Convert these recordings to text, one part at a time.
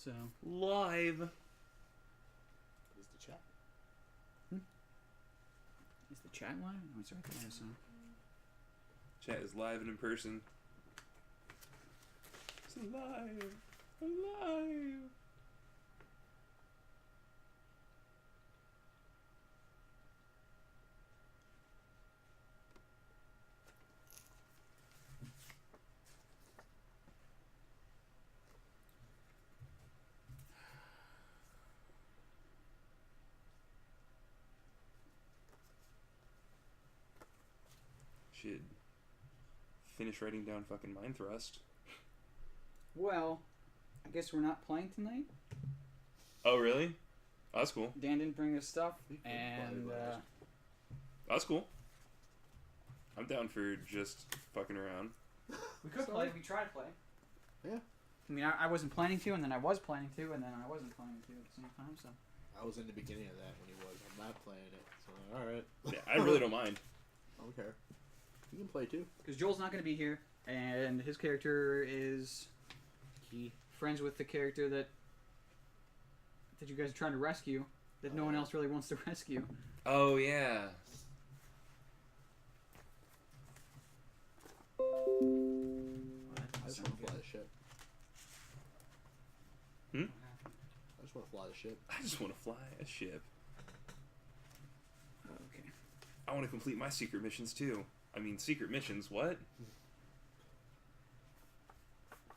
So live. Is the chat? is the chat live? No, it's right there. So Chat is live and in person. It's alive. Alive. Should finish writing down fucking Mind Thrust. well, I guess we're not playing tonight. Oh, really? Oh, that's cool. Dan didn't bring his stuff, We could and play, That's cool. I'm down for just fucking around. we could play. We tried to play. Yeah. I mean, I wasn't planning to, and then I was planning to, and then I wasn't planning to at the same time. So I was in the beginning of that when he was. I'm not playing it. So, alright. Yeah, I really don't mind. I don't care. You can play too. because Joel's not going to be here, and his character is friends with the character that you guys are trying to rescue, that no one else really wants to rescue. Oh, yeah. I just want to fly the ship. Hmm? I just want to fly the ship. I just want to fly a ship. Okay. I want to complete my secret missions, too. I mean, secret missions, what?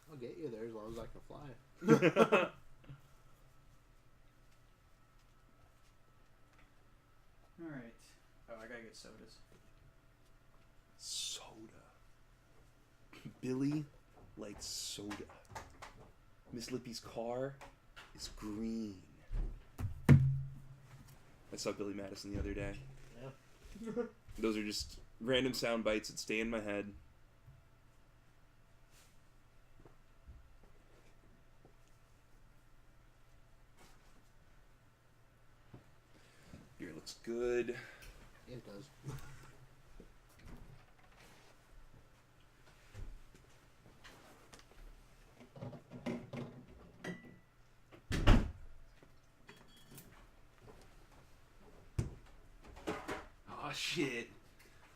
I'll get you there as long as I can fly. All right. Oh, I gotta get sodas. Soda. Billy likes soda. Miss Lippy's car is green. I saw Billy Madison the other day. Yeah. Those are just random sound bites that stay in my head. Beer looks good. Yeah, it does. Aw, shit.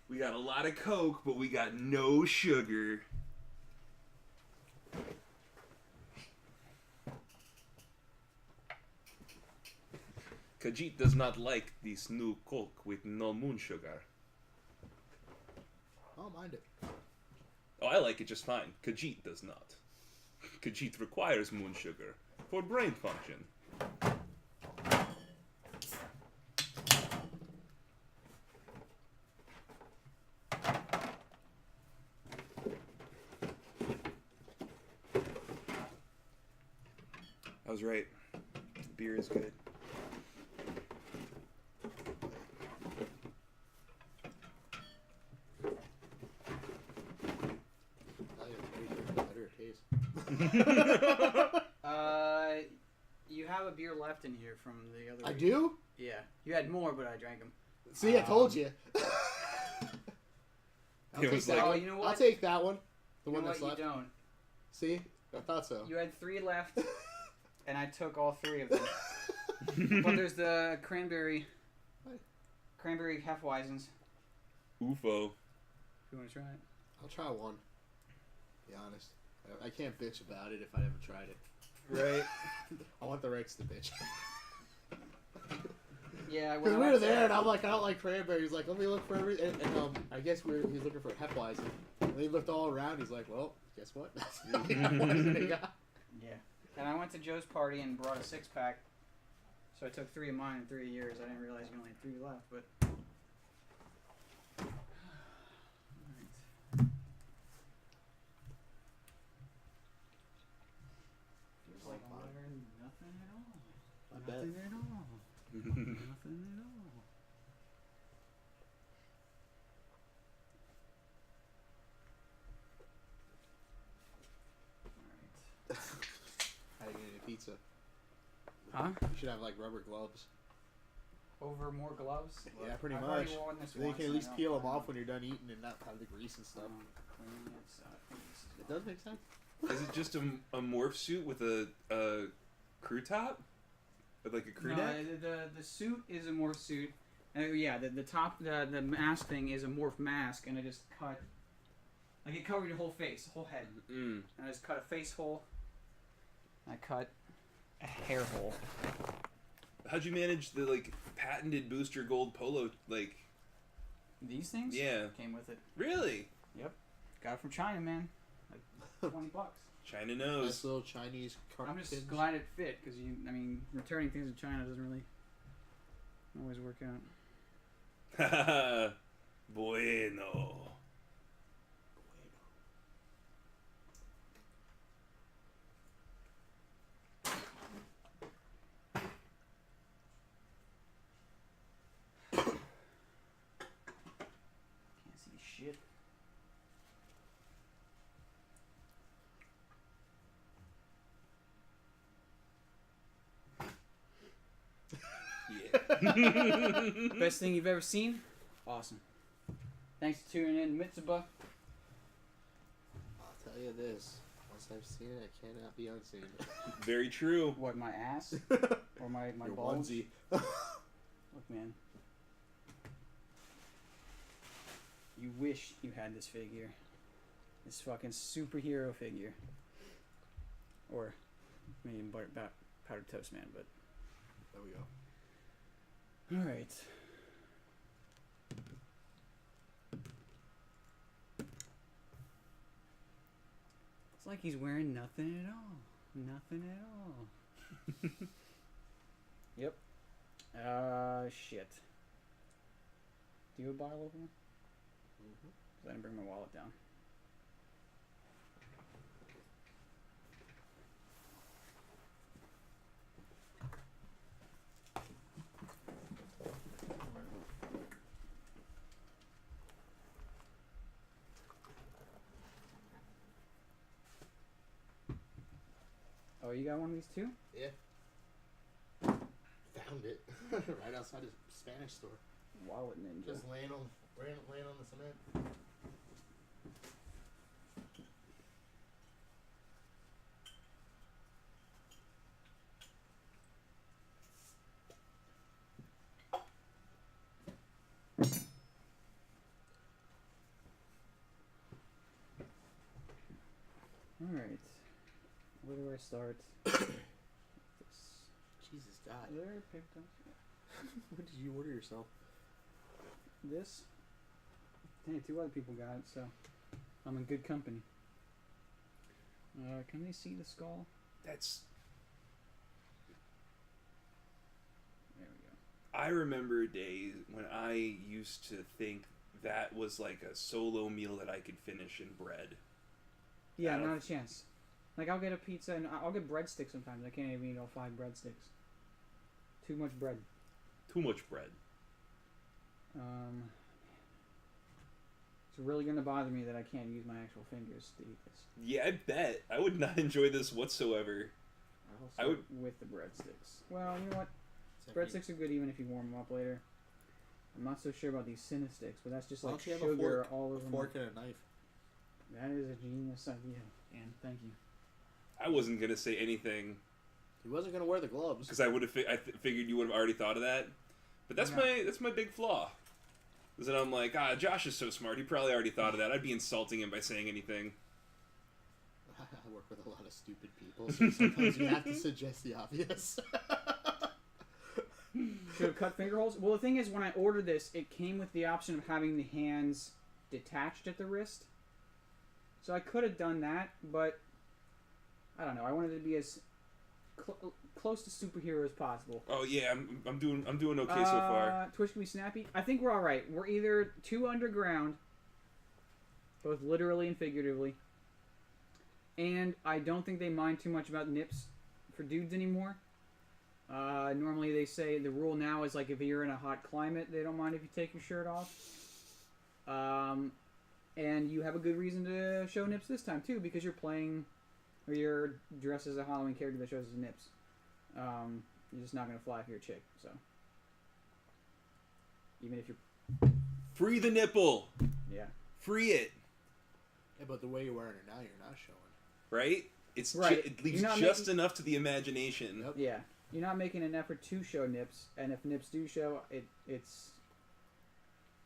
We got a lot of Coke, but we got no sugar. Khajiit does not like this new Coke with no moon sugar. I don't mind it. Oh, I like it just fine. Khajiit does not. Khajiit requires moon sugar for brain function. I was right. Beer is good. Better taste. You have a beer left in here from the other I week. do? Yeah. You had more, but I drank them. See, I told you. It was like- Oh, you know what? I'll take that one. The You one know that's what? left. You don't. See? I thought so. You had 3 left, and I took all 3 of them. But there's the cranberry Hefweizens. UFO. You want to try it? I'll try one. Be honest. I can't bitch about it if I never tried it. Right. I want the Rex to bitch. Yeah. Because we were there, and I'm like, I don't like cranberry. He's like, let me look for everything. And I guess he's looking for Hefweizen. And he looked all around. He's like, well, guess what? That's the Hefweizen he got. Yeah. And I went to Joe's party and brought a 6-pack. So I took 3 of mine in 3 years. I didn't realize you only had 3 left, but. Feels like water and nothing at all. I bet. Nothing at all. Nothing at all. Alright. How do you get a pizza? Huh? You should have like rubber gloves. Over more gloves? Yeah, pretty I've much. already worn this So then you once can at and least I don't peel them plan off on- when you're done eating and not have the grease and stuff. cleaning it, so I think this is It does make sense. Is it just a morph suit with a crew top? With like a crew No, neck? the suit is a morph suit. Yeah, the top, the mask thing is a morph mask, and I just cut. Like, it covered your whole face, the whole head. Mm. And I just cut a face hole. I cut a hair hole. How'd you manage the like patented booster gold polo? Like, These things? yeah, Came with it. really? Yep. Got it from China, man. Like $20. China Nice knows. little Chinese carpet. I'm just glad it fit, because returning things to China doesn't really always work out. Bueno. Can't see shit. Yeah. Best thing you've ever seen? Awesome. Thanks for tuning in, Mitsuba. I'll tell you this. Once I've seen it, I cannot be unseen. Very true. What, my ass? Or my Your balls? onesie. Look, man. You wish you had this figure. This fucking superhero figure. Or maybe Powdered Toast Man, but... There we go. Alright. It's like he's wearing nothing at all. Nothing at all. Yep. Shit. Do you have a bottle opener? Mm-hmm. 'Cause I didn't bring my wallet down. Oh, you got one of these too? Yeah. Found it right outside a Spanish store. Wallet Ninja. Just laying on the cement. Alright. Where do I start? Jesus God. There, picked up. What did you order yourself? This. Hey, two other people got it, so I'm in good company. Can they see the skull? That's. There we go. I remember days when I used to think that was like a solo meal that I could finish in bread. Yeah, Out of- not a chance. Like, I'll get a pizza and I'll get breadsticks sometimes. I can't even eat all 5 breadsticks. Too much bread. Too much bread. It's really gonna bother me that I can't use my actual fingers to eat this. Yeah, I bet. I would not enjoy this whatsoever. I'll I start with the breadsticks. Well, you know what? Breadsticks are good even if you warm them up later. I'm not so sure about these Cinesticks, but that's just Why like don't you have a sugar fork- all over A fork and a knife. That is a genius idea, and thank you. I wasn't gonna say anything He wasn't gonna wear the gloves. because I would have. Figured you would have already thought of that. But that's Yeah. my big flaw. Is that I'm like, Josh is so smart. He probably already thought of that. I'd be insulting him by saying anything. I work with a lot of stupid people, so sometimes you have to suggest the obvious. Should have cut finger holes. Well, the thing is, when I ordered this, it came with the option of having the hands detached at the wrist. So I could have done that, but I don't know. I wanted it to be as close to superhero as possible. Oh yeah, I'm doing okay so far. Twitch can be snappy. I think we're all right. We're either too underground, both literally and figuratively, and I don't think they mind too much about nips for dudes anymore. Normally they say the rule now is like if you're in a hot climate, they don't mind if you take your shirt off. And you have a good reason to show nips this time too, because you're playing, or you're dressed as a Halloween character that shows his nips. You're just not gonna fly if you're a chick. So even if you're, Free the nipple. yeah. Free it. Yeah, but the way you're wearing it now, you're not showing. Right? It's Right. it leaves You're not just making- enough to the imagination. Yep. Yeah, you're not making an effort to show nips, and if nips do show, it's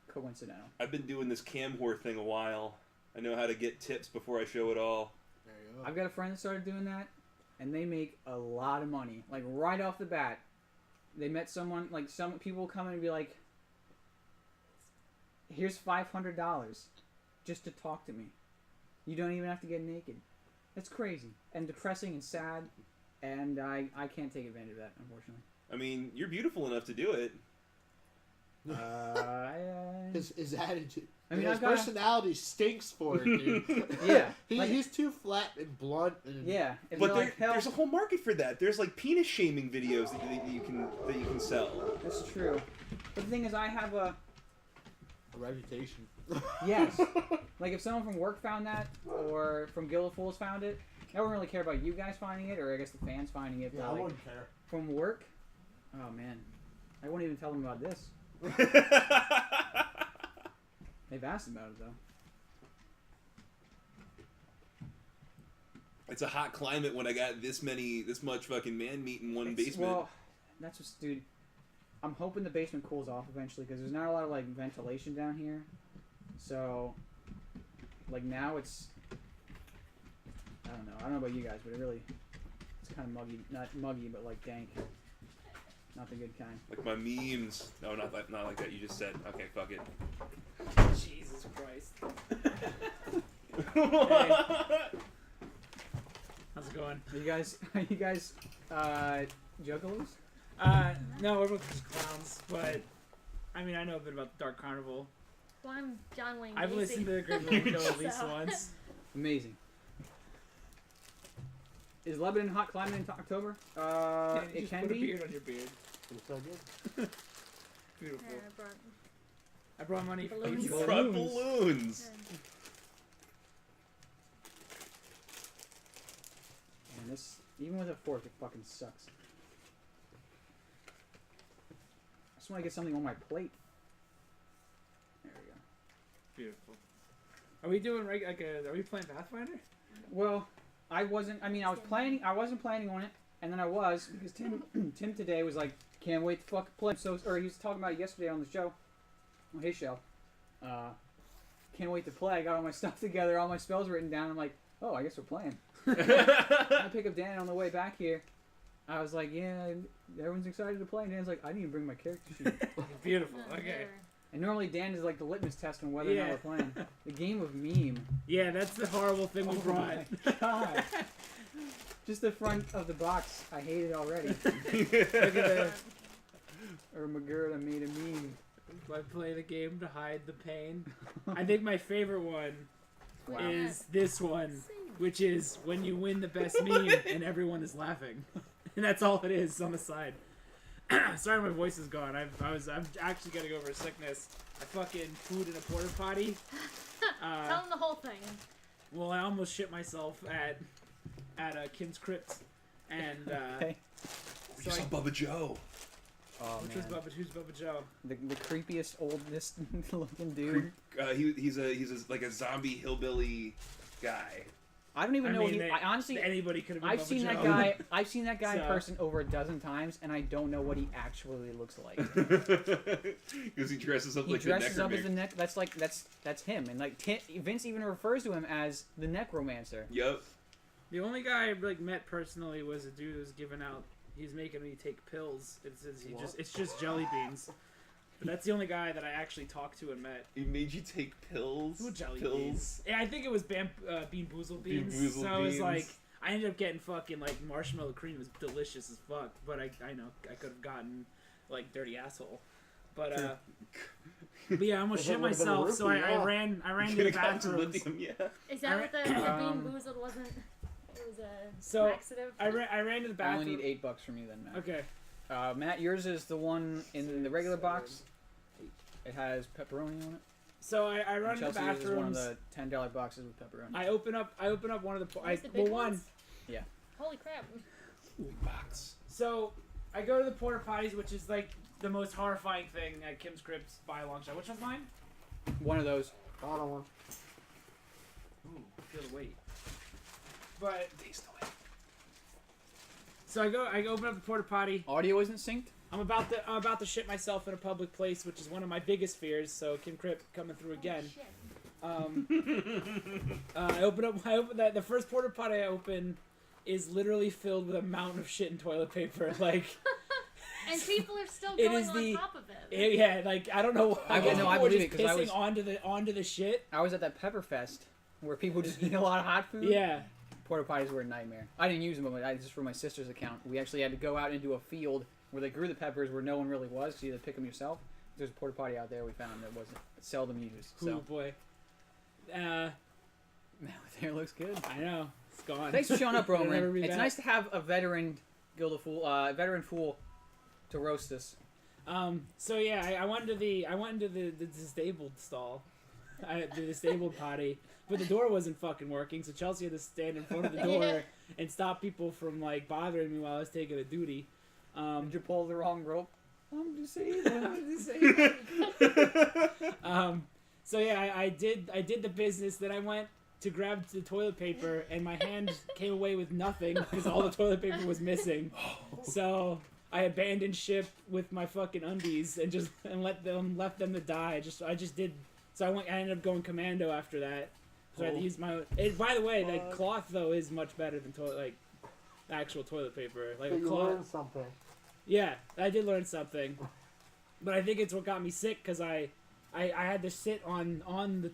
coincidental. I've been doing this cam whore thing a while. I know how to get tips before I show it all. There you go. I've got a friend that started doing that, and they make a lot of money. Like right off the bat, they met someone. Like some people come in and be like, "Here's $500 just to talk to me. You don't even have to get naked." That's crazy and depressing and sad, and I can't take advantage of that, unfortunately. I mean, you're beautiful enough to do it. His attitude. I mean, his I've got personality stinks for it, dude. Yeah, like- he's too flat and blunt. And yeah. If But they're like, hell, there's a whole market for that. There's like penis shaming videos that you can sell. that's true. But the thing is, I have a a reputation. yes. Like if someone from work found that, or from Guild of Fools found it, I don't really care about you guys finding it, or I guess the fans finding it. Yeah, But I like, wouldn't care. from work, oh man, I won't even tell them about this. They've asked about it though. It's a hot climate when I got this much fucking man meat in one basement. Well, that's just, dude. I'm hoping the basement cools off eventually because there's not a lot of like ventilation down here. So, like now it's, I don't know about you guys, but it's kind of muggy, not muggy, but like dank. Not the good kind. Like my memes. No, not like that. You just said. Okay, fuck it. Jesus Christ. How's it going? Are you guys, juggalos? No, we're both just clowns, but I mean, I know a bit about the Dark Carnival. Well, I'm John Wayne. I've Gacy. listened to the Great Window at least So- once. Amazing. Is Lebanon hot climate in October? Yeah, you It just can put a be. beard on your beard. It's so good. Beautiful. Yeah, I brought I brought money for Balloons. you. You brought balloons. And this, even with a fork, it fucking sucks. I just want to get something on my plate. There we go. Beautiful. Are we doing are we playing Pathfinder? Well, I wasn't planning on it, and then I was, because Tim today was like, can't wait to fucking play. So, or he was talking about it yesterday on the show, on his show. Can't wait to play. I got all my stuff together, all my spells written down. I'm like, oh, I guess we're playing. I pick up Dan on the way back here. I was like, yeah, everyone's excited to play. And Dan's like, I didn't even bring my character sheet. Beautiful. no, Okay. there. And normally Dan is like the litmus test on whether or Yeah. not we're playing. The game of meme. Yeah, that's the horrible thing we brought. my God. Just the front of the box. I hate it already. Look at that. Or McGurda made a meme. I play the game to hide the pain. I think my favorite one Wow. is this one, which is when you win the best meme and everyone is laughing, and that's all it is on the side. Sorry, my voice is gone. I'm actually getting over a sickness. I fucking pooed in a porta potty. Tell him the whole thing. Well, I almost shit myself at Kim's Crypt, and Okay. We saw Bubba Joe. Oh, which man. was who's Bubba Joe? The creepiest, oldest looking dude. He's like a zombie hillbilly guy. I don't even know. mean, I honestly, anybody could have been I've Bubba seen Joe. that guy. I've seen that guy in So- person over a dozen times, and I don't know what he actually looks like. Because he dresses up He like dresses the up as the necromancer. that's him, and like Vince even refers to him as the necromancer. Yep. The only guy I met personally was a dude who's giving out. He's making me take pills. It's just jelly beans. But that's the only guy that I actually talked to and met. He made you take pills. Ooh, jelly pills. beans. Yeah, I think it was Bean Boozled beans. Bean Boozled so it was beans. like I ended up getting fucking like marshmallow cream. It was delicious as fuck. But I know I could have gotten like dirty asshole. But yeah, I almost shit That would've been a myself. So rupee, yeah. I ran to the Could've gotten to bathrooms. lithium, yeah. Is that what the Um, Bean Boozled wasn't? It was a So, laxative. I ran to the I only bathroom. need $8 from you then, Matt. Okay. Matt, yours is the one in the regular box. It has pepperoni on it. So I run And to the Chelsea's is one of bathrooms. the $10 boxes with pepperoni. I open up one of the. Those the big ones? Yeah. Holy crap! Box. So I go to the porta potties, which is like the most horrifying thing at Kim's Crypt's buy a long shot. Which one's mine? One of those. Bottom one. Ooh, I feel the weight. But Taste the So I open up the porta potty. Audio isn't synced? I'm about to shit myself in a public place, which is one of my biggest fears. So Kim Crip coming through again. Shit. I open that. The first porta potty I open is literally filled with a mountain of shit and toilet paper. Like, And people are still It going is on the- top of it. yeah, like I don't know. I guess know, I people were believe just it, 'cause I pissing onto the shit. I was at that Pepperfest where people just eat a lot of hot food. Yeah. Porta potties were a nightmare. I didn't use them, but I just for my sister's account. We actually had to go out into a field where they grew the peppers where no one really was, so you had to pick them yourself. There's a porta potty out there we found that wasn't seldom used. Oh So, boy. man, there looks good. I know it's gone. Thanks for showing up, It'll never Roman. be It's back. nice to have a veteran veteran fool to roast us. So yeah, I went into the disabled stall, the disabled potty, but the door wasn't fucking working. So Chelsea had to stand in front of the door Yeah. and stop people from like bothering me while I was taking a duty. Did you pull the wrong rope? I'm disabled. I'm disabled. So yeah, I did the business. Then I went to grab the toilet paper, and my hand came away with nothing because all the toilet paper was missing. So I abandoned ship with my fucking undies and left them to die. I just did. So I ended up going commando after that. So I had to use my. By the way, that cloth though is much better than actual toilet paper. Like a cloth. something. Yeah, I did learn something, but I think it's what got me sick because I had to sit on the.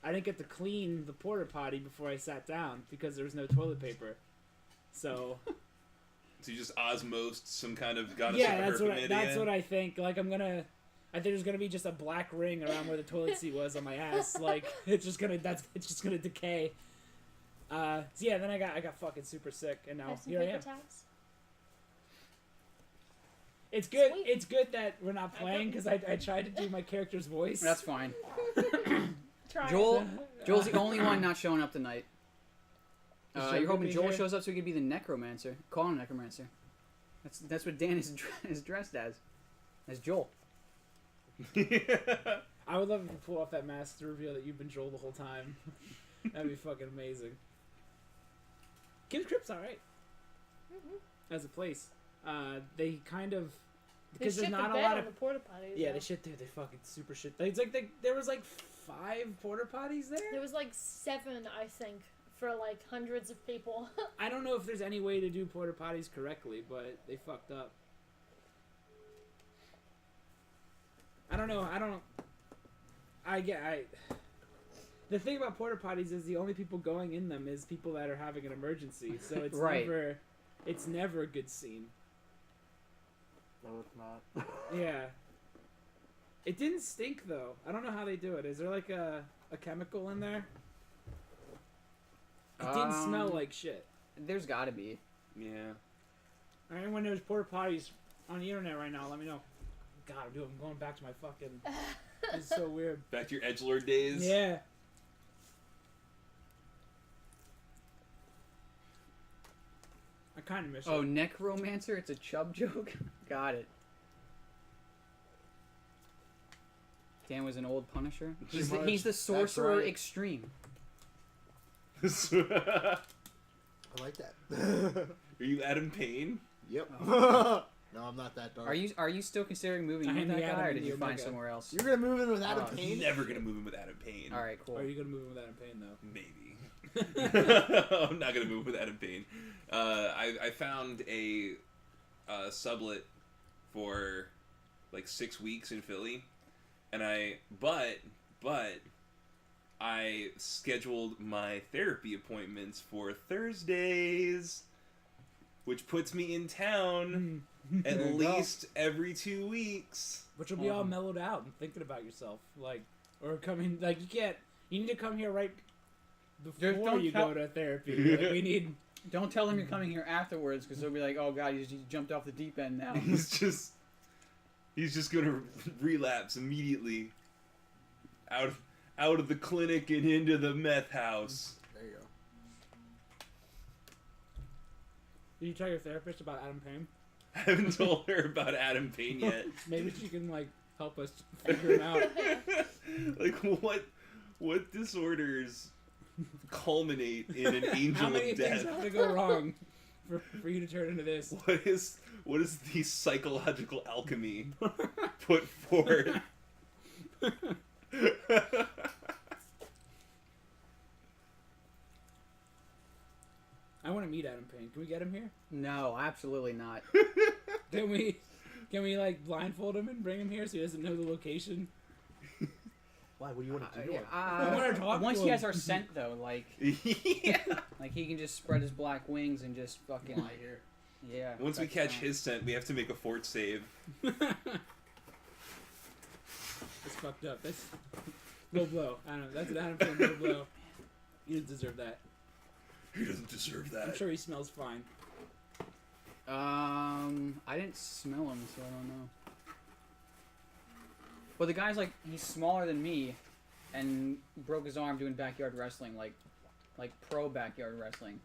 I didn't get to clean the porta potty before I sat down because there was no toilet paper. So So you just osmosed some kind of goddess yeah, of that's what I think. Like I think there's gonna be just a black ring around where the toilet seat was on my ass. Like it's just gonna decay. So yeah, then I got fucking super sick, and now Have some here I paper am. towels? It's good. Sweet. It's good that we're not playing because I tried to do my character's voice. That's fine. Try Joel's the only one not showing up tonight. Is Joel You're gonna hoping be Joel here? shows up so he can be the necromancer. Call him necromancer. That's what Dan is dressed as Joel. I would love if you pull off that mask to reveal that you've been Joel the whole time. That'd be fucking amazing. Kim's Crypt's alright. As a place. They kind of... Because there's not a lot of... the porta potties. Yeah, though. they shit, dude. They fucking super shit. It's like there was like 5 porta potties there? There was like 7, I think, for like hundreds of people. I don't know if there's any way to do porta potties correctly, but they fucked up. I don't know. The thing about porta potties is the only people going in them is people that are having an emergency. So it's Right. it's never a good scene. No, it's not. Yeah. It didn't stink though. I don't know how they do it. Is there like a chemical in there? It didn't smell like shit. There's got to be. Yeah. Alright, when there's porta potties on the internet right now, let me know. God, I'm going back to my fucking. It's so weird. Back to your edgelord days. Yeah. I kind of miss Oh, it. necromancer? It's a chub joke? Got it. Dan was an old Punisher. He's Pretty the, much. he's the That's sorcerer right. extreme. Are I like that. you Adam Payne? Yep. No, I'm not that dark. Are you still considering moving I in am with the that guy, Adam or in did the you find Omega. somewhere else? You're gonna move in with Adam Oh, Payne? Never gonna move in with Adam Payne. All right, cool. Are you gonna move in with Adam Payne though? Maybe. I'm not gonna move with Adam Payne. I found a sublet for like 6 weeks in Philly, and but I scheduled my therapy appointments for Thursdays, which puts me in town There at you go. least every 2 weeks. But you'll be all mellowed out and thinking about yourself, like, or coming like you can't. You need to come here right before don't you tell- go to therapy. Like, we need. Don't tell them you're coming here afterwards, because they'll be like, "Oh God, you jumped off the deep end now." He's just gonna relapse immediately out of the clinic and into the meth house. There you go. Did you tell your therapist about Adam Payne? I haven't told her about Adam Payne yet. Maybe she can like help us figure him out. Like what disorders culminate in an How angel many of things death? have to go wrong for you to turn into this. What is the psychological alchemy put forth? I want to meet Adam Payne. Can we get him here? No, absolutely not. Can we like blindfold him and bring him here so he doesn't know the location? Why? What do you want to do? I wanna talk once to he him. has our scent, though, like Yeah. he can just spread his black wings and just fucking Fly here. yeah. Once we that's catch fine. his scent, we have to make a fort save. That's fucked up. That's low blow. I don't know. That's an Adam Payne low blow. You didn't deserve that. He doesn't deserve that. I'm sure he smells fine. I didn't smell him, so I don't know. But the guy's like, he's smaller than me, and broke his arm doing backyard wrestling, like pro backyard wrestling.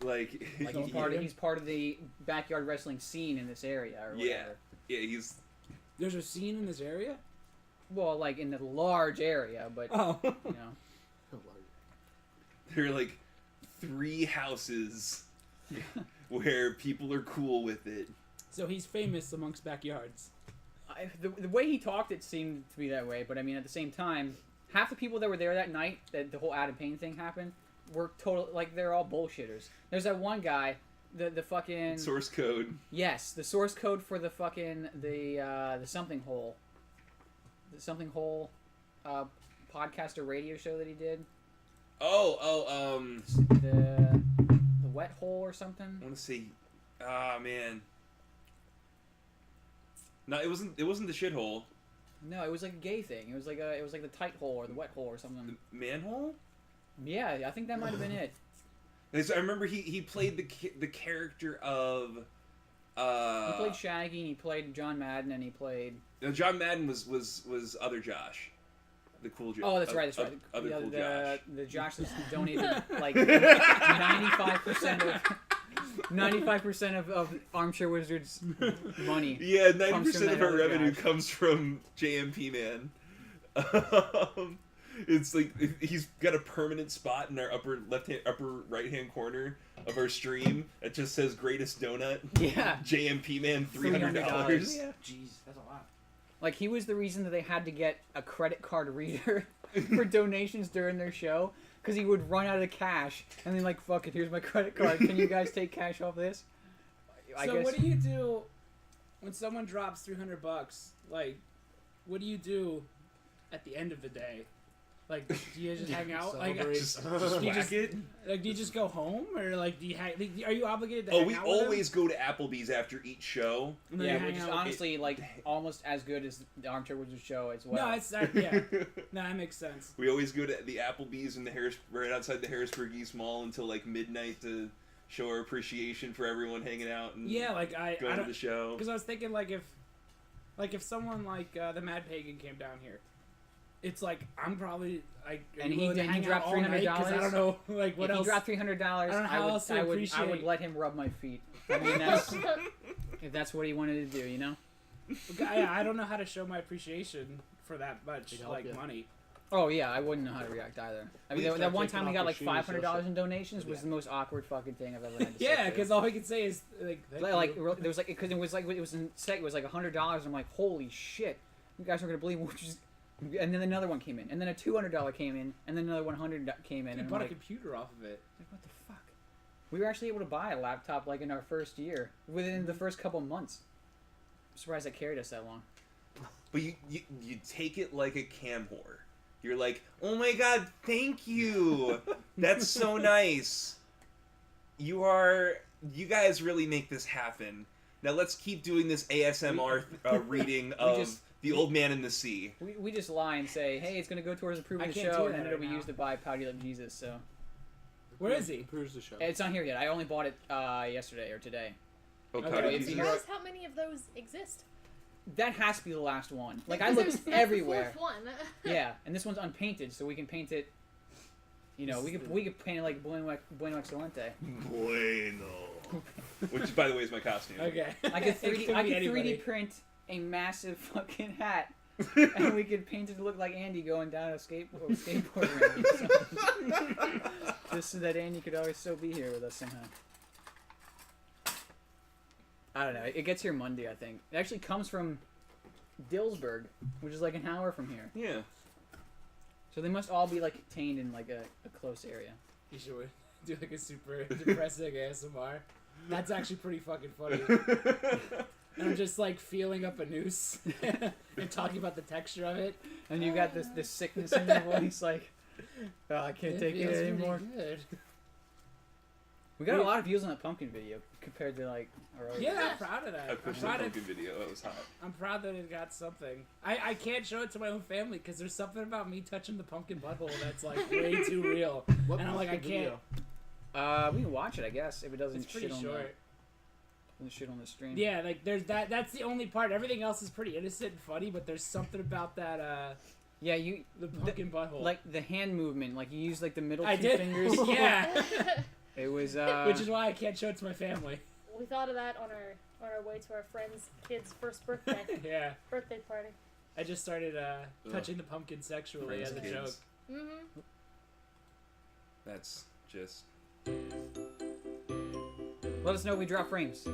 Like Like he's part of the backyard wrestling scene in this area or Yeah. whatever. yeah, he's There's a scene in this area? Well, like in the large area, but Oh. you know. there are like 3 houses where people are cool with it. So he's famous amongst backyards. The way he talked, it seemed to be that way. But I mean, at the same time, half the people that were there that night, that the whole Adam Payne thing happened, were total like they're all bullshitters. There's that one guy, the fucking Source code. yes, the source code for the fucking the something hole, podcast or radio show that he did, the wet hole or something. I want to say, man. No, it wasn't the shithole. No, it was like a gay thing. It was like the tight hole or the wet hole or something. The manhole. Yeah, I think that might have been it. I remember he played the character of. He played Shaggy, and he played John Madden, and he played. No, John Madden was other Josh, the cool Josh. Oh, that's right. That's right. Other cool the, Josh. The Josh that's donated like 95% of Armchair Wizards money. Yeah, comes from 90% of that our other revenue Josh. comes from JMP Man. It's like he's got a permanent spot in our upper right hand corner of our stream that just says "Greatest Donut." Yeah. JMP Man, $300. Yeah. Jeez, that's a lot. Like he was the reason that they had to get a credit card reader for donations during their show because he would run out of cash and then like, fuck it, here's my credit card. Can you guys take cash off this? So what do you do when someone drops $300? Like, what do you do at the end of the day? Like, do you just hang out? Like, Just do you whack just, it. like, do you just go home, or like, do you are you obligated to? Oh, hang we out with them? always go to Applebee's after each show. And then Yeah, you which hang is out? honestly like almost as good as the Armchair Wizards show as well. No, it's yeah. No, that makes sense. We always go to the Applebee's in the right outside the Harrisburg East Mall until like midnight to show our appreciation for everyone hanging out and Yeah, like I going to don't the show. because I was thinking like if someone like the Mad Pagan came down here, it's like I'm probably like And willing to hang dropped out all night 'cause I don't know like what if else. he dropped $300, I don't know how else to I would appreciate- let him rub my feet. I mean, that's if that's what he wanted to do, you know. I don't know how to show my appreciation for that much It'd help like you. money. Oh yeah, I wouldn't know how to react either. I mean, Please that start one taking time we off got your like shoes, $500 in also. donations was Yeah. the most awkward fucking thing I've ever had to Yeah, sit because all he could say is like thank like you. there was like because it was like it was in sec, it was like $100. I'm like, holy shit, you guys aren't gonna believe what just. And then another one came in, and then a $200 came in, and then another $100 came in. He And bought I'm a like, computer off of it. what the fuck? We were actually able to buy a laptop like in our first year, within the first couple months. I'm surprised that carried us that long. But you take it like a cam whore. You're like, oh my god, thank you. That's so nice. You guys really make this happen. Now let's keep doing this ASMR reading of The Old Man in the Sea. We just lie and say, hey, it's gonna go towards improving I the can't show, do and then that it'll right be now. used to buy Pouty Lip Jesus. So Where is he? Approves the show. it's not here yet. I only bought it yesterday or today. Oh, Okay, Pouty it's Jesus. here. Knows how many of those exist? That has to be the last one. Like I Because looked there's everywhere. The fourth one. Yeah, and this one's unpainted, so we can paint it. You know, we could paint it like Bueno Excelente. Bueno. Which, by the way, is my costume. Okay. I could 3D, I could 3D anybody. print a massive fucking hat, and we could paint it to look like Andy going down a skateboard ramp. So, just so that Andy could always still be here with us somehow. I don't know. It gets here Monday, I think. It actually comes from Dillsburg, which is like an hour from here. Yeah. So they must all be like contained in like a close area. You should do like a super depressing ASMR. That's actually pretty fucking funny. And I'm just like feeling up a noose and talking about the texture of it. And you got this sickness in your voice, like, oh, I can't take it feels really anymore. good. We got a lot of views on that pumpkin video compared to like our other. Yeah, I'm proud of that. I pushed the pumpkin video. That was hot. I'm proud that it got something. I can't show it to my own family because there's something about me touching the pumpkin butthole that's like way too real. What And I'm like, I pumpkin can't. video? We can watch it, I guess, if it doesn't It's pretty shit on short. the shit on the stream. Yeah, like there's that. That's the only part. Everything else is pretty innocent and funny, but there's something about that. Yeah, you The pumpkin butthole. like the hand movement, like you use like the middle I two did. fingers. Yeah. It was Which is why I can't show it to my family. We thought of that on our way to our friend's kid's first birthday Yeah. birthday party. I just started touching the pumpkin sexually Friends, as a kids. joke. Mm-hmm. That's just. Let us know if we drop frames.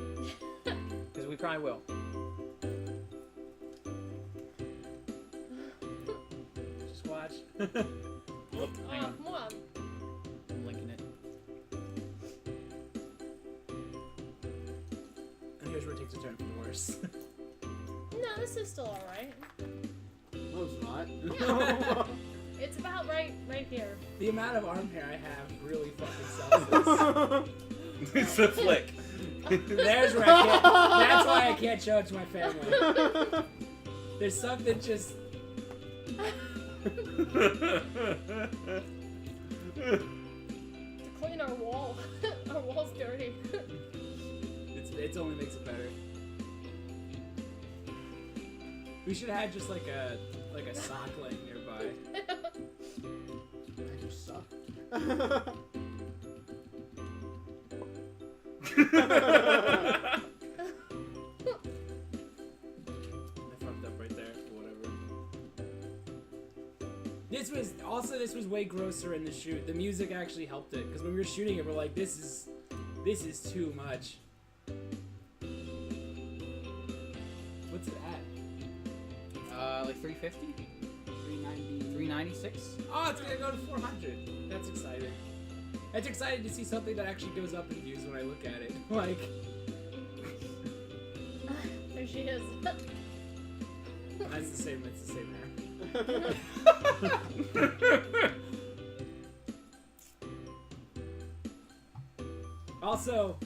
Because we probably will. Just watch. Oh, hang on. Come on. I'm linking it. And here's where it takes a turn for the worse. No, this is still alright. No, it's not. It's about right here. The amount of arm hair I have really fucking sells this. It's a flick. There's where I can't. That's why I can't show it to my family. There's something just. To clean our wall. Our wall's dirty. It only makes it better. We should have just like a sock laying nearby. You suck. I fucked up right there, but whatever. This was way grosser in the shoot. The music actually helped it, because when we were shooting it, we're like, this is too much. What's it at? Like 350? 390. 396? Oh, it's gonna go to 400. That's exciting. It's exciting to see something that actually goes up in views when I look at it. Like, There she is. it's the same hair. Also,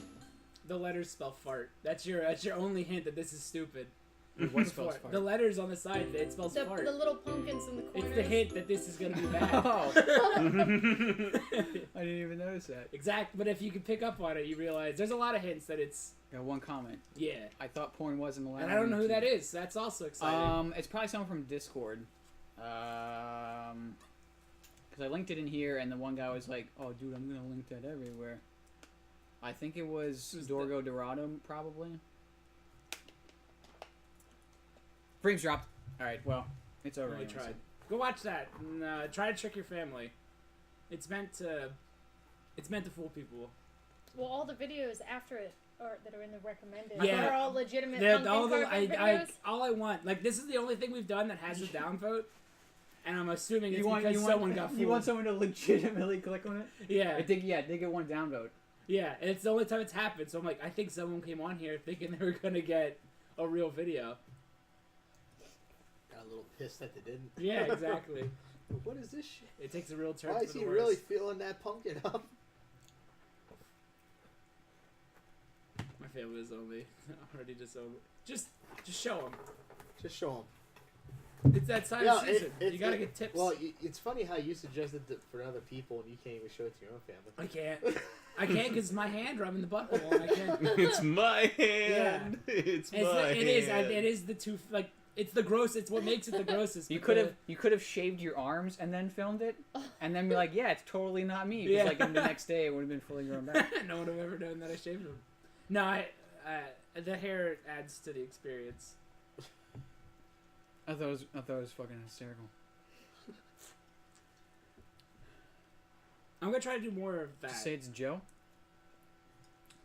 the letters spell fart. That's your only hint that this is stupid. What spells fart? The letters on the side, it spells fart. The little pumpkins in the corners. It's the hint that this is gonna be bad. Oh. I didn't even notice that. Exact, but if you can pick up on it, you realize there's a lot of hints that it's Got one comment. yeah. I thought porn wasn't allowed. And I don't know who on that YouTube. is. That's also exciting. It's probably someone from Discord. Because I linked it in here, and the one guy was like, "Oh, dude, I'm gonna link that everywhere." I think it was Who's Dorgo Dorado, probably. Frames dropped. All right, well, it's over. Really anyways. tried. Go watch that. And, try to trick your family. It's meant to fool people. Well, all the videos after it that are in the recommended. Yeah. They're all legitimate They're pumpkin all carving videos. all I want, like, this is the only thing we've done that has a downvote, and I'm assuming it's You want, because you want, someone got fooled. you want someone to legitimately click on it? Yeah, It did get one downvote. yeah, and it's the only time it's happened. So I'm like, I think someone came on here thinking they were gonna get a real video. Got a little pissed that they didn't. Yeah, exactly. What is this shit? It takes a real turn Why for is the he worse. really feeling that pumpkin up? My family is only already disowned. Just show them. Just show him. It's that time Yeah, of season. You gotta it- get tips. Well, it's funny how you suggested that for other people and you can't even show it to your own family. I can't. I can't because my hand rubbing the butthole and I can't. It's my hand. It's my hand. It is the two, like, it's the gross, it's what makes it the grossest. You but could have shaved your arms and then filmed it, and then be like, "Yeah, it's totally not me." Because Yeah. like the next day it would have been fully grown back. no one would have ever known that I shaved them. No, the hair adds to the experience. I thought it was fucking hysterical. I'm gonna try to do more of that. Just say it's Joe.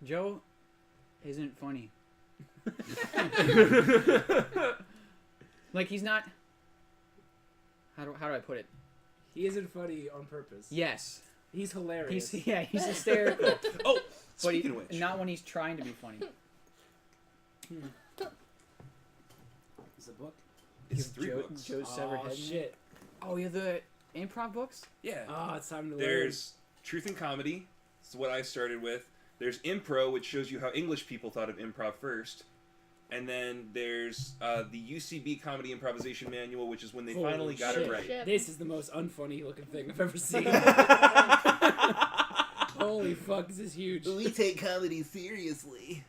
Joe isn't funny. Like he's not. How do I put it? He isn't funny on purpose. Yes. He's hilarious. He's hysterical. Oh, But speaking of which, not when he's trying to be funny. It's a book. it's Give 3 Joe- books. Joe's severed Oh head. shit. Oh, you have the improv books? Yeah. Oh, it's time to learn. There's Truth and Comedy. It's what I started with. There's Impro, which shows you how English people thought of improv first. And then there's the UCB Comedy Improvisation Manual, which is when they Holy finally got shit. it right. Shit. This is the most unfunny looking thing I've ever seen. Holy fuck, this is huge. We take comedy seriously.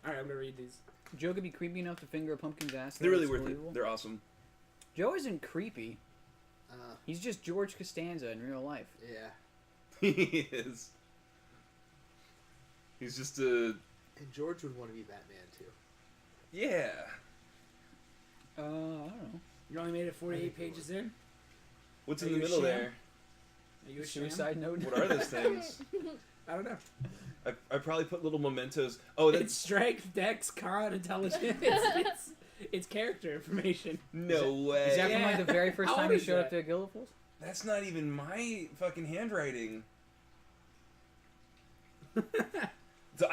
Alright, I'm gonna read these. Joe could be creepy enough to finger a pumpkin's ass. They're really That's worth believable. it. They're awesome. Joe isn't creepy. Uh, He's just George Costanza in real life. yeah. He is. He's just a... And George would want to be Batman too. Yeah. I don't know. You only made it 48 pages in? What's Are in the you a middle sham? there? Are you a sham? Suicide note. What are those things? I don't know. I probably put little mementos. Oh, It's that's... strength, dex, con, intelligence. It's character information. No way. Is that from Yeah. like the very first How time old he is showed up that? to Gillipool's? That's not even my fucking handwriting. So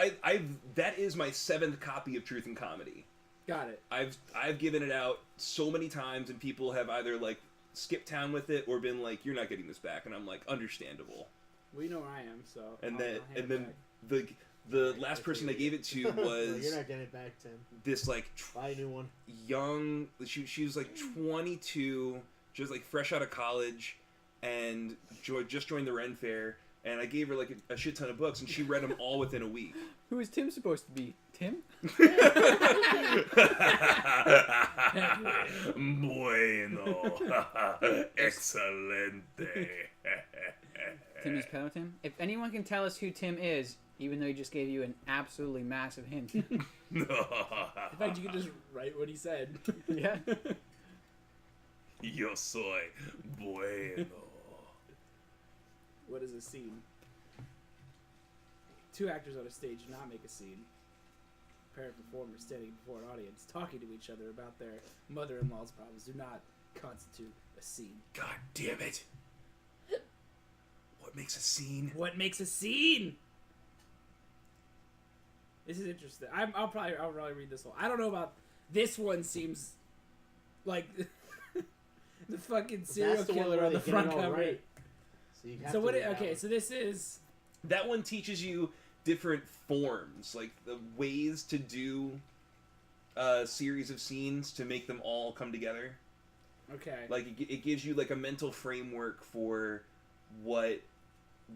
that is my 7th copy of Truth and Comedy. Got it. I've given it out so many times, and people have either like skipped town with it or been like, "You're not getting this back," and I'm like, "Understandable." Well, you know where I am, so. And I'll then hand and it then back. the last person I gave it to Well, was you're not getting it back, Tim. this like Buy a new one. young. She was like 22, just like fresh out of college, and just joined the Ren Fair. And I gave her like a shit ton of books, and she read them all within a week. Who is Tim supposed to be? Tim? Bueno. Excelente. Tim is Pedo Tim? If anyone can tell us who Tim is, even though he just gave you an absolutely massive hint. In fact, you could just write what he said. Yeah. Yo soy bueno. What is a scene? 2 actors on a stage do not make a scene. A pair of performers standing before an audience talking to each other about their mother-in-law's problems do not constitute a scene. God damn it. What makes a scene? What makes a scene? This is interesting. I'll probably read this one. I don't know about this one. Seems like the fucking serial That's the one killer where on they the get front it all cover. right. So you have So to what? read that Okay, one. so this is That one teaches you different forms, like the ways to do a series of scenes to make them all come together. okay. Like it gives you like a mental framework for what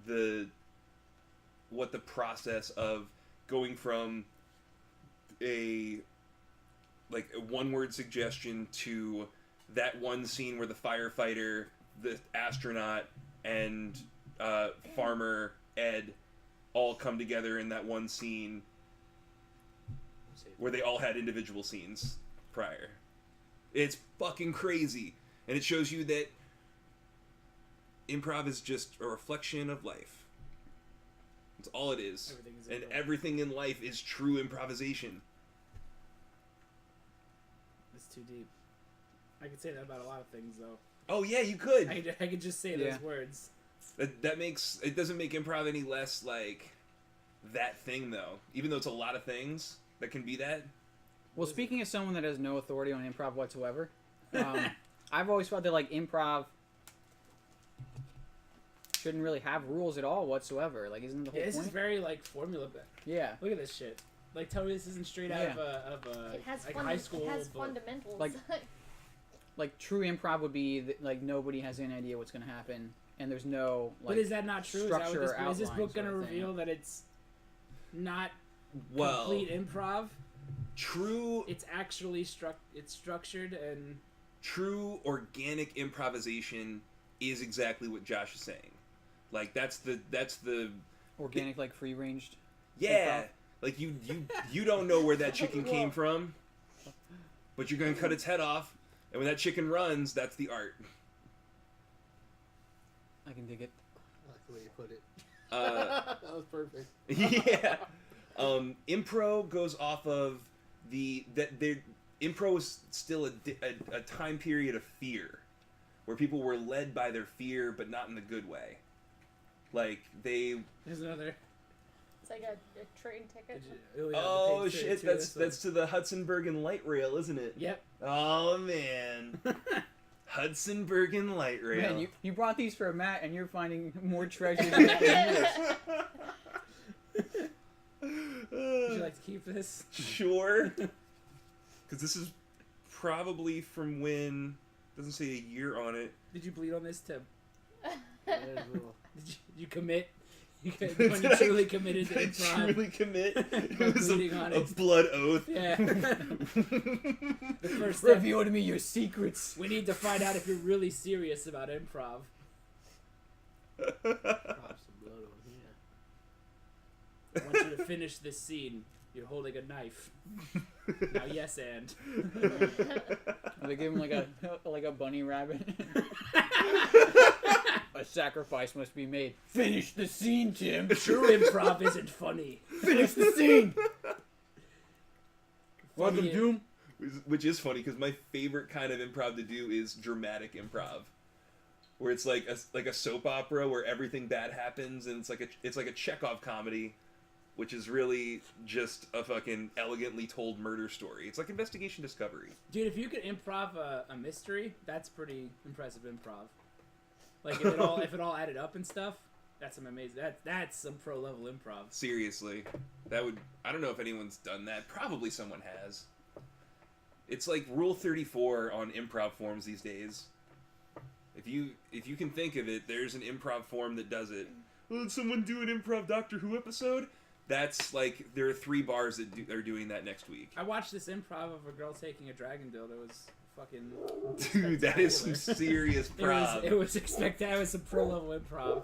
the process of going from a one word suggestion to that one scene where the firefighter, the astronaut, and farmer Ed all come together in that one scene where they all had individual scenes prior. It's fucking crazy. And it shows you that improv is just a reflection of life. That's all it is. Everything is And improv. everything in life is true improvisation. It's too deep. I could say that about a lot of things, though. Oh yeah, you could. I could just say Yeah. those words. That makes it doesn't make improv any less like that thing though. Even though it's a lot of things that can be that. Well, speaking as someone that has no authority on improv whatsoever, I've always felt that like improv shouldn't really have rules at all whatsoever. Like, isn't the whole Yeah, this point? is very like formula based. Yeah. Look at this shit. Like, tell me this isn't straight out of a It has like funda- high school. It has book. fundamentals. Like- Like true improv would be that, like nobody has any idea what's going to happen, and there's no like. But is that not true? Is, that what structure this, or is this outline book going to sort of thing. reveal that it's not Well, complete improv? true It's actually it's structured and true organic improvisation is exactly what Josh is saying. Like that's the organic, like free ranged? yeah. Improv. Like you don't know where that chicken came from, but you're gonna cut its head off, and when that chicken runs, that's the art. I can dig it. I like the way you put it. Uh, That was perfect. yeah. Impro goes off of Impro is still a time period of fear, where people were led by their fear, but not in the good way. Like they. There's another. It's like a train ticket. Oh shit! That's to the Hudson Bergen light rail, isn't it? Yep. Oh man. Hudson Bergen light rail. Man, you brought these for Matt, and you're finding more treasures than yours. Would you like to keep this? Sure. Because this is probably from when. Doesn't say a year on it. Did you bleed on this, Tim? There's a little- Did you commit? When you truly committed to improv. Truly commit. It By was bleeding on a it. blood oath. Yeah. The first step. Reveal to me your secrets. We need to find out if you're really serious about improv. Drop some blood on here. I want you to finish this scene. You're holding a knife. Now, yes, and. They give him like a bunny rabbit. A sacrifice must be made. Finish the scene, Tim. True improv isn't funny. Finish the scene. Welcome, Funny- Doom. Which is funny because my favorite kind of improv to do is dramatic improv, where it's like a soap opera where everything bad happens and it's like a Chekhov comedy, which is really just a fucking elegantly told murder story. It's like Investigation Discovery. Dude, if you could improv a mystery, that's pretty impressive improv. Like if it all added up and stuff, that's some amazing. That's some pro level improv. Seriously, that would. I don't know if anyone's done that. Probably someone has. It's like Rule 34 on improv forms these days. If you can think of it, there's an improv form that does it. Well, did someone do an improv Doctor Who episode? That's like there are 3 bars that are doing that next week. I watched this improv of a girl taking a dragon dildo. It was fucking. Dude, that is some serious prov. It was spectacular. It was some pro level improv.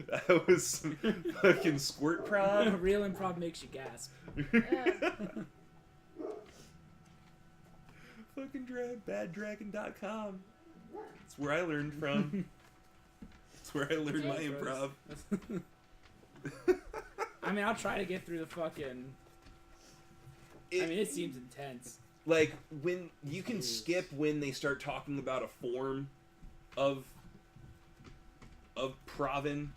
That was some fucking squirt prov. Real improv makes you gasp. Fucking baddragon.com. That's where I learned from. That's where I learned my improv. I mean, I'll try to get through the fucking. It seems intense. Like when you can skip when they start talking about a form of provin,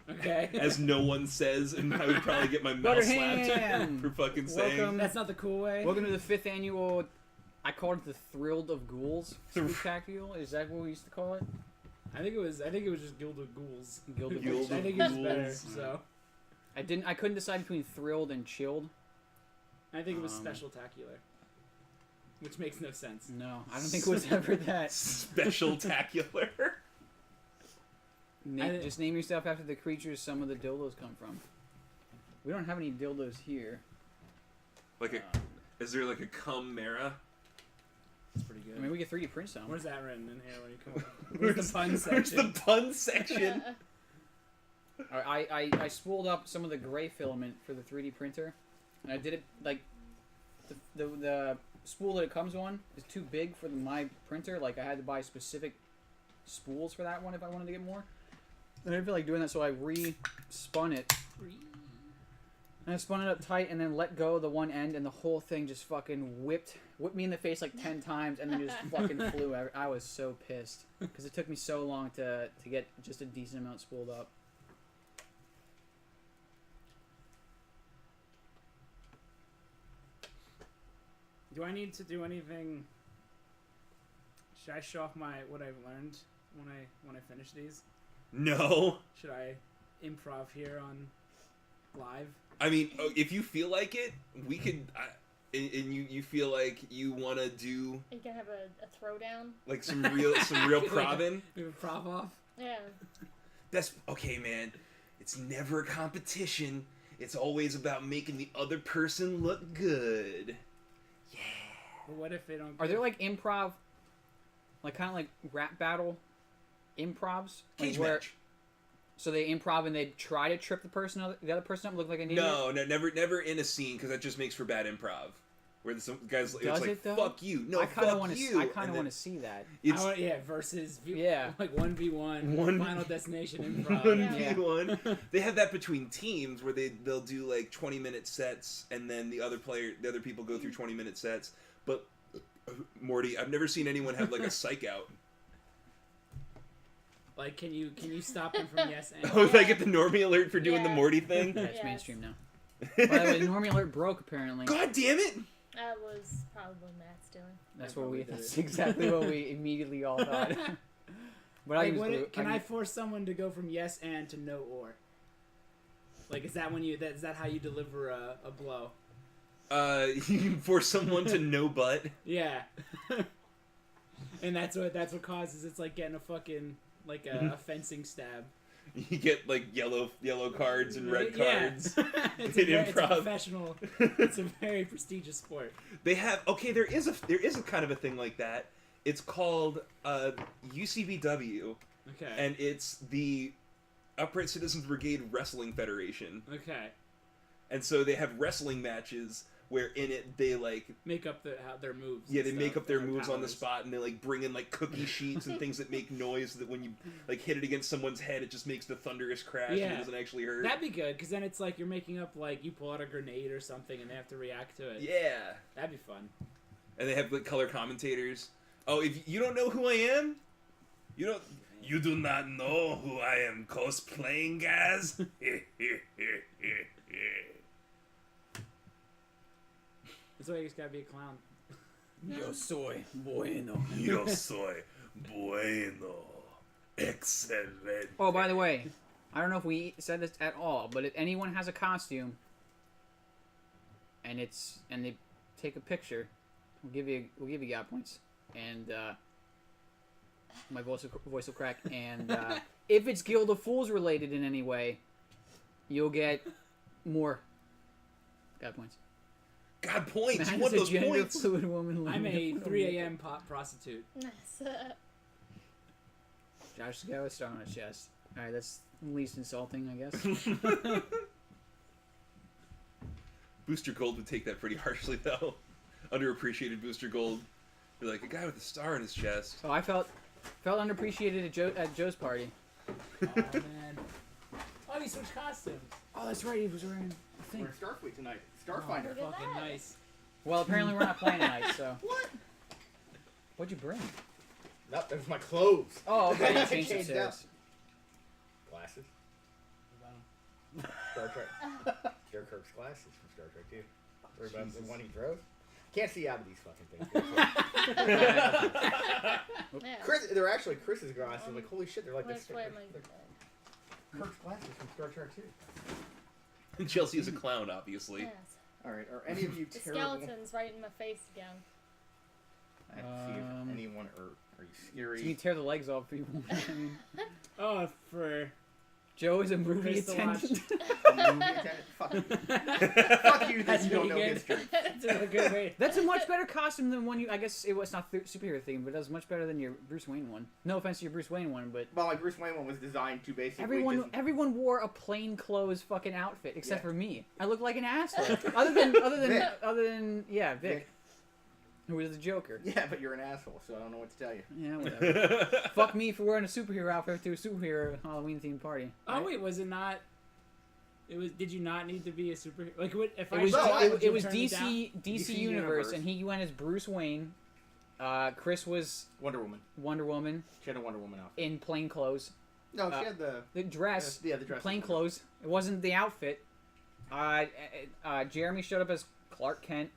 Okay. as no one says, and I would probably get my mouth slapped Butterham! for fucking saying. Welcome. That's not the cool way. Welcome to the 5th annual. I called it the Thrilled of Ghouls spectacular. Is that what we used to call it? I think it was just Guild of Ghouls. Guild of Guild Ghouls. I think it was better. Ghouls. So I couldn't decide between thrilled and chilled. I think it was Special-tacular, which makes no sense. No, I don't think it was ever that. Special-tacular. Just name yourself after the creatures some of the dildos come from. We don't have any dildos here. Is there like a cum mera? It's pretty good. I mean, we get 3D print some. Where's that written in here when you come up? Where's the pun section? Where's the pun section? I spooled up some of the gray filament for the 3D printer, and I did it like the spool that it comes on is too big for my printer. Like I had to buy specific spools for that one if I wanted to get more. And I didn't feel like doing that, so I re-spun it. And I spun it up tight and then let go of the one end, and the whole thing just fucking whipped me in the face like 10 times, and then just fucking flew. I was so pissed because it took me so long to get just a decent amount spooled up. Do I need to do anything? Should I show off what I've learned when I finish these? No. Should I improv here on live? I mean, if you feel like it, we could. And you feel like you want to do You can have a throwdown. like some real provin. We have a prov off. Yeah. That's okay, man. It's never a competition. It's always about making the other person look good. But what if they don't? Are there like improv, like kind of like rap battle improvs? Cage like match. So they improv and they try to trip the other person up, look like an idiot? No, never in a scene because that just makes for bad improv. where some guys it's Does like it, though? fuck you, no, I kind of fuck want you. to. I kind And of then want to see that. It's versus Yeah. like 1v1 One- Final Destination improv. 1v1. They have that between teams where they'll do like 20-minute sets, and then the other people go through 20-minute sets. But Morty, I've never seen anyone have like a psych out. Like, can you stop them from yes and? Oh, did I get the normie alert for doing the Yeah. Morty thing? Yeah, it's Yes. mainstream now. By the way, Normie Alert broke apparently. God damn it! That was probably Matt's doing. That's I what we. probably did That's it. exactly what we immediately all thought. But I Like, use what blue. can I force someone to go from yes and to no or? Like, is that when is that how you deliver a blow? You can force someone to no butt. Yeah. And that's what causes it's like getting a fucking like a fencing stab. You get like yellow cards and red Yeah. cards. It's in it's a improv. professional. It's a very prestigious sport. They have there is a kind of a thing like that. It's called UCBW, Okay. and it's the Upright Citizens Brigade Wrestling Federation. Okay. And so they have wrestling matches where in it they like Make up their moves. yeah, and they make stuff, up their their moves on the powers. spot, and they like bring in like cookie sheets and things that make noise so that when you like hit it against someone's head, it just makes the thunderous crash and Yeah. it doesn't actually hurt. That'd be good, because then it's like you're making up like you pull out a grenade or something and they have to react to it. Yeah. That'd be fun. And they have like color commentators. Oh, if you don't know who I am, you do not know who I am cosplaying as. That's why you just gotta be a clown. Yo soy bueno. Yo soy bueno. Excelente. Oh, by the way, I don't know if we said this at all, but if anyone has a costume and they take a picture, we'll give you God points, and my voice will crack. And if it's Guild of Fools related in any way, you'll get more God points. God points. Man, You want it's a those gender points? fluid woman. I'm a living. 3 a.m. prostitute. Nice. Josh's got a star on his chest. All right, that's least insulting, I guess. Booster Gold would take that pretty harshly, though. Underappreciated Booster Gold. You're like a guy with a star on his chest. Oh, I felt underappreciated at Joe's party. Oh man. Oh, he switched costumes. Oh, that's right. He was wearing a thing. We're in Starfleet tonight. Oh, Starfinder. Look at fucking that. nice. Well, apparently we're not playing tonight, so. What? What'd you bring? Nope, there's my clothes. Oh, okay. You I changed changed upstairs. Glasses. Star Trek. Joe Kirk's glasses from Star Trek 2. Worry about the one he throws. Can't see out of these fucking things. Yeah. They're actually Chris's glasses. I'm like, holy shit, they're like Let's this. play my Kirk's glasses from Star Trek 2. And Chelsea is a clown, obviously. yes. Alright, are any of you The terrible? skeleton's right in my face again. I have to see if anyone are you So you scary? tear the legs off people. I mean, Oh, for Joe is a movie Chris to watch. attendant. Fuck you. Fuck you that That's you don't pretty know good. history. That's a good way. That's a much better costume than one you. I guess it was not superhero themed, but it was much better than your Bruce Wayne one. No offense to your Bruce Wayne one, but Well, my Bruce Wayne one was designed to basically everyone wore a plain clothes fucking outfit except Yeah. for me. I look like an asshole. other than Vic, who was the Joker. Yeah, but you're an asshole, so I don't know what to tell you. Yeah, whatever. Fuck me for wearing a superhero outfit to a superhero Halloween themed party. Oh wait, was it not? It was. Did you not need to be a superhero? Like, if It I was No, saw it you was turn it down? DC DC Universe, Universe. and he went as Bruce Wayne. Chris was Wonder Woman. Wonder Woman She had a Wonder Woman outfit. in plain clothes. No, she had the The dress, yeah, the dress. plain clothes. It wasn't the outfit. Jeremy showed up as Clark Kent,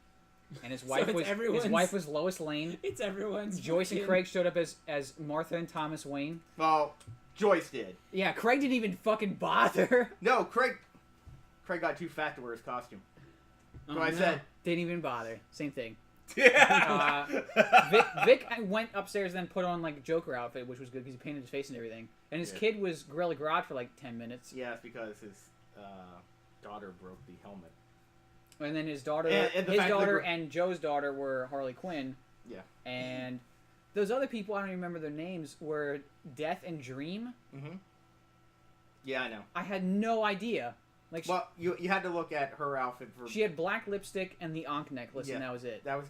and his wife it's was everyone's- Lois Lane. It's everyone's. Joyce and fucking- Craig showed up as Martha and Thomas Wayne. Well, Joyce did. Yeah, Craig didn't even fucking bother. No, Craig got too fat to wear his costume. Oh, So I no. said, Didn't even bother. Same thing. Yeah. Vic went upstairs and then put on like Joker outfit, which was good because he painted his face and everything. And his Yeah. kid was Gorilla Grodd for like 10 minutes. yeah, it's because his daughter broke the helmet. And then his daughter, And the his fact that daughter we're- and Joe's daughter were Harley Quinn. Yeah. And those other people, I don't even remember their names, were Death and Dream. Mm-hmm. Yeah, I know. I had no idea Like Well, you had to look at her outfit for. she had black lipstick and the Ankh necklace, Yeah. and that was it. That was.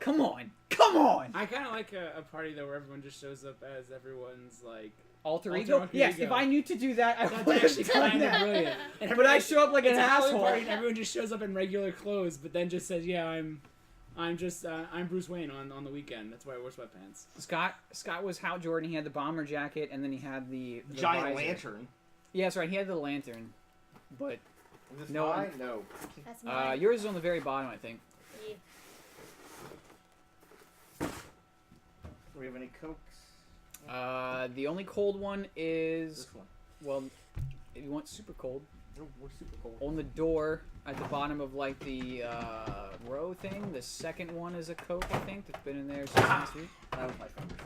Come on, come on. I kind of like a party though where everyone just shows up as everyone's like. Alter ego. alter Yes, ego. if I knew to do that, I That's would actually have done kind of that. brilliant. And But I show up like an it's a Halloween asshole. party and everyone just shows up in regular clothes, but then just says, "Yeah, I'm just I'm Bruce Wayne on the weekend. That's why I wear sweatpants." Scott was Hal Jordan. He had the bomber jacket, and then he had the Giant visor. lantern. Yeah, that's right. He had the lantern, but Is this No, mine? No. That's mine. yours is on the very bottom, I think. Yeah. Do we have any cokes? The only cold one is This one. well, if you want super cold, Oh, we're super cold. on the door at the bottom of like the row thing. The second one is a Coke, I think, that's been in there since last week. That was my favorite.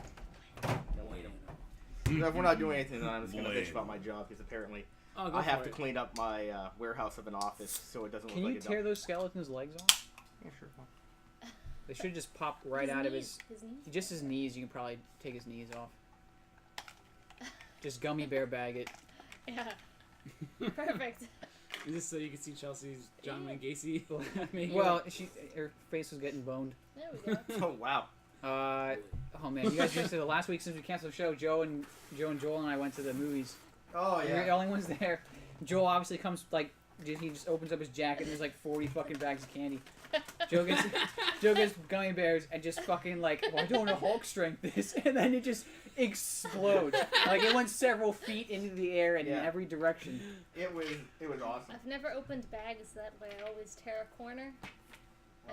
If we're not doing anything, then I'm just gonna bitch about my job because apparently Oh, go I have for to it. clean up my warehouse of an office so it doesn't Can look you like a tear dump. those skeletons' legs off? Yeah, sure. They should just pop right out of his. His knees? Just his knees. You can probably take his knees off. Just gummy bear bag it. Yeah. Perfect. Is this so you can see Chelsea's John Wayne Gacy? makeup? Well, her face was getting boned. There we go. Oh wow. Oh man, you guys missed it. The last week since we canceled the show, Joe and Joel and I went to the movies. Oh We're the only ones there. Joel obviously comes like he just opens up his jacket and there's like 40 fucking bags of candy. Joe gets gummy bears and just fucking like, well, I don't want to Hulk strength this, and then it just explodes. Like it went several feet into the air and in Yeah. every direction. It was awesome. I've never opened bags that way. I always tear a corner.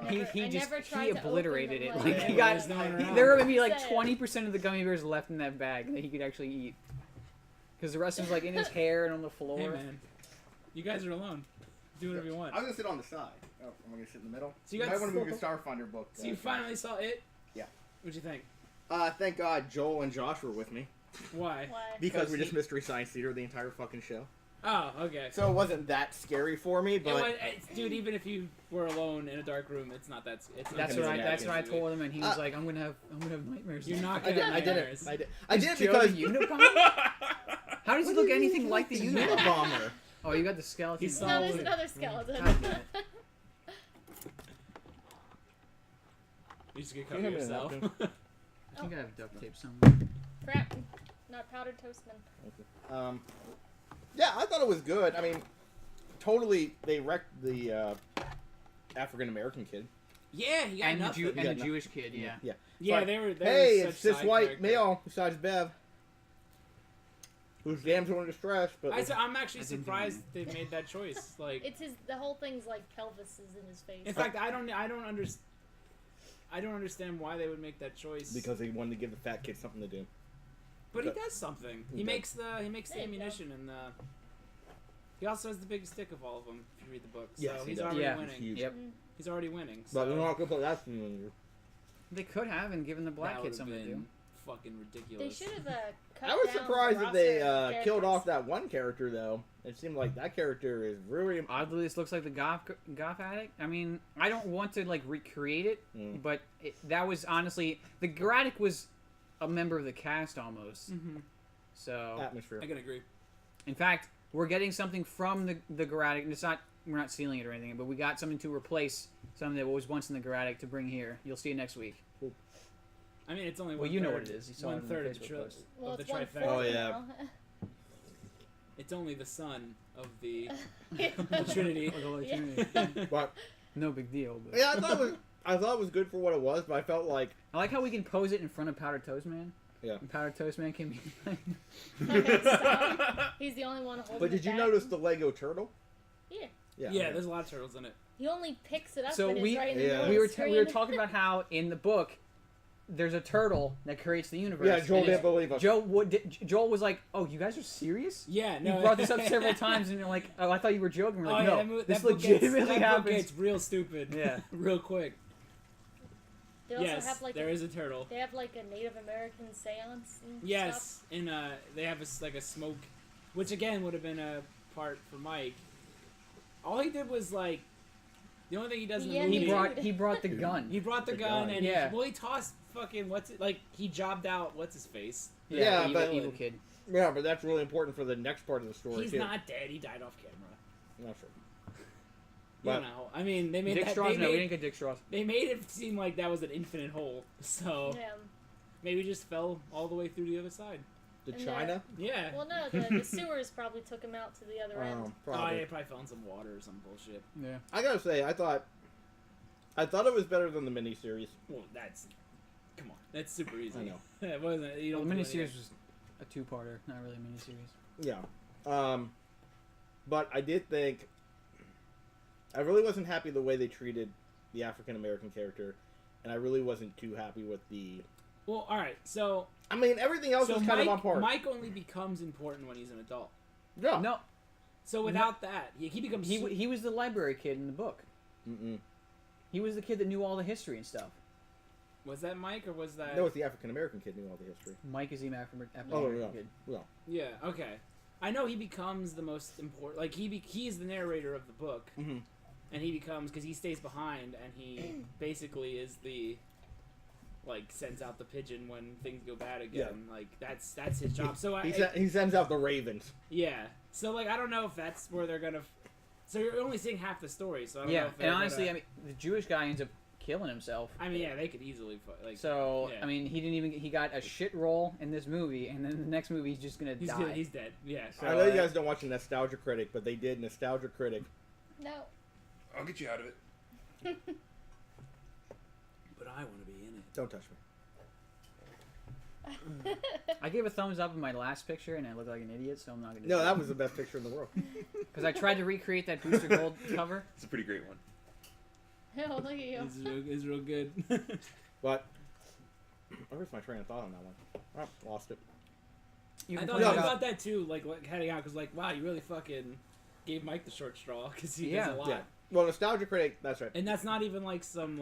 I He never tried he to open obliterated it. them Like Yeah, he there's got no one around. there were maybe like Sad. 20% of the gummy bears left in that bag that he could actually eat. Because the rest was like in his hair and on the floor. Hey man, you guys are alone. Do whatever you want. I'm gonna sit on the side. Oh, I'm gonna sit in the middle. So you might got- want to move your Starfinder book. So you finally saw it? Yeah. What'd you think? Thank God Joel and Josh were with me Why? Why? because we he- just Mystery Science Theater the entire fucking show. Oh, okay. So it wasn't that scary for me, It but was, dude, even if you were alone in a dark room, it's not that. It's not That's gonna what be I. that That's what I scary. told him, and he was like, "I'm gonna have nightmares." You're not I gonna did. have I did it. nightmares. I did it Is Joe because the Unabomber? How does he What look do you mean anything like the he's Unabomber? Unabomber? Oh, you got the skeleton. He's No, there's solid. another skeleton. God damn it. You just get Can cover you hand me a yourself. napkin? I think I have duct tape somewhere. Crap. Not powdered toastman. Yeah, I thought it was good. I mean, totally, they wrecked the African American kid. Yeah, he got And nothing. the got Jewish kid, yeah. Yeah. Yeah, Like, they were. Hey, were it's such this side white characters. male besides Bev, who's damsel in distress. But I'm actually I didn't surprised do they made that choice. Like, It's his. The whole thing's like pelvis is in his face. in fact, I don't understand why they would make that choice. because they wanted to give the fat kid something to do. But he does something. He He does. makes the There you go. ammunition and the. He also has the biggest stick of all of them. If you read the book, so Yes, he he's does. already Yeah. winning. Huge. Yep. He's already winning. But So they're not gonna put that in They could have and given the black that kid would've something to do. been fucking They ridiculous. should have cut I was down surprised the that they roster of killed off characters. that one character though. It seemed like that character is really. Oddly, this looks like the goth addict. I mean, I don't want to like recreate it, Mm. but that was honestly the Gradic was a member of the cast almost. Mm-hmm. So, Atmosphere. I can agree. in fact, we're getting something from the Gradic. And it's not we're not stealing it or anything, but we got something to replace something that was once in the Gradic to bring here. You'll see it next week. I mean, it's only Well, you know what it is. You saw it in the 1/3 of the Facebook trilogy. post. Well, of the it's 1/4 trifecta. Oh, yeah. now. It's only the son of the Yeah. Trinity. Yeah. But No big deal. But yeah, I thought it was good for what it was, but I felt like I like how we can pose it in front of Powdered Toast Man. Yeah. And Powdered Toast Man can be like, Okay, stop. He's the only one holding But did it you back. Notice the Lego turtle? Yeah. Yeah, there's a lot of turtles in it. He only picks it up So and we- is right in the Yeah. middle of we the were screen. we were talking about how in the book there's a turtle that creates the universe. Yeah, Joel and didn't believe us. Joel was like, "Oh, you guys are serious?" Yeah, You no. brought this up several times, and you're like, "Oh, I thought you were joking." We're Oh, like, yeah, "No, that, this that book legitimately gets, that happens." book gets real stupid. Yeah. real quick. They also Yes, have like there is a turtle. They have like a Native American seance and stuff. Yes, and they have like a smoke, which again would have been a part for Mike. All he did was like, the only thing he does in the Yeah, movie. He brought the gun. He brought the The gun, gun. and Yeah. he tossed fucking he jobbed out what's his face. Yeah, evil, but- evil kid. Yeah, but that's really important for the next part of the story. He's too. not dead. He died off camera. Not sure. You But- know, I mean, they made Dick that. straws? They No, we made, didn't get dick straws. they made it seem like that was an infinite hole. So Yeah. maybe he just fell all the way through the other side. The And China? Yeah. Well, no, the sewers probably took him out to the other end. Oh, yeah, Probably. he probably fell in some water or some bullshit. Yeah. I gotta say, I thought it was better than the miniseries. Well, come on, that's super easy. I know. It wasn't. You Well, don't the do miniseries anything. was a two-parter, not really a miniseries. Yeah. But I did think I really wasn't happy the way they treated the African American character, and I really wasn't too happy with the. Well, all right. So, I mean, everything else was kind of on par. Mike only becomes important when he's an adult. Yeah. No, So without that, he becomes. he was the library kid in the book. Mm-mm. He was the kid that knew all the history and stuff. Was that Mike or was that? No, it's the African American kid who knew all the history. Mike is the African Oh, American yeah. kid. Yeah. Yeah. Okay. I know he becomes the most important. Like he is the narrator of the book, Mm-hmm. and he becomes because he stays behind, and he basically is the. Like sends out the pigeon when things go bad again. Like that's his job. So He sends out the ravens. yeah. So like I don't know if that's where they're gonna. So you're only seeing half the story. So I don't know Yeah, if they're and honestly, gonna, I mean, the Jewish guy ends up killing himself. I mean, yeah, they could easily like. So yeah. I mean, he got a shit role in this movie, and then the next movie he's just gonna die. He's dead. Yeah. So, I know you guys don't watch Nostalgia Critic, but they did Nostalgia Critic. No. I'll get you out of it. But I want to be in it. Don't touch me. I gave a thumbs up in my last picture, and I looked like an idiot, so I'm not gonna. No, that was the best picture in the world. Because I tried to recreate that Booster Gold cover. It's a pretty great one. Oh, look at you. It's real good. But where's my train of thought on that one? Oh, lost it. You I can thought, point I it out. thought that too, like heading out, because like, wow, you really fucking gave Mike the short straw because he does Yeah. a lot, Yeah. Well, Nostalgia Critic, that's right. and that's not even like some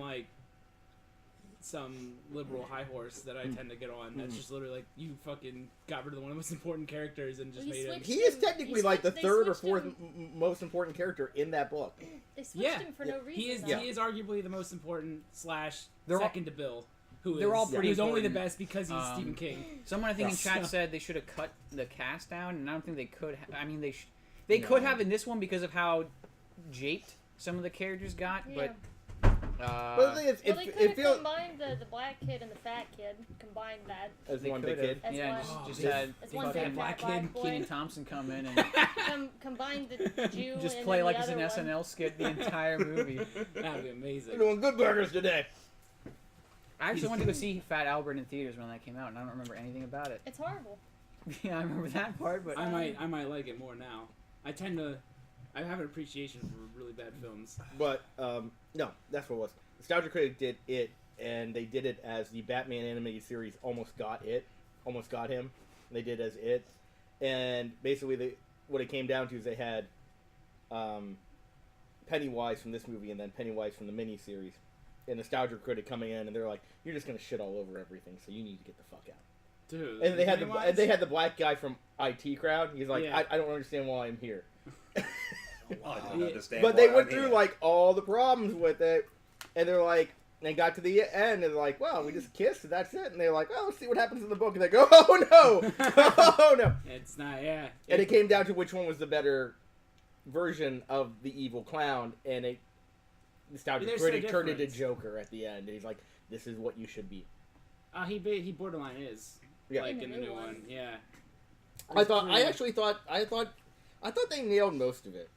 liberal high horse that I tend to get on. That's just literally like you fucking got rid of one of the most important characters and just Well, he made him. switched He is him- technically he like the switched- they third or switched fourth him- most important character in that book. They switched Yeah. him for no reason. He is though. he is arguably the most important They're all- second to Bill. Who they're is all pretty who's only the important. best because he's Stephen King. Someone I think in Yeah. chat said they should have cut the cast down, and I don't think they could. I mean, they could No. have in this one because of how japed some of the characters got, Yeah. but. But the thing is, Well, they it could have feels combined the black kid and the fat kid. Combined that. as They one big could've. kid. As Yeah, one. just Oh, had As one fucking big black fat black kid, boy. Kenan Thompson come in and Combined the Jew just and play then like the it's an other one. SNL skit the entire movie. That'd be We're amazing. doing good burgers today. I actually went to go see Fat Albert in theaters when that came out, and I don't remember anything about it. It's horrible. Yeah, I remember that part, but I might like it more now. I have an appreciation for really bad films. But no, that's what it was. Nostalgia Critic did it, and they did it as the Batman animated series almost got him. They did as it, and basically what it came down to is they had Pennywise from this movie and then Pennywise from the miniseries. And Nostalgia Critic coming in, and they're like, "You're just gonna shit all over everything, so you need to get the fuck out." Dude. And they had Pennywise? the black guy from IT Crowd. He's like, Yeah. I don't understand why I'm here. I don't Yeah. understand. But they why went I'm through here. like all the problems with it, and they're like, they got to the end, and they're like, "Well, we just kissed, and that's it." And they're like, "Oh, let's see what happens in the book." And they go, "Oh no, oh no!" It's not. Yeah. And it came down to which one was the better version of the evil clown, and it Nostalgia They're so Critic turned into different. Joker at the end. And he's like, "This is what you should be." He borderline is. Yeah. Like in the new one. Yeah. I actually thought they nailed most of it.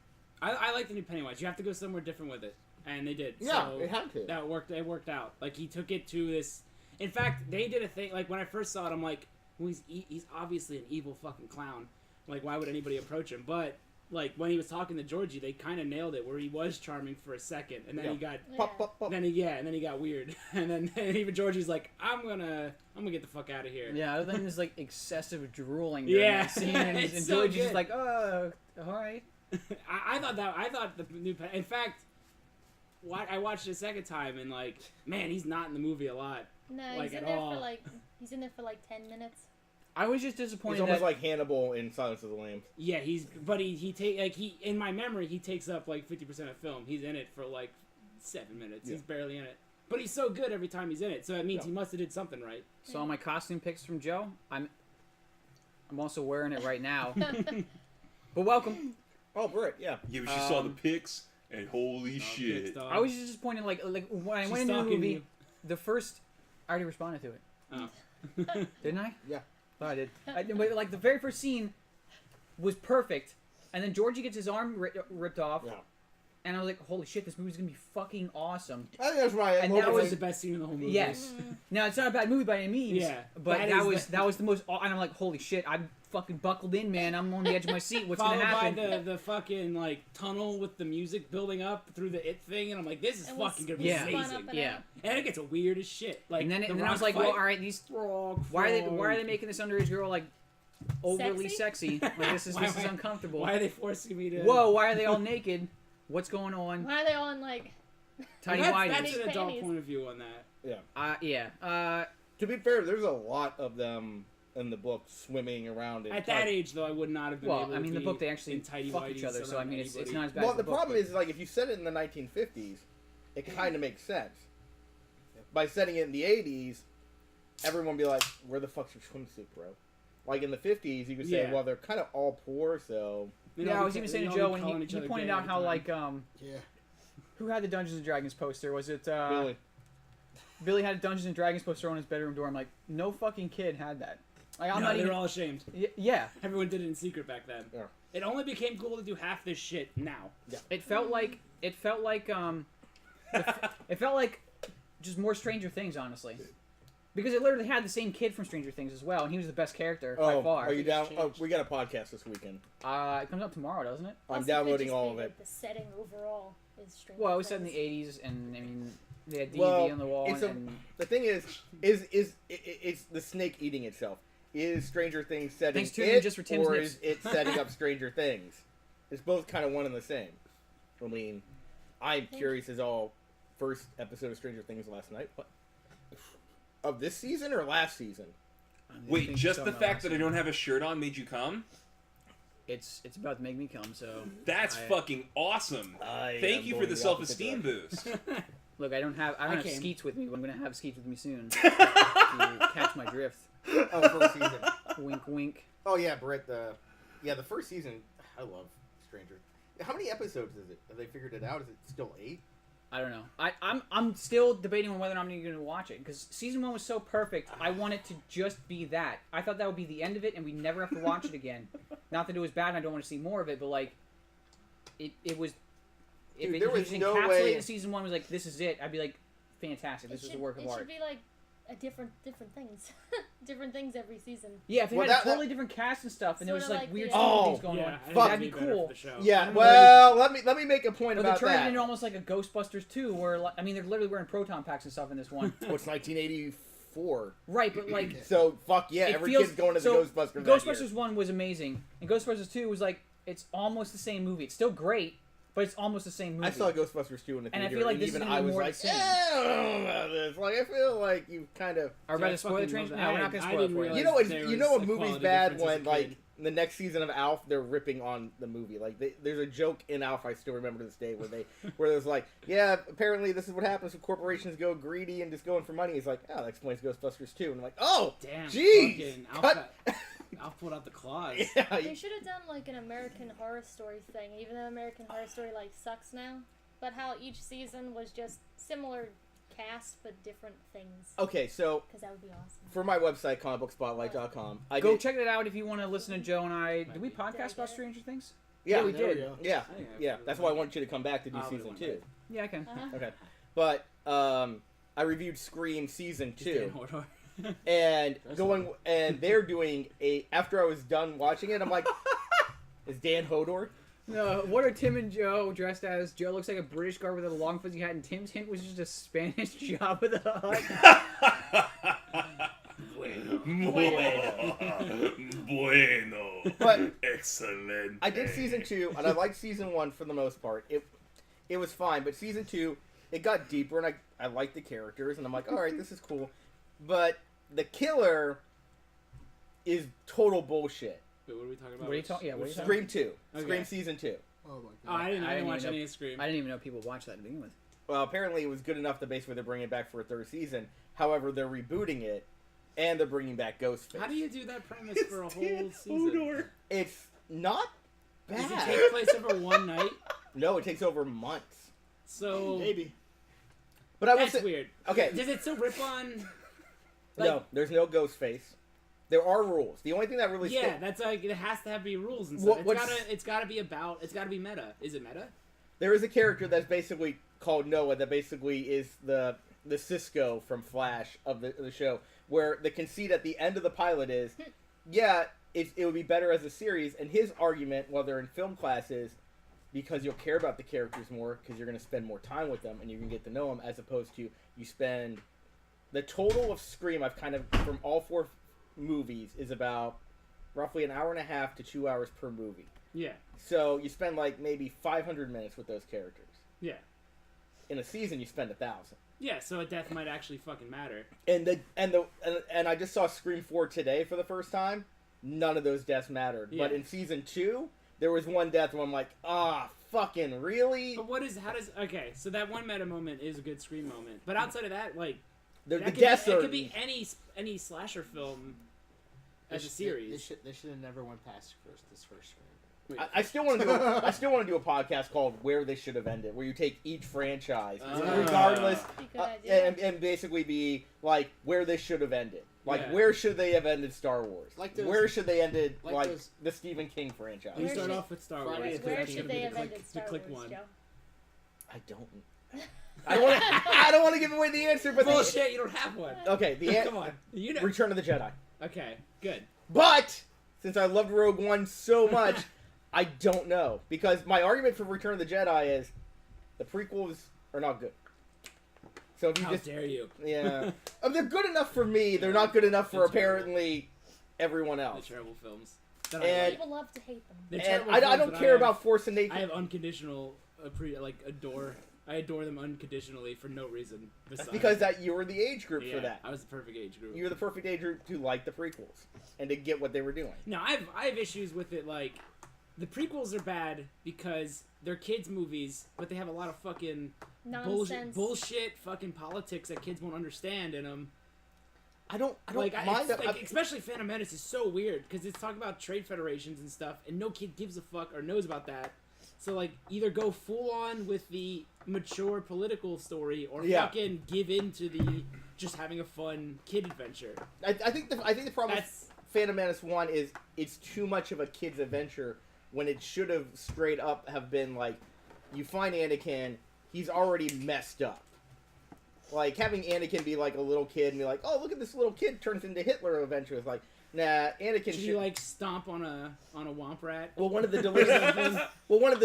I like the new Pennywise. You have to go somewhere different with it, and they did. Yeah, so it had to. That worked. It worked out. Like he took it to this. In fact, they did a thing. Like when I first saw it, I'm like, well, he's obviously an evil fucking clown. Like why would anybody approach him? But like when he was talking to Georgie, they kind of nailed it. Where he was charming for a second, and then Yeah. he got. Pop, pop, pop. And then he got weird, and then even Georgie's like, I'm gonna get the fuck out of here. yeah, other than this like excessive drooling during Yeah. that scene, and It's and so George is just good. like, "Oh, all right." I thought the new. In fact, I watched it a second time, and like, man, he's not in the movie a lot. No, Like, he's in at there all. for like 10 minutes. I was just disappointed He's almost that like Hannibal in Silence of the Lambs. Yeah, he in my memory he takes up like 50% of film. He's in it for like 7 minutes. Yeah. He's barely in it, but he's so good every time he's in it. So that means Yeah. he must have did something right. saw my costume picks from Joe. I'm also wearing it right now. But welcome. Oh, Britt, yeah. Yeah, but she saw the pics, and holy shit. I was just pointing like when I went into the movie, you. the first. I already responded to it. Oh. Didn't I? Yeah. Oh, I did. But like the very first scene was perfect, and then Georgie gets his arm ripped off. Yeah. And I was like, holy shit, this movie's gonna be fucking awesome. I think that's right. And Logan that That was was the best scene in the whole movie. Yes. Now it's not a bad movie by any means. Yeah, But that that is was the most. And I'm like, holy shit, I'm fucking buckled in, man. I'm on the edge of my seat. What's Followed gonna happen? by the fucking like tunnel with the music building up through the it thing, and I'm like, this is And we fucking gonna be Yeah. spun amazing. up and Yeah. out. And it gets weird as shit. Like, And then the I was rock like, fight, well, all right, these. frog, Why are frog. they making this underage girl like overly sexy? Like this is Why- uncomfortable. Why are they forcing me to? Whoa, why are they all naked? What's going on? Why are they all in like? Tiny That's whities. an adult Panties. point of view on that. Yeah. To be fair, there's a lot of them in the book swimming around. In At that age, though, I would not have been Well, able I mean, to the be book they actually in tidy fuck each whities other, so I around mean, it's anybody. not as bad. Well, as the book, problem but- is, like, if you set it in the 1950s, it kind of makes sense. By setting it in the 80s, everyone would be like, where the fuck's your swimsuit, bro? Like, in the 50s, you could say, Yeah. well, they're kind of all poor, so... They Yeah, all I was be- even they saying to all Joe be when calling he each other pointed gay out all the how time. like Yeah. who had the Dungeons and Dragons poster? Was it Really? Billy had a Dungeons and Dragons poster on his bedroom door? I'm like, no fucking kid had that. Like I'm No, not they even. were all ashamed. Yeah, Everyone did it in secret back then. Yeah. It only became cool to do half this shit now. it felt like it felt like just more Stranger Things, honestly. Because it literally had the same kid from Stranger Things as well, and he was the best character by Oh, far. are you down? Changed. Oh, we got a podcast this weekend. It comes out tomorrow, doesn't it? I'm Also, downloading could just all be, of like, it. the setting overall is strange. Well, it was set in the '80s, and I mean, they had D&D Well, on the wall, it's a- and The thing is it's the snake eating itself. Is Stranger Things setting Thanks to it, just for Tim's or nips. is it setting up Stranger Things? It's both kind of one and the same. I mean, I'm curious as all first episode of Stranger Things last night. What? Of this season or last season? Wait, just the fact that I don't have a shirt on made you come? it's about to make me come. So That's I- fucking awesome. I Thank am you for going the the self-esteem opposite boost. look, I don't have came. Skeets with me, but I'm gonna have Skeets with me soon to catch my drift. Oh, first season. Wink, wink. Oh yeah, Brett. The first season. I love Stranger. How many episodes is it? Have they figured it out? Is it still 8? I don't know. I'm still debating on whether or not I'm even gonna watch it because season 1 was so perfect. I want it to just be that. I thought that would be the end of it, and we'd never have to watch it again. Not that it was bad, and I don't want to see more of it, but like, it was. If Dude, it there was was no encapsulated way- in season 1 was like, this is it, I'd be like, fantastic. This is a work of It art. should be like a different things, different things every season. Yeah, if they Well, had that- a totally different cast and stuff, and there was Sorta like like weird the, stupid Oh, things going yeah, on, I think that'd that'd be be better cool. for the show. Yeah. I don't Well, let me make a point But they about turned it that. into almost like a Ghostbusters 2, where like, I mean they're literally wearing proton packs and stuff in this one. What's 1984? Right, but like So fuck yeah, it every feels- kid's going to so the Ghostbusters. that Ghostbusters year. 1 was amazing, and Ghostbusters 2 was like it's almost the same movie. It's still great, but it's almost the same movie. I saw Ghostbusters 2 in the And I theater, feel like this is even gonna be I was more like, the same. I don't know about this. Like, I feel like you kind of. Are we about I to spoil the fucking train? love No, that. we're not gonna I spoil it didn't for you. You know, realize it's, there you know, was a a movie's quality bad difference as when a like kid. the next season of Alf, they're ripping on the movie. Like, there's a joke in Alf I still remember to this day where there's like, yeah, apparently this is what happens when corporations go greedy and just going for money. He's like, oh, that explains Ghostbusters 2. And I'm like, oh, Damn. jeez, fucking cut. I'll pull out the claws. Yeah, They should have done like an American Horror Story thing, even though American Horror Story like sucks now. But how each season was just similar cast but different things. Okay, so Because that would be awesome. for my website, comicbookspotlight.com, I Go did, check that out if you want to listen to Joe and I. Did we Did I podcast get about it? Stranger Things? Yeah, we did. Yeah, I think I yeah. put it That's on why I there. want you to come back to do I'll do season one 2. day. Yeah, I can. Uh-huh. Okay, but I reviewed Scream season Just Dan 2. Hodor. And That's and they're doing after I was done watching it, I'm like, is Dan Hodor? No, what are Tim and Joe dressed as? Joe looks like a British guard with a long fuzzy hat, and Tim's hint was just a Spanish Jabba the Hutt. Bueno. But Excellent. I did season 2, and I liked season 1 for the most part. It was fine, but season 2, it got deeper, and I liked the characters, and I'm like, all right, this is cool. But the killer is total bullshit. Wait, what are we talking about? What are you talking? Yeah, what are you talking? Scream 2. Okay. Scream season 2. Oh my Oh, god. I didn't I didn't watch even any know- of Scream. I didn't even know people watched that to begin with. Well, apparently it was good enough to basically they're bringing it back for a 3rd season. However, they're rebooting it, and they're bringing back Ghostface. How do you do that premise for a whole season? It's not Does it bad. take place over one night? No, it takes over months. So Maybe. But I will that's say, weird. okay, Does it still rip on? no, there's no Ghostface. There are rules. The only thing that really Yeah, that's like it has to have be rules and What- stuff. It's gotta be meta. Is it meta? there is a character that's basically called Noah that basically is the Cisco from Flash of the show, where the conceit at the end of the pilot is, yeah, it would be better as a series, and his argument, while they're in film class, is because you'll care about the characters more because you're going to spend more time with them and you're going to get to know them, as opposed to you spend the total of Scream I've kind of from all 4 movies is about roughly an hour and a half to 2 hours per movie. Yeah. So you spend like maybe 500 minutes with those characters. Yeah. In a season, you spend 1,000. Yeah. So a death might actually fucking matter. And I just saw Scream 4 today for the first time. None of those deaths mattered. Yeah. But in season 2, there was one death where I'm like, fucking really? But okay? So that one meta moment is a good Scream moment. But outside of that, like The that deaths it are. could be any slasher film as a series. They should have never went past this first Scream. I still want to do. I still want to do a podcast called "Where They Should Have Ended," where you take each franchise, regardless, Be a good idea. and basically be like where they should have ended. Like Yeah. where should they have ended Star Wars? Like those- where should they ended like like those- the Stephen King franchise? We Where start should- off with Star Friday Wars. the Where 'cause should that's they gonna have be ended the Star click Wars, one. Joe? I don't. I don't want to give away the answer, but Bullshit! You don't have one. okay, Come on. You know. Return of the Jedi. Okay. Good. But since I loved Rogue One so much, I don't know, because my argument for Return of the Jedi is the prequels are not good. So if you How just dare you? yeah, they're good enough for me. They're not good enough for They're terrible. apparently everyone The else. terrible films. That And- I like. People love to hate them. The And terrible I films don't that care have- about Force and I Nature. have unconditional adore. I adore them unconditionally for no reason. That's Besides. because that you were the age group yeah, for that. I was the perfect age group. You were the perfect age group to like the prequels and to get what they were doing. No, I have issues with it. Like, the prequels are bad because they're kids' movies, but they have a lot of fucking Nonsense. bullshit fucking politics that kids won't understand in them. I don't Like, mind that. especially Phantom Menace is so weird because it's talking about trade federations and stuff, and no kid gives a fuck or knows about that. So, like, either go full on with the mature political story or Yeah. fucking give in to the just having a fun kid adventure. I think the problem with That's Phantom Menace 1 is it's too much of a kid's adventure when it should have straight up have been like, you find Anakin, he's already messed up. Like, having Anakin be like a little kid and be like, oh, look at this little kid turns into Hitler eventually. It's like, nah, Anakin should should... you like stomp on a womp rat? Well, one of the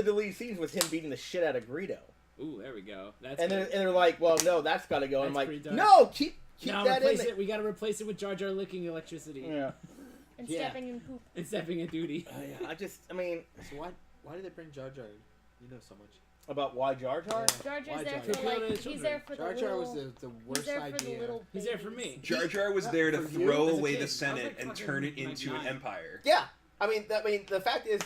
deleted scenes was him beating the shit out of Greedo. Ooh, there we go. That's And good. they're like, well, no, that's got to go. And I'm That's like, pretty dark. no, keep Now that in replace there. it. We gotta replace it with Jar Jar licking electricity Yeah. And Yeah. stepping in poop. and stepping in duty. I mean, So why did they bring Jar Jar? You know so much. about why Jar Jar? Yeah. Jar Jar's Why there Jar for Jar? like, Appeal to he's children. there for Jar the Jar little, was the he's worst there for the idea. little He's there for babies. me. Jar Jar was there to For you, throw as a away kid, I the was Senate like and fucking, turn it like, into an 9. empire. Yeah, I mean, the fact is,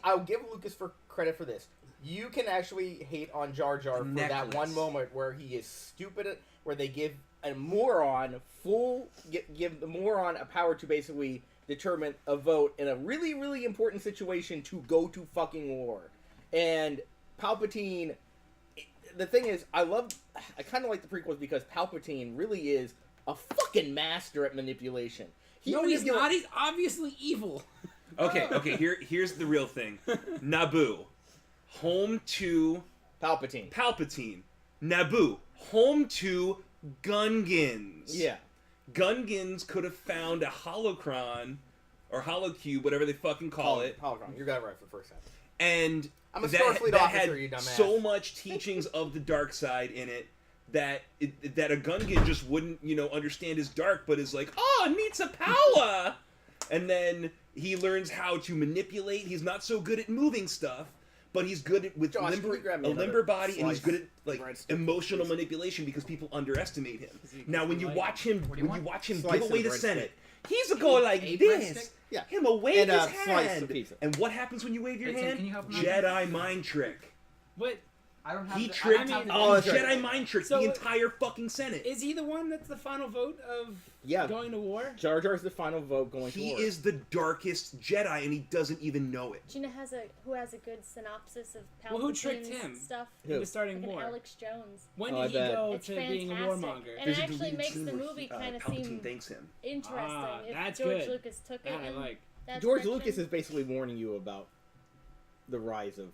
I'll give Lucas for credit for this. You can actually hate on Jar Jar for that Necklace. one moment where he is stupid, where they give the moron a power to basically determine a vote in a really, really important situation to go to fucking war. And Palpatine, the thing is, I kind of like the prequels because Palpatine really is a fucking master at manipulation. No, he's not. He's obviously evil. Okay. Here's the real thing. Naboo, home to Palpatine. Palpatine. Naboo, home to Gungans. Yeah. Gungans could have found a holocron or holocube, whatever they fucking call it, Holocron. You got it right for the first time. and I'm a that Starfleet officer, had you dumbass. so much teachings of the dark side in it that that a Gungan just wouldn't, understand is dark, but is like, oh, it meets a power, and then he learns how to manipulate. He's not so good at moving stuff, but he's good at with Josh, can you grab me a another limber body, and he's slice good at like breadstick, emotional please? manipulation because people underestimate him. he- Now, when you like- watch him, What do you when you want? watch him Slice give away of the breadstick. Senate, he's a go like A this. breadstick? Yeah. Him a wave And his a slice of hand. pizza. And what happens when you wave your Hey, Tim, hand? can you help him out? Jedi mind trick. But I don't have. He the, I tricked don't have the oh, Jedi. Jedi mind tricked So- the entire fucking Senate. Is he the one that's the final vote of Yeah. going to war? Jar Jar's the final vote going to He war. is the darkest Jedi, Jar Jar's the final vote going to he war. is the darkest Jedi, and he doesn't even know it. Do you know who has a good synopsis of Palpatine's Well, who tricked him? stuff? He was starting Like an war. Alex Jones. When Oh, I did he bet. go It's to fantastic. being a warmonger? And There's it a actually deleted makes scene the where movie kind of Palpatine seem thanks him. interesting. If that's George good. Lucas took it That I in like. that George direction. Lucas is basically warning you about the rise of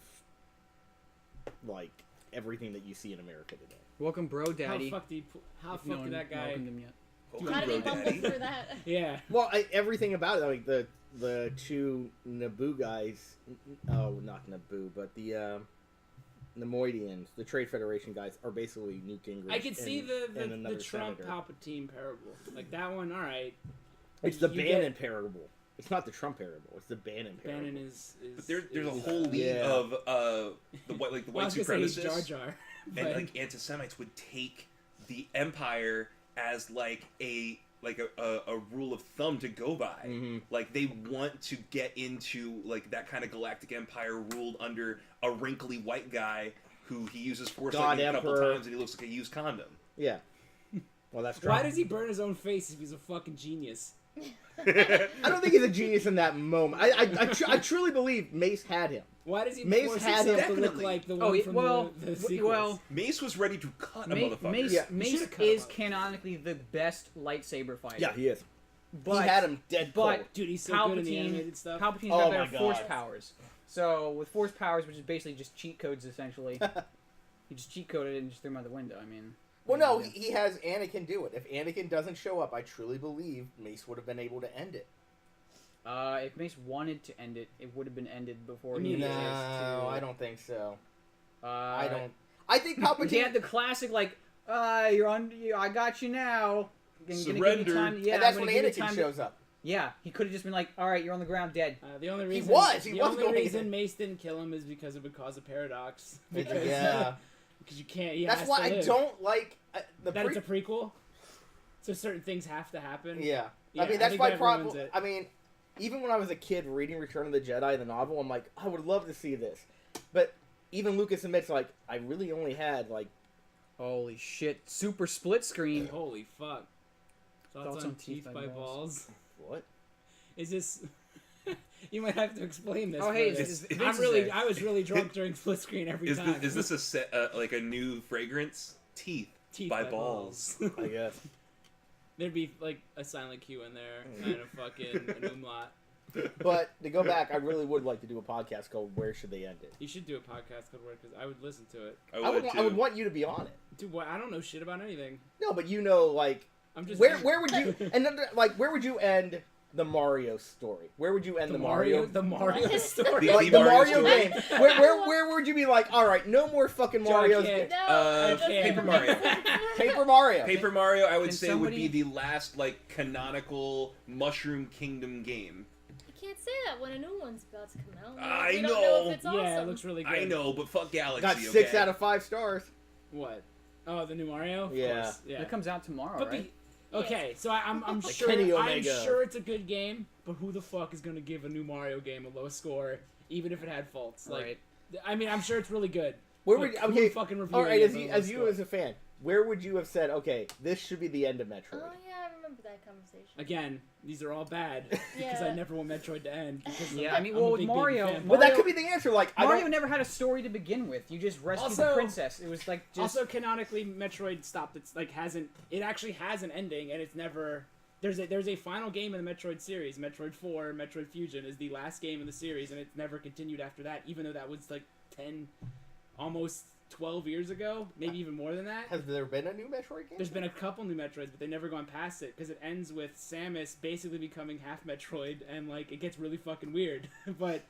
like everything that you see in America today. Welcome, bro, daddy. How If fuck no did one that guy? welcomed him yet. How did he bumble Daddy. through that? Yeah. Well, everything about it, like the two Naboo guys, oh, not Naboo, but the Nemoidians, the Trade Federation guys, are basically Newt Gingrich. I could see and the another Trump senator. Palpatine parable. Like that one, all right. It's the You Bannon parable. It's not the Trump parable. It's the Bannon parable. Bannon is But there's a is- whole league Yeah. of the white Well, I white was gonna say he's supremacists Jar Jar. and but- like anti-Semites would take the Empire as like a rule of thumb to go by. Mhm. Like they want to get into like that kind of galactic empire ruled under a wrinkly white guy who he uses force God lightning a couple Emperor. times and he looks like a used condom. Yeah. Well, that's Trump. Why does he burn his own face if he's a fucking genius? I don't think he's a genius in that moment. I truly believe Mace had him. Why does he Mace force had himself him- to look Definitely. like the one Oh, from well, the sequels? well, Mace was ready to cut a Mace, motherfucker. Yeah. You Mace should've cut is him up. canonically the best lightsaber fighter. Yeah, he is. but he had him dead cold. but Dude, he's so good in the Palpatine- animated stuff. Palpatine's Oh got my better force God. powers. So with force powers, which is basically just cheat codes, essentially, he just cheat coded it and just threw him out the window. I mean, Well, no, he has Anakin do it. If Anakin doesn't show up, I truly believe Mace would have been able to end it. if Mace wanted to end it, it would have been ended before No, he No, was to. I don't think so. I I don't. I think Palpatine. He had the classic like, you're on. I got you now. I'm gonna give you Surrender. time. Yeah, and that's I'm when gonna give you Anakin time shows up. Yeah, he could have just been like, all right, you're on the ground, dead. The only reason was the going only reason in. Mace didn't kill him is because it would cause a paradox. Because, Yeah. because you can't. He That's has why to I live. don't like the That it's a prequel, so certain things have to happen. Yeah. Yeah, I mean, I that's think my that problem. ruins it. I mean, even when I was a kid reading Return of the Jedi, the novel, I'm like, I would love to see this. But even Lucas admits, like, I really only had, like, Holy shit! Super split screen. Holy fuck. Thoughts on teeth by balls. what? Is this? You might have to explain this. Oh, hey, further. is Vince I'm is really. there. I was really drunk during split screen every Is time. this a set like a new fragrance? Teeth, Teeth by balls. I guess. There'd be like a silent Q in there and a fucking an umlaut. But to go back, I really would like to do a podcast called "Where Should They End It." You should do a podcast called Word because I would listen to it. I would, I would want you to be on it. Dude, what? I don't know shit about anything. No, but you know, like, I'm just where would you and then, like where would you end the Mario story? Where would you end the Mario? the Mario story. The Like the Mario story. game. Where would you be like? All right, no more fucking John Mario's. can't- No, Uh, it doesn't Paper make Mario. sense. Paper Mario. Paper Mario, I would Can say, somebody- would be the last like canonical Mushroom Kingdom game. You can't say that when a new one's about to come out. I we don't know know. if it's Yeah, awesome. it looks really good. I know, but fuck Galaxy. Got okay? 6 out of 5 stars. What? Oh, the new Mario. Of Yeah. course. Yeah. It comes out tomorrow, But right? okay, so I'm The sure Kenny I'm Omega. sure it's a good game, but who the fuck is gonna give a new Mario game a low score, even if it had faults? Like, Right. I mean, I'm sure it's really good. Where but would who okay? fucking review All right, it as with you, a low as you score? as a fan, where would you have said, okay, this should be the end of Metroid? Oh yeah, I remember that conversation. Again, these are all bad because I Yeah. never want Metroid to end. Because Yeah, I mean, I'm a well, with big Mario- fan. Well, that Mario- could be the answer. Like, I Mario don't. never had a story to begin with. You just rescued the Also- princess. It was like just. Also, canonically, Metroid stopped. It's like hasn't. It actually has an ending, and it's never. There's a final game in the Metroid series. Metroid 4, Metroid Fusion is the last game in the series, and it's never continued after that. Even though that was like 10, almost 12 years ago, maybe even more than that. Has there been a new Metroid game? There's been a couple new Metroids, but they've never gone past it because it ends with Samus basically becoming half Metroid, and like it gets really fucking weird. but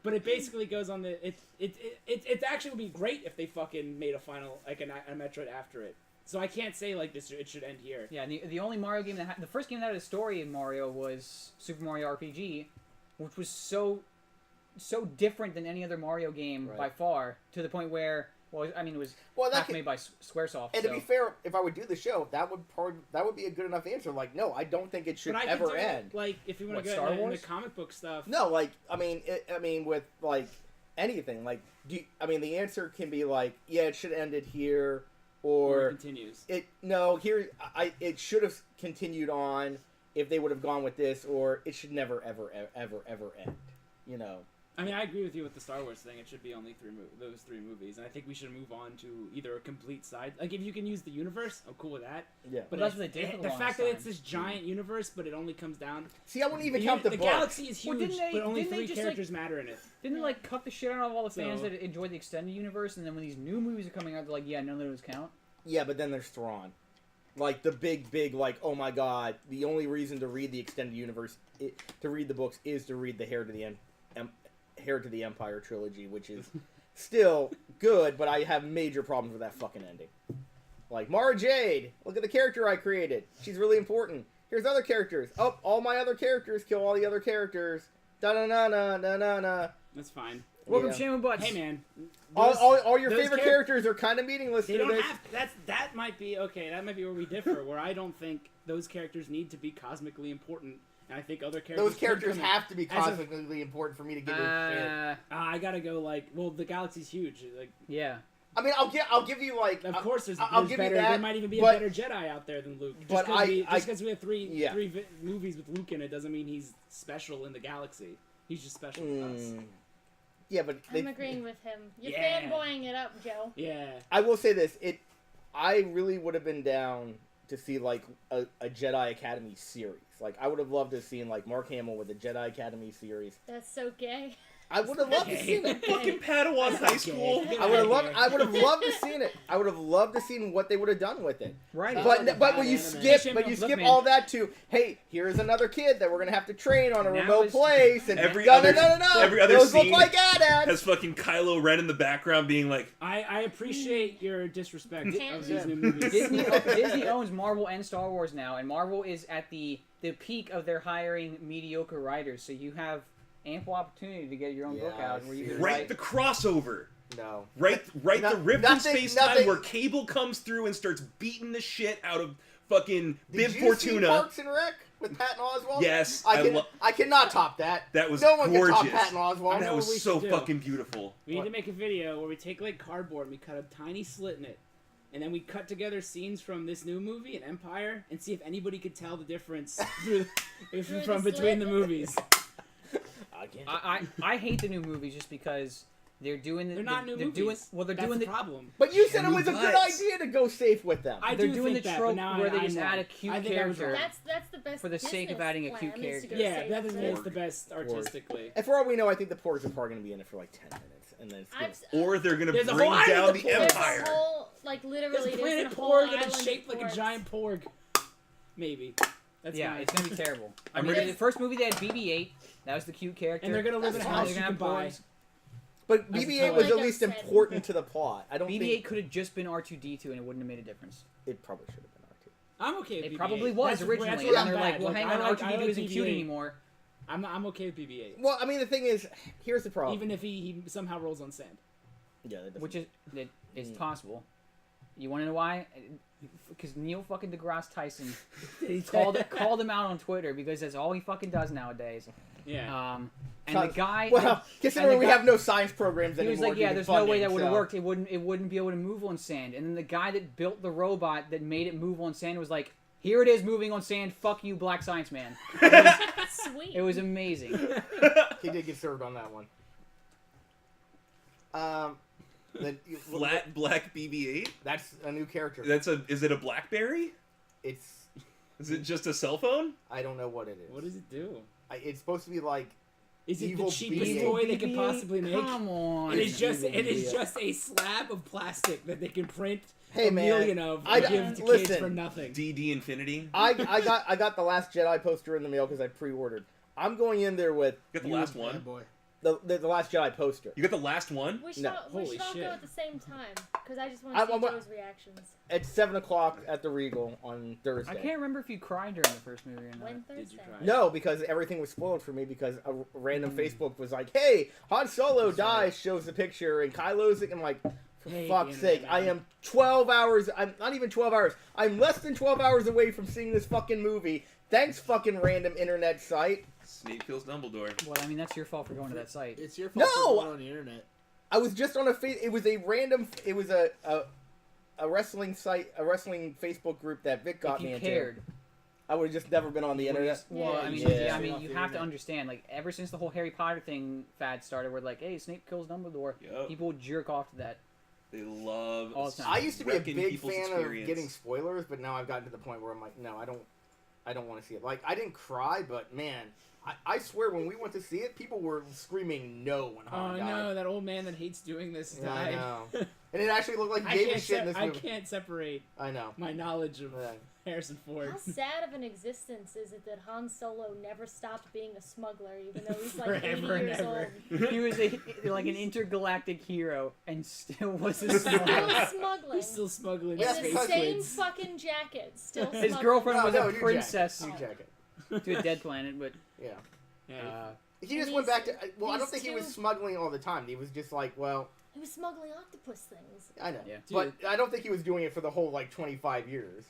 it basically goes on the it actually would be great if they fucking made a final like a Metroid after it. So I can't say like this. It should end here. Yeah, the only Mario game that the first game that had a story in Mario was Super Mario RPG, which was so different than any other Mario game Right. by far, to the point where, well, I mean, it was Well, that half could, made by Squaresoft. and so. to be fair, if I would do the show, that would be a good enough answer. Like, no, I don't think it should But I ever could do, end. Like if you want What, to go Star into Wars? comic book stuff. No, like, I mean, with like anything. Like, the answer can be like, yeah, it should have ended here, Or or it continues. it should have continued on if they would have gone with this, or it should never ever end. You know. I mean, I agree with you with the Star Wars thing. It should be only those three movies, and I think we should move on to either a complete side. Like, if you can use the universe, I'm cool with that. Yeah. But Well, that's what they did for the the longest fact that it's time. this giant universe, but it only comes down. See, I wouldn't even The, count the the book. galaxy is Well, huge, but only didn't they three just, characters matter in it. Didn't they like cut the shit out of all the fans So- that enjoyed the extended universe, and then when these new movies are coming out, they're like, yeah, none of those count. Yeah, but then there's Thrawn. Like, the big, like, oh my god, the only reason to read the extended universe, to read the books, is to read the Heir to the Empire trilogy, which is still good, but I have major problems with that fucking ending. Like, Mara Jade, look at the character I created. She's really important. Here's other characters. Oh, all my other characters kill all the other characters. Da-na-na-na-na-na-na. That's fine. Welcome, Yeah. Shaman Butts. Hey, man. All your those favorite characters are kind of meaningless They through don't this. have. That might be okay. That might be where we differ. Where I don't think those characters need to be cosmically important, and I think other characters. Those characters could come have to be as a- cosmically important for me to give you a shit. I gotta go like. Well, the galaxy's huge. Like, Yeah. I mean, I'll give you like. of course, there's I'll give you better. that, There might even be a but- better Jedi out there than Luke. but Just because we have three yeah. movies with Luke in it doesn't mean he's special in the galaxy. He's just special to us. Yeah, but I'm agreeing with him. You're Yeah. fanboying it up, Joe. Yeah. I will say this: I really would have been down to see like a Jedi Academy series. Like, I would have loved to have seen like Mark Hamill with the Jedi Academy series. That's so gay. I would have loved to see it. Fucking Padawan High School. Get I would have outta loved. here. I would have loved to seen it. I would have loved to seen what they would have done with it. Right. Sounds But like a but when bad you anime. skip Look, man. all that to, hey, here's another kid that we're gonna have to train on a Now remote is- place, and Every no, other- no, every other those look scene like AT-ATs. Has fucking Kylo Ren in the background being like, I appreciate your disrespect of Can't these you? new movies. Disney owns Marvel and Star Wars now, and Marvel is at the peak of their hiring mediocre writers. So you have ample opportunity to get your own book Yeah, out where you I can see. write the crossover. No. Write No- the rift nothing- in space time nothing- where Cable comes through and starts beating the shit out of fucking Bib Did you see Fortuna. Parks and Rec with Patton Oswalt? Yes, I cannot top that. that was No one gorgeous. can top Patton Oswalt. I know That what was we so should do. fucking beautiful. We need What? to make a video where we take like cardboard and we cut a tiny slit in it. And then we cut together scenes from this new movie and Empire and see if anybody could tell the difference from the between slit. the movies. I can't. I hate the new movies just because they're doing the They're not new they're movies. doing well they're That's doing the the problem. But you said it New was a good Guts. idea to go safe with them. I they're do doing think the that, trope but now where they I just know. add a cute I think I was character. wrong. That's the best. For the sake of business adding a cute plan, is to character. go Yeah, save that is it. the best artistically. And for all we know, I think the Porgs are probably going to be in it for like 10 minutes, and then it's gonna... Or they're gonna There's a bring whole island down of the Porgs. There's Empire. a whole, like, literally, There's there's planet a whole Porg and island it's of shaped like a porgs. giant porg. Maybe. That's Yeah, nice. it's gonna be terrible. I'm I mean, ready- the first movie they had BB-8. That was the cute character. And they're gonna live in a That's house They're you gonna can have buy. porgs. But As a BB-8 toy. was at Like I least said. important to the plot. I don't BB-8 think could have just been R2-D2 and it wouldn't have made a difference. it probably should have been R2. I'm okay with It BB-8. probably was That's originally, what and I'm they're like, bad. well, hang I on, like- R2-D2 I like isn't cute BB-8. anymore. I'm okay with BB-8. Well, I mean, the thing is, here's the problem. Even if he somehow rolls on sand. Yeah, that doesn't- Which is it's Mm. possible. You want to know why? Because Neil fucking deGrasse Tyson called him out on Twitter because that's all he fucking does nowadays. Yeah. And the guy, Well, considering and the we guy- have no science programs he anymore. was like, due yeah, to there's no way that funding, would have so- worked. It wouldn't be able to move on sand. And then the guy that built the robot that made it move on sand was like, here it is moving on sand. Fuck you, Black Science Man. Sweet. It was amazing. He did get served on that one. Flat black BB-8. That's a new character. Is it a BlackBerry? It's Is it just a cell phone? I don't know what it is. What does it do? It's supposed to be like Is it Evil the cheapest BB-8. toy they could possibly make? Come on. It is just Evil it is BB-8. just a slab of plastic that they can print Hey, a man, million of I- and give to kids listen. for nothing. DD Infinity. I got the Last Jedi poster in the mail because I pre-ordered. I'm going in there with You got the last one. boy. the Last Jedi poster. You got the last one. We should, No. all, we Holy should all shit. go at the same time because I just want I- to see I- Joe's reactions. At 7:00 at the Regal on Thursday. I can't remember if you cried during the first movie or not. When Did you Thursday? cry? No, because everything was spoiled for me because a random Facebook was like, "Hey, Han Solo dies," shows the picture, and Kylo's. I'm like, for Hey, fuck's internet sake, man. I am 12 hours. I'm not even 12 hours. I'm less than 12 hours away from seeing this fucking movie. Thanks, fucking random internet site. Snape kills Dumbledore. Well, I mean, that's your fault for going to that site. It's your fault No! for going on the internet. I was just on it was a random. It was a wrestling site, a wrestling Facebook group that Vic got If me you into. cared. I would have just never been on the internet. Well, I mean, Yeah. you have to understand. Like, ever since the whole Harry Potter thing fad started, where like, hey, Snape kills Dumbledore, Yup. people would jerk off to that. They love All the time. I used to be a wrecking big people's fan experience. of getting spoilers, but now I've gotten to the point where I'm like, no, I don't want to see it. Like, I didn't cry, but man, I swear when we went to see it, people were screaming no when Oh Han died. no, that old man that hates doing this Yeah, I died. know. And it actually looked like I he gave a can't, shit in this I movie. can't separate I know. my knowledge of Yeah. Harrison Ford. How sad of an existence is it that Han Solo never stopped being a smuggler, even though he's like Forever 80 and years ever. old? He was like an intergalactic hero, and still was a Still smuggler. smuggling. He's still smuggling in Yes, the because- same kids. fucking jacket. Still His smuggling. girlfriend No, was no, a new princess Jacket. New jacket. to a dead planet, but Yeah. Yeah. He just And went back to. he's- Well, I don't he's think he was too- smuggling all the time. He was just like, well, He was smuggling octopus things. I know. Yeah. But I don't think he was doing it for the whole, like, 25 years.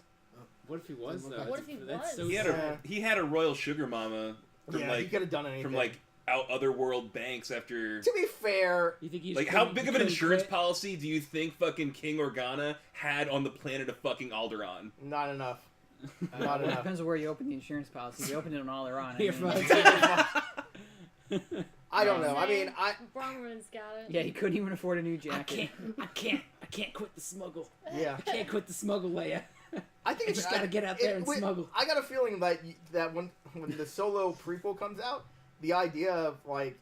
What if he was though? What if he That's was? So He had sad. he had a royal sugar mama from Yeah, he like could have done anything. from like out otherworld banks after. To be fair, You think he Like, just how couldn't- big he of an couldn't insurance quit? policy do you think fucking King Organa had on the planet of fucking Alderaan? not enough. Not well, it enough. depends on where you open the insurance policy. If you open it on all Iran. You're I don't know. I Saying mean, I Brommerman's got it. Yeah, he couldn't even afford a new jacket. I can't quit the smuggle. yeah. I can't quit the smuggle, Leia. I think I it's just gotta get out there and smuggle. I got a feeling that that when the Solo prequel comes out, the idea of like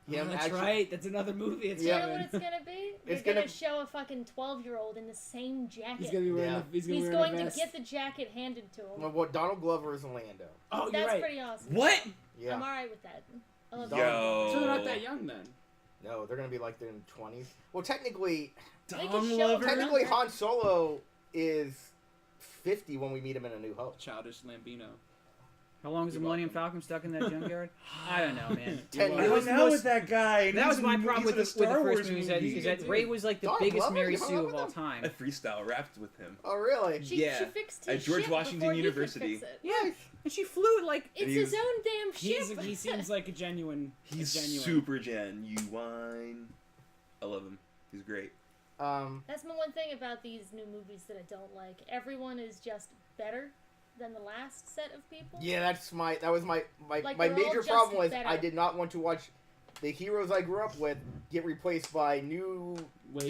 him That's actually right. That's another movie. It's Do you Yeah. know what coming. it's gonna be? It's You're gonna gonna- show a fucking 12-year-old in the same jacket. He's gonna be wearing. Yeah. He's He's wear going a to vest. get the jacket handed to him. well, what Donald Glover is Lando. Oh, you're That's right. pretty awesome. What? Yeah. I'm alright with that. I love Yo. So they're not that young then. No, they're gonna be like they're in 20s. Well, technically They can Dong show lover? him. technically Han Solo is 50 when we meet him in A New Hope. Childish Lambino. How long is the You're Millennium welcome. Falcon stuck in that junkyard? I don't know, man. 10 You're years. was hung the out most- with that guy. and That he's was my in- problem he's with in a the Star first Wars movie. movie. Is that Ray was like the Donald biggest Glover? Mary You hung Sue out of with all him? time. I freestyle rapped with him. Oh, really? She Yeah. fixed his At George ship Washington before he could University. fix it. Yeah, and she flew like. It's he his was- own damn ship. He seems like a genuine. He's genuine. super genuine. I love him. He's great. That's my one thing about these new movies that I don't like. Everyone is just better than the last set of people. Yeah, that was my Like, my they're all major just problem was better. I did not want to watch the heroes I grew up with get replaced by new Way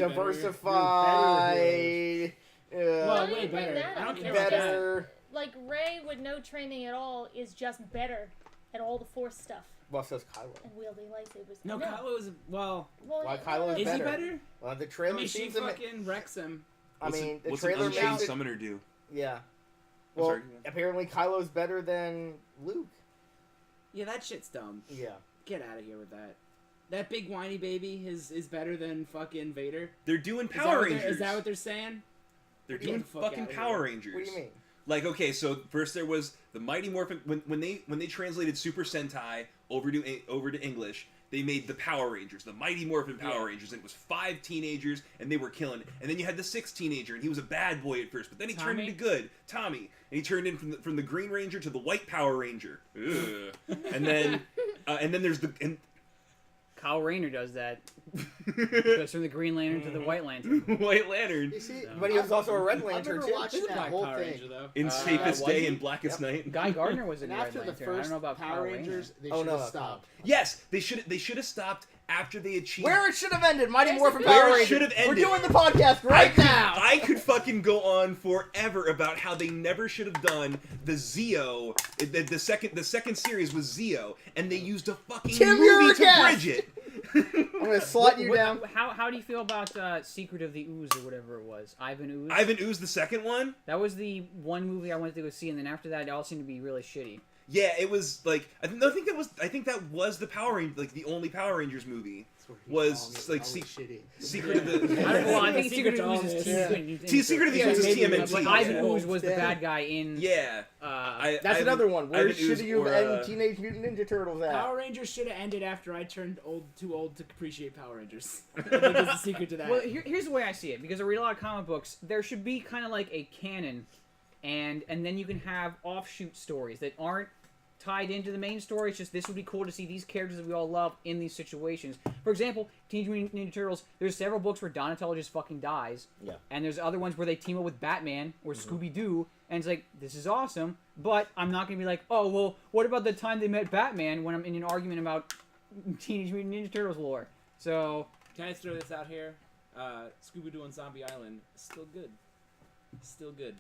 diversified Well, Don't way even bring better. that I don't up. care It's about just- that. better. Like Ray with no training at all is just better at all the Force stuff Well, so's Kylo. and wielding lightsabers. No, No. Kylo is well. Well, Why no, Kylo no, is Is he better. better? Well, the I trailer mean, she seems to fucking wrecks him. I mean, the what's trailer an Unchained makes it. Summoner do? Yeah. I'm Well, sorry. apparently Kylo's better than Luke. Yeah, that shit's dumb. Yeah. Get out of here with that. That big whiny baby is better than fucking Vader. They're doing Is that Power what they're- Rangers. Is that what they're saying? They're Get doing the fuck fucking outta Power here. Rangers. What do you mean? Like, okay, so first there was the Mighty Morphin. When they translated Super Sentai over to English, they made the Power Rangers, the Mighty Morphin Power Yeah. Rangers, and it was 5 teenagers, and they were killing. And then you had the 6th teenager, and he was a bad boy at first, but then he turned Tommy? into good, Tommy, and he turned in from the Green Ranger to the White Power Ranger. Ugh. and then there's the Kyle Rayner does that. Goes from the Green Lantern to the White Lantern. White Lantern You see, So- But he was also a Red I Lantern remember too. watching He's a that Black whole Power thing. Ranger though. in Safest was Day he? and Blackest Night. Guy Gardner was in And the Red after the Lantern. I first don't know about Power Rangers, they Oh, should no, have stopped. Yes, they should have stopped after they achieved. Where it should have ended, Mighty There's Morphin a- Power Where it Rangers. should have We're ended. doing the podcast right now. I could fucking go on forever about how they never should have done the Zeo. The second series was Zeo, and they used a fucking Tim, you're movie a to gas. bridge it. I'm gonna slot you down. How do you feel about Secret of the Ooze or whatever it was? Ivan Ooze? Ivan Ooze, the second one. That was the one movie I wanted to go see, and then after that, it all seemed to be really shitty. Yeah, it was like I think that was the Power Rangers, like the only Power Rangers movie. That's where he Was, belongs. like, Always se- shitty. Secret of the I don't know. I think Secret Secret to of all the Ooze is this. Secret of the Yeah, Ooze is maybe TMNT. Like Yeah. Ivan Ooze was the Yeah. bad guy in. Yeah, I That's Ivan- another one. Where Ivan should Ooze you or, end Teenage Mutant Ninja Turtles at? Power Rangers should have ended after I turned too old to appreciate Power Rangers. I think there's a secret to that. Well, here's the way I see it. Because I read a lot of comic books, there should be kind of like a canon, and then you can have offshoot stories that aren't tied into the main story. It's just this would be cool to see these characters that we all love in these situations. For example, Teenage Mutant Ninja Turtles. There's several books where Donatello just fucking dies. Yeah. And there's other ones where they team up with Batman or Scooby Doo, and it's like this is awesome. But I'm not gonna be like, oh well, what about the time they met Batman when I'm in an argument about Teenage Mutant Ninja Turtles lore? So Can I throw this out here? Scooby-Doo on Zombie Island is still good. Still good.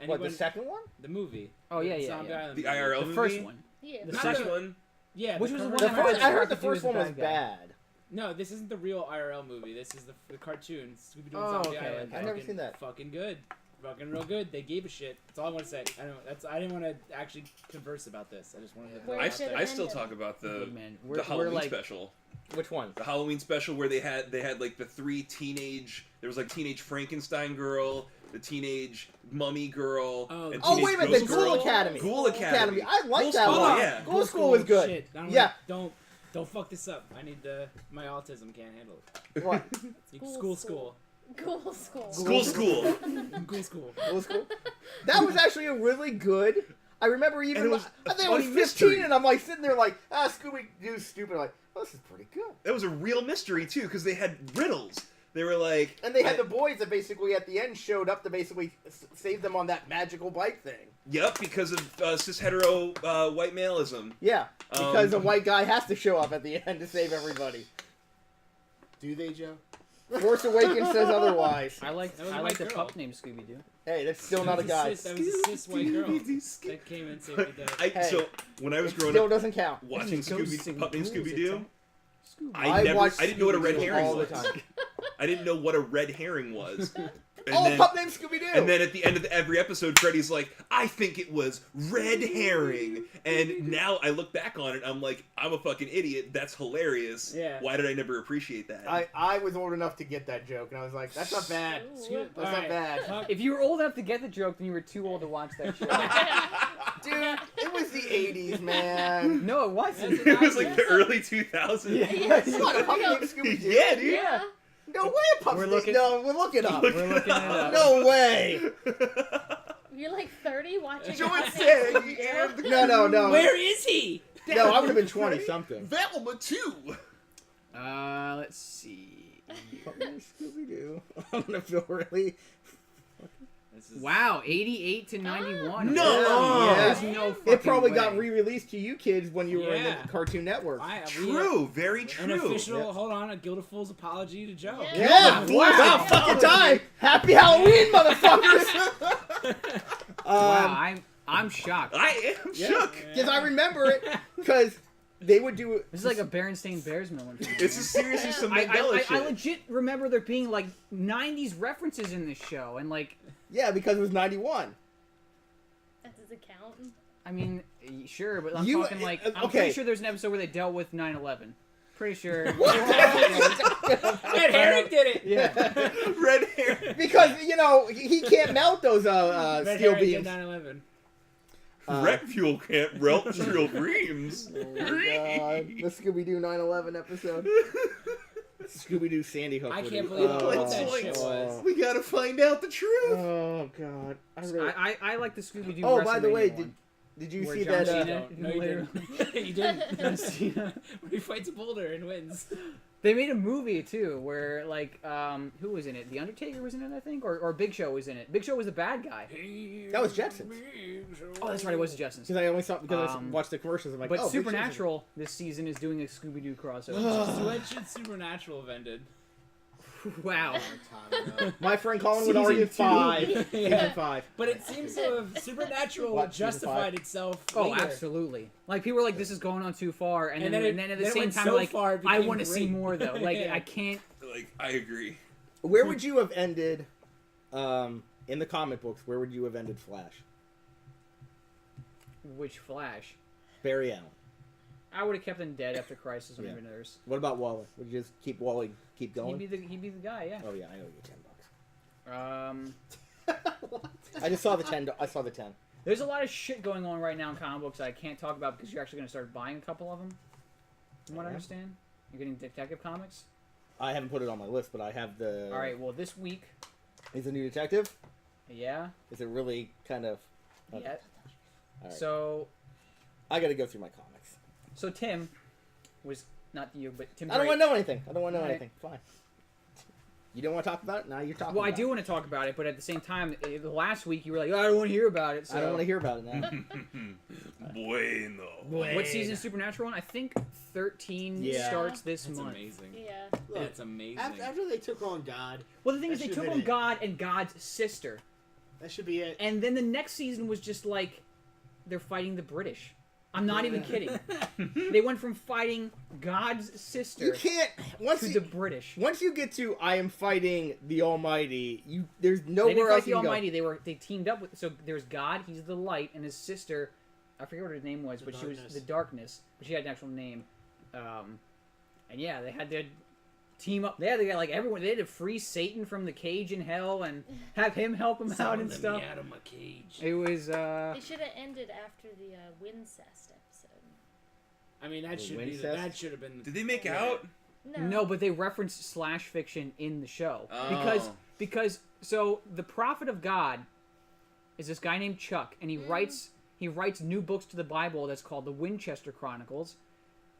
What, the second one? The movie. Oh, yeah, yeah, Zombie yeah. Island The movie. IRL the movie? first one. Yeah. The Not second that one. Yeah. Which was the one The I first, I heard the Scooby-Doo first is the one was bad guy. bad. No, this isn't the real IRL movie. This is the cartoon. Scooby-Doo Oh, on Zombie okay, Island. okay. I've never Fucking- seen that. Fucking good. Fucking real good. They gave a shit. That's all I want to say. I didn't want to actually converse about this. I just wanted to. Where I, it should've I still ended. talk about the Look, man, the we're Halloween like special. Which one? The Halloween special where they had like the three teenage. There was like teenage Frankenstein girl, the teenage mummy girl, Oh, and Oh, teenage wait a minute, the ghost Ghoul girl. Academy. Ghoul Academy. I like Ghoul that School, one. yeah. Ghoul School was good. Shit. Yeah. Don't fuck this up. I need my autism can't handle it. What? School. School. Ghoul School. School. Ghoul school. Ghoul School? That was actually a really good. I remember And even. it was I a think I was funny 15, mystery. and I'm like sitting there like, Scooby Doo's stupid. Like, oh, this is pretty good. That was a real mystery too, because they had riddles. They were like, And they had the boys that basically at the end showed up to basically save them on that magical bike thing. yep, because of cis hetero white maleism. Yeah, because a white guy has to show up at the end to save everybody. Do they, Joe? Force Awakens says otherwise. I like That was a I white like the girl. pup named Scooby Doo. Hey, that's still not a guy. That was a cis white girl that came and saved the day. Hey, So when I was It growing still up doesn't count. watching Ghosts and pup named ghouls, Scooby Doo, it's a- Scooby. I didn't know what a red Scooby-Doo herring all was. the time. I didn't know what a red herring was. And Oh, then, pup named Scooby Doo. and then at the end of every episode, Freddy's like, I think it was red herring. And now I look back on it, I'm like, I'm a fucking idiot. That's hilarious. Yeah. Why did I never appreciate that? I was old enough to get that joke, and I was like, that's not bad. Ooh. That's not bad. If you were old enough to get the joke, then you were too old to watch that show. Dude, it was the 80s, man. No, it wasn't. It was like the early 2000s. Yes. What, a pup named Scooby Doo? Yeah, dude. Yeah. No way, a pup We're named... looking- No, we're looking up. We're looking it up. No way. You're like 30 watching. Joe Puppet said, Scooby-Doo? and No. Where is he? No, I would have been 20-something. Velma too. Let's see. Pup named Scooby Doo. I'm gonna feel really... This is- Wow, 88 to 91. No! Yeah, there's Yeah. no It fucking probably way. got re-released to you kids when you were in Yeah. the Cartoon Network. True, very An true. official, Yeah. hold on, a Guild of Fools apology to Joe. Yeah. Yeah, Wow. wow, fucking time. Happy Halloween, motherfuckers. Wow, I'm shocked. I am Yeah. shook. Because I remember it, because they would do it. This is like a Berenstain Bears moment. for me. This is seriously Yeah. some I Mandela shit. legit remember there being like 90s references in this show, and like, Yeah, because it was 91. That doesn't count. I mean, sure, but I'm You- talking like, I'm okay. pretty sure there's an episode where they dealt with 9/11. Pretty sure. Red Herring did it! Yeah. Red hair. Because, you know, he can't melt those Red steel Herring did beams. 9/11. Red fuel can't melt steel beams. Oh my god. The Scooby-Doo 9/11 episode. Scooby-Doo Sandy Hook. I footage. can't believe Oh, what that it's shit like- was. We gotta find out the truth. Oh god. I really... I like the Scooby Doo. Oh, by the way, WrestleMania one. did you Where see John that? Cena- No, you didn't. You didn't. John Cena. When he fights Boulder and wins. They made a movie too, where like, who was in it? The Undertaker was in it, I think, or Big Show was in it. Big Show was the bad guy. That was Jetsons. Oh, that's right, it was the Jetsons. Because I only saw because I Um, watched the commercials. I'm like, But oh, Big Show's in it. Supernatural this season is doing a Scooby Doo crossover. So when should Supernatural have ended? Wow. My friend Colin would Season argue 2. 5. Yeah. Season 5. But it seems to have Supernatural What, season justified 5? itself. Oh, later. absolutely. Like people were like, "This is going on too far," and, And then, then and then at it the same went time, so like, far, it I became want to see great. more though. Like, Yeah. I can't. Like, I agree. Where would you have ended, in the comic books, where would you have ended Flash? Which Flash? Barry Allen. I would have kept him dead after Crisis on Yeah. Infinite Earths. What about Waller? Would you just keep Wally, keep going? He'd be the guy, yeah. Oh yeah, I owe you $10. Um, I just saw the 10. I saw the 10. there's a lot of shit going on right now in comic books that I can't talk about because you're actually going to start buying a couple of them. From what I Yeah. understand, you're getting Detective Comics. I haven't put it on my list, but I have the. All right. Well, this week, Is it New Detective? yeah, Is it really kind of? Okay. yeah. All right. So, I got to go through my comics. So Tim was not you, but Tim. I don't Drake- want to know anything. I don't want to know Alright. anything. Fine. You don't want to talk about it? Now you're talking Well, I about do it. want to talk about it, but at the same time, last week you were like, "Oh, I don't want to hear about it." So I don't want to hear about it now. Bueno. What season is Supernatural on? I think 13 Yeah. starts this That's month. amazing. Yeah. Look, That's amazing. after they took on God, Well, the thing is, That they should've took been on it. God and God's sister, that should be it. and then the next season was just like they're fighting the British. I'm not even kidding. They went from fighting God's sister You can't. Once to you, the British. once you get to I am fighting the Almighty, there's They nowhere didn't else fight the you can Almighty. They teamed up with. So there's God. He's the light, and his sister. I forget what her name was, The but she was darkness. the darkness. But she had an actual name. And yeah, they had to team up. They had to get like everyone. They had to free Satan from the cage in hell and have him help them out and stuff. out of my cage. It was. They should have ended after the Wincest episode. I mean, that The should be Wincest? that should have been. Did they make Yeah. out? No, but they referenced slash fiction in the show Oh. because so the prophet of God is this guy named Chuck, and he writes new books to the Bible that's called the Winchester Chronicles,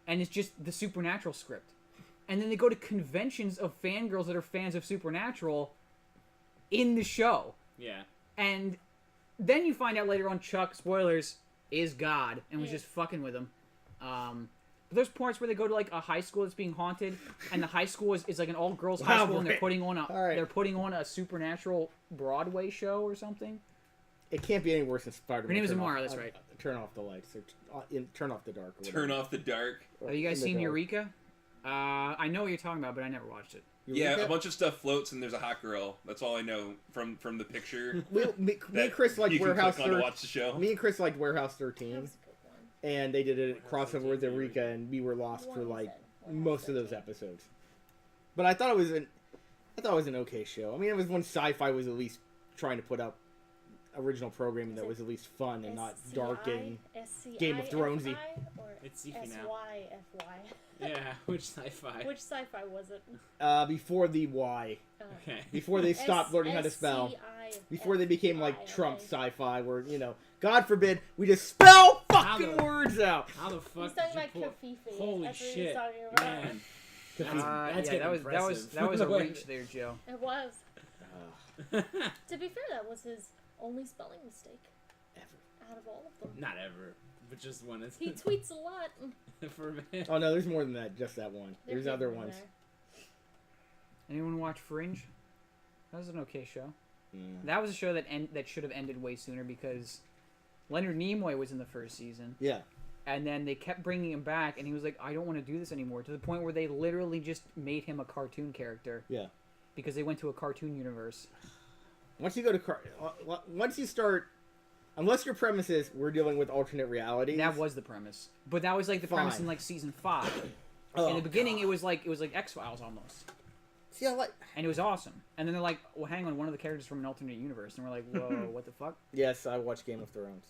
and it's just the Supernatural script. And then they go to conventions of fangirls that are fans of Supernatural in the show, Yeah. and then you find out later on Chuck, spoilers, is God and was Yeah. just fucking with him. But there's parts where they go to like a high school that's being haunted, and the high school is like an all girls high Wow, school, and they're right. putting on Alright. they're putting on a Supernatural Broadway show or something. It can't be any worse than Spider-Man. Her name is Turn Amara, off- that's right. Turn off the lights. Or turn off the dark. Or Turn whatever. off the dark. Or Have you guys in the seen dark. Eureka? I know what you're talking about, but I never watched it. Yeah, Eureka? a bunch of stuff floats and there's a hot girl. That's all I know from the picture. Me that and Chris like you can Warehouse click on to 13. watch the show. Me and Chris liked Warehouse That 13, was a good one. and they did a crossover with Eureka, and we were lost for like most of those episodes. But I thought it was an okay show. I mean, it was when Sci-Fi was at least trying to put up original programming that was at least fun and not dark and Game of Thronesy. It's Sifi now. SYFY. Yeah. Which sci-fi? Which sci-fi was it? before the Y, Okay. before they stopped learning how to spell, before they became like Trump Sci-Fi, where God forbid we just spell fucking How words out. How the He's fuck talking did you about pull? Kafifi. Holy That's what he's shit, talking about. man. Kafifi. That's yeah, getting that was impressive. a reach there, Joe. It was. Ugh, To be fair, that was his only spelling mistake ever. out of all of them. Not ever, but just one. Is He tweets a lot. for a man. Oh no, there's more than that. Just that one. There's other getting ones. there. Anyone watch Fringe? That was an okay show. Mm. That was a show that should have ended way sooner because Leonard Nimoy was in the first season. Yeah. And then they kept bringing him back, and he was like, I don't want to do this anymore, to the point where they literally just made him a cartoon character. Yeah. Because they went to a cartoon universe. Once you go to once you start, unless your premise is we're dealing with alternate realities. That was the premise. But that was like the premise Fine. in like season 5. Oh, in the beginning, it was like X-Files almost. See, I like. And it was awesome. And then they're like, well, hang on, one of the characters from an alternate universe. And we're like, whoa, what the fuck? Yes, I watch Game of Thrones,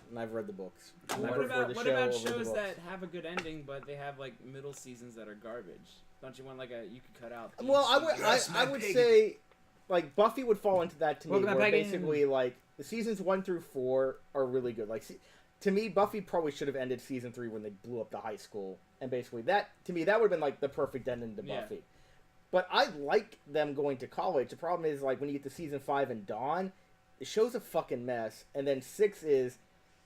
and I've read the books. And I What prefer about the what show about over the shows books. that have a good ending, but they have like middle seasons that are garbage? Don't you want like you could cut out? each Well, season? I would say, like Buffy would fall into that to me, Welcome where back, Peggy. basically like the seasons 1 through 4 are really good. Like, to me, Buffy probably should have ended season 3 when they blew up the high school, and basically that to me that would have been like the perfect ending to Yeah. Buffy. But I like them going to college. The problem is like when you get to season 5 and Dawn, the show's a fucking mess, and then 6 is,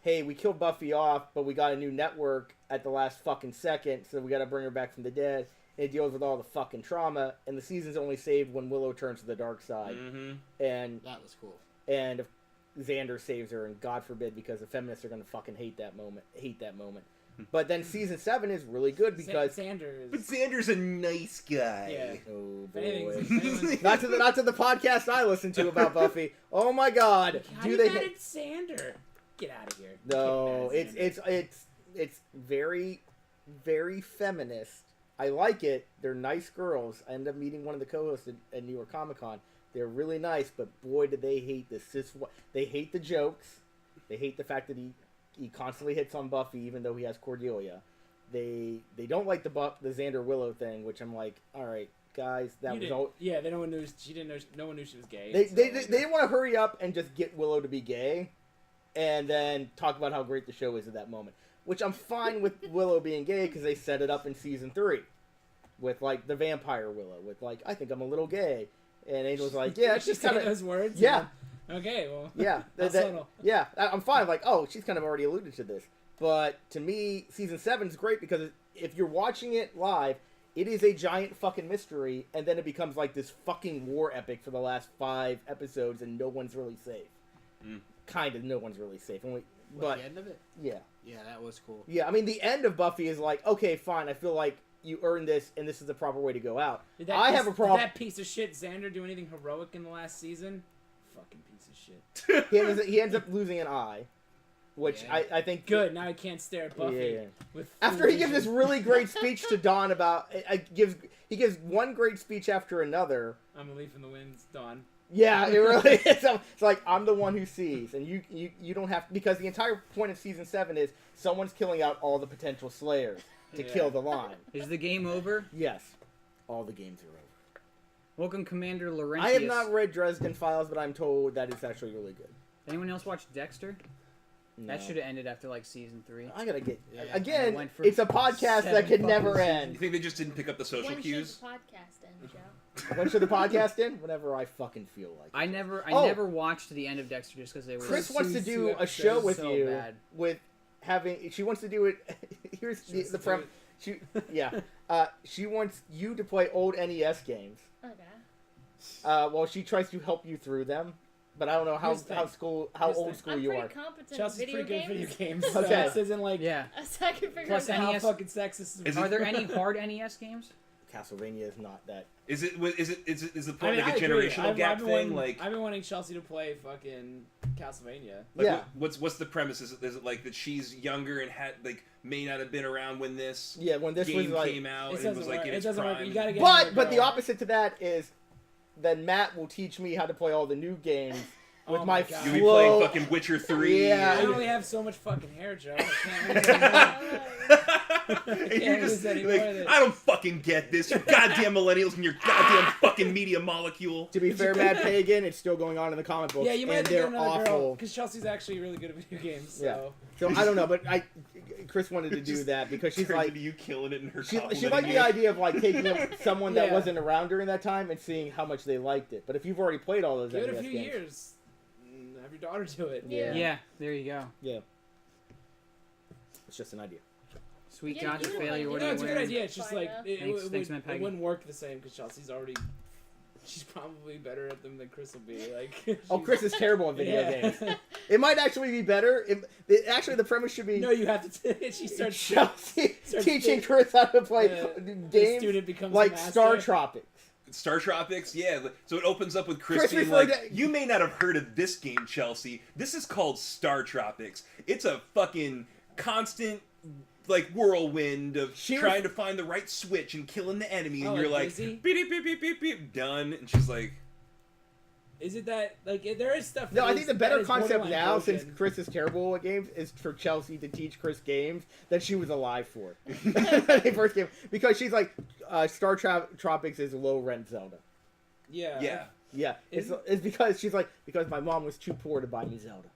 hey, we killed Buffy off, but we got a new network at the last fucking second, so we got to bring her back from the dead. And it deals with all the fucking trauma, and the season's only saved when Willow turns to the dark side, Mm-hmm. and That was cool. Xander saves her, and God forbid, because the feminists are gonna fucking hate that moment. But then season 7 is really good because Sanders. But Xander's a nice guy. Yeah. oh If anything's- boy, if anyone's- not to the podcast I listen to about Buffy. Oh my God, How do you they? mad at Sander? Get out of here. No, Get mad at Xander. it's very, very feminist. I like it. They're nice girls. I ended up meeting one of the co-hosts at New York Comic Con. They're really nice, but boy, do they hate the They hate the jokes. They hate the fact that he constantly hits on Buffy, even though he has Cordelia. They don't like the Xander Willow thing, which I'm like, all right, guys, that You was didn't- all. Yeah, they no one knew. She didn't know. No one knew she was gay. They so, they like, didn't want to hurry up and just get Willow to be gay, and then talk about how great the show is at that moment. which I'm fine with Willow being gay because they set it up in season 3 with like the vampire Willow with like I think I'm a little gay, and Angel's like yeah, it's Did just she say kind of those words. yeah. Okay. Well. Yeah, How subtle. yeah, I'm fine. Like, oh, she's kind of already alluded to this, but to me, season 7 is great because if you're watching it live, it is a giant fucking mystery, and then it becomes like this fucking war epic for the last 5 episodes, and no one's really safe. Kind of, no one's really safe. But the end of it? yeah, Yeah, that was cool. yeah. I mean, the end of Buffy is like, okay, fine. I feel like you earned this, and this is the proper way to go out. I have a problem. Did that piece of shit Xander do anything heroic in the last season? Fucking piece of shit. He ends up losing an eye, which Yeah. I think Good. Now I can't stare at Buffy. Yeah. With After full he gives this vision. really great speech to Dawn about, he gives one great speech after another. I'm a leaf in the wind, Dawn. Yeah, it really is. It's like I'm the one who sees, and you don't have, because the entire point of season 7 is someone's killing out all the potential slayers to Yeah. kill the line. Is the game over? Yes, all the games are over. Welcome, Commander Laurentius. I have not read Dresden Files, but I'm told that it's actually really good. Anyone else watch Dexter? That No. should have ended after like season 3. I gotta get Yeah. again. Went for It's a podcast 7 that could fucking never You end. think they just didn't pick up the social When cues? should the podcast end, Joe? When should the podcast end? Whenever I fucking feel like it. I never Oh. watched the end of Dexter just because they were Chris wants to Two do a show episodes, with so you bad. with having. She wants to do it. Here's She wants the to prem. do She yeah. She wants you to play old NES games. Okay. Well, she tries to help you through them, but I don't know how Here's the thing. how Here's the old thing. school I'm you pretty are. competent Chelsea's video pretty good at games. video games. So Okay. this isn't like Yeah. So I can figure Plus out how NES fucking sexist. Is Is it- Are there any hard NES games? Castlevania is not that. Is the I point mean, like a I agree. generational I've gap been thing? wanting- Like, I've been wanting Chelsea to play fucking Castlevania. like Yeah. what's the premise? Is it like that she's younger and had like may not have been around when this Yeah, when this game was like. came out It and was doesn't like work. in It its doesn't work. prime? You gotta get But the girl. opposite to that is, then Matt will teach me how to play all the new games with Oh my my God. You'll be flow. playing fucking Witcher 3. Yeah. I or- only have so much fucking hair, Joe. I can't lose any more. And Can't you're just lose any like, more than- I don't fucking get this. You goddamn millennials and your goddamn fucking media molecule. To be fair, Mad Pagan, it's still going on in the comic books, Yeah, you might and have to get they're another girl awful. because Chelsea's actually really good at video games. So. Yeah. So I don't know, but Chris wanted to do Just that because she's Turns like, into you killing it in her she complimenting liked the you. idea of like taking someone that Yeah. wasn't around during that time and seeing how much they liked it. But if you've already played all those Give it a NES few games, years. Have your daughter do it. Yeah. Yeah, there you go. yeah, it's just an idea. Sweet Yeah, God to you failure. wanna What do are No, you it's a good wearing? idea. It's just like Fine, it, Thanks- it, thanks, would, man, Peggy. it wouldn't work the same because Chelsea's already. She's probably better at them than Chris will be. Like. Oh, she's- Chris is terrible at video Yeah. games. It might actually be better. Actually, the premise should be No, you have to. She starts. Chelsea starts teaching to- Chris how to play the games student becomes like a master. Star Tropics. Star Tropics, yeah. So it opens up with Chris, Chris being referred like, to- "You may not have heard of this game, Chelsea. This is called Star Tropics. It's a fucking constant, like, whirlwind of She trying to find the right switch and killing the enemy." And Oh, you're like like, Daisy? beep, beep, beep, beep, beep, done. And she's like, Is it that like there is stuff? No, that I is- think the that better is concept borderline now, broken. since Chris is terrible at games, is for Chelsea to teach Chris games that she was alive for. When they first came, because she's like, Star Tropics is low rent Zelda. Yeah. "Yeah." Yeah, Is it's because she's like, because my mom was too poor to buy me Zelda.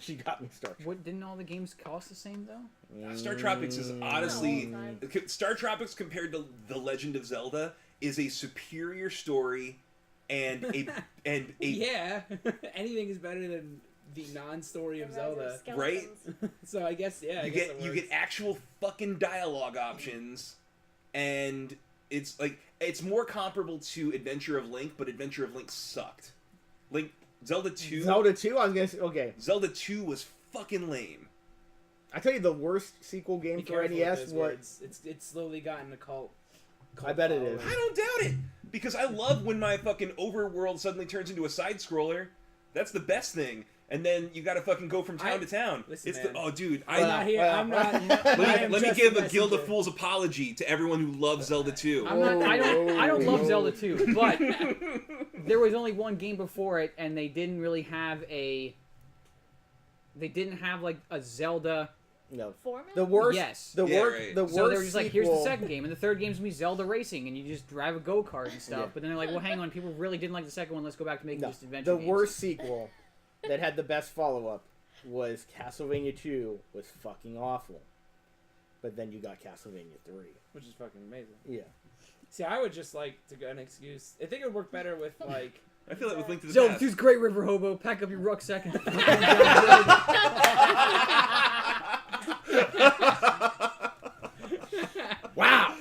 She got me Star Tropics. What didn't all the games cost the same though? Star Tropics is Mm. honestly Oh, Star Tropics compared to The Legend of Zelda is a superior story and a Yeah. Anything is better than the non-story of Zelda. Right? So I guess yeah. I you guess get it you works. get actual fucking dialogue options, and it's like it's more comparable to Adventure of Link, but Adventure of Link sucked. Zelda 2 Zelda 2, I was gonna say, okay. Zelda 2 was fucking lame. I tell you, the worst sequel game Be for careful with NES those was. words. It's slowly gotten a cult. I bet it is. I don't doubt it because I love when my fucking overworld suddenly turns into a side scroller. That's the best thing. And then you gotta fucking go from town to town. Listen, It's man. oh dude, I'm not here. I'm not. let me give a Guild of Fools apology to everyone who loves Zelda 2. I'm not. I don't love Whoa. Zelda 2, but there was only one game before it, and they didn't really have a. They didn't have like a Zelda. No. Format? The worst. Yes. The Yeah, worst. right. The worst. So they were just like, here's the sequel- second game, and the third game's gonna be Zelda Racing, and you just drive a go kart and stuff. Yeah. But then they're like, well, hang on, people really didn't like the second one. Let's go back to making No, just adventure the games. worst sequel that had the best follow up was Castlevania 2 was fucking awful. But then you got Castlevania 3. Which is fucking amazing. Yeah. See, I would just like to get an excuse. I think it would work better with like. I feel like with Link to the So, Past. through Great River Hobo, pack up your rucksack and... Wow!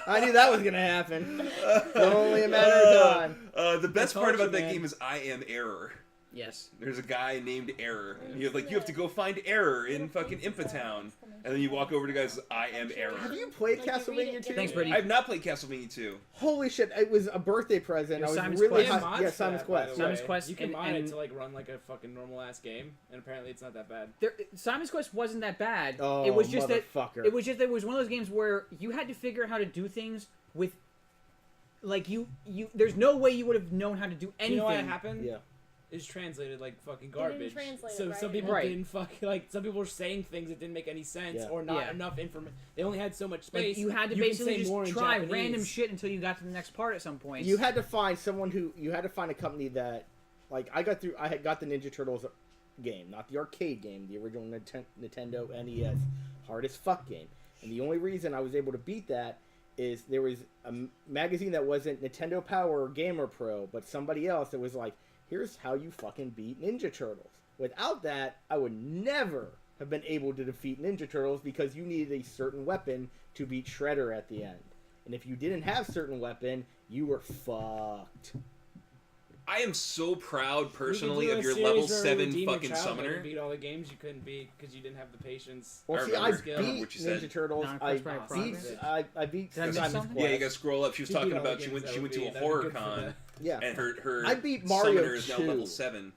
I knew that was gonna happen. It's only a matter of time. The best I part told about you, that man. game is I am Error. Yes. There's a guy named Error. And you have to go find Error in fucking Impa Town. And then you walk over to guys, I am Error. Have you played Like, you read Castlevania it 2? Thanks, Brittany. I've not played Castlevania 2. Holy shit! It was a birthday present. It was I was Simon's really Quest. high. Yeah, Simon's Quest. Simon's Quest You can and- mod it and- to like run like a fucking normal ass game, and apparently it's not that bad. Simon's Quest wasn't that bad. Oh, it was just that motherfucker. it was one of those games where you had to figure out how to do things with, like you. There's no way you would have known how to do anything. You know what happened? Yeah. It's translated like fucking They didn't garbage. translate it, So right? some people Right. didn't some people were saying things that didn't make any sense Yeah. or not Yeah. enough information. They only had so much space. Like you had to can basically say more just in try Japanese. random shit until you got to the next part at some point. You had to find a company that, like, I had got the Ninja Turtles game, not the arcade game, the original Nintendo NES hard as fuck game. And the only reason I was able to beat that is there was a magazine that wasn't Nintendo Power or Gamer Pro, but somebody else that was like, here's how you fucking beat Ninja Turtles. Without that, I would never have been able to defeat Ninja Turtles because you needed a certain weapon to beat Shredder at the end. And if you didn't have certain weapon, you were fucked. I am so proud We personally could do of a your series level where we 7 redeem your fucking childhood summoner. and beat all the games you couldn't beat because you didn't have the patience. Well, I see, I remember beat what you said. Ninja Turtles. I Non-quest by beat, progress. I beat Did I miss Simon's something? Quest. Yeah, you gotta scroll up. She was You beat talking all the about she games went that to would a be- that'd be horror good for con the- Yeah. and her I beat Mario summoner is now 2. level 7.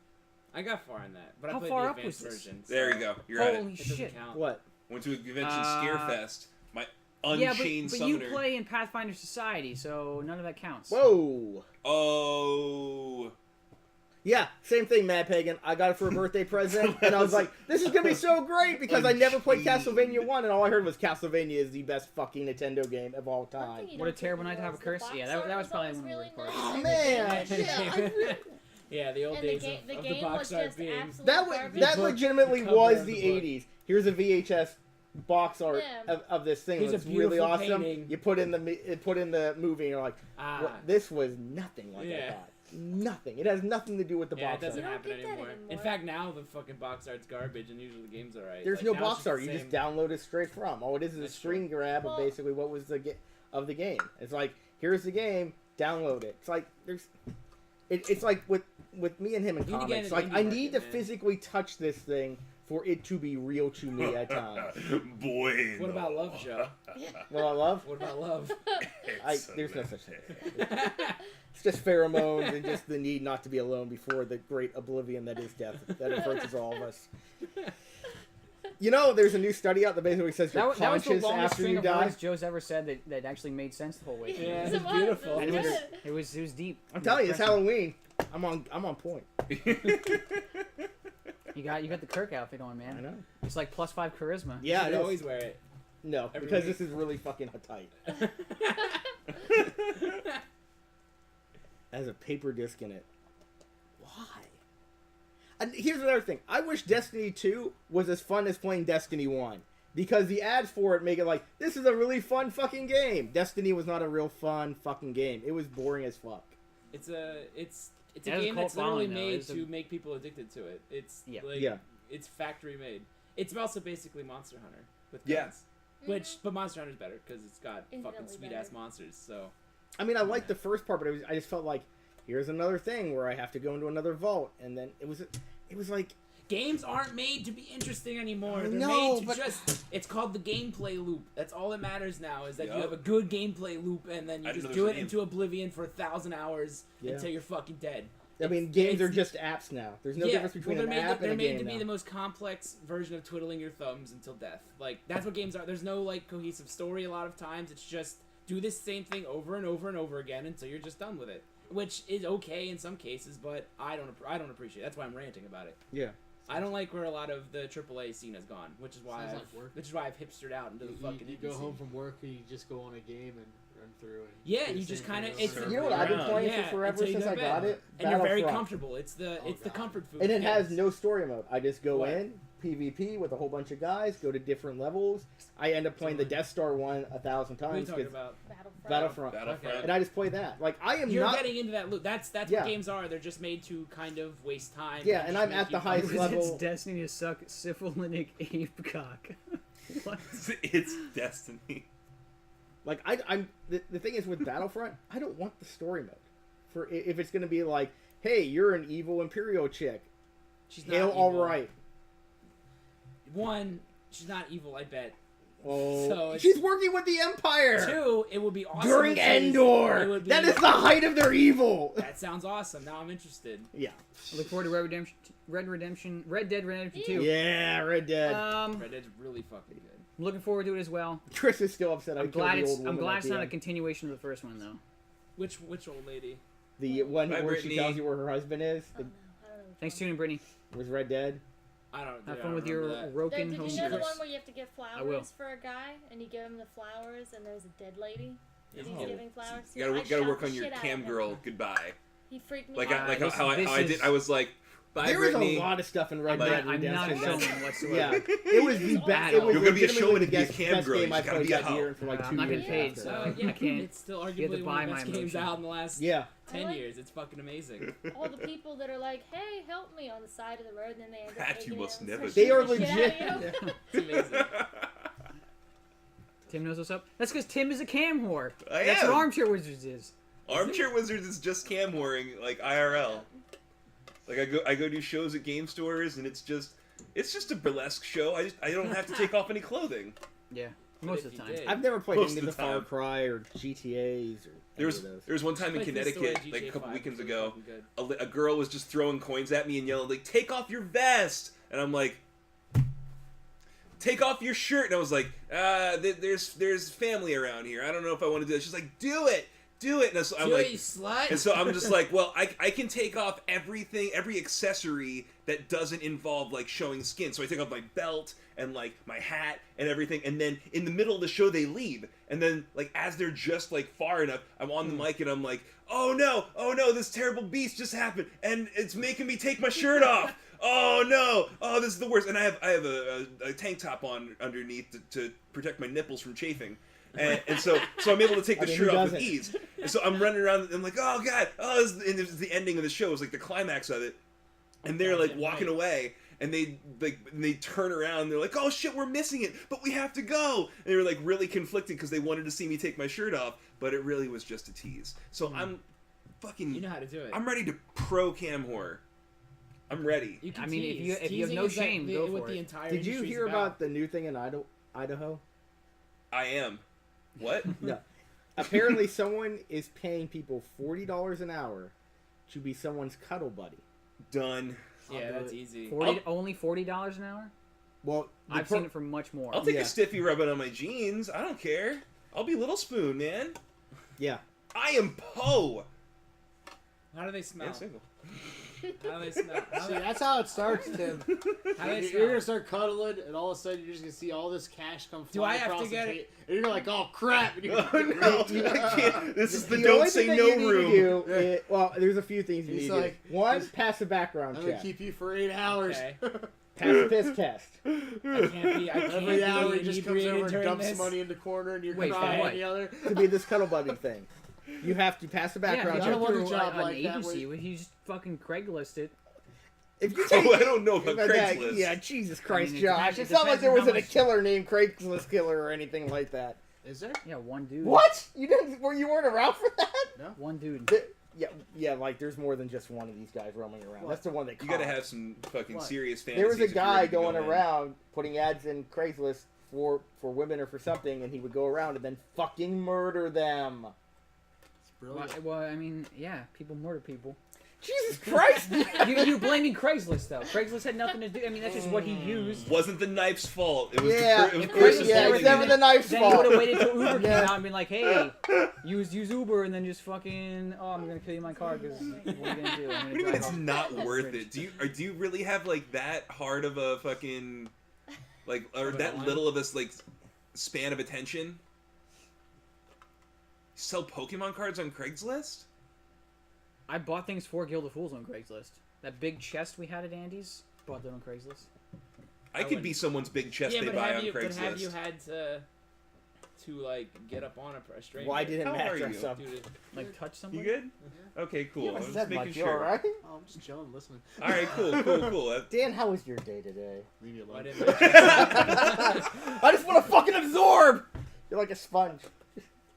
I got far in that, but How I played far the up advanced was this? version. There you go. You're at Holy it. It doesn't shit! count. What? Went to a convention Uh, Scarefest. My Yeah, Unchained but you summoner. play in Pathfinder Society, so none of that counts. Whoa. Oh. Yeah, same thing, Mad Pagan. I got it for a birthday present, and I was like, this is going to be so great because I never played Castlevania 1, and all I heard was Castlevania is the best fucking Nintendo game of all One time. thing you What a don't terrible think night to have a was curse. the Yeah, box that art was probably always one of the really worst parts. nice, Oh, and man. the game- Yeah, I really- Yeah, the old And the days game, of the the game box was art just being. absolute That garbage. that book- legitimately the cover was of the the book. 80s. Here's a VHS box art Yeah. of this thing. Here's a It's really beautiful awesome. painting. You put in the movie, and you're like, Ah. "What- this was nothing like I Yeah. thought. Nothing. It has nothing to do with the Yeah, it box doesn't art. You don't happen get that anymore. In anymore. fact, now the fucking box art's garbage, and usually the game's alright. There's Like, no now box it's just art. the You just same. download it straight from. All it is a That's screen grab of Well- basically what was of the game. It's like, here's the game, download it. It's like it's like with me and him in You need to get comics. into Like, indie I market, need to man. physically touch this thing for it to be real to me at times. Boy. What about love, Joe? What I love, What about love? there's no such thing. It's just pheromones and just the need not to be alone before the great oblivion that is death that approaches all of us. You know, there's a new study out that basically says you're That was the conscious longest after string you of die. words Joe's ever said that actually made sense the whole way. through. Yeah, It it's was, beautiful. it It was was, good. it was deep. I'm telling you, it's Impressive. Halloween. I'm on point. You got the Kirk outfit on, man. I know. It's like +5 charisma. Yeah, I it is. always wear it. No, Every because week. this is really fucking tight. Has a paper disc in it. Why? And here's another thing. I wish Destiny 2 was as fun as playing Destiny 1. Because the ads for it make it like, this is a really fun fucking game. Destiny was not a real fun fucking game. It was boring as fuck. It's a It has a game cult that's literally following, though. made It's a- to make people addicted to it. It's Yeah. like Yeah. it's factory made. It's also basically Monster Hunter with Yeah. guns. But Monster Hunter's better because it's got fucking Infinitely sweet ass better. monsters. So I mean, I liked the first part, but I just felt like, here's another thing where I have to go into another vault. And then it was like, games aren't made to be interesting anymore. I They're know, made to but- just. It's called the gameplay loop. That's all that matters now. Is that you Yup. have a good gameplay loop, and then you I didn't just know do there it was a into oblivion for 1,000 hours Yeah. until you're fucking dead. I mean, It's- games are it's- just apps now. There's no difference between an app they're and a made game to be now. the most complex version of twiddling your thumbs until death. Like that's what games are. There's no like cohesive story. A lot of times it's just do this same thing over and over and over again until you're just done with it, which is okay in some cases, but I don't appreciate it. That's why I'm ranting about it. Yeah. I don't like where a lot of the AAA scene has gone, which is why Sounds like work. I've hipstered out into the You, fucking you indie go scene. home from work and you just go on a game and run through. And Yeah, do the you just same kind of thing it's over You know and what I've been Around. playing Yeah, for forever until you since go I to got bed. it? and you're very Battlefront. comfortable. It's the God. comfort food. And it of has games. no story mode. I just go What? in, PvP with a whole bunch of guys, go to different levels. I end up playing the Totally. Death Star one 1,000 What are you times talking because about? Battlefront. Battlefront. and I just play that. Like I am You're not. getting into that loop. That's Yeah. what games are. They're just made to kind of waste time. Yeah, and and just I'm make at you the highest focus. level. It's Destiny to suck syphilitic apecock. What? It's Destiny. Like I'm the thing is with Battlefront, I don't want the story mode. For if it's gonna be like, hey, you're an evil Imperial chick. She's not Hail, evil. all right. One, she's not evil. I bet. Oh, So it's- she's working with the Empire Two, it would be awesome during if she's- it Endor. would be- That is the height of their evil. That sounds awesome. Now I'm interested. Yeah. I look forward to Red Dead Redemption 2. Yeah, Red Dead. Red Dead's really fucking good. I'm looking forward to it as well. Chris is still upset. I I'm killed glad the it's old woman I'm glad at it's the not a end. continuation of the first one though. Which old lady? The one Bye, where Brittany. she tells you where her husband is. Oh, no, I don't know. Thanks for tuning in, Brittany. Was Red Dead. I don't. Have yeah, fun I with don't your remember that. Roken Did home you know the secrets. one where you have to give I will. flowers for a guy and you give him the flowers and there's a dead lady? Yeah. And he's giving flowers. You I gotta shot work the on your shit out cam of him. girl goodbye. He freaked me Like out. like this- how this I did. is- I was like, bye, There was Brittany. a lot of stuff in Red Like, Dead I'm not Redemption. showing whatsoever. Yeah, it was the best. It was You're gonna be a legitimately showman the to be a best, cam best girl. game You I gotta played be a that year hoe. and for like I'm 2 not years. getting paid, after. so Yeah, I can't. It's still have to arguably buy one of the my best games emotion. out in the last Yeah, 10 I like- years. It's fucking amazing. All the people that are like, "Hey, help me" on the side of the road, and then they end up That taking you must and never start they are shooting the shit out legit. of you. It's amazing. Tim knows what's up. That's because Tim is a cam whore. I That's am. what Armchair Wizards is. Armchair Wizards is just cam whoring like IRL. Like I go do shows at game stores and it's just a burlesque show. I don't have to take off any clothing. Yeah, But most if of the you time. did- I've never played Most any of of the the Far time. Cry or GTA's or There any of those. was one time in Played through the story Connecticut, of like a GTA couple 5, weekends which was ago, fucking good. a girl was just throwing coins at me and yelling like, "Take off your vest!" And I'm like, "Take off your shirt!" And I was like, "There's family around here. I don't know if I want to do it." She's like, "Do it, do it!" And so I'm Do like, it, you slut! and so I'm just like, well, I can take off everything, every accessory that doesn't involve like showing skin. So I take off my belt and like my hat and everything, and then in the middle of the show they leave, and then like as they're just like far enough, I'm on the mic and I'm like, oh no, this terrible beast just happened, and it's making me take my shirt off. Oh no! Oh, this is the worst. And I have a tank top on underneath to protect my nipples from chafing. And so I'm able to take the I mean, shirt who off with doesn't? ease. And so I'm running around and I'm like, oh god, oh, and this is the ending of the show. It's like the climax of it. And they're like Goddamn walking right. away, and they turn around. And they're like, oh shit, we're missing it, but we have to go. And they were like really conflicted because they wanted to see me take my shirt off, but it really was just a tease. So I'm fucking. You know how to do it. I'm ready to pro cam horror. I'm ready. You can I mean, if tease. you have Teasing no is, like, shame, the- go what for the it. entire Did you industry's hear about the new thing in Idaho? I am. What? No. Apparently, someone is paying people $40 an hour to be someone's cuddle buddy. Done. Yeah, that's easy. Only $40 an hour. Well, I've seen it for much more. I'll take Yeah. a stiffy rubbing on my jeans. I don't care. I'll be Little Spoon, man. Yeah. I am Poe. How do they smell? And single. How do they smell? How See, do that's how it starts, Tim. how do they You're smell? gonna start cuddling, and all of a sudden you're just gonna see all this cash come Do flying I have across to the get tape, and you're like, "Oh crap!" And you're Oh no! I can't. This is the The don't only say thing that no you need to room. do is- well, there's a few things you He's need to like, do. One, just- pass a background I'm gonna check. keep you for 8 hours. Okay. Pass a piss test. I can't Every hour be he just comes inebriated over and during dumps this. money in the corner, and you're Wait, for crying what? and yelling. To be this cuddle buddy thing. You have to pass a background yeah, I check. don't want a through, job an like that agency. where- You just fucking Craigslist it. If you Oh, I don't know about that- Craigslist. Yeah, Jesus Christ, it Josh. depends- It's it not like depends there on wasn't how a much- killer named Craigslist Killer or anything like that. Is there? Yeah, one dude. What? You didn't? Were you weren't around for that? One dude. Yeah. Like there's more than just one of these guys roaming around. What? That's the one that You gotta caught. have some fucking What? serious fantasies. There was a if you're guy ready to go going in. around putting ads in Craigslist for women or for something, and he would go around and then fucking murder them. It's brilliant. Well, I mean, yeah, people murder people. Jesus Christ! you blaming Craigslist though? Craigslist had nothing to do. I mean, that's just what he used. Wasn't the knife's fault. It was Yeah, the If per- person Craigslist yeah, it was holding never it. the knife's Then he would fault. have waited till Uber came Yeah. out and been like, "Hey, use Uber," and then just fucking, "Oh, I'm gonna kill you in my car because what are you gonna do?" I'm What do you gonna mean drive it's off." not worth it? Do you really have like that hard of a fucking like or Of a that line? little of a like span of attention? Sell Pokemon cards on Craigslist? I bought things for Guild of Fools on Craigslist. That big chest we had at Andy's, bought that on Craigslist. I could be someone's big chest Yeah, they but buy have on you? Craigslist. But have you had to like get up on a stranger? Why didn't How Matt are dress you? up? Dude, Like touch You somebody. good? Okay, cool. You I haven't was said making much. You sure. alright? Oh, I'm just chilling, listening. All right, cool. Dan, how was your day today? Leave me why alone. didn't I? I just want to fucking absorb. You're like a sponge.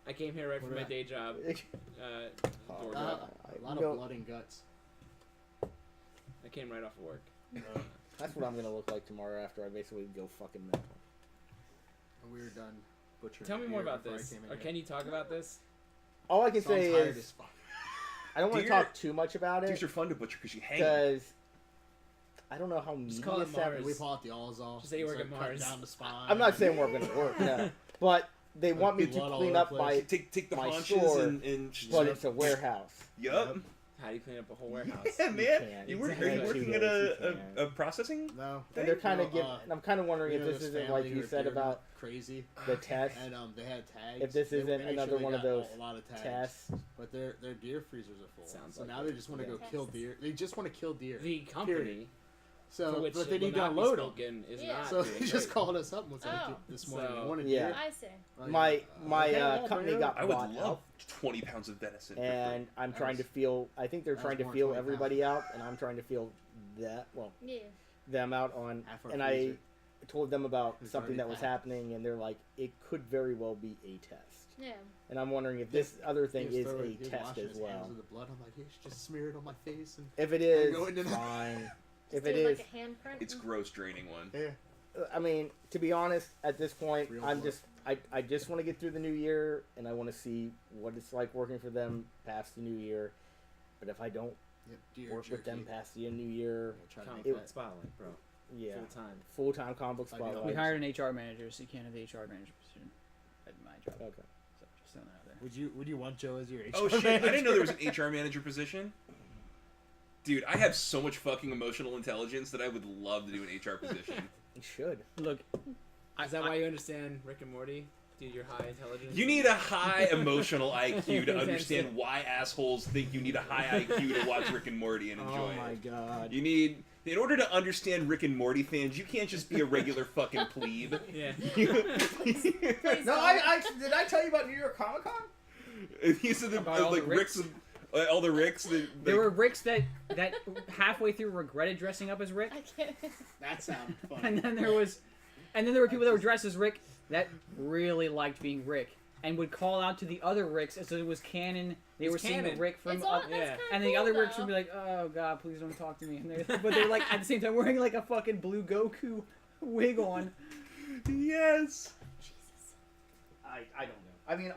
I came here right from my day job. Door job. A lot No. of blood and guts. I came right off of work. That's what I'm gonna look like tomorrow after I basically go fucking mental. We were done butchering. Tell me more deer about before I this. came in Or here. can you talk about this? All I can So I'm say tired is as fuck. I don't want to Deer- talk too much about Deers it are fun to butcher because you hang. because I don't know how Just call it media savvy. Mars. We pull out the Alzol. Just say you work start at cutting Mars. Down the spine. I'm not saying we're gonna work, no. But they want me to Blood all clean over up the my. place. Take the My haunches store, and But it's a warehouse. Yup. How do you clean up a whole warehouse? Yeah, man. can't. You work, Exactly. Are you working at a processing? No. And they're kind of No, giving. And I'm kind of wondering you if know this this isn't family like who you are said deer about crazy, the test. and they had tags. If this They- isn't they make another sure they one of got those a lot of tags. tests. But their deer freezers are full. Sounds so like now it. they just want to go Yeah. kill deer. They just want to kill deer. The company Period. So, for which but they it will need to not be unload them. spoken is Yeah. not So doing they just great. called us up and was like, Oh. this morning, So- you want a Yeah. deer? I see. Like, My okay, yeah, company bring it got I would bought love out, 20 pounds of venison. for and I'm trying to feel. I think they're That trying was to more feel 20 everybody out, and I'm trying to feel Yeah. them out on. Half our And freezer. I told them about It's something already that was packed. happening, and they're like, it could very well be a test. Yeah. And I'm wondering if this other thing He is was a throwing- he was test washing as his hands well. with the blood. I'm like, you should just smear it on my face. And If it is, go into the- fine. If Just it do is, like a handprint. It's gross draining one. yeah, I mean, to be honest, at this point, Real I'm blood. just, I just want to get through the new year, and I want to see what it's like working for them past the new year. But if I don't yeah, deer work with them jerky. past the new year, Yeah, try to Comic make book that. spotlight, bro. yeah, Full time. full-time comic book I do. spotlight. We hired an HR manager, so you can't have the HR manager position at my job. Okay. So just throwing that out there. Would you want Joe as your HR Oh shit! I didn't know there was manager? an HR manager position. Dude, I have so much fucking emotional intelligence that I would love to do an HR position. You should. Look, Is that why you understand Rick and Morty? Dude, your high intelligence. You need a high emotional IQ to understand why assholes think you need a high IQ to watch Rick and Morty and enjoy Oh my it. god. You need, in order to understand Rick and Morty fans, you can't just be a regular fucking plebe. Yeah. Please No, don't. did I tell you about New York Comic Con? These are the About all like the Ricks, all the Ricks. there were Ricks that halfway through regretted dressing up as Rick, I can't. That sounds funny. and then there were people that were dressed as Rick that really liked being Rick and would call out to the other Ricks as it was canon. They It's were seeing the canon. Rick from It's all, up, that's yeah. kinda and the cool, other Ricks though. would be like, "Oh God, please don't talk to me." And but they're like at the same time wearing like a fucking blue Goku wig on. Yes. I don't know. I mean,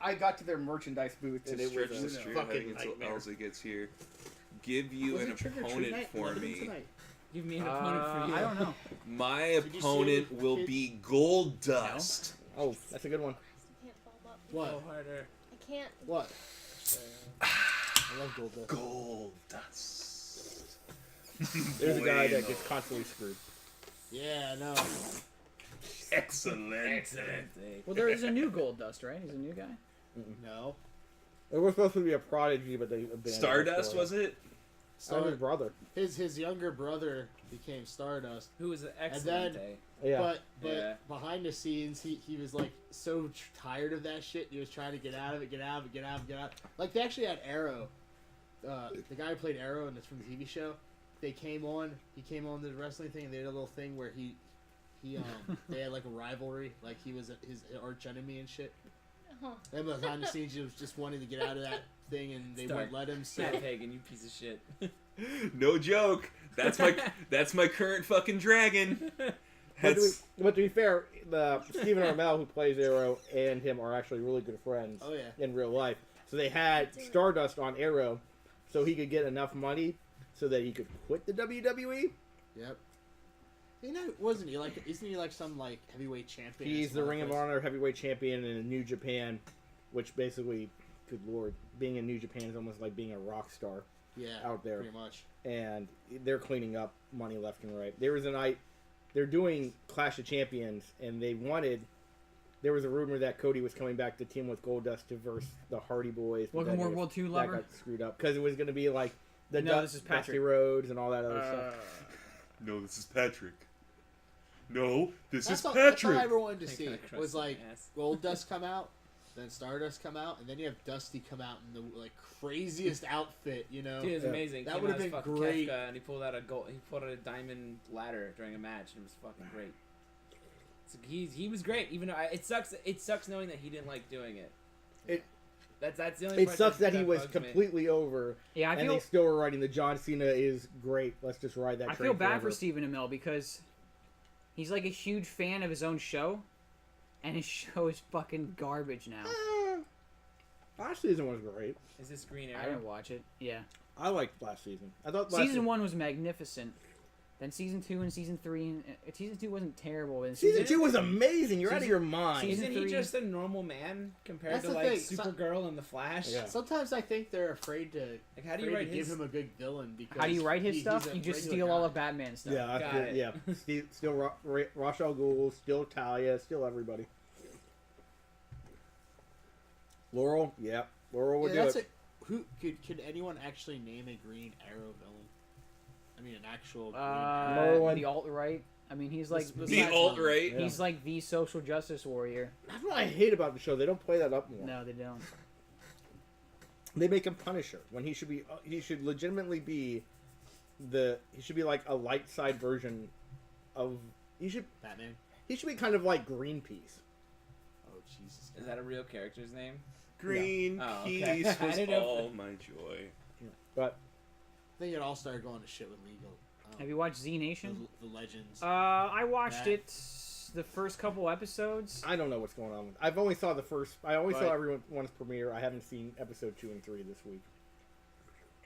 I got to their merchandise booth and To it was stretch the stream fucking heading until nightmare. Elsa gets here. Give you Was an it trick or treat opponent night? for Was it me. tonight? Give me an opponent for you. I don't know. My Did you see opponent the will kid- be Gold Dust. Oh, that's a good one. I can't follow up. Go What? harder. I can't. What? I love gold dust. Gold Dust. There's a guy that Bueno. gets constantly screwed. Yeah, no. Excellent. Excellent. Well, there is a new Gold Dust, right? He's a new guy. No. It was supposed to be a prodigy, but they abandoned Stardust, was it? His brother. His younger brother became Stardust. Who was an excellent then- day. Yeah. But Yeah. behind the scenes, he was like so tired of that shit. He was trying to get out of it, get out of it, get out of it, get out. Like they actually had Arrow, the guy who played Arrow and it's from the TV show. They came on. He came on the wrestling thing, and they had a little thing where he they had like a rivalry. Like he was his arch enemy and shit. Huh. And behind the scenes, he was just wanting to get out of that thing, and they Start. wouldn't let him. So Matt Hagen, you piece of shit. No joke. That's my current fucking dragon. But That's, to be fair, Stephen Amell, who plays Arrow, and him are actually really good friends oh yeah. in real life. So they had Stardust on Arrow so he could get enough money so that he could quit the WWE. Yep. You know, wasn't he like? Isn't he like some like heavyweight champion? He's at the some Ring of place? Honor heavyweight champion in New Japan, which basically, good lord, being in New Japan is almost like being a rock star Yeah, out there. pretty much. And they're cleaning up money left and right. There was a night they're doing Clash of Champions, and they wanted there was a rumor that Cody was coming back to team with Goldust to verse the Hardy Boys. but Welcome then World War II that lover. got screwed up because it was going to be like the No, this is Dusty Patrick. Rhodes and all that other stuff. No, this is Patrick. No, this That's is all, that's all Patrick. I ever wanted to They see. kinda crushed Was like my ass. Goldust come out, then Stardust come out, and then you have Dusty come out in the like craziest outfit. You know, Dude, it was Yeah. amazing. That Came would've out as been fucking great. Kefka, and he pulled out a diamond ladder during a match, and it was fucking great. So he was great. Even though it sucks knowing that he didn't like doing it. That's the only. It part sucks that he was bugs me. completely over, Yeah, I and feel they still were writing the John Cena is great. Let's just ride that. I train feel bad forever. for Stephen Amell because he's like a huge fan of his own show, and his show is fucking garbage now. Last season was great. Is this Green I Arrow? didn't watch it. Yeah, I liked last season. I thought last season 1 was magnificent. Then season 2 and season 3, and season 2 wasn't terrible. And Season 2 was amazing. You're out of your mind. season Isn't he 3 just a normal man compared That's to the like thing. Supergirl and the Flash? Yeah. Sometimes I think they're afraid to. Like, how do you afraid write to his? give him a good villain? Because How do you write his he's stuff? a You just regular steal all guy. of Batman's stuff. Yeah, Got it. yeah. Still Ra's al Ghul, still Talia, still everybody. Laurel, yeah, Laurel would Yeah, do that's it. Who could anyone actually name a Green Arrow villain? I mean, an actual. Green Merlin. The alt right. I mean, he's like The alt-right. Yeah. he's like the social justice warrior. That's what I hate about the show. They don't play that up more. No, they don't. They make him Punisher when he should be. He should legitimately be He should be like a light side version of. He should Batman. be kind of like Greenpeace. Oh Jesus! Is that a real character's name? Green Oh, okay. peace I was didn't know. all my joy. But I think it all started going to shit with legal. Have you watched Z Nation? The Legends? I watched That- it the first couple episodes. I don't know what's going on. I've only saw the first. I only saw Right. everyone's premiere. I haven't seen episode 2 and 3 this week.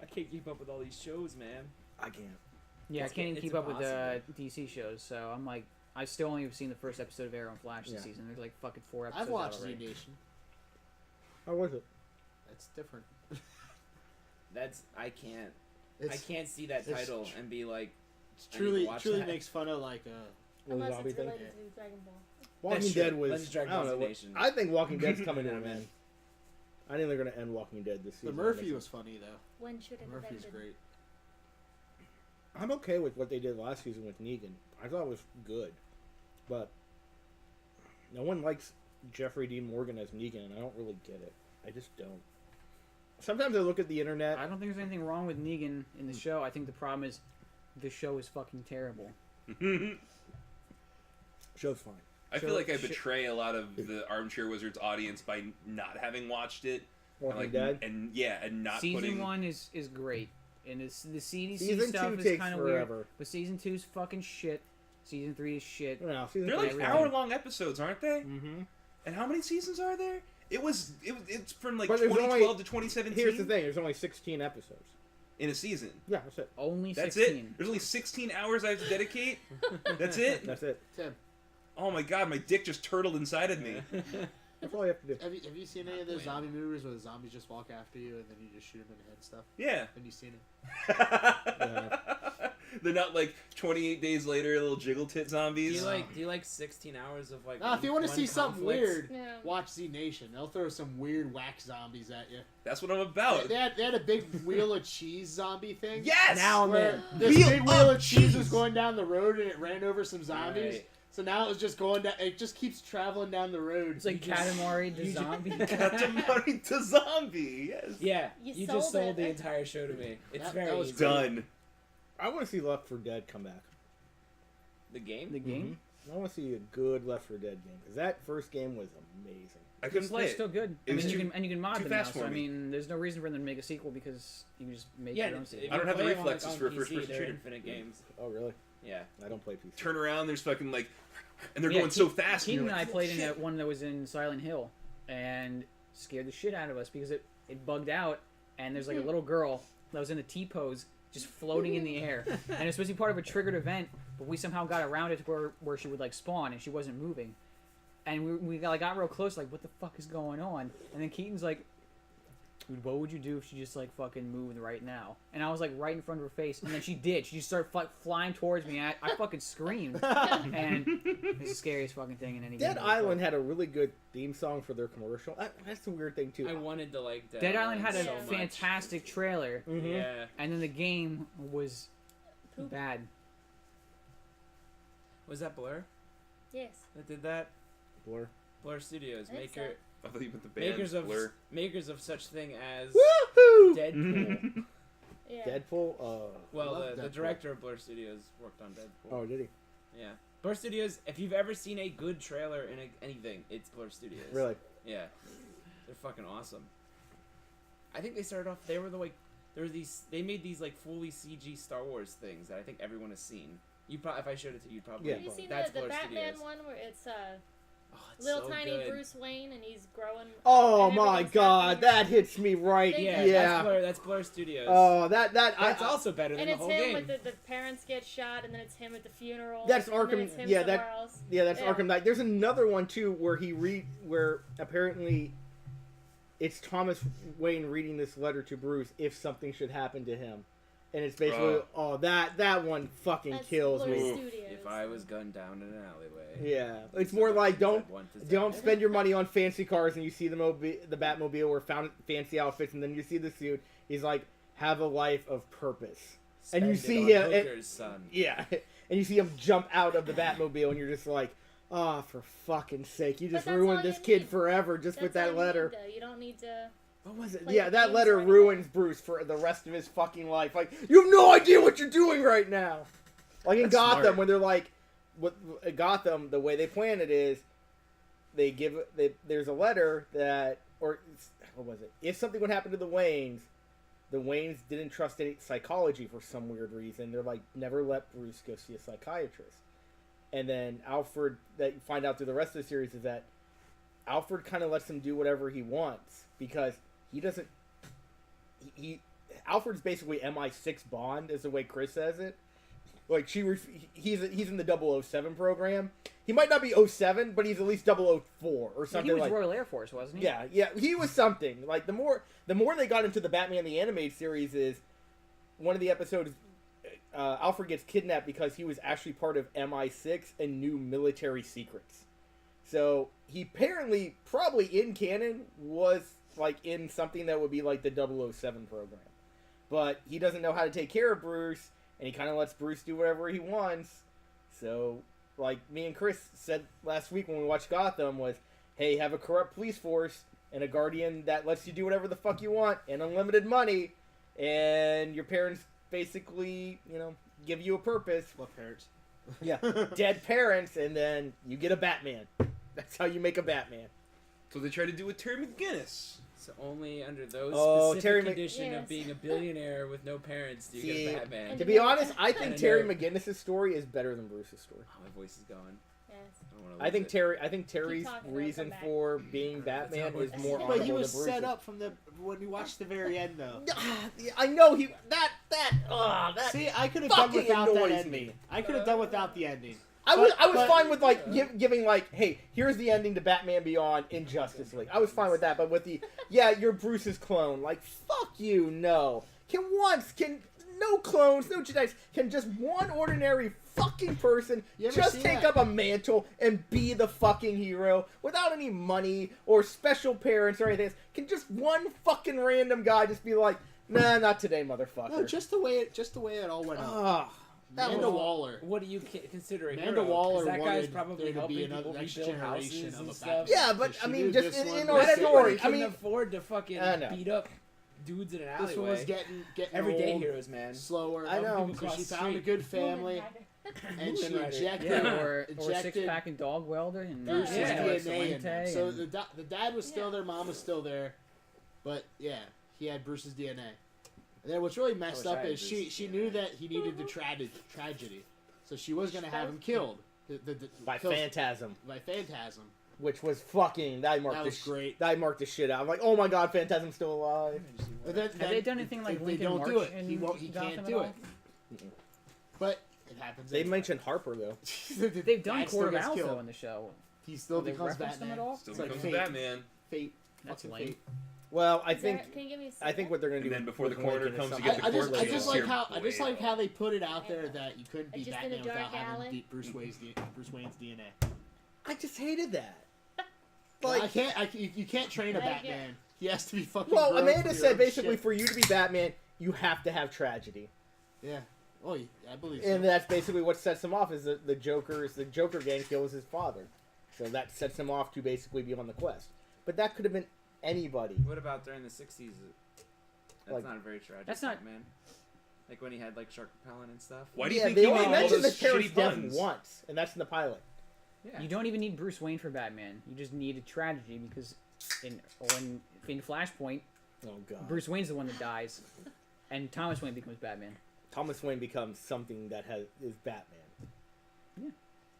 I can't keep up with all these shows, man. I can't. Yeah, It's- I can't even it's keep up with the impossible. DC shows, so I'm like, I still only have seen the first episode of Arrow and Flash this Yeah. season. There's like fucking 4 episodes I've watched out Z already. Nation. How was it? That's different. I can't It's, see that it's title tr- and be like, it's I need to truly watch truly that. makes fun of like The Unless zombie it's thing? related to Dragon Ball. Walking That's Dead true. was. Let's drag I don't know. Nation. I think Walking Dead's coming to Yeah, an man. end. I think they're going to end Walking Dead this the season. Murphy was funny though. When should it have Murphy's ended? great. I'm okay with what they did last season with Negan. I thought it was good, but no one likes Jeffrey Dean Morgan as Negan, and I don't really get it. I just don't. Sometimes I look at the internet. I don't think there's anything wrong with Negan in the show. I think the problem is the show is fucking terrible. Show's fine. I feel So- like I betray a lot of the Armchair Wizards audience by not having watched it. Walking and, Dead. and not Season putting 1 is great, and it's, the CDC Season stuff 2 is takes kind of weird. forever. But season 2 is fucking shit. Season 3 is shit. No, season They're three- like everything. hour-long episodes, aren't they? Mm-hmm. And how many seasons are there? It's from like But there's 2012 only- to 2017 Here's the thing: there's only 16 episodes. in a season. Yeah, that's it. Only That's 16. it. There's only 16 hours I have to dedicate. That's it. That's it. Tim, Oh my god, my dick just turtled inside of me. That's all you have to do. have you seen any of those zombie movies where the zombies just walk after you and then you just shoot them in the head and stuff? Yeah. Have you seen it? They're not like 28 days later, little jiggle tit Do zombies. you like 16 hours of like? Nah, if you want to one see something conflict? weird, Yeah. watch Z Nation. They'll throw some weird whack zombies at you. That's what I'm about. They had a big wheel of cheese zombie thing. Yes. Now I'm Where in. this Wheel big wheel of of cheese cheese. was going down the road and it ran over some zombies. Right. So now it's just going down. It just keeps traveling down the road. It's like You just- Katamari the you just- zombie. Katamari to zombie. Yes. Yeah, You you sold just sold it. the entire show to me. It's That- very that was easy. Done. I want to see Left 4 Dead come back. The game. The game? I want to see a good Left 4 Dead game because that first game was amazing. I couldn't play They're it. still good. It I was mean, too- you can mod too them now, fast so for I me. mean, there's no reason for them to make a sequel because you can just make Yeah, your own if sequel. I don't have the you play them, reflexes on for a PC, first-person they're shooter. Infinite games. Oh, really? Yeah. I don't play PC. Turn around. There's fucking like, and they're Yeah, going so fast. Keaton and and you're I like, played in "Shit." that one that was in Silent Hill, and scared the shit out of us because it bugged out, and there's like a little girl that was in the T pose, just floating in the air, and it's supposed to be part of a triggered event, but we somehow got around it to where she would like spawn and she wasn't moving, and we got real close, like what the fuck is going on? And then Keaton's like, dude, what would you do if she just like fucking moved right now? And I was like right in front of her face, and then she did. She just started flying towards me. I fucking screamed, and it's the scariest fucking thing in any game. Dead Island had a really good theme song for their commercial. That's the weird thing too. I wanted to like Dead Island had a so much. fantastic trailer, Mhm. Yeah. and then the game was Poop. bad. Was that Blur Yes. that did that? Blur. Blur Studios, I think maker I thought you put the band makers of such thing as Woohoo! Deadpool. Yeah. Deadpool. Well, love the Deadpool. director of Blur Studios worked on Deadpool. Oh, did he? Yeah. Blur Studios, if you've ever seen a good trailer in anything, it's Blur Studios. Really? Yeah. They're fucking awesome. I think they started off, they made these like fully CG Star Wars things that I think everyone has seen. You probably, if I showed it to you, you'd probably. Yeah. Have you seen That's the Blur Batman Studios. one where it's Oh, it's little so tiny good. Bruce Wayne and he's growing? Oh and my everything's God, happening. that hits me right. Yeah, Yeah. That's Blur Studios. Oh, that That's I, also better than And the it's whole him game. with the parents get shot, and then it's him at the funeral. That's and then Arkham- It's him yeah, somewhere that- else. Yeah, that's Yeah. Arkham Knight. There's another one too where apparently it's Thomas Wayne reading this letter to Bruce if something should happen to him, and it's basically that one fucking That's kills Blur me. Studios. If I was gunned down in an alleyway. Yeah, it's more like don't I'd want to die. spend your money on fancy cars and you see the Batmobile or fancy outfits and then you see the suit. He's like, have a life of purpose. And you Spend see it on him- hookers, son. Yeah, and you see him jump out of the Batmobile and you're just like, oh, for fucking sake, you just But that's ruined all this you kid need. forever just with That's that all you letter. need, though. You don't need to. What was it? Play Yeah, the that games letter or anything. ruins Bruce for the rest of his fucking life. Like, you have no idea what you're doing right now. Like in That's Gotham, smart. when they're like, Gotham, the way they plan it is, there's a letter that, or what was it? If something would happen to the Waynes didn't trust any psychology for some weird reason. They're like, never let Bruce go see a psychiatrist. And then Alfred, that you find out through the rest of the series, is that Alfred kind of lets him do whatever he wants because he doesn't. Alfred's basically MI6 Bond, is the way Chris says it. Like he's in the 007 program. He might not be 07, but he's at least 004 or something He was like. Royal Air Force, wasn't he? Yeah, he was something. Like the more they got into the Batman the Animated Series is one of the episodes. Alfred gets kidnapped because he was actually part of MI6 and knew military secrets. So he apparently, probably in canon, was like in something that would be like the 007 program. But he doesn't know how to take care of Bruce, and he kind of lets Bruce do whatever he wants. So, like me and Chris said last week when we watched Gotham was, hey, have a corrupt police force and a guardian that lets you do whatever the fuck you want and unlimited money, and your parents basically, give you a purpose. What parents? Yeah, dead parents, and then you get a Batman. That's how you make a Batman. So they tried to do with Terry McGinnis. So only under those Oh, specific Terry condition Yes. of being a billionaire with no parents do you See, get a Batman. And To be honest, I I think don't Terry know. McGinnis' story is better than Bruce's story. Oh, my voice is going. Yes. I don't wanna I lose think it. Terry's talking, I'll reason come back. for being Batman how it is works. more But honorable he was than Bruce's. set up from when you watched the very end, though. I know that. See, I could have done fucking without that annoys ending. me. I could have done without the ending. I was but- fine with like giving like, hey, here's the ending to Batman Beyond in Justice League. I was fine with that, but with the you're Bruce's clone. Like, fuck you, no. No clones, no genetics. Can just one ordinary fucking person You ever just seen take that? up a mantle and be the fucking hero without any money or special parents or anything? Can just one fucking random guy just be like, nah, not today, motherfucker. No, just the way it all went up. Ugh. That Amanda was- Waller. What do you consider a Amanda hero? 'Cause Waller that guy's wanted probably there to helping be people another next rebuild generation houses of and a stuff. Batman. Yeah, but She I mean, knew just this in one our was- Not everybody story. I can mean, afford to fucking I know. beat up dudes in an alleyway. This one was getting Everyday old, heroes, man. slower. I know. People So cross she the found a street. good family, and she Moving right. injected, Yeah, or a injected six-pack and dog welder and Bruce's Yeah. DNA in them. So and- the dad was still Yeah. there, mom was still there, but yeah, he had Bruce's DNA. And then what's really messed I wish I up had is Bruce's she DNA. knew that he needed the tragedy, so she was gonna have him killed. by killed Phantasm. by Phantasm. Which was fucking that That was great. That marked the shit out. I'm like, oh my god, Phantasm's still alive. But then, Have they done anything like they Lincoln don't March do it. in He won't. He Gotham can't at do all? it. But it happens. They anyway. mentioned Harper though. They've done Dad still Court of gets Owls killed. though in the show. He still Have they becomes referenced them Batman. at all? Still It's like becomes fate. Batman. Fate. That's Fucking lame. fate. Well, I Is there- think Can you give me a I think what they're gonna And do. then before the with coroner Lincoln is comes to something- get the court I just like Your how I just like how they put it out there Yeah. that you couldn't be Just in a Batman without dark alley. having Bruce Wayne's DNA. I just hated that. Like you can't train a Like, Batman. He has to be fucking. Well, grown Amanda for your said own basically shit. for you to be Batman, you have to have tragedy, Yeah. Oh, I believe so. and that's basically what sets him off. Is the Joker gang kills his father, so that sets him off to basically be on the quest. But that could have been anybody. What about during the 60s? That's Like- not very tragic. That's not- man. Like when he had like shark repellent and stuff. Why do you Yeah, think they he only made all mentioned the those parent's shitty death puns? once, and that's in the pilot. Yeah. You don't even need Bruce Wayne for Batman. You just need a tragedy because in Flashpoint, Oh god. Bruce Wayne's the one that dies, and Thomas Wayne becomes Batman. Thomas Wayne becomes something that is Batman. Yeah.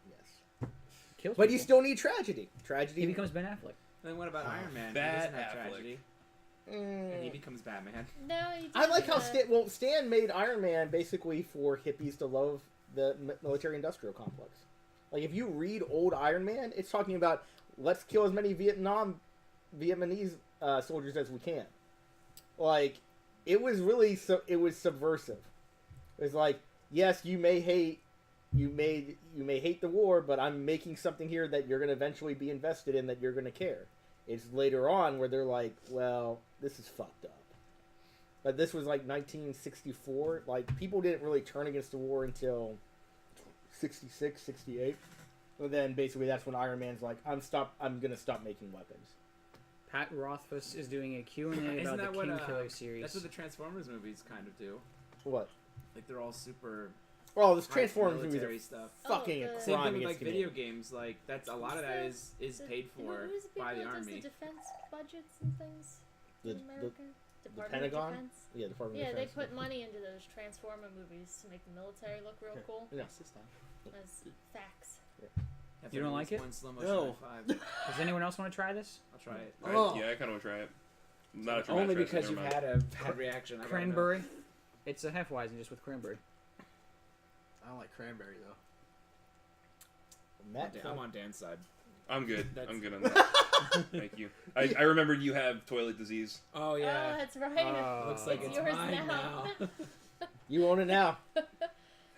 Yes. Kills But you people. still need tragedy. Tragedy. He becomes Ben Affleck. Then what about Oh, Iron Man? He Bat doesn't have Affleck. tragedy, and he Mm. becomes Batman. No, he I like how didn't, Stan made Iron Man basically for hippies to love the military-industrial complex. Like if you read old Iron Man, it's talking about let's kill as many Vietnamese soldiers as we can. Like it was really it was subversive. It was like, yes, you may hate the war, but I'm making something here that you're going to eventually be invested in, that you're going to care. It's later on where they're like, well, this is fucked up. But this was like 1964. Like people didn't really turn against the war until 66, 68. And then basically that's when Iron Man's like, I'm going to stop making weapons. Pat Rothfuss is doing a Q&A Isn't about that the what, King Killer series. That's what the Transformers movies kind of do. What? Like they're all super Oh, this high Transformers movies military are stuff. fucking Oh, the- a Same crime thing with against like video humanity. games. Like that's a lot of that is paid for who's the by the people that does army. The defense budgets and things The- in America. Department Pentagon? Of Defense. Yeah, Department Yeah, of they Defense. put money into those Transformer movies to make the military look real cool. Yeah. That's facts. You don't like it? One slow motion No. high five. Does anyone else want to try this? I'll try it. Oh. Yeah, I kind of want to try it. I'm not a traumatic Only stress, because never you've mind. had a bad reaction. I gotta know. Cranberry. It's a Hefeweizen just with cranberry. I don't like cranberry though. Matt, I'm on Dan's side. I'm good. That's- I'm good on that. Thank you. I remembered you have toilet disease. Oh Oh, yeah. that's right. Looks like It's it's yours mine now. now. you own it now.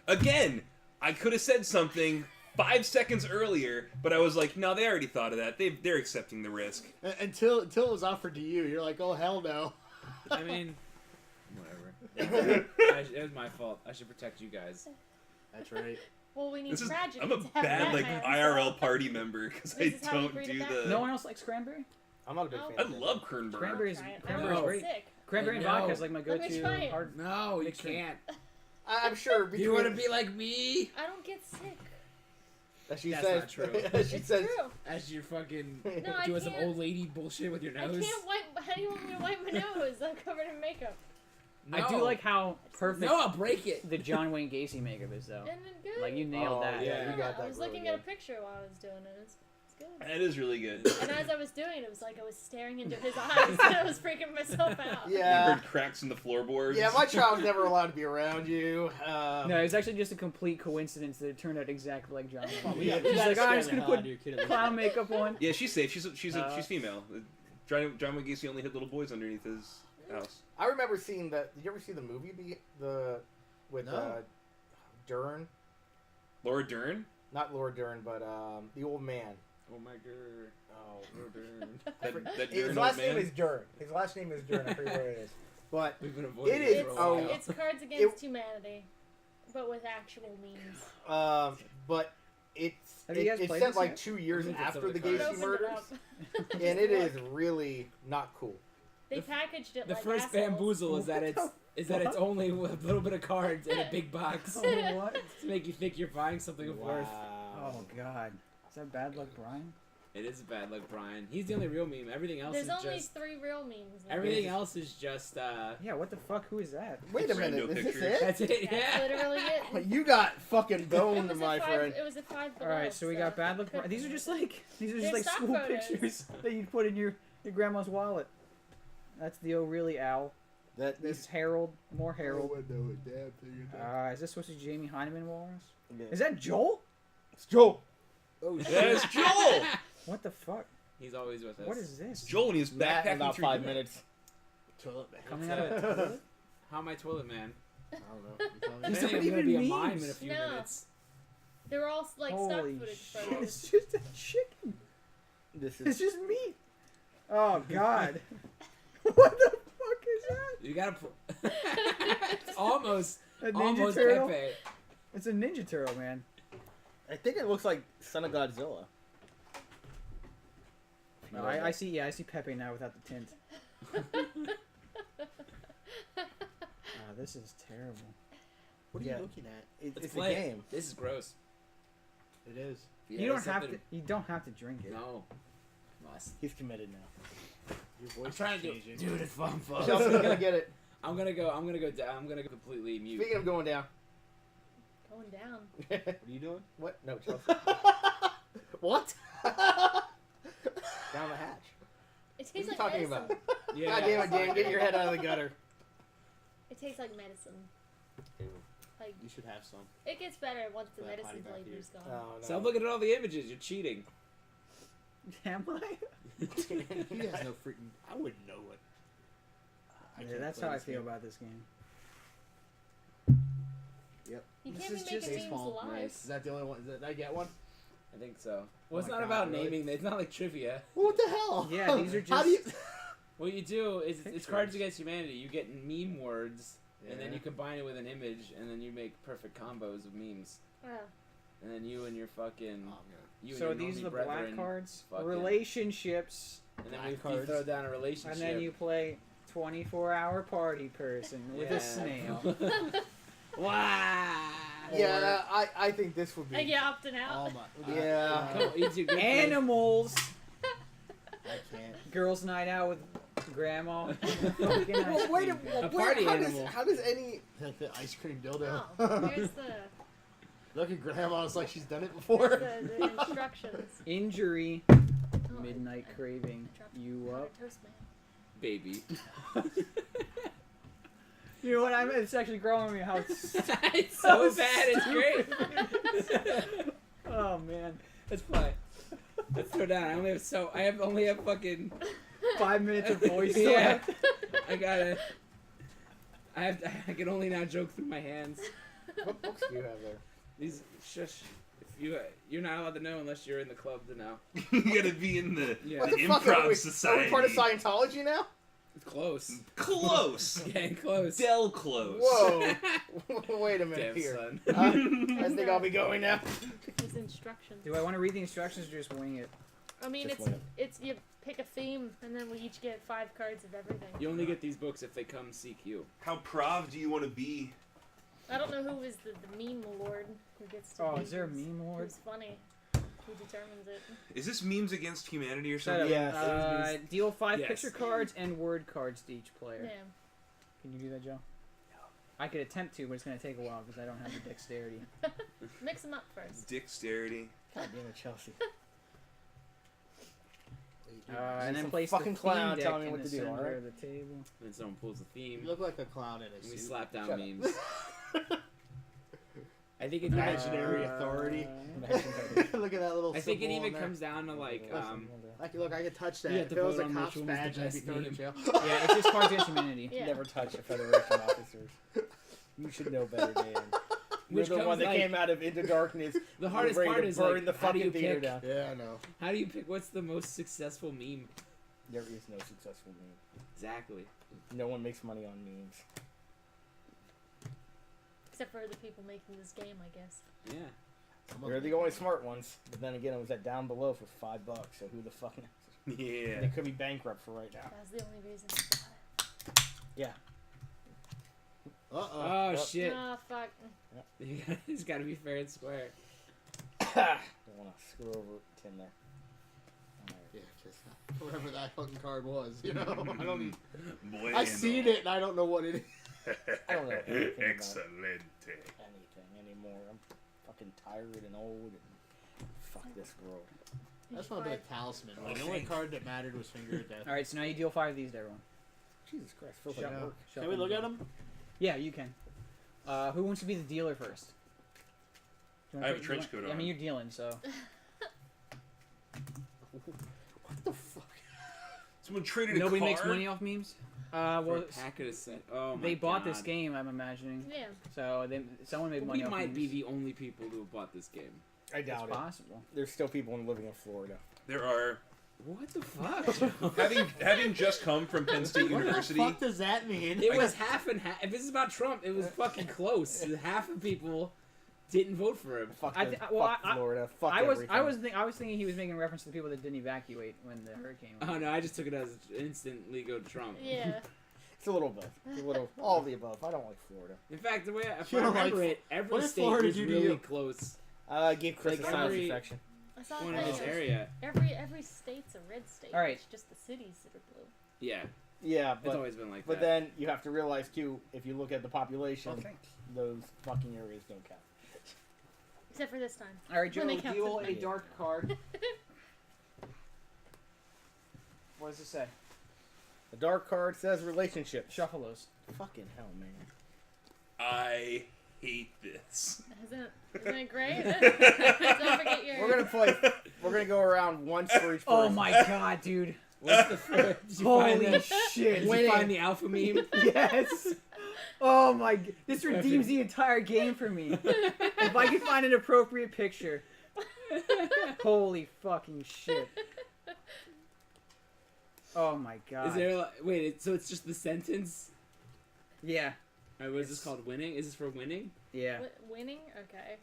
Again, I could have said something 5 seconds earlier, but I was like, no, they already thought of that. They're accepting the risk. Until it was offered to you, you're like, oh hell no. I mean, whatever. It was my fault. I should protect you guys. That's right. Well, we need This is tragedy. I'm a to have bad like Batman, IRL so- party member because I This is how we don't agree do to the. No one else likes cranberry? I'm not a big Oh. fan. I of it. love cranberry. Cranberry's Try it. I cranberry's don't great. get sick. Cranberry and I know. vodka is like my Let me go-to try it. hard. No, you Mixed drink. can't. I'm sure. You want to be like me? I don't get sick. As she That's says. not true. As she It's says. true. As you're fucking No, I doing some can't. old lady bullshit with your I nose. can't wipe. How do you want me to wipe my nose? I'm covered in makeup. I do like how perfect No, I'll break it. the John Wayne Gacy makeup is, though. Isn't it good? Like, you nailed Oh, that. yeah, you got that I was really looking at a good. picture while I was doing it. It's good. That is really good. And as I was doing it, it was like I was staring into his eyes and I was freaking myself out. You Yeah. heard cracks in the floorboards. Yeah, my child was never allowed to be around you. No, it was actually just a complete coincidence that it turned out exactly like John Wayne. Yeah, She's like, I'm just gonna put kid. clown makeup on. Yeah, she's safe. She's she's female. John Wayne Gacy only hit little boys underneath his house. I remember seeing that. Did you ever see the movie with No. Dern? Laura Dern. Not Laura Dern, but the old man. Oh my god. Oh. That His Dern last old name man. is Dern. His last name is Dern. I forget what it is. But We've been avoiding It this is- for a oh, while. It's Cards Against Humanity, but with actual memes. but it's Have you guys it's played set this like yet? 2 years Let me get some after of the the I cards. Gacy opened it murders, up. and Just it is look. really not cool. They packaged it The like first assholes. bamboozle is that it's only with a little bit of cards in a big box Oh, what? to make you think you're buying something of worth. Oh, God. Is that bad luck, Brian? It is bad luck, Brian. He's the only real meme. Everything else There's is only just 3 real memes. now. everything else is just Yeah, what the fuck? Who is that? Wait a Rando minute, is this pictures. it? that's it. That's Yeah. literally it. You got fucking It boned, was my a 5, friend. It was a 5 below. Alright, so we got bad luck. couldn't These are be. just like They're stock school photos. pictures that you put in your grandma's wallet. That's the O'Reilly owl. That This is Harold. More Harold. Oh, Is this supposed to be Jamie Heineman Walrus? yeah. Is that Joel? It's Joel. Oh shit. That's Joel. What the fuck? He's always with us. What is this? Joel, when he was Matt in backpacking about through 5 Europe. minutes. Toilet man. Coming out of a toilet? How am I toilet man? I don't know. You tell me. I'm These saying aren't I'm gonna even be a memes. mime in a few No. minutes. They were all like stock Holy footage shit! photos. It's just a chicken. This It's is just meat. Oh God! What the fuck is that? You gotta put. It's almost A Ninja almost Turtle? Pepe. It's a Ninja Turtle, man. I think it looks like Son of Godzilla. No, I see. Yeah, I see Pepe now without the tint. Oh, this is terrible. What are Yeah. you looking at? It's a play it. game. This is gross. It is. Yeah, You don't it's have something- to. You don't have to drink it. No. Must. He's committed now. Your I'm voice trying is to do. changing. Dude, it's fun. Chelsea's gonna get it. I'm gonna go. I'm gonna go down. I'm gonna go completely mute. Speaking of going down. Going down. What are you doing? What? No, Chelsea. What? Down the hatch. It What are tastes you like talking medicine. about? Yeah. God damn it, Dan. Get your head out of the gutter. It tastes like medicine. Like You should have some. it gets better once the For that medicine potty back flavor's gone. Oh, no. Stop looking at all the images. You're cheating. Am I? He has no freaking. I wouldn't know what. I Yeah, can't that's play how I this feel game. about this game. You This can't is be just making memes baseball. live. Nice. Is that the only one? Did I get one? I think so. Well, it's my not God, about really? naming. It's not like trivia. Well, what the hell? Yeah, these are How do you? just- What you do is it's Pictures. Cards Against Humanity. You get meme words, and then Yeah. you combine it with an image, and then you make perfect combos of memes. Oh. And then you and your fucking Oh, I'm you So and your these are the normie black brethren, cards. fucking- Relationships, and then Black you cards. throw down a relationship. and then you play 24-hour party person with Yeah. a snail. Wow. Yeah, I think this would be. Are you opting gonna. out? Oh my. Yeah. Come on, you do good. Animals. I can't. Girls' night out with grandma. Well, wait a A party how animal. Does, how does any? Like the ice cream dildo. Oh, here's the, Look at Grandma. It's like she's done it here's before. the instructions. Injury. Oh, Midnight I craving. dropped You powdered up? Toast man. baby. You know what? It's actually growing on me how. It's so bad. It's great. Oh man. Let's play. Let's throw down. I only have fucking. 5 minutes of voice Yeah. left. I can only now joke through my hands. What books do you have there? These shush. If you're not allowed to know unless you're in the club to know. You gotta be in the, Yeah. What the the fuck are improv we? society. Are we part of Scientology now? It's close. Close. Getting close. Del close. Whoa. Wait a minute Damn here. son. I think I'll be going now. These instructions. Do I want to read the instructions or just wing it? I mean, Just it's wing it's you pick a theme, and then we each get 5 cards of everything. You only get these books if they come seek you. How prov do you want to be? I don't know who is the meme lord who gets to. Oh, be is there a who's- meme lord? Who's funny? Who determines it? Is this memes against humanity or Shut something? up. Yeah. Deal 5 Yes. picture cards and word cards to each player. Yeah. Can you do that, Joe? No. I could attempt to, but it's going to take a while because I don't have the dexterity. Mix them up first. Dexterity. God damn it, Chelsea. And then some place fucking the theme clown deck telling me in what the to do, center alright? of the table. Then someone pulls the theme. You look like a clown in a And we suit. slap down Shut up. memes. I think it Imaginary authority. Look at that little. I think it symbol on even there. comes down to like Look, I could touch that. You have If to it was vote a on which cop's one was the badge, I'd be best thrown in meme. jail. Yeah, it's just Cards Against Humanity. Yeah. Never touch a Federation officers. You should know better, Dan. You're Which the one comes, that like- came out of Into Darkness. the hardest ready part to is burn like the how do fucking you theater pick? down. Yeah, I know. How do you pick what's the most successful meme? There is no successful meme. Exactly. No one makes money on memes. Except for the people making this game, I guess. Yeah. They're the only smart ones. But then again, it was at down below for $5. So who the fuck knows? Yeah. They could be bankrupt for right now. That's the only reason I bought it. Yeah. Uh-oh. Oh Yep. shit. Oh, fuck. It's got to be fair and square. Don't want to screw over Tim there. Alright. Yeah, just whatever that fucking card was, you know? I don't even... Bueno. I seen it and I don't know what it is. I don't know anything about Excelente. anything anymore. I'm fucking tired and old and fuck this world. I just want to be a talisman. Like, the only card that mattered was Finger of Death. Alright, so now you deal 5 of these to everyone. Jesus Christ, feels Shut like up. work. Can we look at them? Yeah, you can. Who wants to be the dealer first? Do you I have wanna a trench coat I on. mean, you're dealing, so. What the Someone traded Nobody a car. makes money off memes. For Well, a packet of set. Oh my they bought God. this game. I'm imagining. Yeah. So someone made money We off might memes. be the only people who have bought this game. I It's doubt it. possible. There's still people living in Florida. There are What the fuck? having just come from Penn State What University. the fuck does that mean? It was half and half. If this is about Trump, it was fucking close. Half of people didn't vote for him. Fuck, I the- thi- well, fuck I- Florida. Fuck I was everything. I was thinking he was making reference to the people that didn't evacuate when the hurricane. Oh no, I just took it as instantly go to Trump. Yeah. It's a little bit. It's a little. All of the above. I don't like Florida. In fact, the way if You I don't like remember it, what every did state Florida was do to really you? close. I gave Chris Like a sinus every- infection. I saw One in his things. area. Every state's a red state. All right. It's just the cities that are blue. Yeah, Yeah, it's but always been like but that. then you have to realize too, if you look at the population, Oh, thanks. those fucking areas don't count. Except for this time. All right, Joe, When they count deal the- a dark card. What does it say? The dark card says relationship. Shuffle those. Fucking hell, man. I hate this. Isn't it great? Don't forget your. We're gonna play. We're gonna go around once for each person. Oh my god, dude! What's the did you find Holy the, shit! Did you find the alpha meme? Yes. Oh my! This redeems the entire game for me. If I can find an appropriate picture. Holy fucking shit! Oh my god! Is there like, wait? So it's just the sentence? Yeah. Or what is this called? Winning? Is this for winning? Yeah. Winning? Okay.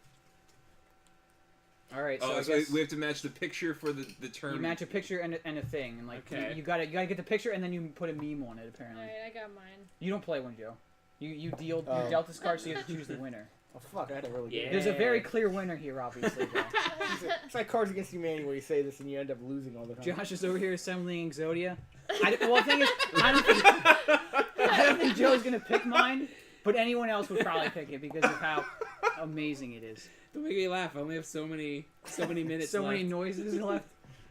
All right. So Oh, I so guess we have to match the picture for the term. you match a picture and a thing, and like Okay. you gotta get the picture, and then you put a meme on it. Apparently, Alright, I got mine. you don't play one, Joe. You Oh. dealt this card, so you have to choose the winner. Oh fuck! I had a really good. Yeah. There's a very clear winner here, obviously. Joe. It's like Cards Against Humanity where you say this and you end up losing all the time. Josh is over here assembling Exodia. Well, the thing is, I don't think Joe's gonna pick mine, but anyone else would probably pick it because of how amazing it is. Don't make me laugh. I only have so many minutes So left. many noises left.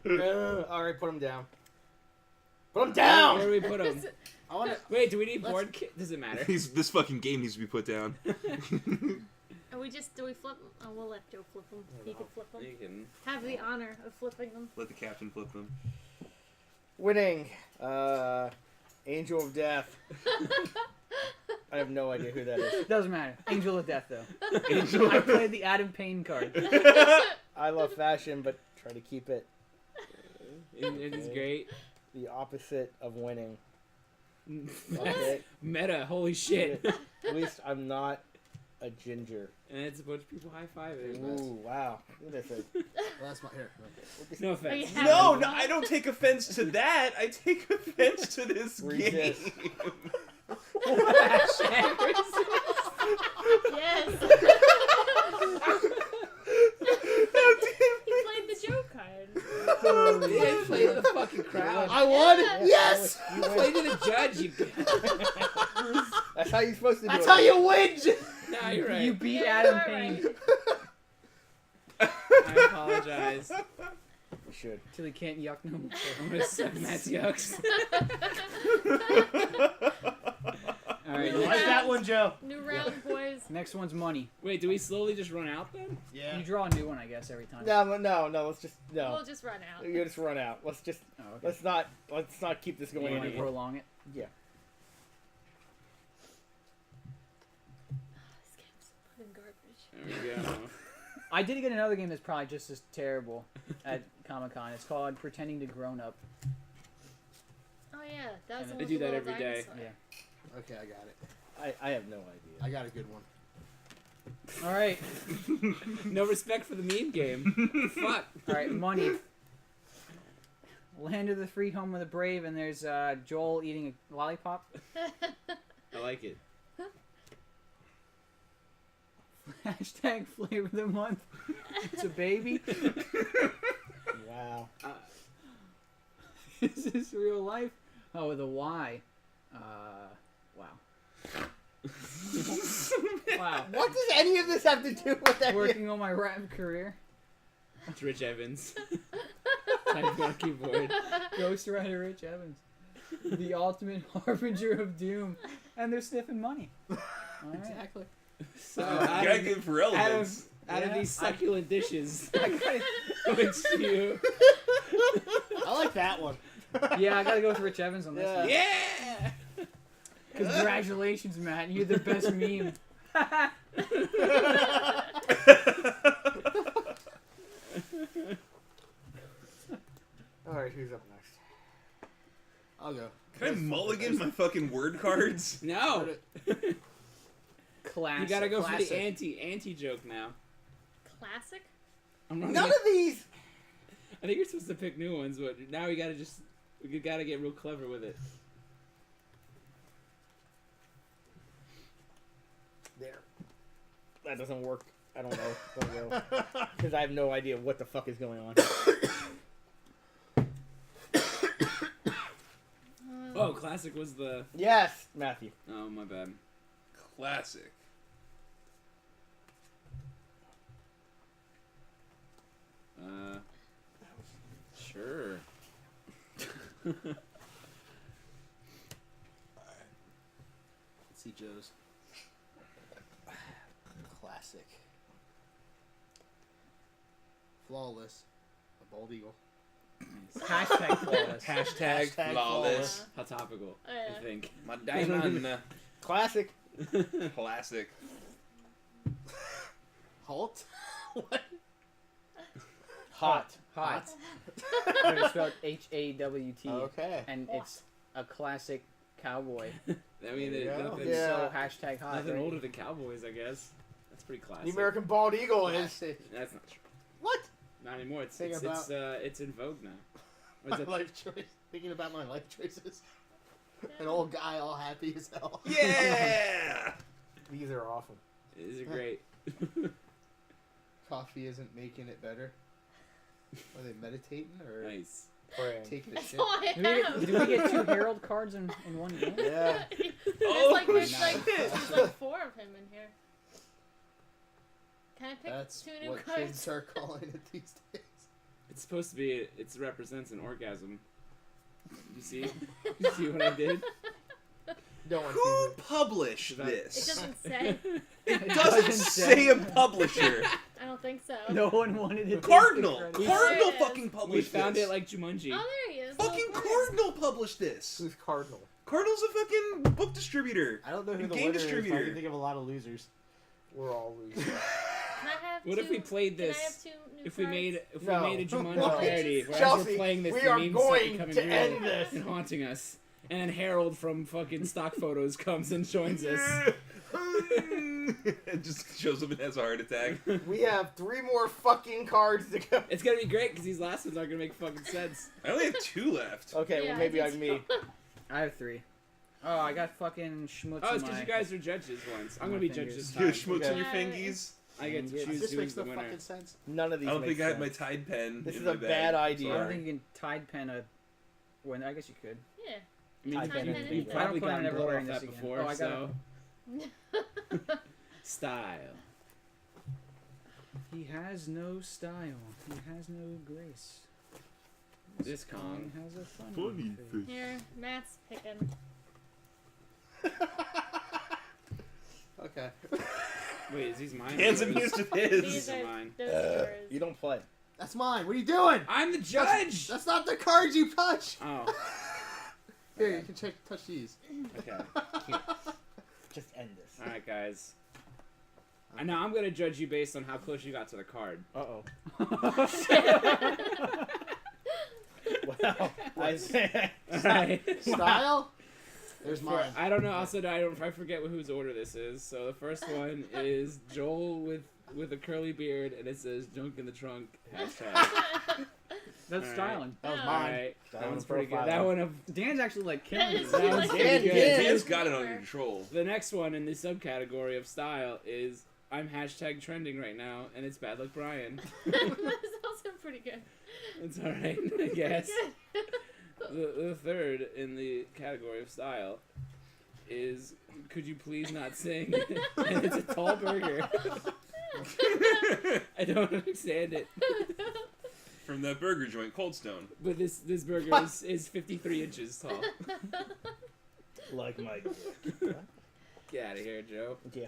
All right, put them down. Put them Where down. do we put them? I want to. Wait, do we need board? Does it matter? This fucking game needs to be put down. Do we flip them? Oh, we'll let Joe flip them. He can flip them. You can. Have the honor of flipping them. Let the captain flip them. Winning. Angel of Death. I have no idea who that is. Doesn't matter. Angel of Death, though. I played the Adam Payne card. I love fashion, but try to keep it It is great. the opposite of winning. Okay. Meta. Holy shit. At least I'm not a ginger. And it's a bunch of people high fiving. Ooh, wow. Look at this. Well, that's my hair. No offense. Yeah. No, I don't take offense to that. I take offense to this Resist. game. Yes. He played the Joe card. They didn't play to the fucking crowd. I won. Yeah, Yes. you Play win. to the judge. You. That's how you're supposed to do That's it. how you win. No, you're right. You beat Yeah, Adam you're Payne right. I apologize. You should. till he can't yuck no more. I'm gonna suck Matt's yucks. All right. New Like Next, that one, Joe. New round, boys. next one's money. Wait, do we slowly just run out then? Yeah. You draw a new one, I guess, every time. No. Let's just We'll just run out. You just run out. Let's just Oh, okay. let's not keep this You going want to anymore. prolong it? Yeah. This game's fucking garbage. There we go. I did get another game that's probably just as terrible at Comic-Con. It's called Pretending to Grown Up. Oh yeah, that was the They one do with the that little every day. dinosaur. Yeah. Okay, I got it. I have no idea. I got a good one. All right. No respect for the meme game. Fuck. All right, money. Land of the free, home of the brave, and there's Joel eating a lollipop. I like it. Hashtag flavor of the month. It's a baby. Wow. Is this real life? Oh, with a Y. Wow. Wow. What does any of this have to do with that? Working on my rap career. It's Rich Evans. Typing on keyboard. Ghost Rider Rich Evans. The ultimate harbinger of doom. And they're sniffing money. All right. Exactly. So Gotta give for relevance. out of Yeah. these succulent dishes, I gotta- which you I like that one. Yeah, I gotta go with Rich Evans on this Yeah. one. Yeah. Congratulations, Matt. You're the best meme. All right, who's up next? I'll go. Can I mulligan my fucking word cards? No. Classic. You gotta go for the classic. anti joke now. Classic? I'm wrong. None of these. I think you're supposed to pick new ones, but now we gotta get real clever with it. There. That doesn't work. I don't know. Because I have no idea what the fuck is going on. Oh, classic was the. Yes, Matthew. Oh, my bad. Classic. Sure. Let's see Joe's. Classic. Flawless. A bald eagle. Hashtag flawless. Hashtag Flawless. hot topical. Oh, yeah. I think. My diamond. Classic. Classic. Halt? What? Hot. Hot. It's spelled H-A-W-T. Okay. And it's a classic cowboy. I mean, There you go. nothing, Yeah. So hashtag hot. nothing right? older than cowboys, I guess. That's pretty classic. The American bald eagle is. Classic. That's not true. What? Not anymore. It's Think it's in vogue now. Or My is it- life choice. Thinking about my life choices. An old guy all happy as hell. Yeah. These are awful. Is it great? Coffee isn't making it better. Are they meditating or Nice. Praying. taking a That's shit? all I Did we, have. get, did we get 2 Herald cards in one game? Yeah. there's nice. like 4 of him in here. Can I pick That's 2 new what cards? kids are calling it these days. It's supposed to be. It represents an orgasm. You see? You see what I did? No one Who sees it. published That- It this? doesn't say. It It doesn't doesn't say a publisher. I don't think so. No one wanted to. Cardinal. take the credit. Cardinal There it is. fucking We published found this. it like Jumanji. Oh, there he is. Fucking Little bird. Cardinal published this. Who's Cardinal? Cardinal's a fucking book distributor. I don't know who And the game winner is, but I distributor. can think of a lot of losers. We're all losers. Can I have What if 2 we played Can I this? have 2 new If we cards? made No. a Jumanji No. parody, where as Chelsea, we're playing this, we the are memes start going becoming to real end this. and haunting us. And then Harold from fucking stock photos comes and joins us. It just shows up and has a heart attack. We have 3 more fucking cards to go. It's gonna be great because these last ones aren't gonna make fucking sense. I only have 2 left. Okay, Yeah, well maybe I I'm think me. so. I have 3. Oh, I got fucking schmutz. Oh, it's in because my- you guys are judges once. I'm My gonna be judge fingers. this You have time. schmutz on your Okay. fingies? I get to This choose This who's makes the no winner. fucking sense. None of these I don't make think I had my sense. Tide pen. This in is my a bag. bad I idea. don't Sorry. think you can tide pen a. When I guess you could. Yeah. I mean, Tide pen you, anything. you've I probably don't plan on gotten ever blown wearing off this that again. before, Oh, I got so style. He has no style. He has no grace. This Kong. has a funny face. Here, Matt's picking. Okay. Wait, is these mine? Hands or yours? amused with These his. are mine. those are yours. You don't play. That's mine. What are you doing? I'm the judge. That's not the cards you touch. Oh, Here, you can touch these. okay. Just end this. All right, guys. I know I'm gonna judge you based on how close you got to the card. Uh-oh. Well, I say... All right. Style? There's For- mine. I don't know. Also, I forget whose order this is. So the first one is Joel with a curly beard, and it says "junk in the trunk." Hashtag. That's All right. styling. That was Oh. mine. Alright, That that one's one's pretty good. profiling. That one of Dan's actually like That killing is me. that one's like- pretty Dan, good. Dan. Dan's got it under control. The next one in the subcategory of style is I'm hashtag trending right now, and it's Bad Luck Brian. That's also pretty good. It's all right, I guess. Good. The third in the category of style is Could You Please Not Sing? And it's a tall burger. I don't understand it. From that burger joint, Cold Stone. But this burger is 53 inches tall. Like my... Get out of here, Joe. Yeah.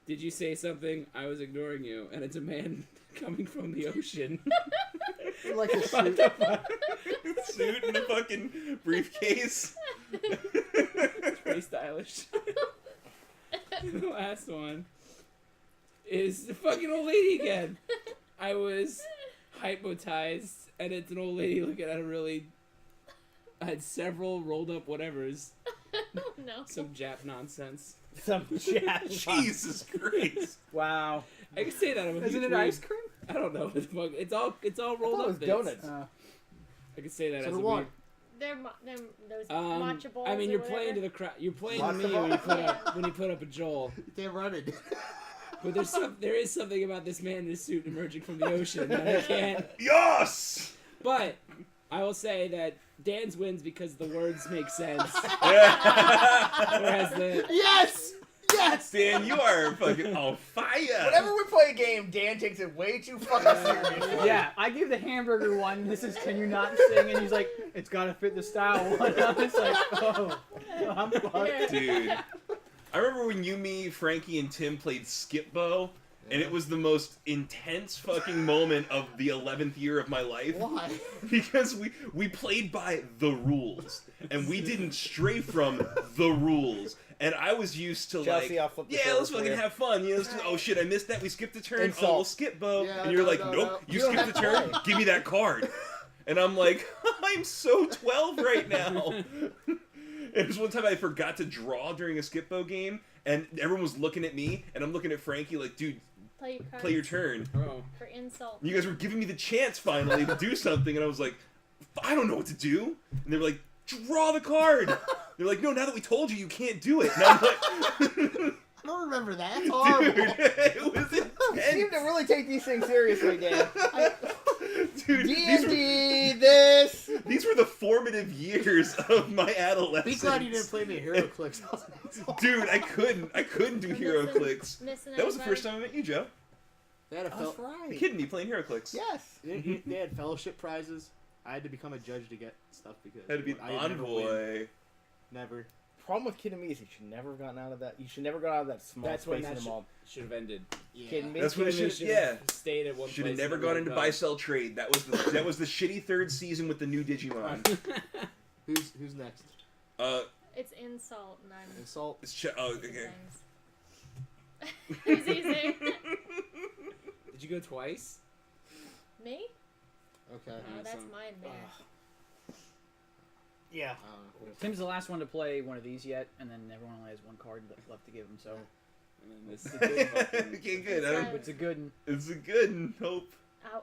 Did you say something? I was ignoring you, and it's a man coming from the ocean. In like a What suit. the fuck? Suit and a fucking briefcase. It's pretty stylish. The last one is the fucking old lady again. I was hypnotized, and it's an old lady looking at a really. I had several rolled up whatevers. Oh no. Some Jap nonsense. Some chat. Jesus Christ. Wow. I can say that. I'm a Isn't huge it weeb. ice cream? I don't know. What the fuck. It's all I rolled thought it up. was bits. donuts. I can say that So as a what? weeb. They're those matcha balls. I mean, or you're whatever. playing to the crowd. You're playing to Matcha me when you put balls? up when you put up a Joel. They're running. But there is something about this man in a suit emerging from the ocean that I can't. Yes! But I will say that Dan's wins because the words make sense, whereas the Yes! Yes! Dan, you are fucking on fire. Whenever we play a game, Dan takes it way too fucking serious. Yeah, I give the hamburger one. This is can you not sing? And he's like, it's gotta fit the style one. I was like, oh, I'm fucked. Dude. I remember when you, me, Frankie, and Tim played Skip Bow, and it was the most intense fucking moment of the 11th year of my life. Why? Because we played by the rules, and we didn't stray from the rules. And I was used to Chelsea, like, I'll flip the yeah, server let's for fucking you. have fun. You know, let's oh shit, I missed that. We skipped a turn. Insult. Oh, we'll skip Bow. Yeah, and you're no, like, no, nope, no. you You don't skipped a have to turn. play. Give me that card. And I'm like, I'm so 12 right now. It was one time I forgot to draw during a Skip Bow game, and everyone was looking at me, and I'm looking at Frankie like, dude, Play your cards play your turn. oh, for insult. And you guys were giving me the chance finally to do something, and I was like, I don't know what to do. And they were like, draw the card. They're like, no, now that we told you, you can't do it. And I'm like, I don't remember that. That's horrible. dude, it was You seem to intense. really take these things seriously, Dan. Dude, D&D, this. these were the formative years of my adolescence. Be glad you didn't play me HeroClix. Dude, I couldn't do Hero Clicks. Missing That was the anybody? first time I met you, Joe. They had a That's fel- Are you right. kidding me? Playing Hero Clicks. Yes. they had fellowship prizes. I had to become a judge to get stuff because Had to be an I never win. envoy. Never. Problem with Kid Me is you should never have gotten out of that. You should never got out of that small that's when space in that the mall. should have ended. Yeah. Kidding me? That's what it They should. should've Yeah. Stayed at one Should have place. never and gone into moved buy on. sell trade. That was the shitty third season with the new Digimon. Who's next? It's insult, and I'm Insult. It's oh okay. things. Who's easy? Did you go twice? Me? Okay. No, that's Awesome. mine there. Yeah. Tim's the last one to play one of these yet, and then everyone only has one card left to give him. So And then this is a good fucking- Okay, good. I don't, it's a good. one. it's a good hope.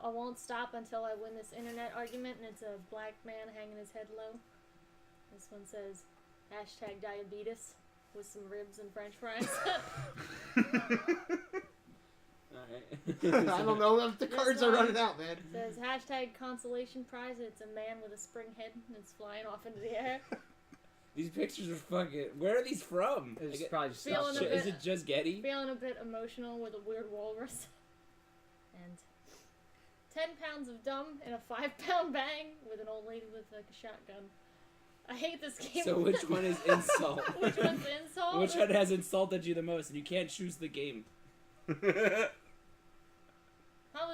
I won't stop until I win this internet argument, and it's a black man hanging his head low. This one says, #diabetes with some ribs and french fries. Alright. I don't know if the This cards are one. running out, man. Says #consolation prize, and it's a man with a spring head, and it's flying off into the air. These pictures are fucking. Where are these from? It's Like, probably just Feeling a is bit- it just Getty? Feeling a bit emotional with a weird walrus. And 10 pounds of dumb in a 5-pound bang with an old lady with like a shotgun. I hate this game. So which one is insult? Which one's insult? Which one has insulted you the most? And you can't choose the game. Probably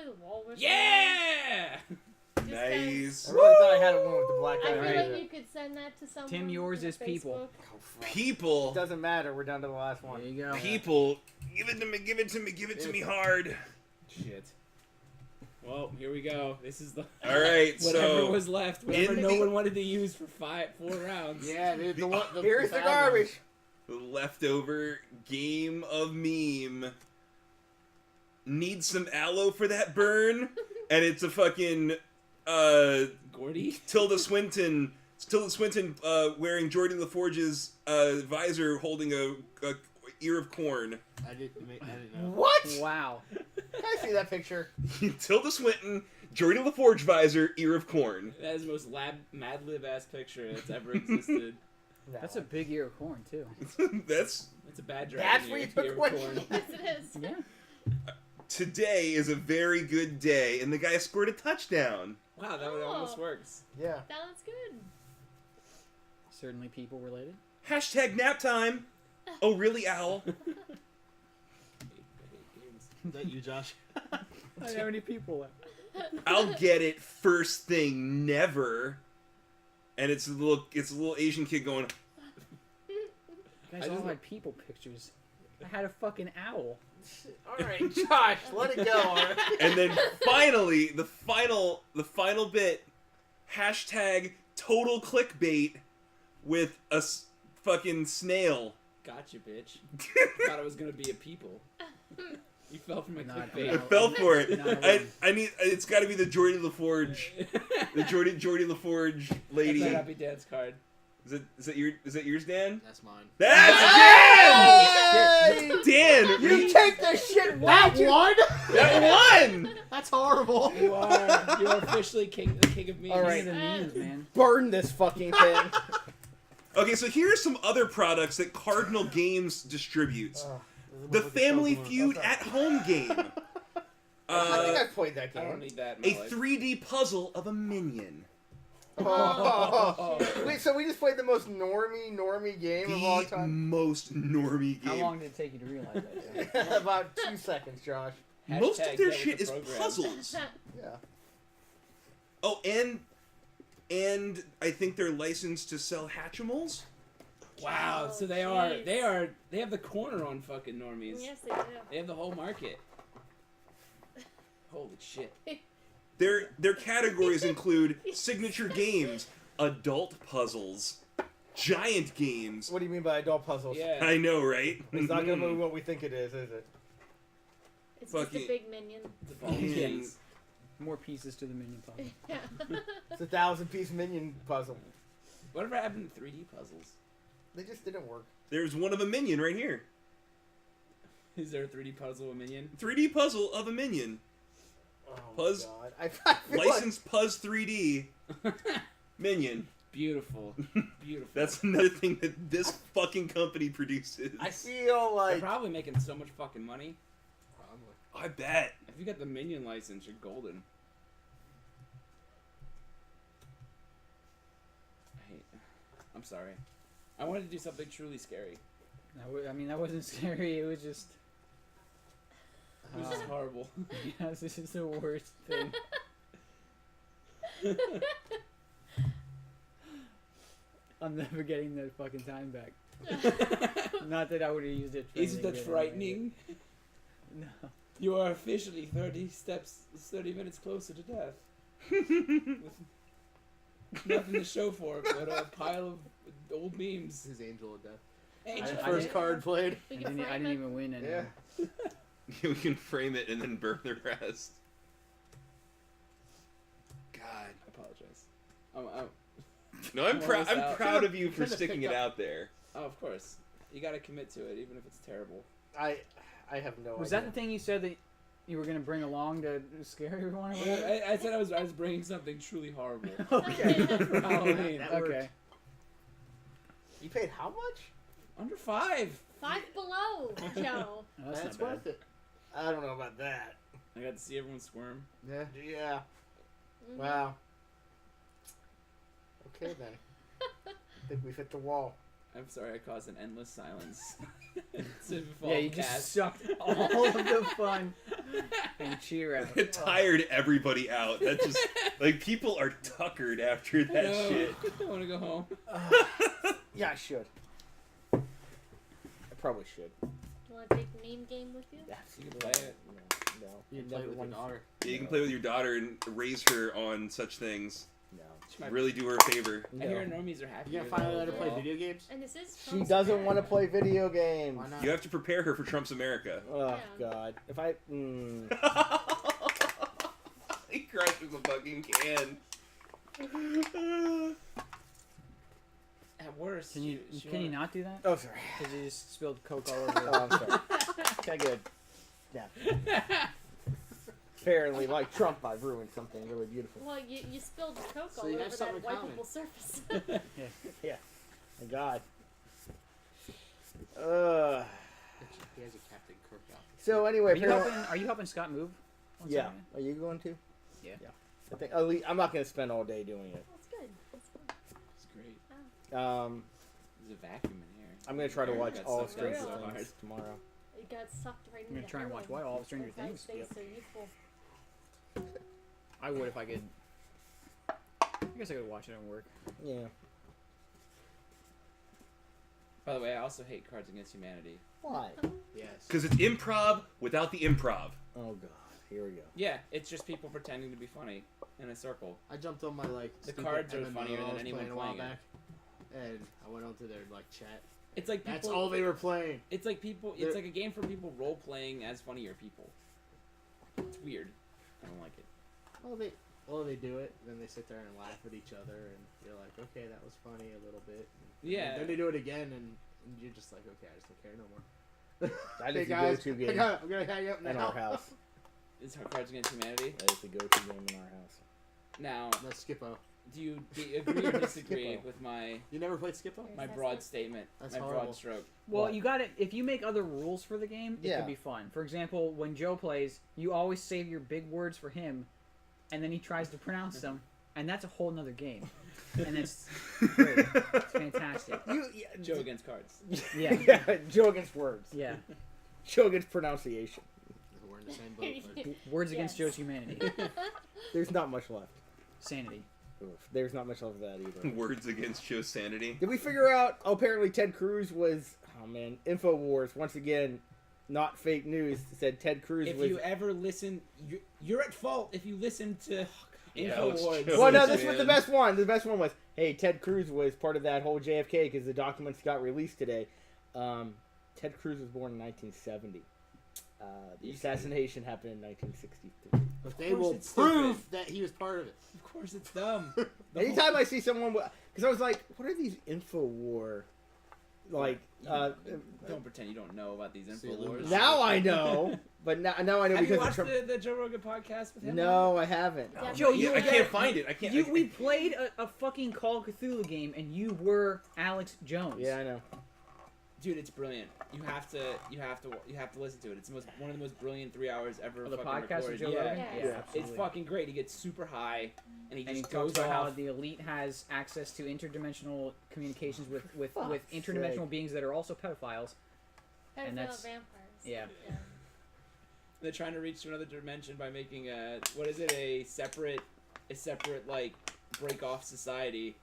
the walrus. Yeah! Just 'cause Nice. I really thought I had a one with the black I guy. feel right? like you could send that to someone. Tim, yours on is people. Facebook. People. It doesn't matter. We're down to the last one. There you go. People. Give it to me. Give it to me. Give it to me hard. Shit. Well, here we go. This is the All right. whatever So was left. Whatever in no the- one wanted to use for 4 rounds. Yeah, the one. Here's the bad garbage. the leftover game of meme. Need some aloe for that burn, and it's a fucking Gordy? Tilda Swinton wearing Jordan LaForge's visor, holding a ear of corn. I didn't know. What? Wow. Can I see that picture? Tilda Swinton, Jordan LaForge visor, ear of corn. That is the most Mad Lib ass picture that's ever existed. That's a big ear of corn too. That's That's a bad That's dragon where ear, you took ear of away. corn. Yes, it is. Yeah. today is a very good day, and the guy scored a touchdown. Wow, that one almost works. Yeah. Sounds good. Certainly people related. Hashtag nap time. Oh, really, Owl? Is that you, Josh? I don't have any people left. I'll get it first thing never. And it's a little Asian kid going, You guys all had people pictures. I had a fucking owl. All right, Josh, let it go. All right. and then finally the final bit, hashtag total clickbait with a fucking snail. Gotcha, bitch. Thought it was gonna be a people. You fell for my Not clickbait. I fell for it. Not I need. It's got to be the Geordie LaForge, the Geordie LaForge lady. That's my happy dance card. Is that yours, Dan? That's mine. That's Dan! Dan, You take the shit. That one? that one. That's horrible. You are officially the king of memes. All right. The memes, man. Burn this fucking thing. Okay, so here are some other products that Cardinal Games distributes. The Family Feud at Home game. I think I played that I don't game. need that in my A life. 3D puzzle of a minion. Wait, so we just played the most normie game of all The time? most normie How game. long did it take you to realize that? Joe? About 2 seconds, Josh. Most Hashtag of their get with shit the is program. puzzles. Yeah. Oh, and I think they're licensed to sell Hatchimals. Wow, Oh, so they have the corner on fucking normies. Yes, they do. They have the whole market. Holy shit. Their categories include signature games, adult puzzles, giant games. What do you mean by adult puzzles? Yeah. I know, right? It's not gonna be what we think it is it? It's just Fucking- a big minion. The ball Man. kids. More pieces to the minion puzzle. Yeah. It's a 1,000-piece minion puzzle. Whatever happened to 3D puzzles? They just didn't work. There's one of a minion right here. Is there a 3D puzzle a minion? 3D puzzle of a minion. Oh Puzz- God. I feel Licensed Puzz 3D minion. Beautiful. Beautiful. That's another thing that this fucking company produces. I feel They're like probably making so much fucking money. Probably. I bet. If you got the minion license, you're golden. I'm sorry. I wanted to do something truly scary. I mean, that wasn't scary. It was just. It was just horrible. Yes, this is the worst thing. I'm never getting that fucking time back. Not that I would have used it. For Isn't anything that good frightening? anyway. No. You are officially 30 minutes closer to death. With nothing to show for it but a pile of old memes. His Angel of Death. Angel. my I first didn't- card played. We I can didn't frame it. even win any. Yeah. We can frame it and then burn the rest. God. I apologize. No, I'm Almost I'm out. proud of you for Kinda sticking picked it up- out there. Oh, of course. You gotta commit to it, even if it's terrible. I have no Was idea. that the thing you said that you were gonna bring along to scare everyone? Or whatever? I said I was bringing something truly horrible. Okay. For Halloween. That worked. Okay. You paid how much? Under 5. 5 below, Joe. Oh, that's That's not bad. worth it. I don't know about that. I got to see everyone squirm. Yeah. Yeah. Mhm. Wow. Okay then. I think we've hit the wall. I'm sorry I caused an endless silence. Yeah, you just sucked all of the fun and cheer out. It tired everybody out. That just like people are tuckered after that shit. I want to go home. Yeah, I should. I probably should. You want to take the meme game with you? You can play it. No. You I play never with your wanted- daughter. Yeah, you can play with your daughter and raise her on such things. No. Really do her a favor. I hear No. normies are happy. You gonna with finally it let her play overall. video games? And this is She Trump's doesn't America. want to play video games. Why not? You have to prepare her for Trump's America. Oh Yeah. God. If I. He crushes a fucking can. At worst, Can you not do that? Oh, sorry. Because you just spilled Coke all over. Oh, I'm sorry. Okay, good. Yeah. Apparently, like Trump, I've ruined something really beautiful. Well, you spilled Coke So all you over have that something in common. wipeable surface. Yeah. My God. He has a Captain Kirk outfit. So anyway, apparently, Are you helping Scott move? once yeah. again? Are you going to? Yeah. I think at least, I'm not going to spend all day doing it. That's good. That's good. It's great. Um, There's a vacuum in here. I'm going to try to watch Got all sucked in Stranger so Things hard. tomorrow. It got sucked right I'm into gonna try and watch heroin. All of Stranger That's how it Things. stays Yep. so youthful. I would if I could. I guess I could watch it at work. Yeah. By the way, I also hate Cards Against Humanity. Why? Yes. Because it's improv without the improv. Oh god. Here we go. Yeah, it's just people pretending to be funny in a circle. I jumped on my like. The stupid cards are MMO funnier I than was anyone playing a while playing it. back, and I went onto their like chat. It's like people. That's all they were playing. It's like people. It's like a game for people role playing as funnier people. It's weird. I don't like it. Well, they do it, then they sit there and laugh at each other, and you're like, okay, that was funny a little bit. And Yeah. then they do it again, and you're just like, okay, I just don't care no more. That Hey is the guys, go-to game I'm gonna hang up now. in our house. Is Cards Against Humanity? That is the go-to game in our house. Now, That's Skippo. do you agree or disagree Skippo. with my You never played Skippo? broad statement? That's my horrible. broad stroke. Well, What? you got it. If you make other rules for the game, it Yeah. could be fun. For example, when Joe plays, you always save your big words for him, and then he tries to pronounce them, and that's a whole nother game. And it's great. It's fantastic. Joe against cards. Yeah. Yeah. Joe against words. Yeah. Joe against pronunciation. We're in the same boat. but- Words against Yes. Joe's humanity. There's not much left. Sanity. Oof. There's not much left of that either. Words against Joe's sanity. Did we figure out? Oh, apparently Ted Cruz was. Oh man, Infowars once again, not fake news. Said Ted Cruz If was. you ever listen, you're at fault if you listen to Alex Infowars. Jones. Well, no, this was Man. the best one. The best one was, hey, Ted Cruz was part of that whole JFK because the documents got released today. Ted Cruz was born in 1970. The assassination happened in 1963. But they course will it's prove stupid. that he was part of it. Of course, it's dumb. Anytime I see someone, because I was like, what are these Infowar, like? Don't pretend you don't know about these See, Infowars. Now I know, but now I know Have you because watched of the Joe Rogan podcast with him? No, I haven't. Yeah. Joe, Yeah, you I can't find it. I can't. We played a fucking Call of Cthulhu game, and you were Alex Jones. Yeah, I know. Dude, it's brilliant. You have to listen to it. It's one of the most brilliant 3 hours ever. Oh, the fucking podcast recorded. with Joe yeah. Rogan? Yeah. Yeah. It's absolutely. fucking great. He gets super high, and he And he just talks goes about how off. the elite has access to interdimensional communications with Fuck's interdimensional sake. beings that are also pedophiles. Pedophile that's- vampires. Yeah. They're trying to reach to another dimension by making a separate like break off society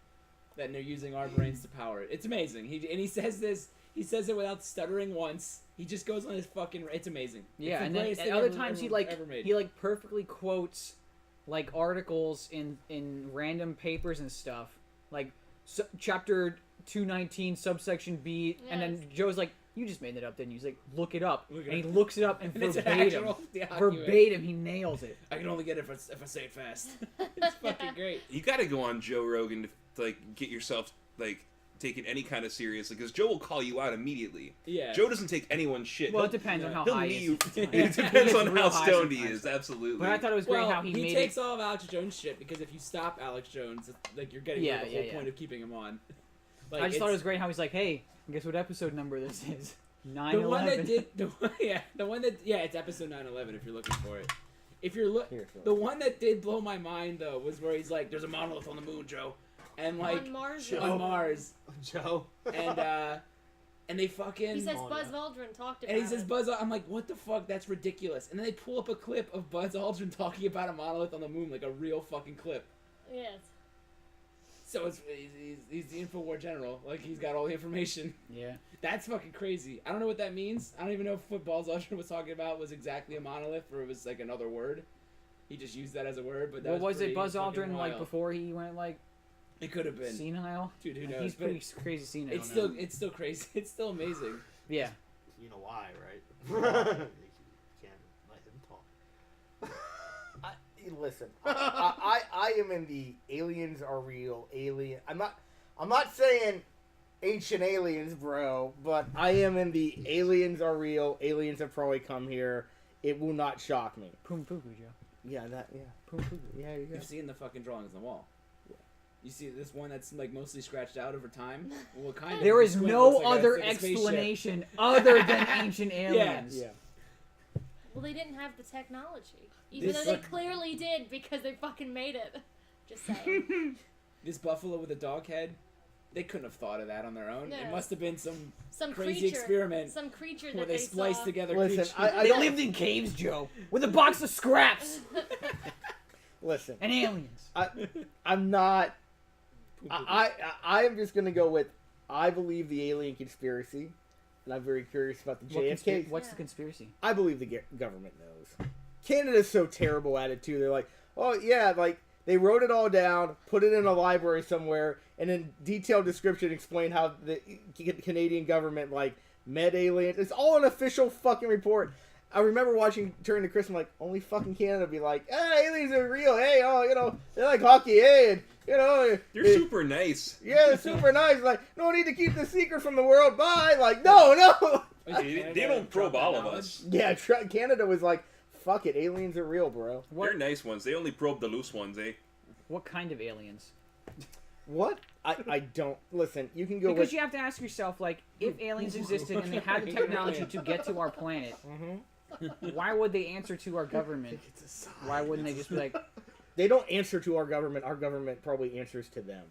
that they're using our brains to power it. It's amazing. He says this. He says it without stuttering once. He just goes on his fucking. It's amazing. Yeah, It's the and then greatest at thing other ever- times ever- ever made. he perfectly quotes like articles in random papers and stuff, like chapter 219 subsection B, and then Yes. Joe's like, "You just made that up, didn't you?" He's like, "Look it up," Look it and he up. looks it up and And it's an verbatim, actual document. verbatim, he nails it. I can only get it if I say it fast. It's fucking great. You got to go on Joe Rogan to like get yourself like taken any kind of seriously, because Joe will call you out immediately. Yeah. Joe doesn't take anyone's shit. Well, it depends on how He'll high knee he you. is. It He depends gets on real how high stoned he sometimes. is. Absolutely. But I thought it was great Well, how he made takes it. all of Alex Jones shit because if you stop Alex Jones, like you're getting Yeah, rid of the whole yeah. point of keeping him on. Like, I just thought it it's- was great how he's like, "Hey, guess what episode number this is? 9/11." the one that it's episode 9/11 if you're looking for it. If you're Here, Phil. the one that did blow my mind though was where he's like, "There's a monolith on the moon, Joe," and like On Mars. Joe. on Mars, Joe. and they fucking He says Oh, Buzz yeah. Aldrin talked about and he says it. Buzz. I'm like, what the fuck? That's ridiculous. And then they pull up a clip of Buzz Aldrin talking about a monolith on the moon, like a real fucking clip. Yes. So he's the Infowar general. Like he's got all the information. Yeah. That's fucking crazy. I don't know what that means. I don't even know if what Buzz Aldrin was talking about was exactly a monolith or it was like another word. He just used that as a word. But that What was pretty it, Buzz fucking Aldrin, like wild. before he went like It could have been. senile? Dude, who Like, knows? he's But pretty crazy senile. it's now. still crazy. It's still amazing. Yeah. You know why, right? You can't let him talk. Listen, I am in the aliens are real alien. I'm not saying ancient aliens, bro, but I am in the aliens are real. Aliens have probably come here. It will not shock me. Poom poo poo, Joe. Yeah, that. Yeah, Poom poo poo. yeah, you go. You've seen the fucking drawings on the wall. Yeah. You see this one that's like mostly scratched out over time. Well, kind of. There is This one no looks like a- other like a spaceship. explanation other than ancient aliens. Yeah. Well, they didn't have the technology. Even This though they fuck- clearly did because they fucking made it. Just saying. This buffalo with a dog head They couldn't have thought of that on their own. No. It must have been some Some crazy creature, experiment some creature where that they spliced saw. together Listen, creatures. I They don't lived in caves, Joe, with a box of scraps listen. and aliens. I'm not. I am just gonna go with. I believe the alien conspiracy, and I'm very curious about the JFK. What's Yeah. the conspiracy? I believe the government knows. Canada's so terrible at it too. They're like, oh yeah, like they wrote it all down, put it in a library somewhere, and in detailed description explain how the Canadian government like met aliens. It's all an official fucking report. I remember watching Turn to Chris. I'm like, only fucking Canada be like, hey, aliens are real. Hey, oh, you know, they like hockey. Hey, and you know, They're super nice. yeah, they're super nice. Like, no need to keep the secret from the world. Bye. Like, no. They don't probe all of us. Yeah, Canada was like, fuck it, aliens are real, bro. What? They're nice ones. They only probe the loose ones, eh? What kind of aliens? What? I don't listen. You can go Because with. you have to ask yourself, like, if aliens existed and they had the technology to get to our planet, why would they answer to our government? Why wouldn't they just be like, They don't answer to our government. Our government probably answers to them.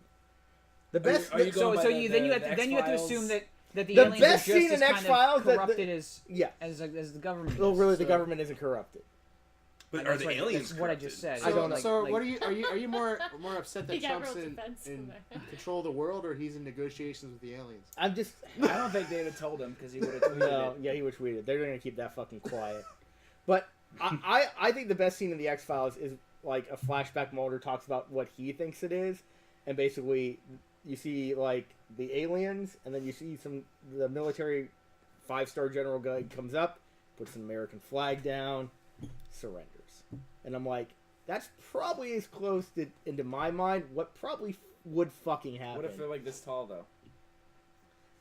The best. Are you so? going by So the- you the- then you have the to X-Files? assume that the The aliens best are just scene as in kind X-Files of that- corrupted as yeah. the government. Well, is. really, the So- government isn't corrupted. But That's are the right, aliens that's what I just corrupted? said. I don't know. So like- what are you more upset that He got Trump's real in defensive there. control of the world, or he's in negotiations with the aliens? I'm just. I don't think they'd have told him because he would have tweeted No, it. yeah, he would tweet it. They're gonna keep that fucking quiet. But I think the best scene in the X Files is like a flashback. Mulder talks about what he thinks it is, and basically you see like the aliens, and then you see the military 5-star general guy comes up, puts an American flag down, surrenders, and I'm like, that's probably as close to, into my mind, what probably would fucking happen. What if they're like this tall though?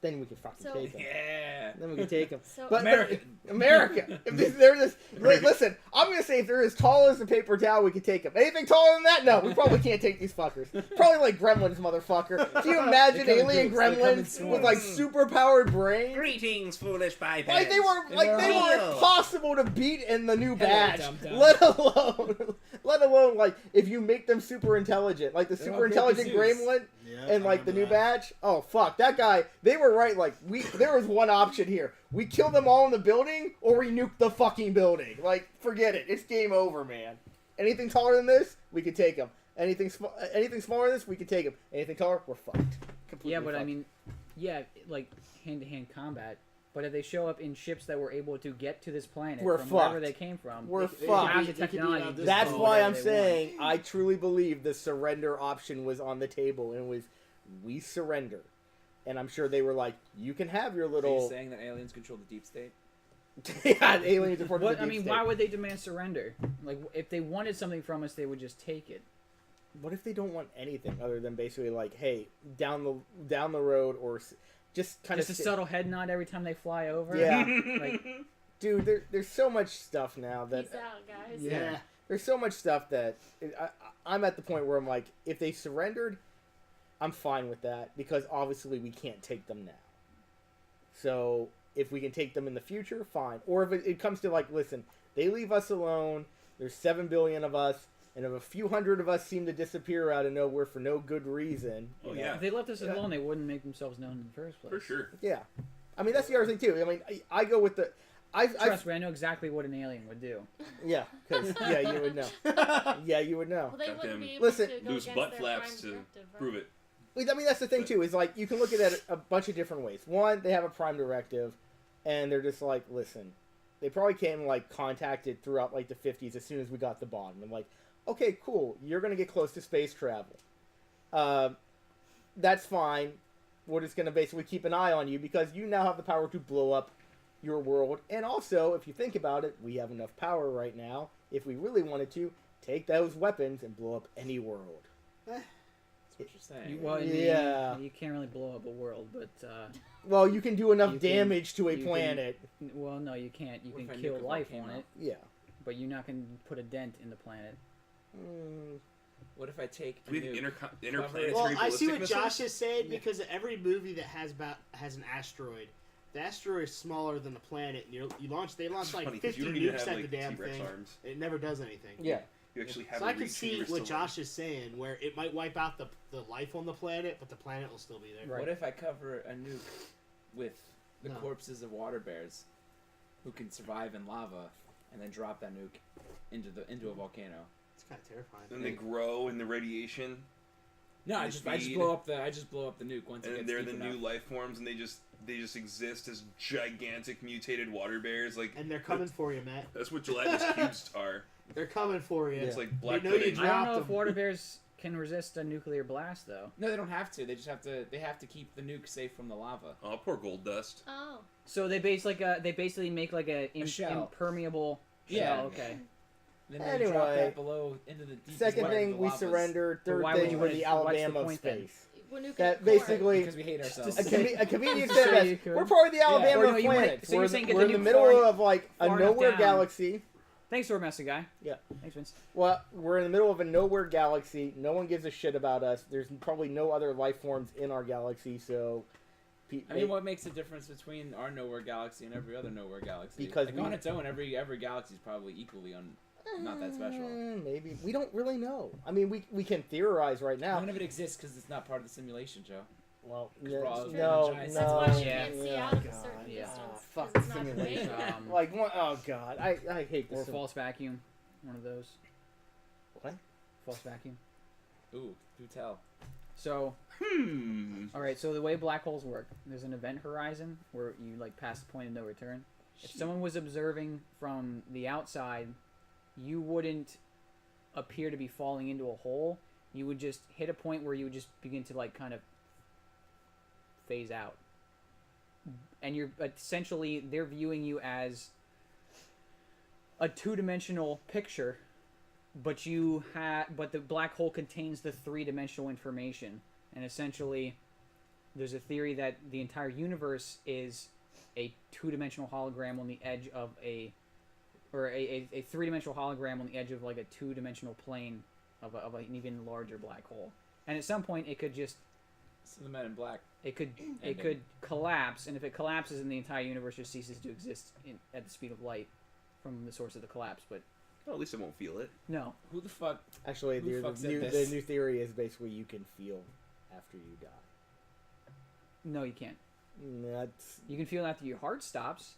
Then we can fucking So- take them. Yeah. Then we can take them. So But America. America. If they're this, listen, I'm gonna say if they're as tall as a paper towel, we can take them. Anything taller than that, no, we probably can't take these fuckers. Probably like gremlins, motherfucker. Can you imagine They come in alien groups, they come in gremlins with like swarms. super powered brains? Greetings, foolish bipeds. Like they were real. impossible to beat in the new Hello, batch. dum-dum. Let alone like if you make them super intelligent, like the They're all super intelligent Zeus. gremlin. Yeah, And like the new batch, oh fuck, that guy. They were right. Like there was one option here: we kill them all in the building, or we nuke the fucking building. Like, forget it. It's game over, man. Anything taller than this, we could take them. Anything smaller than this, we could take them. Anything taller, we're fucked. Completely Yeah, but I fucked. mean, yeah, like hand-to-hand combat. But if they show up in ships that were able to get to this planet We're from wherever fucked. they came from, We're they fucked. have the They could be technology. out to this That's do tall. why whatever I'm they saying I truly believe the surrender option was on the table, and it was we surrender. And I'm sure they were like, you can have your Are you little saying that aliens control the deep state? yeah, aliens are part of What the I deep mean, state. why would they demand surrender? Like, if they wanted something from us, they would just take it. What if they don't want anything other than basically like, hey, down the road, or just kind Just of a subtle head nod every time they fly over. Yeah. Like, dude, there's so much stuff now that Peace out, guys. Yeah. there's so much stuff that I'm at the point where I'm like, if they surrendered, I'm fine with that because obviously we can't take them now. So if we can take them in the future, fine. Or if it comes to like, listen, they leave us alone. There's 7 billion of us, and if a few hundred of us seem to disappear out of nowhere for no good reason, you Oh, know, yeah. if they left us Yeah. alone, they wouldn't make themselves known in the first place. For sure. yeah. I mean that's the other thing too. I mean I go with the Trust me, I know exactly what an alien would do. yeah, because yeah, you would know. Yeah, you would know. Well, they Got wouldn't them be able Listen, to go loose against butt their flaps prime to directive, right? prove it. I mean, that's the thing too. Is like you can look at it a bunch of different ways. One, they have a prime directive, and they're just like, listen. They probably came like contacted throughout like the 50s as soon as we got the bomb. And like, okay, cool. You're gonna get close to space travel. That's fine. We're just gonna basically keep an eye on you because you now have the power to blow up your world. And also, if you think about it, we have enough power right now. If we really wanted to, take those weapons and blow up any world. That's what you're saying. Well, I mean, Yeah. you can't really blow up a world, but Well, you can do enough You can- damage to a you can- planet. well, no, you can't. You What can if I kill nuke a life volcano? on it, Yeah. but you're not going to put a dent in the planet. Mm, What if I take a We have nuke? interplanetary Well, I see ballistic what missiles? Josh is saying Yeah. because every movie that has an asteroid, the asteroid is smaller than the planet. And they launch It's like funny 'cause 50 you don't even nukes have at like the damn T-Rex thing. arms. It never does anything. yeah. You actually have So a I can reason see you're what still Josh is saying, where it might wipe out the life on the planet, but the planet will still be there. Right. What if I cover a nuke with the No. corpses of water bears who can survive in lava, and then drop that nuke into a volcano? It's kind of terrifying. And they grow in the radiation, No, I They just feed. blow up the nuke once it and gets they're deep the enough. new life forms, and they just exist as gigantic mutated water bears. Like, And they're coming for you, Matt. that's what gelatinous cubes are. They're coming for you. It's like black They know you pudding. drink- I don't know Drop if them. water bears can resist a nuclear blast, though. No, they don't have to. They just have to. They have to keep the nuke safe from the lava. Oh, poor gold dust. Oh. So they basically make like a shell. impermeable Yeah. shell. Okay. Then they drop Anyway, that below into the deepest Second part of thing, the we lavas. surrender. But Third why would thing, you we're win? the What's the Alabama of point then? space. We're nuking That the core. basically, because we hate ourselves. a comedian So said you that could- we're part of the Alabama Or no, of you wouldn't- planets. so you're We're, saying we're get in the the nuke middle far- of like a far enough nowhere down. galaxy. Thanks, Sword Master guy. Yeah. Thanks, Vince. Well, we're in the middle of a nowhere galaxy. No one gives a shit about us. There's probably no other life forms in our galaxy, so. I mean, what makes the difference between our nowhere galaxy and every other nowhere galaxy? Because like, we- on its own, every galaxy is probably equally not that special. Maybe we don't really know. I mean, we can theorize right now. None of it exists because it's not part of the simulation, Joe. Well, We're all no, giant no. That's why we Yeah. can't see Yeah, out of a God. certain Yeah. distance. Fuck 'cause it's not simulation. contained. Like, oh god, I hate Or this. false vacuum. One of those. What? False vacuum. Ooh, do tell. So, Hmm. all right. So the way black holes work, there's an event horizon where you like pass the point of no return. If someone was observing from the outside, you wouldn't appear to be falling into a hole. You would just hit a point where you would just begin to like kind of phase out. And you're essentially, they're viewing you as a two-dimensional picture, but but the black hole contains the three-dimensional information. And essentially, there's a theory that the entire universe is a two-dimensional hologram on the edge of a three-dimensional hologram on the edge of like a two-dimensional plane of an even larger black hole. And at some point, it could just So the Men in Black. it could Ending. collapse, and if it collapses, then the entire universe just ceases to exist at the speed of light from the source of the collapse. But Well, at least I won't feel it. no, Who the fuck? Actually, Who the, fucks at new, the this? new theory is basically you can feel after you die. no, you can't. That's You can feel after your heart stops,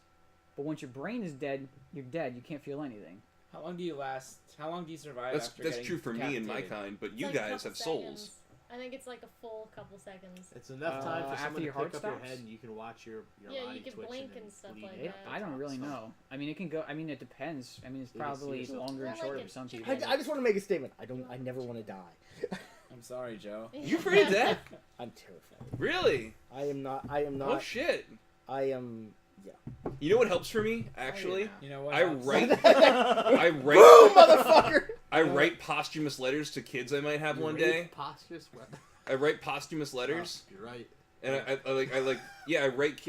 but once your brain is dead, you're dead. You can't feel anything. How long do you last? How long do you survive That's after that's getting true for me and my decapitated? kind, but It's you like a guys couple have souls. seconds. I think it's like a full couple seconds. It's enough time for after someone your to heart pick up your stops? head and you can watch your Yeah, you body can twitch blink and and stuff bleed like out. that. I don't really know. I mean, it can go. I mean, it depends. I mean, it's You can see probably yourself. longer and Well, shorter like for some it- people. I just want to make a statement. I never want to die. I'm sorry, Joe. You afraid of death? I'm terrified. Really? I am not. I am Oh not. shit! I am. Yeah. You know what helps for me? Actually, You know what? I Alex? write. Boom, I write. motherfucker. I write posthumous letters to kids I might have one day. Posthumous weapon. I write posthumous letters, Oh, you're right. and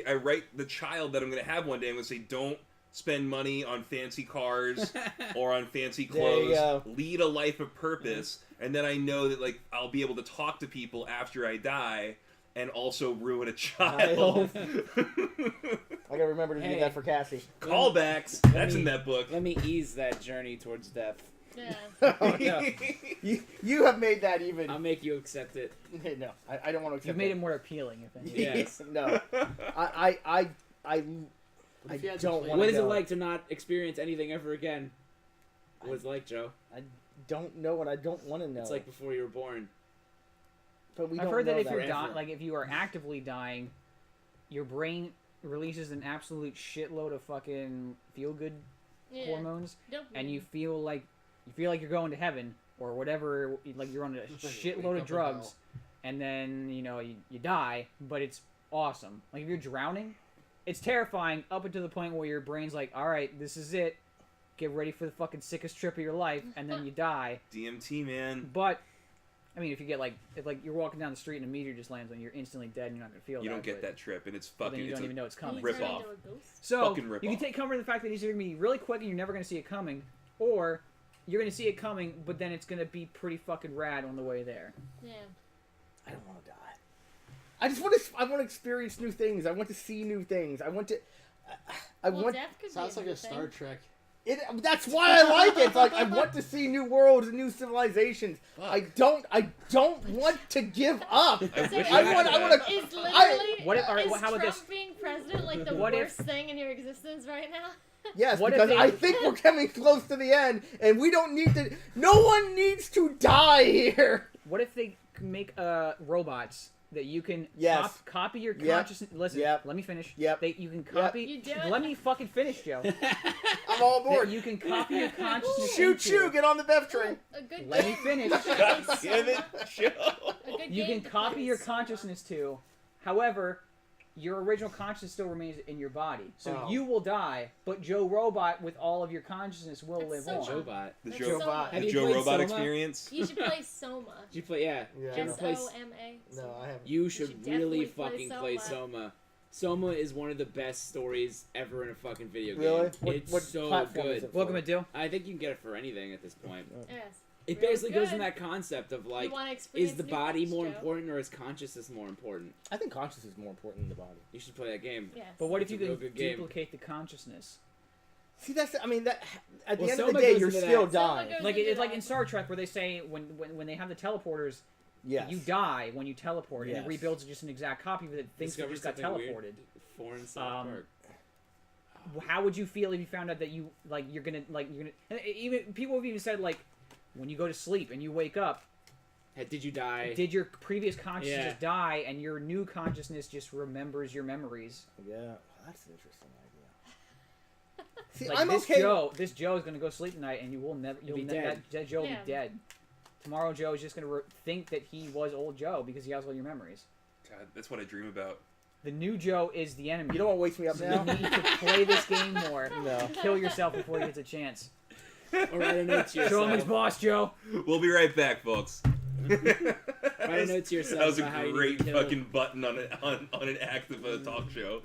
I write the child that I'm gonna have one day. I'm gonna say, don't spend money on fancy cars or on fancy There you clothes. go. Lead a life of purpose, and then I know that like I'll be able to talk to people after I die, and also ruin a child. I gotta remember to do Hey. that for Cassie. Callbacks. That's in that book. Let me ease that journey towards death. Yeah. you have made that even. I'll make you accept it. No, I don't want to accept. You've made that. it more appealing, if anything. Yes. No, I What if you had to don't play- wanna What is it go. like to not experience anything ever again? What it's like, Joe? don't know what I don't want to know. It's like before you were born. but we I've don't heard that know if you're forever. like if you are actively dying, your brain releases an absolute shitload of fucking feel good Yeah. hormones, Dopamine. and you feel like you're going to heaven or whatever. Like you're on a It's like you shitload wake of up drugs, and then you die, but it's awesome. Like if you're drowning, it's terrifying up until the point where your brain's like, all right, this is it. Get ready for the fucking sickest trip of your life, and then you die. DMT, man. But I mean, if you get if you're walking down the street and a meteor just lands on you, you're instantly dead and you're not gonna feel You that. don't get but that trip, and it's then fucking. you It's don't even know it's Can coming. you Rip turn off. into a ghost? So fucking rip you can off. take comfort in the fact that it's either gonna be really quick and you're never gonna see it coming, or you're gonna see it coming, but then it's gonna be pretty fucking rad on the way there. Yeah. I don't want to die. I just want to. I want to experience new things. I want to see new things. I want to. I Well, want. death could Sounds be like a a Star thing. Trek. That's why I like it. It's like I want to see new worlds and new civilizations. Fuck. I don't want to give up. I wish Is I want had literally What if- all right, is how about Trump this? being president like the What if- worst thing in your existence right now? Yes, What if because they- I think we're coming close to the end, and we don't need to. No one needs to die here. What if they make robots that you can Yes. copy your Yep. consciousness? Listen, Yep. let me finish. Yep. You can copy. You do it. Let me fucking finish, Joe. I'm all That aboard. you can copy your consciousness. Choo into. choo, get on the Bev train. A good Let me game. finish. God damn it, Joe. A good You game can copy your plays. consciousness to. However, your original consciousness still remains in your body. So Oh. you will die, but Joe Robot with all of your consciousness will That's live so on. much. Jobot. The That's Joe, Robot. Have the you Joe played Robot Soma? experience. You should play Soma. Did you play? Yeah. Yeah. Did you ever play? SOMA. No, I haven't. You should should really definitely play fucking play Soma. Soma. Soma is one of the best stories ever in a fucking video game. Really? It's What so platform good. is it? Welcome, Adil. I think you can get it for anything at this point. Yes. It Real basically goes in good. that concept of like, You wanna experience is the new body things, more Joe? important or is consciousness more important? I think consciousness is more important than the body. You should play that game. Yes. But what if It's you a real can good game. duplicate the consciousness? See, that's. I mean, that. At the Well, end of Soma the day, goes you're into still that. Soma dying. goes Like into it's like that. in Star Trek where they say when they have the teleporters, Yes. you die when you teleport, and Yes. it rebuilds just an exact copy of it. Thinks you Discover just got something weird. teleported. Foreign South Park. How would you feel if you found out that you're gonna and even people have even said like when you go to sleep and you wake up, Did you die? did your previous consciousness Yeah. just die and your new consciousness just remembers your memories? Yeah. Well, that's an interesting idea. See, Like I'm this okay. this Joe is gonna go sleep tonight and you will never You'll be that, dead. that Joe will Yeah. be dead. Tomorrow Joe is just gonna think that he was old Joe because he has all your memories. God, that's what I dream about. The new Joe is the enemy. You don't want to wake me up So now. you need to play this game more. No. Kill yourself before he gets a chance. Or write a note to Show him his yourself. boss, Joe. We'll be right back, folks. Write a note to yourself That was a about how you great need to kill. fucking button on an act of a talk show.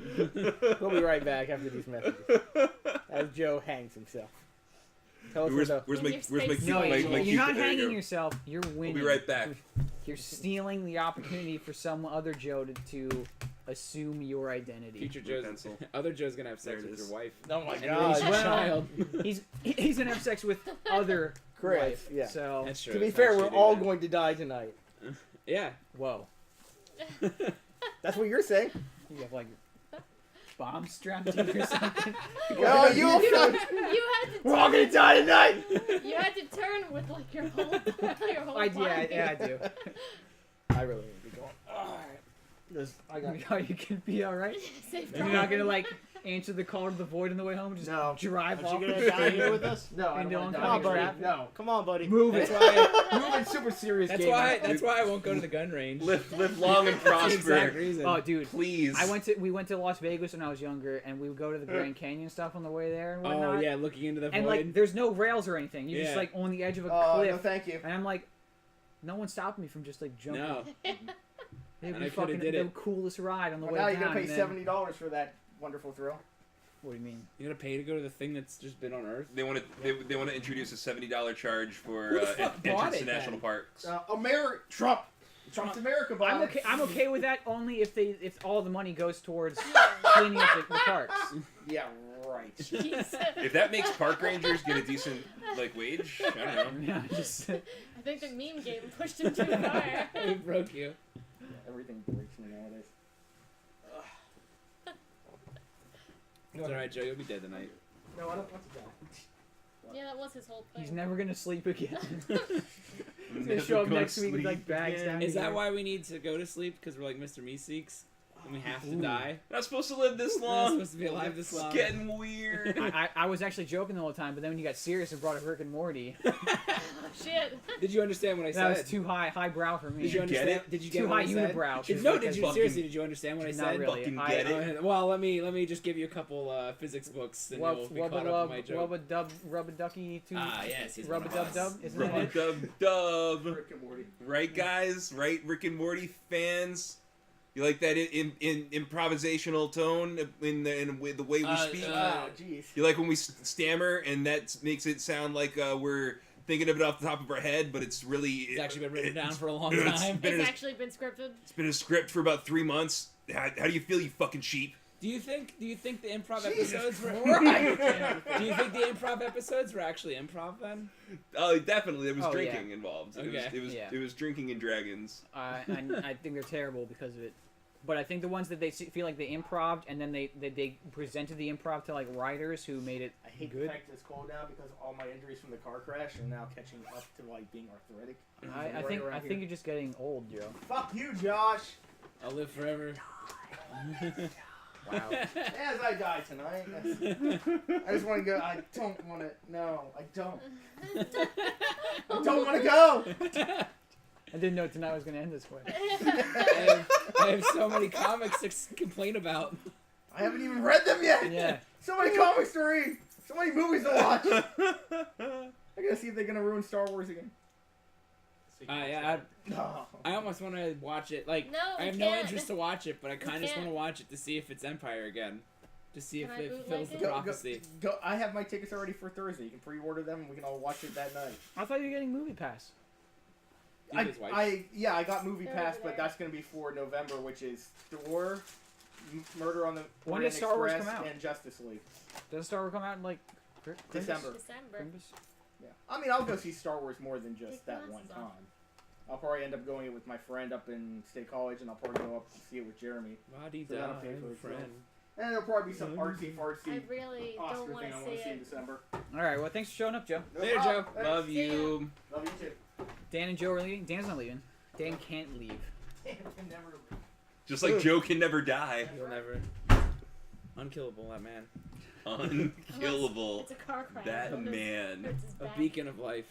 We'll be right back after these messages. As Joe hangs himself. Tell us Where's what my In your space No, my you're cute- not there you hanging go. yourself. You're winning. We'll be right back. You're stealing the opportunity for some other Joe to assume your identity. Future Blue Joe's pencil. other Joe's gonna have sex There it with is. your wife. Oh my And God. raise your Well, child. He's gonna have sex with other Chris, wife. yeah. So That's true. To be It's fair, actually we're do all that. going to die tonight. Yeah. whoa, That's what you're saying. you have like bombs strapped to you or something. Well, You you'll had to. We're all going to die tonight. You had to turn with like your whole I body. yeah I do. I really need to be going. Alright. I got. Oh, you can be all right. Safe You're not gonna like answer the call to the void on the way home. Just No. drive off. Aren't you gonna die here with us? No, I And don't want don't to come die. trap. No. Come on, buddy. Move That's it. why. Moving super serious That's game. why. That's why I won't go to the gun range. Live long and That's the exact prosper. reason. Oh, dude. Please. We went to Las Vegas when I was younger, and we would go to the Grand Canyon stuff on the way there and Oh whatnot. yeah, looking into the And void. like, there's no rails or anything. You're just Yeah. like on the edge of a Oh, cliff, no, thank you. and I'm like, no one stopped me from just like jumping. no. It would And be I coulda fucking did the it. coolest ride on the Well, way now down. you're gonna pay and then- $70 for that wonderful thrill. What do you mean? You gotta pay to go to the thing that's just been on Earth. They want to. They want to introduce a $70 charge for Who the fuck bought entrance it to national then? parks. Trump. Trump's America, Bob. I'm okay. I'm okay with that only if all the money goes towards cleaning up the parks. Yeah, right. Jesus. If that makes park rangers get a decent like wage, I don't know. Yeah, just I think the meme game pushed him too far. We broke you. Everything breaks me nowadays. It's alright, Joe. You'll be dead tonight. No, I don't want to die. Yeah, that was his whole thing. he's never gonna sleep again. He's gonna Never show up go next to week with like sleep bags again. down. Is here. that why we need to go to sleep? Because we're like Mr. Meeseeks? And we have to Ooh. die? Not supposed to live this We're not long. supposed to be alive this It's long. getting weird. I was actually joking the whole time, but then when you got serious and brought up Rick and Morty, Oh, shit. Did you understand what I that was said? too highbrow for me. Did you Did you get understand? it? Did you get Too what high I said? unibrow. No, did you Fucking- seriously? Did you understand what I Not said? really. Fucking I- get it. Well, let me just give you a couple physics books, and you'll be caught up in my joke. Rubba dub, rubba ducky, two. Ah, yes, he's Rubba one dub of dub. us. Isn't that Rubber it? dub dub. Rick and Morty. Right, guys? Right, Rick and Morty fans? You like that in improvisational tone in the way we speak? Oh, jeez. You like when we stammer and that makes it sound like we're thinking of it off the top of our head, but it's really It's actually been written down for a long it's time. been It's in a- actually been scripted. It's been a script for about 3 months. How do you feel, you fucking sheep? Do you think the improv Jesus episodes were? Christ. Do you think the improv episodes were actually improv then? Oh, definitely. There was Oh, drinking involved. Okay. Yeah. It was drinking and dragons. I think they're terrible because of it. But I think the ones that they feel like they improved and then they presented the improv to like writers who made it I hate good. the fact it's cold now because all my injuries from the car crash are now catching up to like being arthritic. I think you're just getting old, Joe. Fuck you, Josh. I'll live forever. Wow. As I die tonight. I just want to go. I don't want to. No, I don't. I don't want to go. I didn't know tonight was going to end this way. I have so many comics to complain about. I haven't even read them yet. Yeah. So many comics to read. So many movies to watch. I gotta see if they're gonna ruin Star Wars again. No. I almost want to watch it. Like, No, I we have no can't. interest to watch it, but I kind of just can't. want to watch it to see if it's Empire again. To see if Can I it bootleg fulfills the it? prophecy. Go. I have my tickets already for Thursday. You can pre-order them and we can all watch it that night. I thought you were getting Movie Pass. His wife. I got Movie They're Pass, over but there. that's gonna be for November, which is Thor, Murder on the When Orient does Star Wars Express, come out? and Justice League. Does Star Wars come out in like December. December. Crimbus? Yeah. I mean, I'll go see Star Wars more than just Take that glasses one off. time. I'll probably end up going with my friend up in State College, and I'll probably go up and see it with Jeremy. So that'll pay for itself. And there'll probably be some artsy I fartsy really don't Oscar want thing I to want to see see in it. December. All right. Well, thanks for showing up, Joe. No Later, Joe. problem. Thanks. Love See ya. you. Love you too. Dan and Joe are leaving. Dan's not leaving. Dan can't leave. Can never leave. Just like Joe can never die. He'll never. Unkillable, that man. Unkillable. It's a car crash. That Hurts- man. hurts his A back. beacon of life.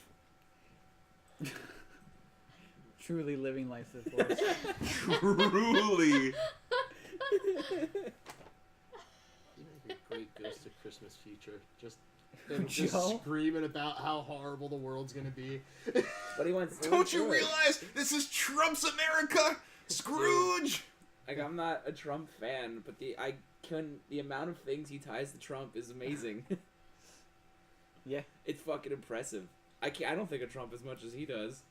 Truly living life to the fullest. Truly. A great Ghost of Christmas future. Just Joe? screaming about how horrible the world's gonna be. But he wants. Don't you realize this is Trump's America? Scrooge! Like, I'm not a Trump fan, but the amount of things he ties to Trump is amazing. Yeah. It's fucking impressive. I don't think of Trump as much as he does.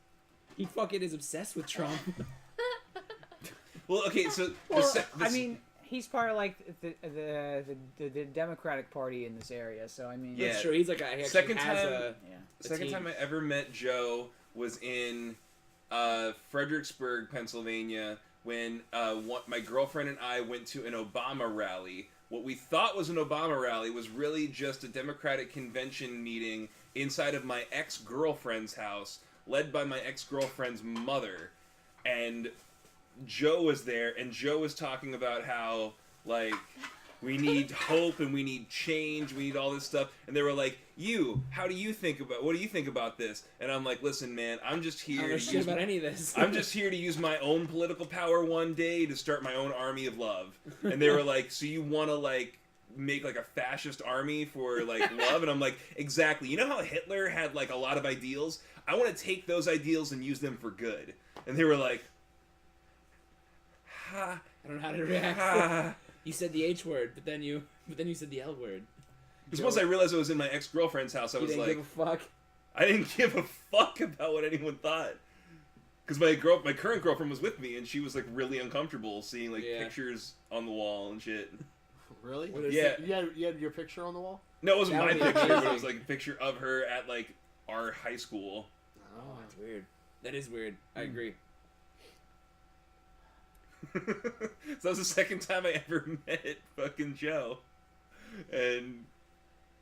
He fucking is obsessed with Trump. Well, okay, so I mean, he's part of like the Democratic Party in this area, so I mean, Yeah. That's true. He's like, he actually Second has time- a yeah. second team. time I ever met Joe was in Fredericksburg, Pennsylvania, when my girlfriend and I went to an Obama rally. What we thought was an Obama rally was really just a Democratic convention meeting inside of my ex-girlfriend's house, led by my ex-girlfriend's mother. And Joe was there, and Joe was talking about how, like, we need hope and we need change, we need all this stuff. And they were like, what do you think about this? And I'm like, listen, man, I'm just I don't here know to shit use about any of this. I'm just here to use my own political power one day to start my own army of love. And they were like, so you want to, like, make, like, a fascist army for, like, love? And I'm like, exactly. You know how Hitler had, like, a lot of ideals? I want to take those ideals and use them for good. And they were like, ha, I don't know how to react. ha. You said the H word, but then you said the L word. Because once I realized I was in my ex-girlfriend's house, I You was didn't like, give a fuck. I didn't give a fuck about what anyone thought. Because my current girlfriend was with me, and she was, like, really uncomfortable seeing, like, Yeah. pictures on the wall and shit. Really? What is Yeah. You had your picture on the wall? No, it wasn't That my would be picture, but it amazing. was, like, a picture of her at, like, our high school. Oh, that's weird. That is weird. I agree. So that was the second time I ever met fucking Joe. And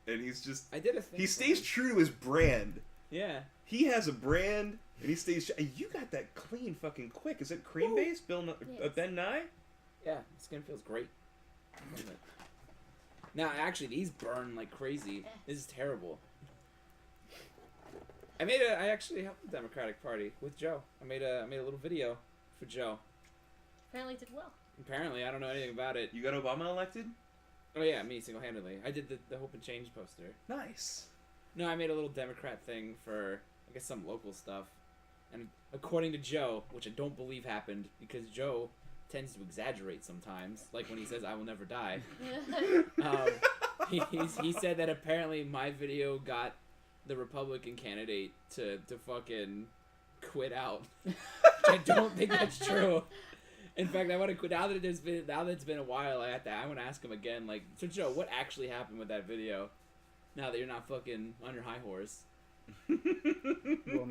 he's just... I did a thing. He for stays him. true to his brand. Yeah. He has a brand, and he stays... You got that clean fucking quick. Is it cream-based? Yes. Ben Nye? Yeah. Skin feels great. Love it. Now, actually, these burn like crazy. This is terrible. I actually helped the Democratic Party with Joe. I made a little video for Joe. Apparently did well. Apparently, I don't know anything about it. You got Obama elected? Oh yeah, me single-handedly. I did the Hope and Change poster. Nice. No, I made a little Democrat thing for, I guess, some local stuff. And according to Joe, which I don't believe happened, because Joe tends to exaggerate sometimes, like when he says, "I will never die." He said that apparently my video got the Republican candidate to fucking quit out. Which I don't think that's true. In fact, I want to quit now that it's been a while. I want to ask him again. Like, so Joe, what actually happened with that video? Now that you're not fucking on your high horse. Well,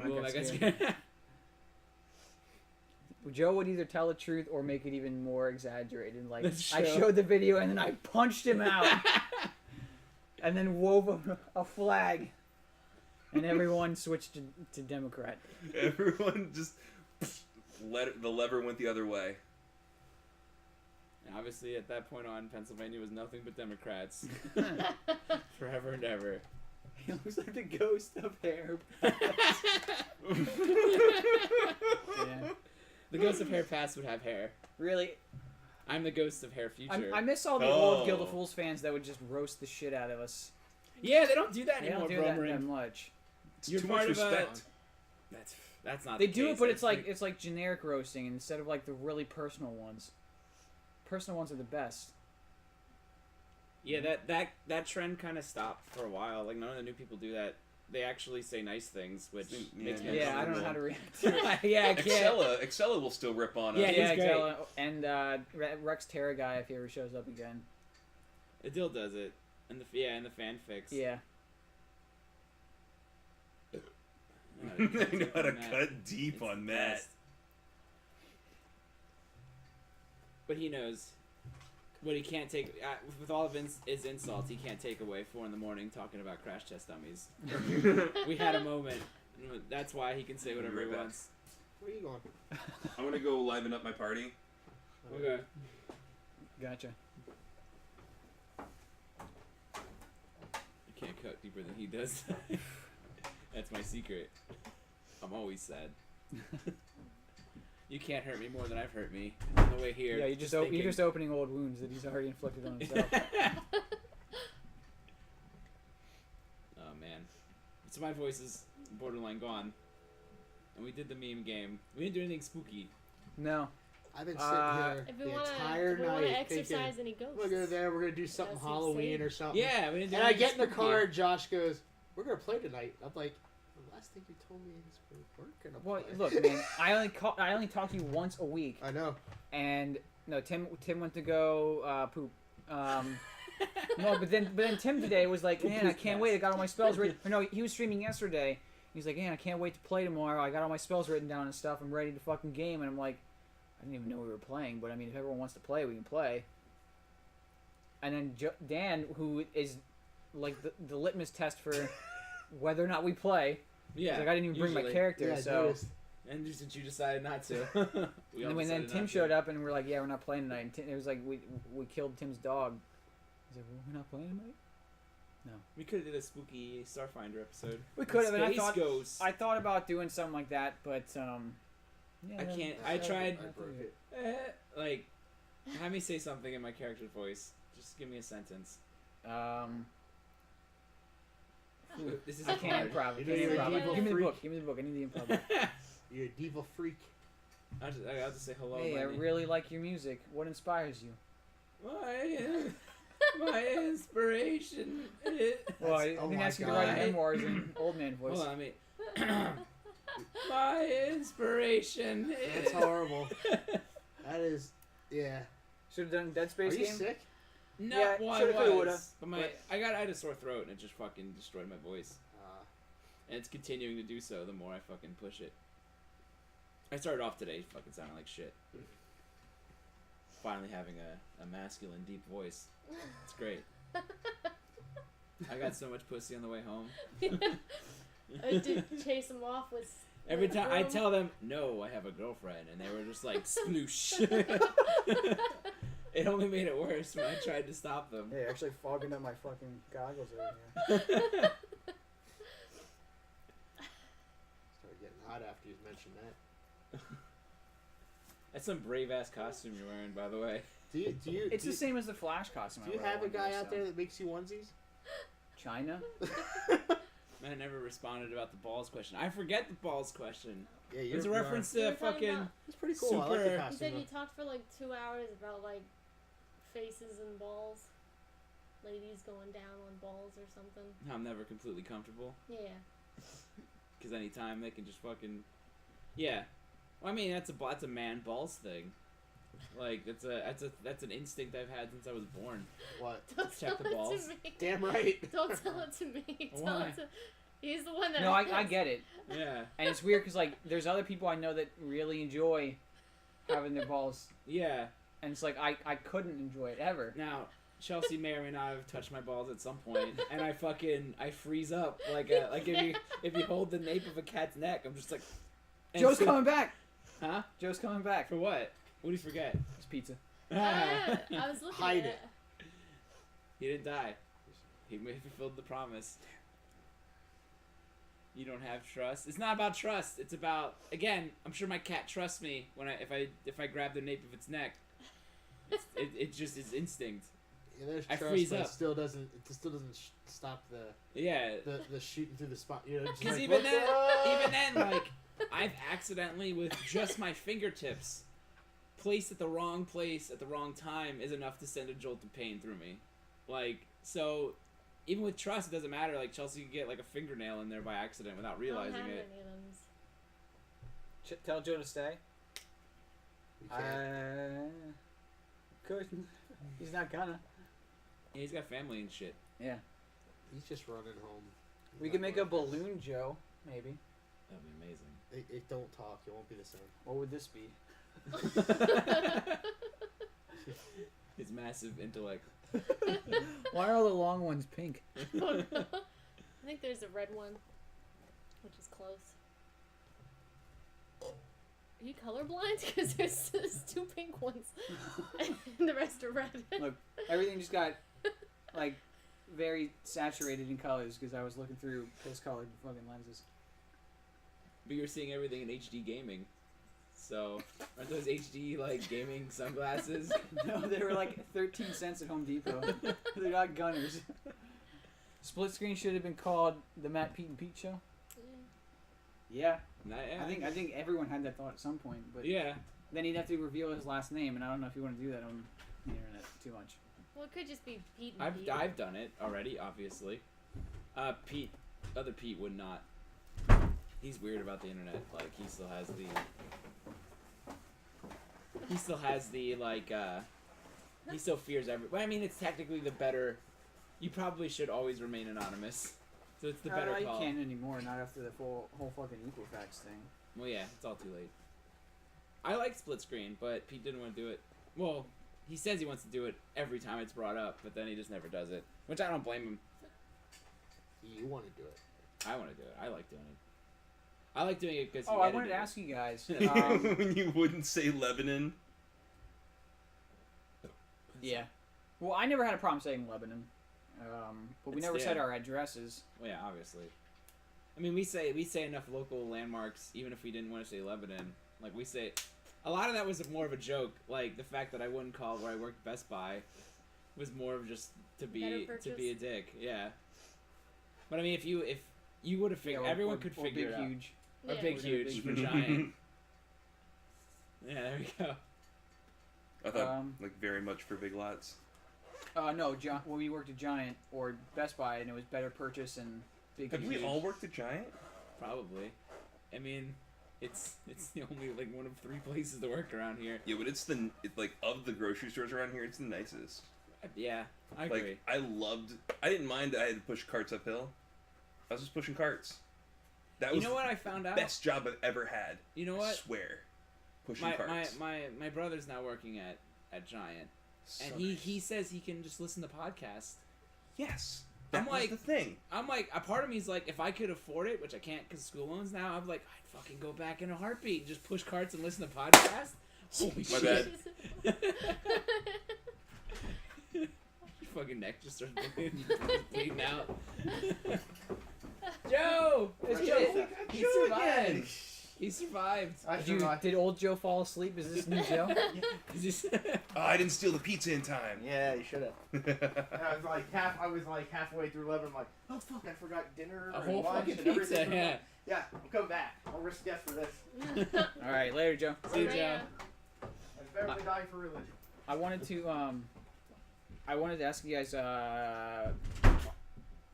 Well, I guess- Joe would either tell the truth or make it even more exaggerated. Like, That's I true. showed the video and then I punched him out, and then wove a flag, and everyone switched to Democrat. Everyone just the lever went the other way. And obviously, at that point on, Pennsylvania was nothing but Democrats. Forever and ever. He looks like the ghost of hair. Yeah. The ghost of hair past would have hair. Really, I'm the ghost of hair future. I miss all the old Guild of Fools fans that would just roast the shit out of us. Yeah, they don't do that They anymore, don't do that Bromerin. much. It's You're too part much of a- respect. That's not. They the do case. it, but it's That's like generic roasting instead of like the really personal ones. Personal ones are the best. Yeah, that trend kind of stopped for a while. Like none of the new people do that. They actually say nice things, which Yeah, makes me Yeah, I don't know uncomfortable. how to react to it. Yeah, I can't. Excella will still rip on us. Yeah, Yeah, he's great. Xella, and Rex Terra guy if he ever shows up again. Adil does it, and the fanfics. Yeah. I know how to cut deep It's on the that. best. But he knows what he can't take with all of his insults. He can't take away 4 a.m. talking about crash test dummies. We had a moment. That's why he can say whatever he Right back. wants. Where are you going? I'm gonna go liven up my party. Okay. Gotcha. I can't cut deeper than he does. That's my secret. I'm always sad. You can't hurt me more than I've hurt me. On the way here. Yeah, you're just thinking- you're just opening old wounds that he's already inflicted on himself. Oh man. So my voice is borderline gone. And we did the meme game. We didn't do anything spooky. No. I've been sitting here If we the want entire to night exercise thinking, any ghosts. we're gonna there, we're gonna do something That's Halloween insane. or something. Yeah, we didn't do And I anything get in the spooky. car, and Josh goes, "We're gonna play tonight." I'm like, "The last thing you told me is we're gonna Well, play." look, man. I only talk to you once a week, I know. and no, Tim went to go poop. No, but then Tim today was like, man, I can't wait. I got all my spells written. Or no, he was streaming yesterday. He's like, man, I can't wait to play tomorrow. I got all my spells written down and stuff. I'm ready to fucking game. And I'm like, I didn't even know we were playing, but I mean, if everyone wants to play, we can play. And then Dan, who is like the litmus test for whether or not we play, Yeah. he's like, I didn't even bring my usually. character, Yeah, I so. noticed. And just since you decided not to. We all And then decided Tim not showed to. up and we're like, yeah, we're not playing tonight. And it was like we killed Tim's dog. He's like, well, we're not playing tonight. We could have did a spooky Starfinder episode. We could have, and I Space thought Ghosts. I thought about doing something like that, but yeah, I then- can't. I tried. I broke it. Like, have me say something in my character's voice. Just give me a sentence. This is I can't improv. I You're can't a improv. evil Give me the freak. book. Give me the book. I need the improv book. You're a diva freak. I'll just say hello. Hey, I my name. really like your music. What inspires you? My inspiration. Well, I Oh didn't my ask you to write God. memoirs in old man voice. Hold on, my inspiration. That's horrible. That is, yeah. Should have done Dead Are Space you game. sick? No, Yeah, well, shoulda, coulda, I woulda. was, but I had a sore throat and it just fucking destroyed my voice. And it's continuing to do so the more I fucking push it. I started off today fucking sounding like shit. Finally having a masculine deep voice. It's great. I got so much pussy on the way home. I did chase him off with. Every time I broom. tell them, no, I have a girlfriend, and they were just like, sploosh. It only made it worse when I tried to stop them. Hey, actually fogging up my fucking goggles over here. Started getting hot after you mentioned that. That's some brave ass costume you're wearing, by the way. Do you? It's do the you, same as the Flash costume. Do I you wear have a one guy day, out so. there that makes you onesies? China? Man, I never responded about the balls question. I forget the balls question. Yeah, It's a reference You to were talking fucking. about- It's pretty cool. I like the super- You costume. said you though. talked for like 2 hours about like faces and balls, ladies going down on balls or something. I'm never completely comfortable. Yeah. Because anytime they can just fucking. Yeah. Well, I mean, that's a man balls thing. Like that's an instinct I've had since I was born. What? Don't check tell the it balls. to me. Damn right. Don't tell it to me. Tell Why? it to... He's the one that. No, I get it, Yeah. and it's weird because like there's other people I know that really enjoy having their balls, Yeah. and it's like I couldn't enjoy it ever. Now, Chelsea may or may not have touched my balls at some point, and I freeze up like if you hold the nape of a cat's neck, I'm just like. and Joe's so- coming back. Huh? Joe's coming back. For what? What do you forget? It's pizza. I was looking Hide at it. He didn't die. He fulfilled the promise. You don't have trust. It's not about trust. It's about, again, I'm sure my cat trusts me when if I grab the nape of its neck. It just is instinct. Yeah, there's I trust, freeze but up. It still doesn't stop Yeah. the shooting through the spot. You know, just Because like, even "What's then, up?" even then, like, I've accidentally, with just my fingertips, placed at the wrong place at the wrong time is enough to send a jolt of pain through me. Like, so, even with trust, it doesn't matter. Like, Chelsea could get, like, a fingernail in there by accident without realizing I don't have it. any of them. Tell Joe to stay. You can't. Couldn't. He's not gonna. Yeah, he's got family and shit. Yeah. He's just running home. He's We not can make a going. balloon Joe, maybe. That'd be amazing. It don't talk. It won't be the same. What would this be? His massive intellect. Why are all the long ones pink? Oh, no. I think there's a red one, which is close. Are you colorblind? Because there's two pink ones, and the rest are red. Look, everything just got like very saturated in colors because I was looking through post-colored fucking lenses. But you're seeing everything in HD gaming. So, aren't those HD, like, gaming sunglasses? No, they were like 13 cents at Home Depot. They're not gunners. Split screen should have been called the Matt, Pete, and Pete Show. Yeah, Yeah. I think everyone had that thought at some point, but Yeah. then he'd have to reveal his last name, and I don't know if you want to do that on the internet too much. Well, it could just be Pete and Pete. I've done it already, obviously. Other Pete would not. He's weird about the internet. Like, he still has the, like, he still fears But I mean, it's technically the better. You probably should always remain anonymous. So it's the better You call. can't anymore, not after the whole fucking Equifax thing. Well, yeah, it's all too late. I like split screen, but Pete didn't want to do it. Well, he says he wants to do it every time it's brought up, but then he just never does it. Which I don't blame him. You want to do it. I want to do it. I like doing it. I like doing it because. Oh, I wanted to ask you guys. When you wouldn't say Lebanon. Yeah. Well, I never had a problem saying Lebanon, but we It's never there. said our addresses. Well, yeah, obviously. I mean, we say enough local landmarks, even if we didn't want to say Lebanon. Like, we say. A lot of that was more of a joke. Like, the fact that I wouldn't call where I worked at Best Buy was more of just to be a dick. Yeah. But I mean, if you would have figured, everyone could figure big, it out. huge. Or Yeah. big, huge, for giant. Yeah, there we go. I thought, like, very much for big lots. No, when we worked at Giant or Best Buy, and it was better purchase and big. Have we huge. all worked at Giant? Probably. I mean, it's the only, like, one of 3 places to work around here. Yeah, but it's like, of the grocery stores around here, it's the nicest. Yeah, I agree. Like, I didn't mind that I had to push carts uphill. I was just pushing carts. That was You know what I found the out? best job I've ever had. You know I what? swear. Pushing carts. My brother's now working at Giant, So and nice. he says he can just listen to podcasts. Yes. I'm That was like- the thing. I'm like, a part of me's like, if I could afford it, which I can't because school loans now, I'm like, I'd fucking go back in a heartbeat and just push carts and listen to podcasts. Holy My shit. bad. Your fucking neck just starts bleeding out. Joe! It's Joe! He survived! He survived. Did old Joe fall asleep? Is this new Joe? Is this... Oh, I didn't steal the pizza in time. Yeah, you should have. I was like halfway through 11. I'm like, oh fuck, I forgot dinner A and whole lunch fucking and everything. pizza, yeah. Yeah, I'm coming back. I'll risk death for this. All right, later, Joe. See you, Oh, Joe. yeah. I'm better than dying for religion. I wanted to ask you guys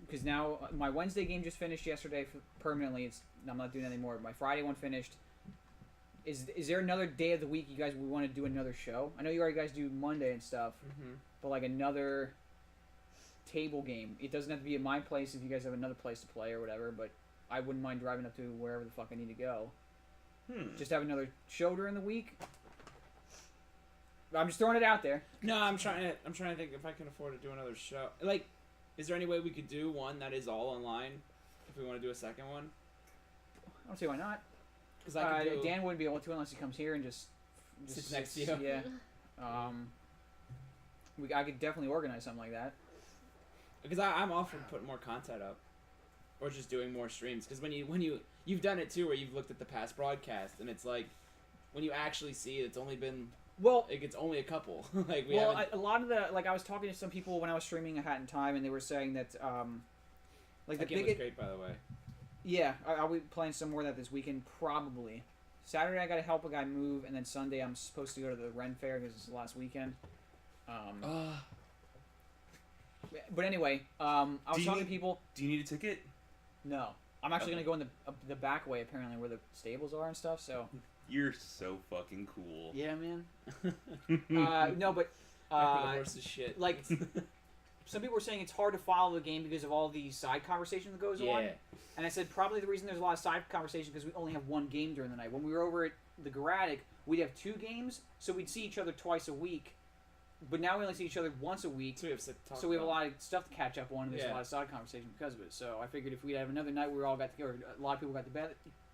because now my Wednesday game just finished yesterday permanently. I'm not doing it anymore. My Friday one finished. Is there another day of the week you guys would want to do another show? I know you already guys do Monday and stuff, but like another table game. It doesn't have to be at my place if you guys have another place to play or whatever, but I wouldn't mind driving up to wherever the fuck I need to go. Just have another show during the week. I'm just throwing it out there. No, I'm trying to think if I can afford to do another show. Like, is there any way we could do one that is all online if we want to do a second one? I don't see why not. Because I could Dan wouldn't be able to unless he comes here and just sits next to you. Yeah. I could definitely organize something like that. Because I'm all for putting more content up, or just doing more streams. Because when you've done it too, where you've looked at the past broadcast, and it's like when you actually see it, it's only been it's only a couple. Like a lot of the I was talking to some people when I was streaming A Hat in Time, and they were saying that like the game was great, by the way. Yeah, I'll be playing some more of that this weekend, probably. Saturday I gotta help a guy move, and then Sunday I'm supposed to go to the Ren Fair because it's the last weekend. But anyway, I was talking to people. Do you need a ticket? No, I'm actually gonna go in the back way apparently where the stables are and stuff. So You're so fucking cool. yeah, man. No, but The horse is shit. like some people were saying it's hard to follow the game because of all the side conversation that goes on. And I said probably the reason there's a lot of side conversation because we only have one game during the night. When we were over at the Garadic, we'd have 2 games, so we'd see each other twice a week. But now we only see each other once a week, So we have to talk so we have a about. lot of stuff to catch up on, and there's a lot of side conversation because of it. So I figured if we have another night where we all got together, a lot of people got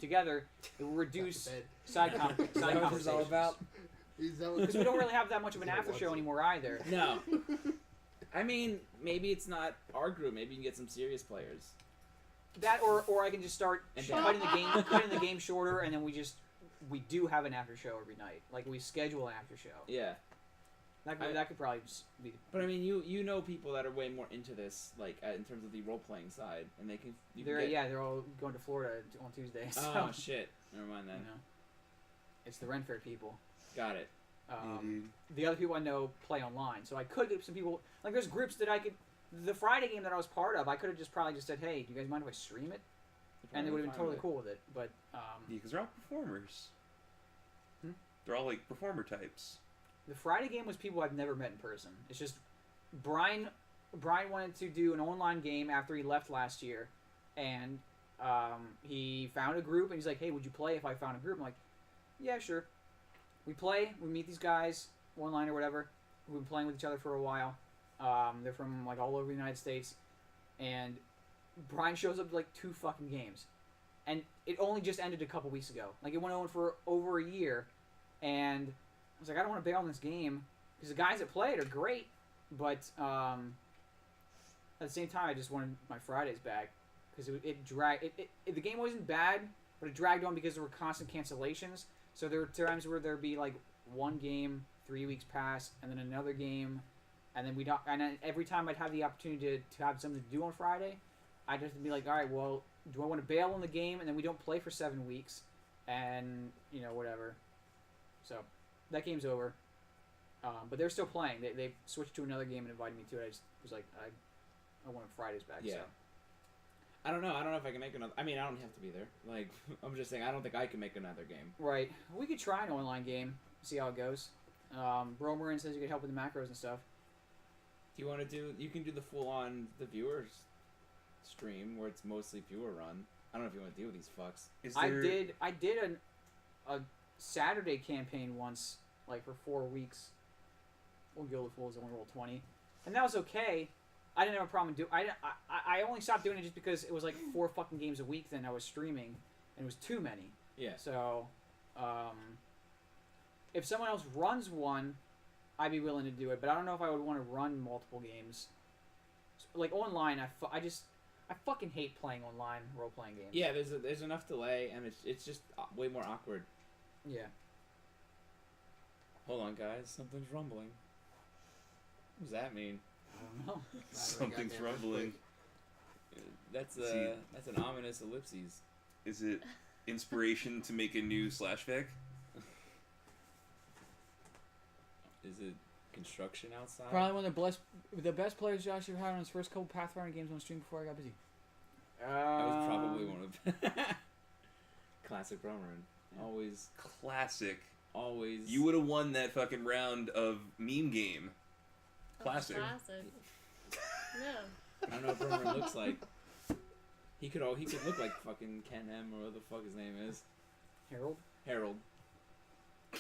together, it will reduce side Is that what it's all conversations. about? Because we don't really have that much of an after show anymore either. No. I mean, maybe it's not our group. Maybe you can get some serious players. That or I can just start And cutting the game shorter, and then we do have an after show every night. Like we schedule an after show. Yeah. That could probably just be. But I mean, you know people that are way more into this, like in terms of the role playing side, and They're all going to Florida on Tuesday. So, Oh shit! Never mind you then. know, it's the Ren Fair people. Got it. The other people I know play online, so I could get some people. Like there's groups that I could. The Friday game that I was part of, I could have just probably just said, "Hey, do you guys mind if I stream it?" And they would have been totally cool with it. But Yeah, because they're all performers. They're all like performer types. the Friday game was people I've never met in person. It's just Brian wanted to do an online game after he left last year, and he found a group, and he's like, "Hey, would you play if I found a group?" I'm like, "Yeah, sure." We play. We meet these guys online or whatever. We've been playing with each other for a while. They're from like all over the United States, and Brian shows up to like 2 fucking games, and it only just ended a couple weeks ago. Like it went on for over a year, and I was like, I don't want to bail on this game because the guys that play it are great, but at the same time, I just wanted my Fridays back because it dragged. The game wasn't bad, but it dragged on because there were constant cancellations. So there were times where there'd be like 1 game, 3 weeks pass, and then another game, and then and every time I'd have the opportunity to have something to do on Friday, I'd have to be like, all right, well, do I want to bail on the game and then we don't play for 7 weeks, and whatever. So that game's over, but they're still playing. They switched to another game and invited me to it. I just was like, I want Fridays back. Yeah. So. I don't know. I don't know if I can make another. I mean, I don't have to be there. Like, I'm just saying, I don't think I can make another game. Right. We could try an online game, see how it goes. Bromarin says you could help with the macros and stuff. Do you want to do? You can do the full on the viewers stream where it's mostly viewer run. I don't know if you want to deal with these fucks. I did a Saturday campaign once, like for 4 weeks. We'll Guild of Fools only roll 20, and that was okay. I didn't have a problem I only stopped doing it just because it was like 4 fucking games a week. Then I was streaming, and it was too many. Yeah. So, if someone else runs one, I'd be willing to do it. But I don't know if I would want to run multiple games. Like online, I fucking hate playing online role playing games. Yeah, there's enough delay, and it's just way more awkward. Yeah. Hold on, guys. Something's rumbling. What does that mean? I don't know. Something's rumbling. That's See. that's an ominous ellipses. Is it inspiration to make a new /fic? Is it construction outside? Probably one of the best players Josh ever had on his first couple Pathfinder games on stream before I got busy. I was probably one of classic Bromarin. Always. Classic. Always. You would have won that fucking round of meme game. Classic. Classic. No. I don't know what Boomerang looks like. He could look like fucking Ken M or what the fuck his name is. Harold. Harold. You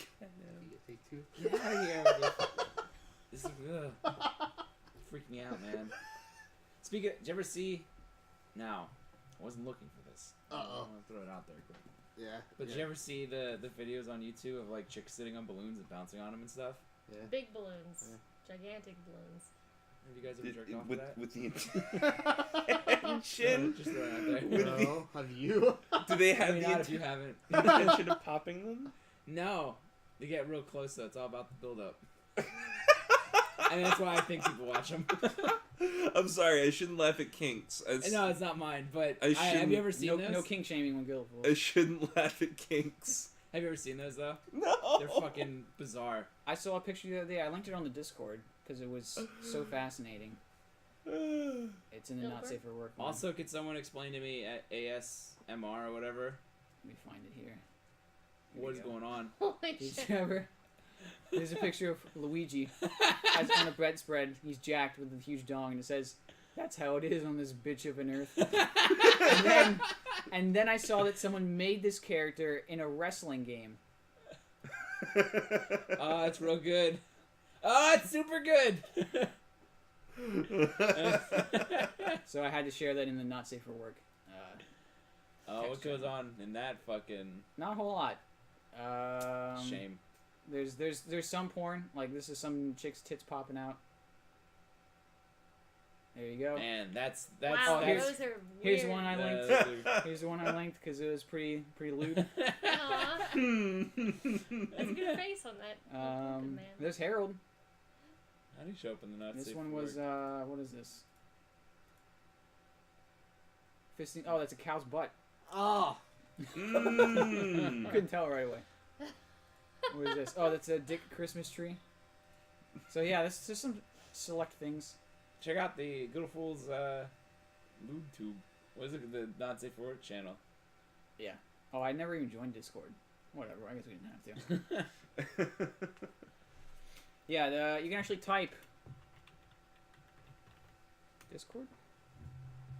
take two. Get out of here. This is freak me out, man. Speaking, did you ever see? Now, I wasn't looking for this. Uh-oh. I'm gonna throw it out there quick. Yeah. But did you ever see the videos on YouTube of like chicks sitting on balloons and bouncing on them and stuff? Yeah. Big balloons. Gigantic balloons. Have you guys ever jerked off to with, that? with the intention. Just throw it out there. With the- No, have you? Do they I have mean, the not if you haven't. intention of popping them? No, they get real close though. It's all about the build up. And that's why I think people watch them. I'm sorry, I shouldn't laugh at kinks. No, it's not mine. But I have shouldn't- you ever seen No, those? no king shaming when Guildful. I shouldn't laugh at kinks. Have you ever seen those though? No. They're fucking bizarre. I saw a picture the other day. I linked it on the Discord because it was so fascinating. It's in the not Gilbert? safe for work one. Also, could someone explain to me at ASMR or whatever Let me find it here. what is going on? Holy Did shit. you ever? There's a picture of Luigi as on a bread spread. He's jacked with a huge dong, and it says, "That's how it is on this bitch of an earth." and then I saw that someone made this character in a wrestling game. Oh, it's real good. Oh, it's super good. So I had to share that in the not safe for work. Oh, what goes on in that fucking Not a whole lot. shame? There's some porn, like this is some chick's tits popping out. There you go. Man, that's Wow, here's- those are weird. Here's one I linked. that's Here's the one I linked because it was pretty lewd. Aw, that's a good face on that looking man. There's Harold. How do you show up in the not This safe one for was work? what is this? Fisting. Oh, that's a cow's butt. Oh. Couldn't tell right away. What is this? Oh, that's a Dick Christmas tree. So yeah, this is just some select things. Check out the Good Fools lube tube. What is it? The Not Safe for Work channel. Oh, I never even joined Discord. Whatever. I guess we didn't have to. Yeah, you can actually type Discord.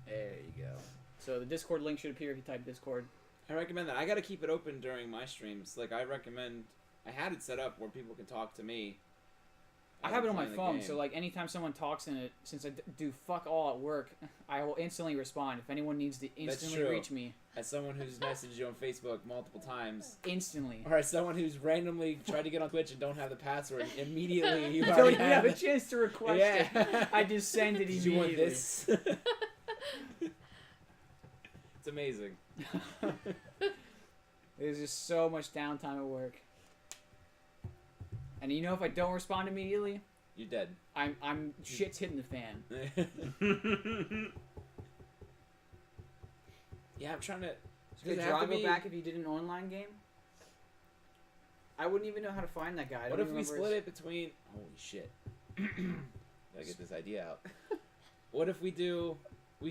There you go. So the Discord link should appear if you type Discord. I recommend that. I got to keep it open during my streams. Like I recommend. I had it set up where people can talk to me. I as have I'm it on my playing the phone, game. so like anytime someone talks in it, since I do fuck all at work, I will instantly respond. If anyone needs to instantly true. reach me, As someone who's messaged you on Facebook multiple times, instantly. or as someone who's randomly tried to get on Twitch and don't have the password, immediately you Until already you have a it. chance to request Yeah. it, I just send it Did immediately. you want this? It's amazing. There's just so much downtime at work. And you know, if I don't respond immediately, You're dead. I'm shit's hitting the fan. Yeah, I'm trying to. Could Does it have to Drago be- back if you did an online game? I wouldn't even know how to find that guy. I What don't if we even split remember it between? Holy shit! Gotta get this idea out. What if we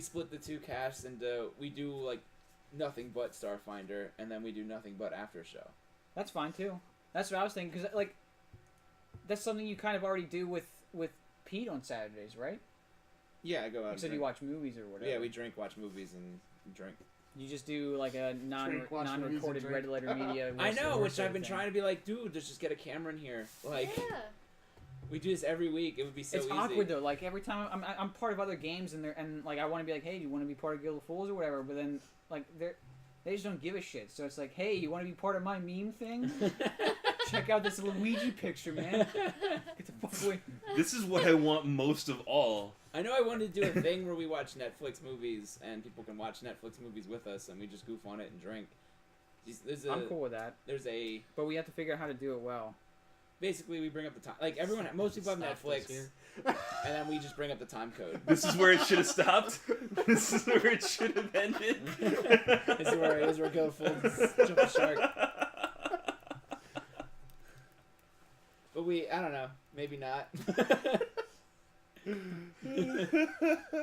split the two casts into we do like nothing but Starfinder, and then we do nothing but After Show. That's fine too. That's what I was thinking, because like that's something you kind of already do with Pete on Saturdays, right? Yeah, I go out. You and said you drink. watch movies or whatever. Yeah, we drink, watch movies, and drink. You just do like a Drink, watch movies, and non-recorded drink. red letter media. I know, worst which sort I've of been thing. trying to be like, dude, let's just get a camera in here. Like, Yeah. we do this every week. It would be so It's easy. awkward though. Like every time I'm part of other games and like I want to be like, hey, do you want to be part of Guild of Fools or whatever? But then like they just don't give a shit. So it's like, hey, you want to be part of my meme thing? Check out this Luigi picture, man. Get the fuck away. This is what I want most of all. I know I wanted to do a thing where we watch Netflix movies and people can watch Netflix movies with us and we just goof on it and drink. I'm cool with that, There's a but we have to figure out how to do it well. basically we bring up the time. Like everyone, most people have Stop Netflix, this here. and then we just bring up the time code. This is where it should have stopped. This is where it should have ended. This is where Go Full jump the shark. But I don't know, maybe not.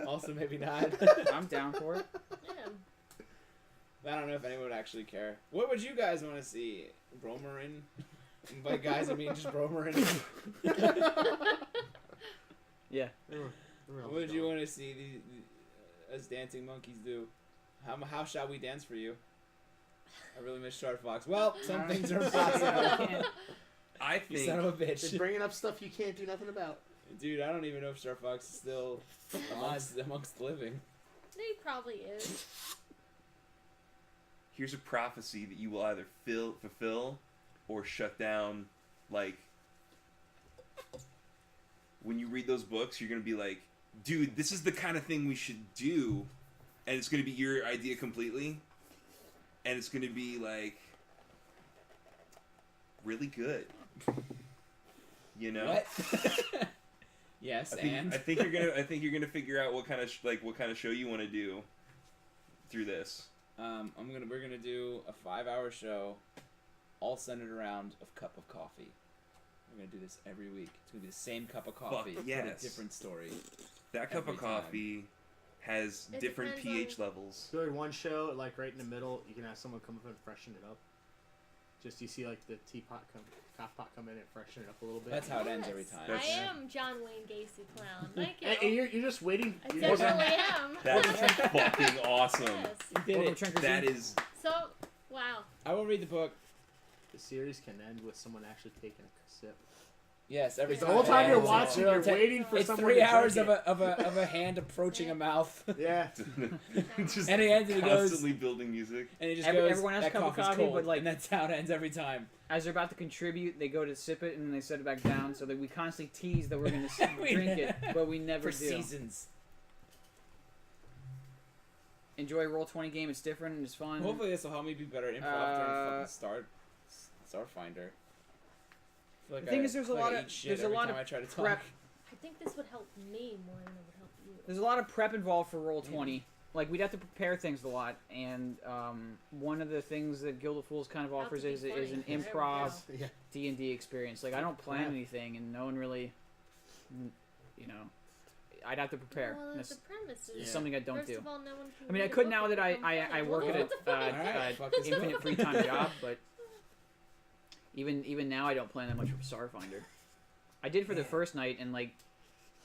Also, maybe not. I'm down for it. Yeah. I don't know if anyone would actually care. What would you guys want to see? Bromerin? By guys, I mean just Bromerin. Yeah. What would you want to see us dancing monkeys do? How shall we dance for you? I really miss Star Fox. Well, some things are impossible. I You son think of a bitch. They're bringing up stuff you can't do nothing about. Dude, I don't even know if Star Fox is still amongst the living. He probably is. here's a prophecy that you will either fulfill or shut down. Like, when you read those books, you're gonna be like, dude, this is the kind of thing we should do, and it's gonna be your idea completely, and it's gonna be like really good. You know? What? Yes, I think you're gonna figure out what kind of show you want to do through this. We're gonna do a 5-hour show, all centered around a cup of coffee. We're gonna do this every week. It's gonna be the same cup of coffee, Fuck, but yes. a different story. That cup of Every time. coffee has It different depends pH levels. So in one show, like right in the middle, you can have someone come up and freshen it up. Just you see like the coffee pot come in and freshen it up a little bit. That's how it ends every Yes. time. That's- I am John Wayne Gacy clown. Thank you. And you're just waiting. I You're just, definitely am. That's fucking awesome. Yes. You did Order it. Trinkers That in. is So, wow. I will read the book. the series can end with someone actually taking a sip. Yes, every The time. The whole time you're It's- watching, it's- you're it's- waiting for It's someone 3 to hours drink of a hand approaching a mouth, Yeah. just and he ends and he goes, constantly building music. and he just Everyone goes. has a That cup of coffee's coffee, cold, but, like- and that's how it ends every time. As they're about to contribute, they go to sip it and then they set it back down, so that we constantly tease that we're going to We drink ne- it, but we never For do. seasons. Enjoy Roll20 game. It's different and it's fun. Hopefully, this will help me be better at improv during fucking Starfinder. I feel like The thing I- is, there's I feel a like lot I of- eat shit there's a every lot time of I try to prep. talk. I think this would help me more than it would help you. There's a lot of prep involved for Roll20. Like, we'd have to prepare things a lot, and one of the things that Guild of Fools kind of Have offers to be is funny. an There we improv go. Yeah. D&D experience. Like, I don't plan Yeah. anything, and no one really, you know, I'd have to prepare. Well, That's the premise is something I don't first do. of all, no one can I mean, I read a could book now and that become I funny. work Well, at what the fuck? Alright, fuck an this infinite free time job, but even now I don't plan that much for Starfinder. I did for the first night, and like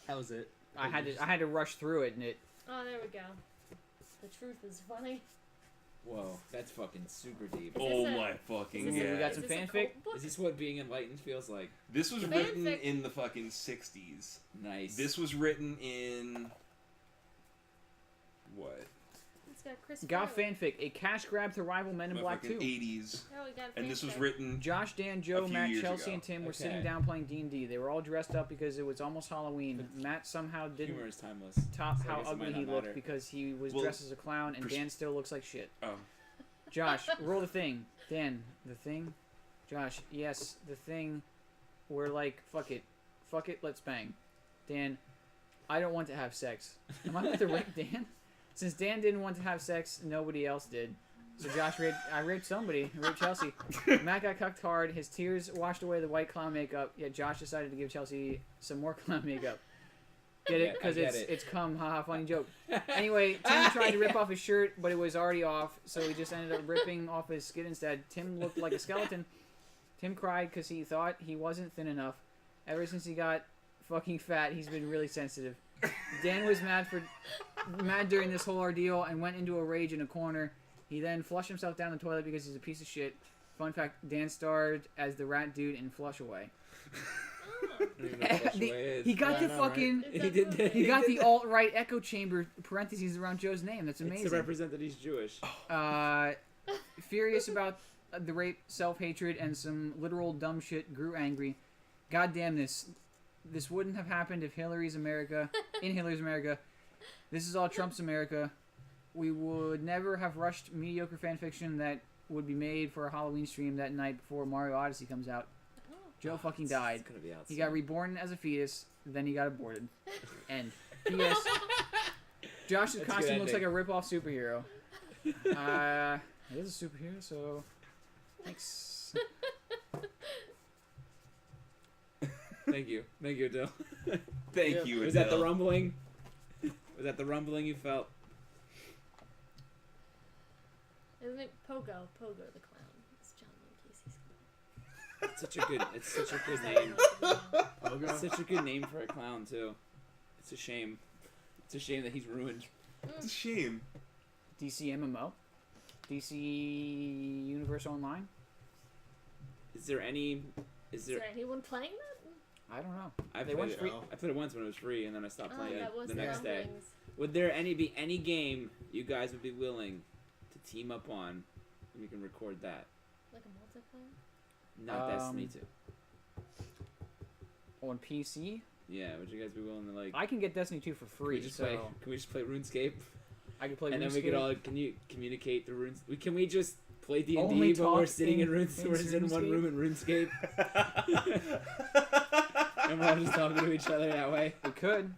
That was it. I had to rush through it, and it Oh, there we go. The truth is funny. Whoa, that's fucking super deep. Is Oh this a- my Is fucking this Yeah. a, We got is some this a fanfic? cult book? Is this what being enlightened feels like? This was Fanfic. written in the fucking 60s. Nice. This was written in what? It's got Chris got Farley. fanfic, a cash grab to rival Men in The Black fucking 2. 80s. Oh, we got And this was fanfic. written Josh, Dan, Joe, A few Matt, years Chelsea, ago. and Tim were Okay. sitting down playing D&D. They were all dressed up because it was almost Halloween. Matt somehow didn't Humor is timeless. top So I how guess it ugly might he not looked matter. because he was Well, dressed as a clown, and pers- Dan still looks like shit. oh. Josh, roll the thing. Dan, the thing. Josh, yes, the thing. We're like, fuck it, let's bang. Dan, I don't want to have sex. Am I about to rape Dan? Since Dan didn't want to have sex, nobody else did. So Josh I raped somebody. I raped Chelsea. Matt got cucked hard. His tears washed away the white clown makeup. Yet Josh decided to give Chelsea some more clown makeup. Get it? I Because get it. it's cum. Haha, funny joke. Anyway, Tim tried to rip off his shirt, but it was already off, so he just ended up ripping off his skin instead. Tim looked like a skeleton. Tim cried because he thought he wasn't thin enough. Ever since he got fucking fat, he's been really sensitive. Dan was mad during this whole ordeal and went into a rage in a corner. He then flushed himself down the toilet because he's a piece of shit. Fun fact, Dan starred as the rat dude in Flush Away. Oh. I don't even know what Flush Away is. He got Yeah, I the know, right? fucking... Is He that did the- that. He got the alt-right echo chamber parentheses around Joe's name. That's It's amazing. to represent that he's Jewish. Furious about the rape, self-hatred, and some literal dumb shit, grew angry. God damn this. This wouldn't have happened if Hillary's America, in Hillary's America. This is all Trump's America. We would never have rushed mediocre fanfiction that would be made for a Halloween stream that night before Mario Odyssey comes out. Oh. Joe fucking died. It's gonna be out He soon. got reborn as a fetus, then he got aborted. End. P.S. Josh's That's a good costume looks like ending. a rip-off superhero. He is a superhero, so thanks. Thank you, Dill. Thank Yeah. you, Was that the Adele. rumbling? Was that the rumbling you felt? Isn't it Pogo? Pogo the clown. It's John Wayne Casey's clown. It's such a good name. Pogo? It's such a good name for a clown too. It's a shame. It's a shame that he's ruined. It's a shame. DC MMO, DC Universe Online. Is there any? Is Is there? there anyone playing that? I don't know. I They played went it. free. I played it once when it was free, and then I stopped playing that it was the next day. rumblings. Would there be any game you guys would be willing to team up on, and we can record that? Like a multiplayer? Not Destiny 2. On PC, Yeah, would you guys be willing to like? I can get Destiny 2 for Can free, we just so play? Can we just play RuneScape? I can play. And then we could all communicate through runes. Can we just play D and Only D, but we're talk sitting in in runes. We're just in one RuneScape? room in RuneScape, and we're all just talking to each other that way. We could.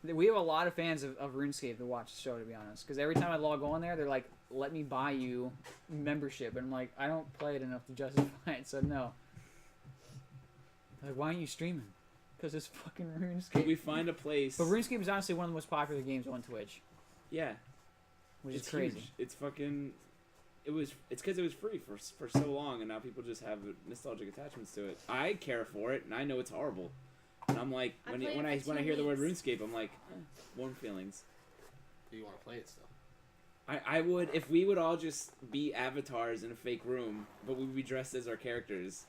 We have a lot of fans of RuneScape that watch the show, to be honest. Because every time I log on there, they're like, "Let me buy you membership," and I'm like, "I don't play it enough to justify it, so no." Like, why aren't you streaming? Because it's fucking Can RuneScape. we find a place? But RuneScape is honestly one of the most popular games on Twitch, Yeah, which it's is crazy. huge. It's fucking. It's because it was free for so long, and now people just have nostalgic attachments to it. I care for it, and I know it's horrible. And I'm like, I when played I it for 2 hear the word weeks. RuneScape, I'm like, warm feelings. Do you want to play it still? I would if we would all just be avatars in a fake room, but we'd be dressed as our characters.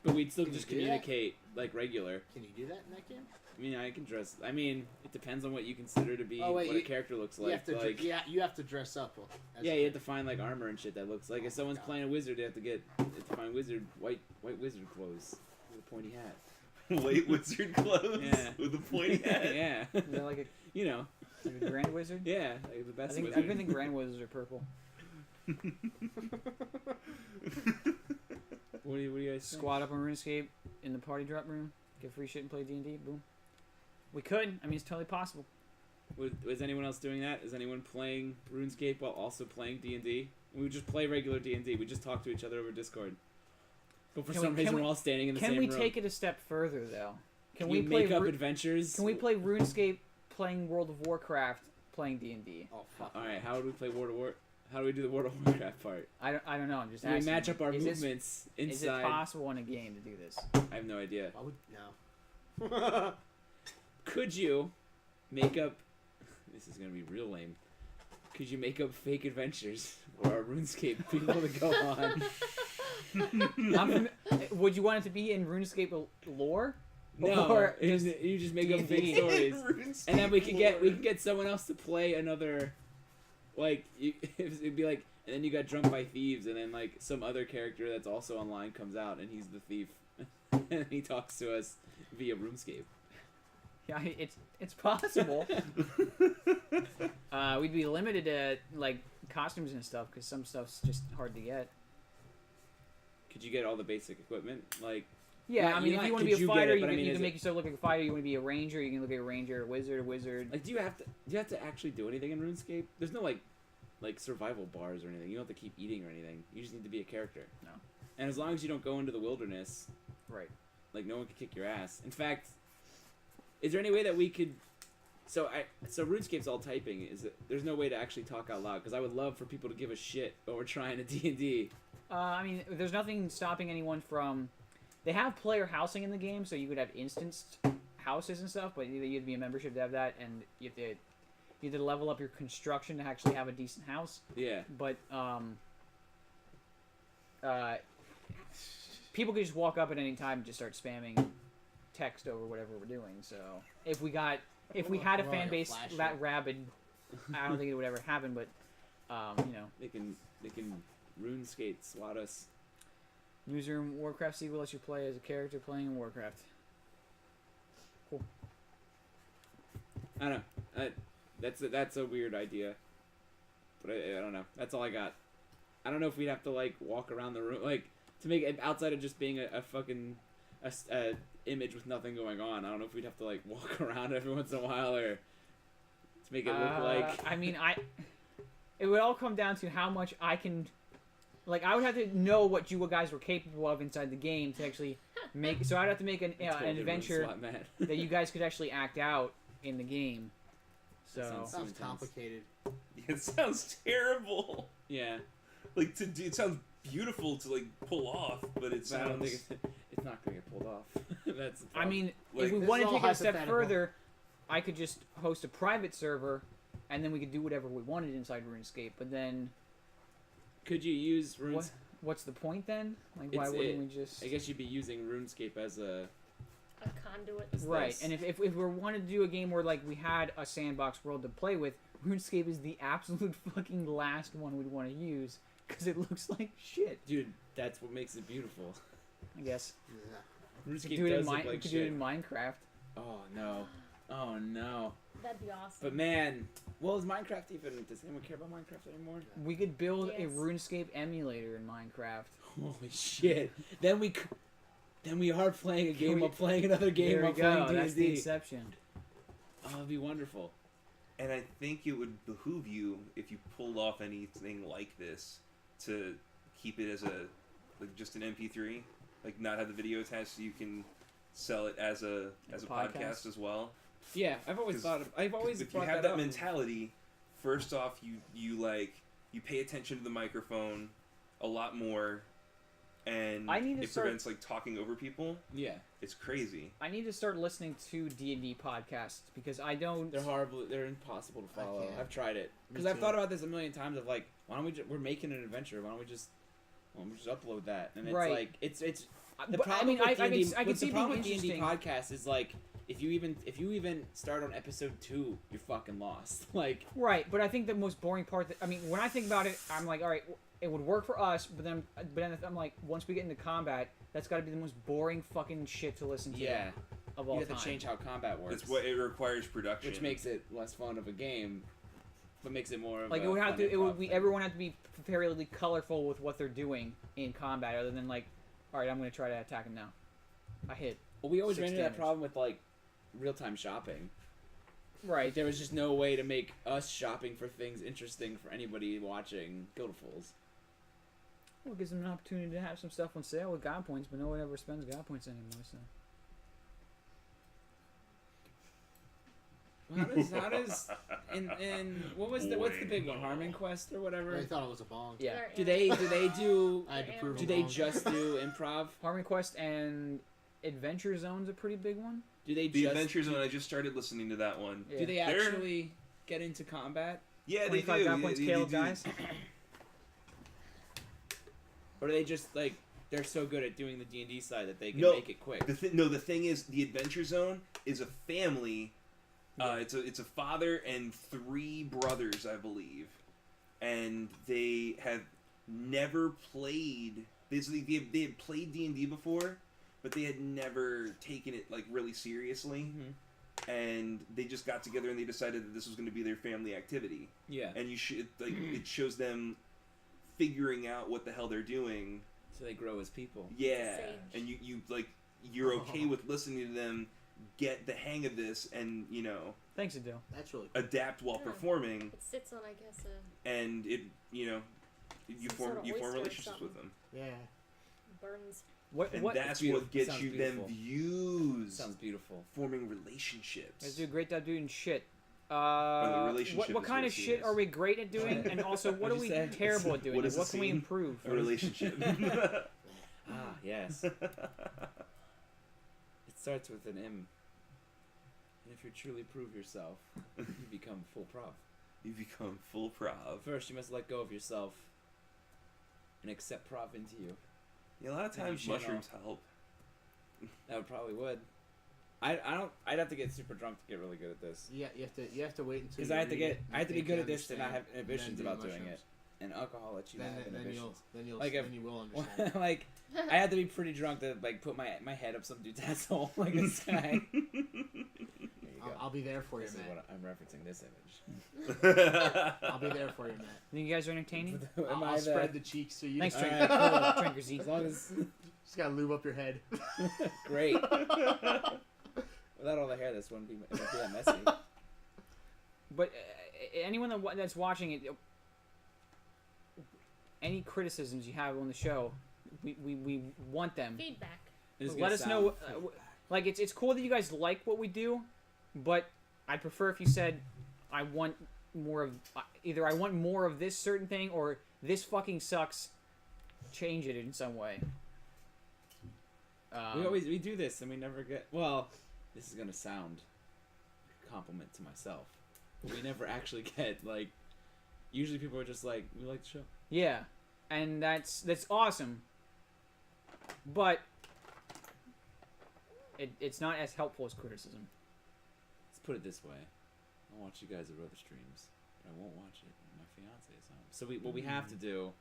But we'd still Can you just do that? communicate like regular. Can you do that in that game? I mean, I can dress. I mean, it depends on what you consider to be Oh, wait, what a you- character looks You like. have to, Like, you have to dress up. As yeah, a you have to find like armor and shit that looks like. If someone's God. playing a wizard, they have to find wizard white wizard clothes with a pointy hat. White wizard clothes Yeah. with a pointy hat. Yeah, Is that like you know, a Grand Wizard? yeah, like the I best think wizard. I think Grand Wizards are purple. What do you guys think? Squad up on RuneScape in the party drop room, get free shit and play D&D. Boom. We could. I mean, it's totally possible. Was anyone else doing that? Is anyone playing RuneScape while also playing D&D? We would just play regular D&D. We just talk to each other over Discord. But for Can some we- reason, can we're all standing in the Can same we room. take it a step further though? Can we we play? make up adventures? Can we play RuneScape playing World of Warcraft playing D&D? Oh fuck! All right. How would we play World of War? How do we do the World of Warcraft part? I don't know. I'm just Do we asking. match up our Is this- movements Is it inside? possible in a game to do this? I have no idea. Why would no? Could you make up? This is gonna be real lame. Could you make up fake adventures for our RuneScape people to go on? Would you want it to be in RuneScape lore? No, Or you just make up D&D? fake stories, and then we can get someone else to play another. Like it'd be like, and then you got drunk by thieves, and then like some other character that's also online comes out, and he's the thief, and he talks to us via RuneScape. Yeah, it's possible. We'd be limited to like costumes and stuff because some stuff's just hard to get. Could you get all the basic equipment? Like, Yeah, Not- I mean, not if you want to could be you a get fighter, it, you but I can, mean, you is can it- make yourself look like a fighter. You want to be a ranger, you can look like a ranger, a wizard. do you have to actually do anything in RuneScape? There's no like survival bars or anything. You don't have to keep eating or anything. You just need to be a character. No. And as long as you don't go into the wilderness, Right. like no one can kick your ass. In fact, is there any way that we could? So RuneScape's all typing. There's no way to actually talk out loud? Because I would love for people to give a shit while we're trying a D&D. I mean, there's nothing stopping anyone from. They have player housing in the game, so you could have instanced houses and stuff. But you have to be a membership to have that, and you have to level up your construction to actually have a decent house. Yeah. But people could just walk up at any time and just start spamming text over whatever we're doing. So if we had a More fan like a base flash that shit. rabid, I don't think it would ever happen. But you know, They can RuneScape swat us. Newsroom Warcraft sequel lets you play as a character playing in Warcraft. Cool. I don't know. That's a weird idea. But I don't know. That's all I got. I don't know if we'd have to like walk around the room like to make it outside of just being a fucking a image with nothing going on. I don't know if we'd have to like walk around every once in a while or to make it look like. I mean, it would all come down to how much I can. Like, I would have to know what you guys were capable of inside the game to actually make. So I'd have to make an adventure SWAT man. that you guys could actually act out in the game. So That Sounds intense. complicated. It sounds terrible. Yeah. Like to do, it sounds beautiful to like pull off, but it But I don't sounds. think it's not gonna get pulled off. That's the I problem. mean, Like, if we this want is to all take it a step hypothetical. further, I could just host a private server, and then we could do whatever we wanted inside RuneScape. But then, could you use runes? what's the point then? Like, why It's- wouldn't we just? I guess you'd be using RuneScape as a A conduit. as Right, this. and if we wanted to do a game where like we had a sandbox world to play with, RuneScape is the absolute fucking last one we'd want to use because it looks like shit. Dude, that's what makes it beautiful. I guess Yeah. we RuneScape could do it in does look like we could shit. do it in Minecraft. Oh no. Oh no. That'd be awesome. But man, well, is Minecraft even? Does anyone care about Minecraft anymore? We could build a Yes. RuneScape emulator in Minecraft. Holy shit! Then we are playing a game we- while playing another game There we while playing go. That's the D&D. exception. Oh, it'd be wonderful. And I think it would behoove you if you pulled off anything like this to keep it as a like just an MP3, like not have the video attached, so you can sell it as a podcast? podcast as well. Yeah, I've always 'Cause- thought of. I've always If you brought have that that up. mentality, first off, you pay attention to the microphone a lot more, and I need to it start- prevents like talking over people. Yeah, It's crazy. I need to start listening to D&D podcasts because I don't. they're horrible. They're impossible to I follow. can't. I've tried it because Me I've too. thought about this a million times. Of like, why don't we? We're making an adventure. Why don't we just upload that? And it's Right. like it's the But, problem I mean, with I D&D, could, I could see the it being problem with D&D interesting. podcast is like if you even start on episode 2, you're fucking lost. Like Right, but I think the most boring part. I mean, when I think about it, I'm like, all right, it would work for us, but then I'm like, once we get into combat, that's got to be the most boring fucking shit to listen to. yeah, Of you all have time. to change how combat works. It's what it requires production, which makes it less fun of a game, but makes it more of Like a it would have fun to. It would improv be thing. everyone have to be fairly colorful with what they're doing in combat, other than like, all right, I'm gonna try to attack him now. I hit. Well, we always 6 ran into that damage. problem with like real-time shopping. Right. Like, there was just no way to make us shopping for things interesting for anybody watching Guild of Fools. Well, it gives them an opportunity to have some stuff on sale with God points, but no one ever spends God points anymore. So. How does and what's the big one? Harmon Quest or whatever? I thought it was a bong. Yeah. They're Do they do I had to prove do it they wrong. just do improv? Harmon Quest and Adventure Zone's a pretty big one. Do they the just Adventure Zone. I just started listening to that one. Yeah. do they They're- actually get into combat? Yeah, they 25 do. God points, They Caleb do. dies. Or are they just like they're so good at doing the D&D side that they can No. make it quick? The thing is, the Adventure Zone is a family. It's a father and 3 brothers, I believe, and they have never played. They had played D&D before, but they had never taken it like really seriously. Mhm. And they just got together and they decided that this was going to be their family activity. Yeah. And you should like it shows them figuring out what the hell they're doing. So they grow as people. Yeah, Sage. and you're okay with listening to them get the hang of this and Thanks, Adele. That's really cool. adapt while Yeah. performing, It sits on, I guess, and it you Some form sort of you form oyster or relationships with something. them, Yeah. burns. and What? that's beautiful. what gets Sounds you them beautiful. views. Sounds beautiful. Forming relationships. Guys do a great job doing shit. the relationship What is kind what of it shit is. are we great at doing, and also what are What'd we you say? terrible at doing? What and is what the can we scene? improve? A relationship. Ah, yes. It starts with an M. And if you truly prove yourself, you become full prof. You become full prov. First, you must let go of yourself and accept prof into you. Yeah, a lot of And you times should know. mushrooms help. That probably would. I don't. I'd have to get super drunk to get really good at this. Yeah, you have to wait until Because you I have to read get. it I have to be and good think at you this to not have understand, and inhibitions then do about doing mushrooms. it. And alcohol lets you not have Then inhibitions. you'll Like if- then you will understand. like I had to be pretty drunk to like put my head up some dude's asshole like this guy. There you go. I'll be there for you, This is Matt. what I'm referencing. This image. I'll be there for you, Matt. Think you guys are entertaining? Am I'll I spread the cheeks so you Thanks, All Tranker. right, Cool. Tranker Z. As long as just gotta lube up your head. great. Without all the hair, this wouldn't be that messy. But anyone that's watching it, any criticisms you have on the show, we want them. Feedback. It's Let gonna us know. sound- Like it's cool that you guys like what we do, but I'd prefer if you said, I want more of either I want more of this certain thing or this fucking sucks. Change it in some way. We do this and we never get. Well, this is gonna sound like a compliment to myself. We never actually get like. Usually people are just like, we like the show. Yeah, and that's awesome. But it's not as helpful as criticism. Let's put it this way: I'll watch you guys at other streams, but I won't watch it when my fiance is home. So what we have to do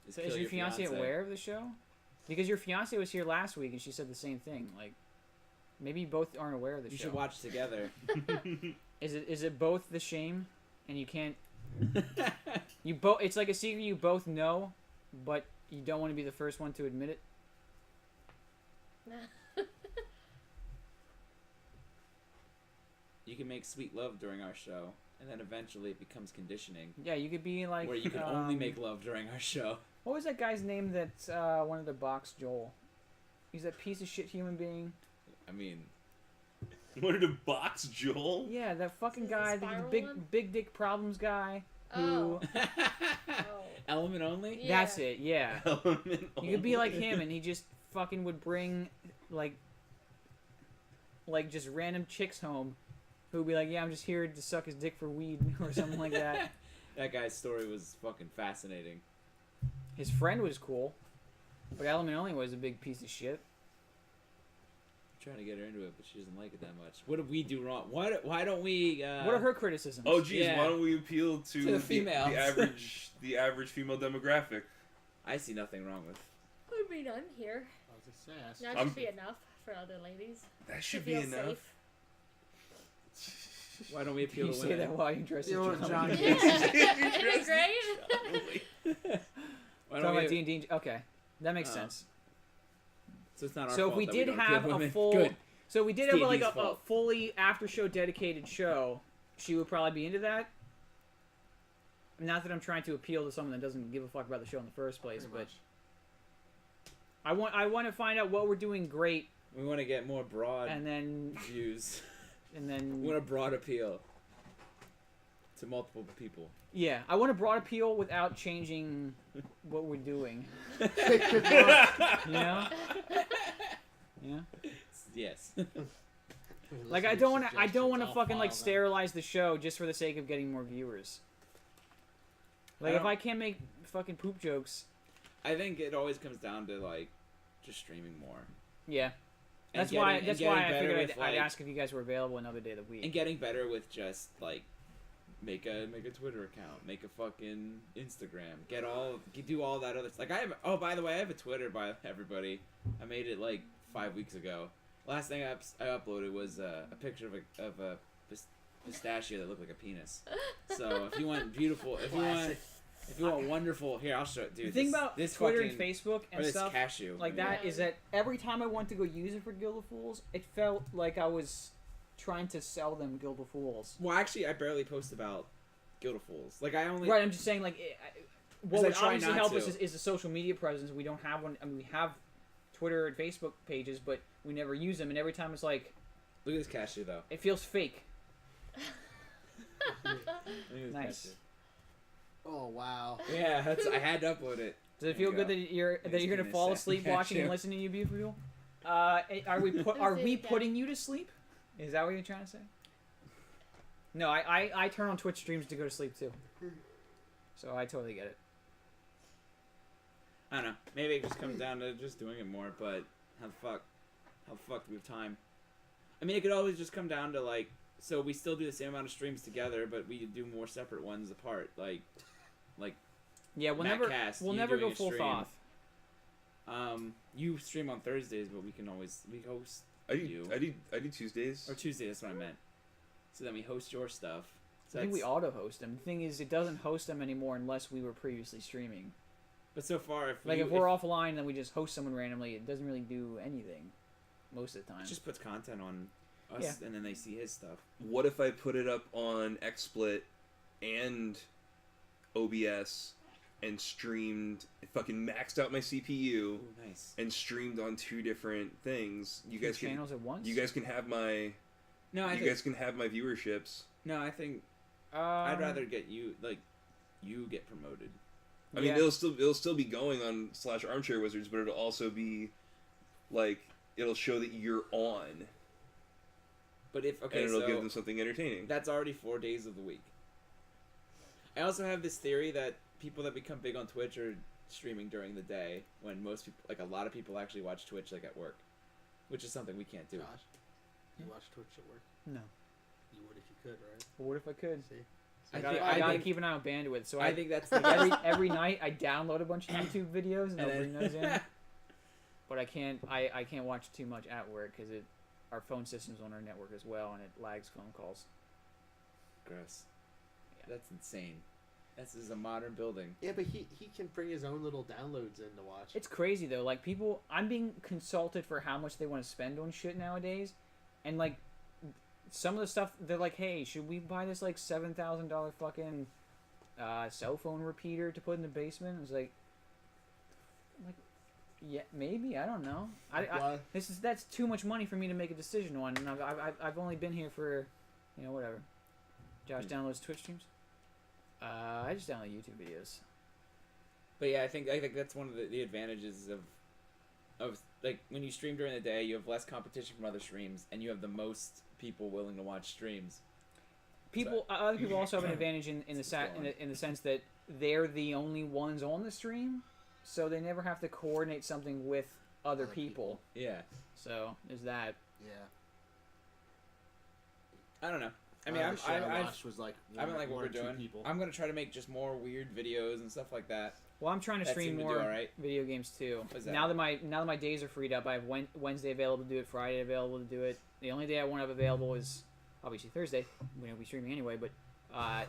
is. So kill is your fiance aware of the show? Because your fiance was here last week and she said the same thing. Like, maybe you both aren't aware of the You show. should watch together. Is it both the shame and you can't? You both. It's like a secret you both know, but you don't want to be the first one to admit it. You can make sweet love during our show, and then eventually it becomes conditioning, Yeah, you could be like. where you can only make love during our show. What was that guy's name that wanted to box Joel? He's that piece of shit human being. I mean, Wanted to box Joel? Yeah, that fucking Is it the guy, the spiral big one? big dick problems guy. Who? Oh. Oh. element only. Yeah. That's it. Yeah. Element You could be like only. him, and he just fucking would bring like just random chicks home, who'd be like, "Yeah, I'm just here to suck his dick for weed" or something like that. That guy's story was fucking fascinating. His friend was cool, but Element Only was a big piece of shit. I'm trying to get her into it, but she doesn't like it that much. What did we do wrong? Why don't we? What are her criticisms? Oh, geez, Yeah. why don't we appeal to, To the females. the average female demographic? I see nothing wrong with. Would be done here. I was just saying. That I'm- should be enough for other ladies. That To should be feel enough. safe. Why don't we appeal you to say women? that while you dress as You know what, John. John? Yeah. Isn't it great? Why Talking don't about we? D&D. Okay, that makes Oh. sense. So it's not our So if fault we that did don't have appeal to a women. full, Good. so we did It's have like D&D's a fault. fully after show dedicated show, she would probably be into that. Not that I'm trying to appeal to someone that doesn't give a fuck about the show in the first place, Pretty but much. I want to find out what we're doing great, We want to get more broad and then views. and We then want a broad appeal to multiple people. yeah, I want a broad appeal without changing what we're doing. You know? Yeah. Yes. Like I don't want to fucking like sterilize the show just for the sake of getting more viewers. Like if I can't make fucking poop jokes, I think it always comes down to like just streaming more. yeah. And That's why getting I better figured with, I'd like- ask if you guys were available another day of the week. And getting better with just like make a Twitter account, make a fucking Instagram, do all that other like I have. Oh, by the way, I have a Twitter by everybody. I made it like 5 weeks ago. Last thing I uploaded was a picture of a pistachio that looked like a penis. So if you want beautiful, if you want wonderful, here I'll show it, dude. The thing about this Twitter fucking, and Facebook or and this stuff cashew like that is that every time I went to go use it for Guild of Fools, it felt like I was trying to sell them Guild of Fools. Well, actually, I barely post about Guild of Fools. Like I only Right, I'm just saying like what I would try obviously not help us to. is the social media presence. We don't have one. I mean, we have Twitter and Facebook pages, but we never use them. And every time it's like look at this cashew though. it feels fake. Look at this Nice. cashew. Oh wow. Yeah, I had to upload it. Does it There you feel good go. that you're Nice gonna penis fall sack asleep watching and cashew. listening to you beautiful people? Are we Say we it again. putting you to sleep? Is that what you're trying to say? No, I turn on Twitch streams to go to sleep too. So I totally get it. I don't know. Maybe it just comes down to just doing it more. But how the fuck do we have time? I mean, it could always just come down to like, so we still do the same amount of streams together, but we do more separate ones apart. Like Yeah, we'll Matt never Cast, we'll you never doing go a full stream. Thoth. You stream on Thursdays, but we host I you. do Tuesdays. Or Tuesday. That's what I meant. So then we host your stuff. So I think we that's- auto host them. The thing is, it doesn't host them anymore unless we were previously streaming. But so far, if Like if we're offline and then we just host someone randomly, it doesn't really do anything most of the time. it just puts content on us, and then they see his stuff. What if I put it up on XSplit and OBS and streamed, fucking maxed out my CPU Ooh, nice. and streamed on two different things? You Two guys can channels at once. you guys can have my No, I you think guys can have my viewerships. no, I think I'd rather get you get promoted. I mean, it'll still be going on /Armchair Wizards, but it'll also be like it'll show that you're on, But if and it'll give them something entertaining. that's already 4 days of the week. I also have this theory that people that become big on Twitch are streaming during the day when most people, like a lot of people, actually watch Twitch like at work, which is something we can't do. Gosh. You watch Twitch at work? No. You would if you could, right? What if I could? See? I I gotta think- keep an eye on bandwidth. So I think that's the every night I download a bunch of YouTube videos and I'll bring those in. But I can't watch too much at work because our phone system's on our network as well and it lags phone calls. Gross. That's insane. This is a modern building. Yeah, but he can bring his own little downloads in to watch. It's crazy though. Like people, I'm being consulted for how much they want to spend on shit nowadays, and like some of the stuff they're like, hey, should we buy this like $7,000 fucking cell phone repeater to put in the basement? It's like, yeah, maybe, I don't know. Why? That's too much money for me to make a decision on, and I've only been here for, whatever. Josh downloads Twitch streams. I just download YouTube videos. But yeah, I think that's one of the advantages of like when you stream during the day, you have less competition from other streams, and you have the most people willing to watch streams. Other people also have an advantage in the sense that they're the only ones on the stream, so they never have to coordinate something with other people. Yeah. So there's that. Yeah. I don't know. I mean, I watched was like I don't like what one we're or two doing. people. I'm gonna try to make just more weird videos and stuff like that. Well, I'm trying to That stream seemed to more do alright. video games too. What's that? Now that my days are freed up, I have Wednesday available to do it, Friday available to do it. The only day I won't have available is obviously Thursday. We'll be streaming anyway, but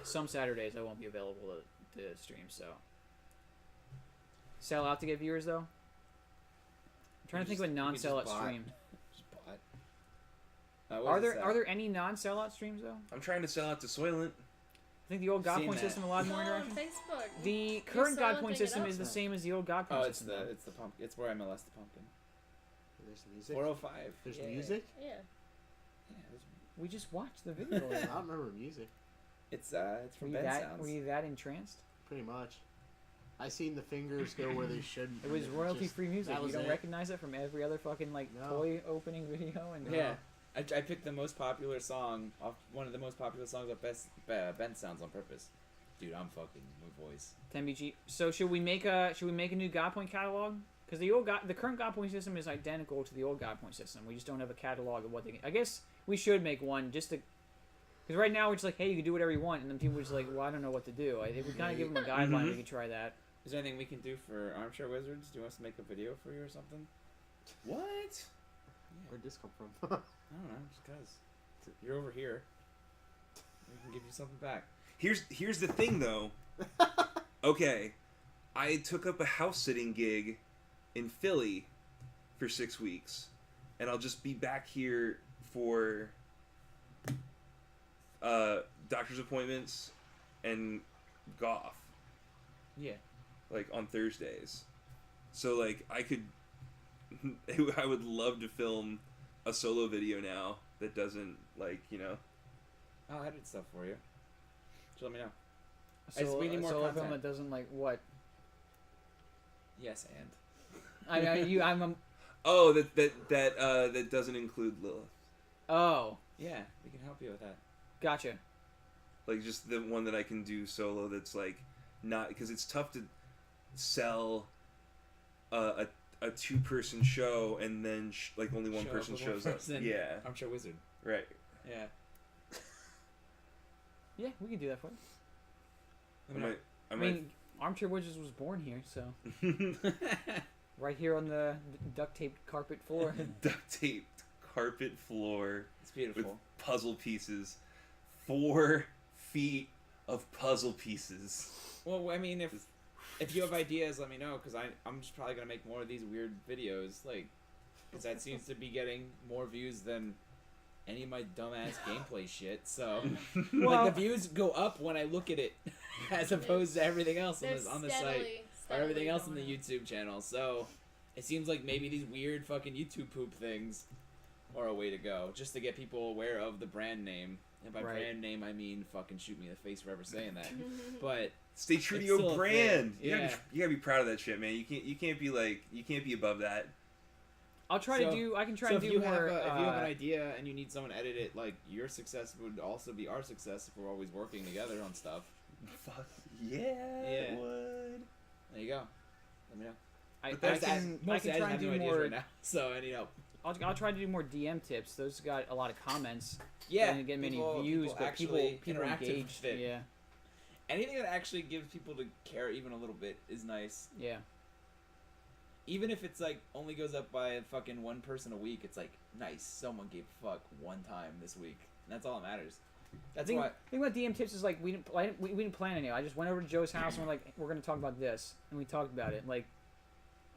some Saturdays I won't be available to stream. So sell out to get viewers though. I'm trying to think of a non-sellout stream. Just bought. Are there any non-sellout streams though? I'm trying to sell out to Soylent. I think the old God Seen Point that. system a lot more On interaction. Facebook. The current God silencing Point it system up. is the same as the old God Point Oh, it's system. the pumpkin. It's where I molest the pumpkin. There's music. 405. There's Yeah. music. Yeah. Yeah, We just watched the video. I don't remember music. it's were from you Ben that Sounds. were you that entranced? Pretty much. I seen the fingers go where they shouldn't. It was and royalty-free music. that You was don't it. recognize it from every other fucking like No. toy opening video and Yeah. I picked the most popular song off one of the most popular songs off Ben Sounds on purpose. Dude, I'm fucking my voice. 10BG. So should we make a new God Point catalog? Because the current God Point system is identical to the old God Point system. We just don't have a catalog of what they can. I guess we should make one just to. Because right now we're just like, hey, you can do whatever you want, and then people are just like, well, I don't know what to do. I think we kind of give them a guideline. We can try that. Is there anything we can do for Armchair Wizards? Do you want us to make a video for you or something? What? Where'd this come from? I don't know, just cause you're over here. We can give you something back. Here's the thing though. Okay, I took up a house sitting gig in Philly for 6 weeks, and I'll just be back here for doctor's appointments and golf, Yeah. like on Thursdays. So like I would love to film a solo video now that doesn't I'll edit stuff for you. Just let me know. So we need more solo film content. that doesn't like what? Yes, and. I know I'm. Oh, that doesn't include Lilith. Oh, Yeah, we can help you with that. gotcha. Like just the one that I can do solo. That's like not because it's tough to sell a 2-person show and then like only one Show person up with one shows up. person. Yeah, Armchair Wizard. right. Yeah. Yeah, we can do that for you. Let me know. I mean, Armchair Wizards was born here, so right here on the duct taped carpet floor. Duct taped carpet floor It's with beautiful. puzzle pieces. 4 feet of puzzle pieces. Well, I mean, if you have ideas, let me know, because I'm just probably gonna make more of these weird videos, like, because that seems to be getting more views than any of my dumbass gameplay shit. So, Well- like, the views go up when I look at it, as opposed to everything else They're on the site steadily or everything else on the going up. YouTube channel. So, it seems like maybe these weird fucking YouTube poop things are a way to go, just to get people aware of the brand name And by Right. brand name, I mean fucking shoot me in the face for ever saying that. But Stay true to It's your still a brand. thing. You gotta, Yeah. you gotta be proud of that shit, man. You can't be above that. I'll try So- to do. I can try so to if do you more. have if you have an idea and you need someone to edit it, like your success would also be our success if we're always working together on stuff. Fuck yeah, Yeah. it would. There you go. Let me know. I But that's- can Mostly I try and have no do ideas more. right now, so I need help. I'll try to do more DM tips. Those got a lot of comments. Yeah, Didn't get many people- views, people but actually people interacted with engaged. it. Yeah, Anything that actually gives people to care even a little bit is nice. yeah. Even if it's like only goes up by fucking one person a week, it's like nice. Someone gave a fuck one time this week. And that's all that matters. That's thing, why. thing about DM tips is like we didn't plan any. I just went over to Joe's house and we're like, we're gonna talk about this, and we talked about it. Like,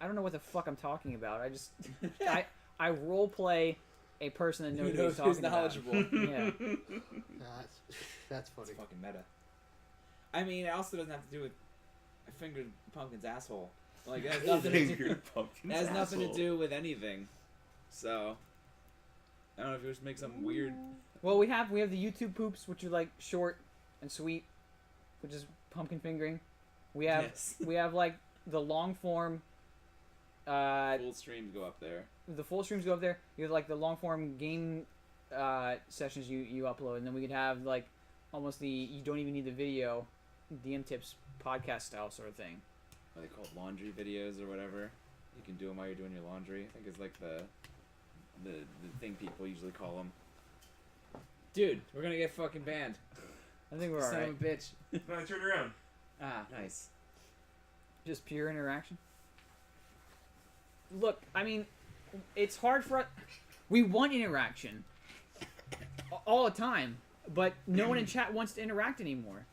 I don't know what the fuck I'm talking about. I just I role play a person that knows Who what knows he's who's talking knowledgeable? Yeah. That's funny. It's fucking meta. I mean, it also doesn't have to do with I fingered Pumpkin's asshole. Like it has nothing to do. Fingered Pumpkin's It has nothing to asshole. do with anything. So I don't know if you just make something weird. Well, we have the YouTube poops, which are like short and sweet, which is pumpkin fingering. We have Yes. we have like the long form. Full streams go up there. The full streams go up there. You have like the long form game sessions you upload, and then we could have like almost the you don't even need the video DM tips podcast style sort of thing. Are they called laundry videos or whatever? You can do them while you're doing your laundry. I think it's like the thing people usually call them. Dude, we're gonna get fucking banned. I think we're Son alright. of a bitch. No, I turned around. Ah, nice. Just pure interaction. Look, I mean, it's hard for us. We want interaction all the time, but no one in chat wants to interact anymore.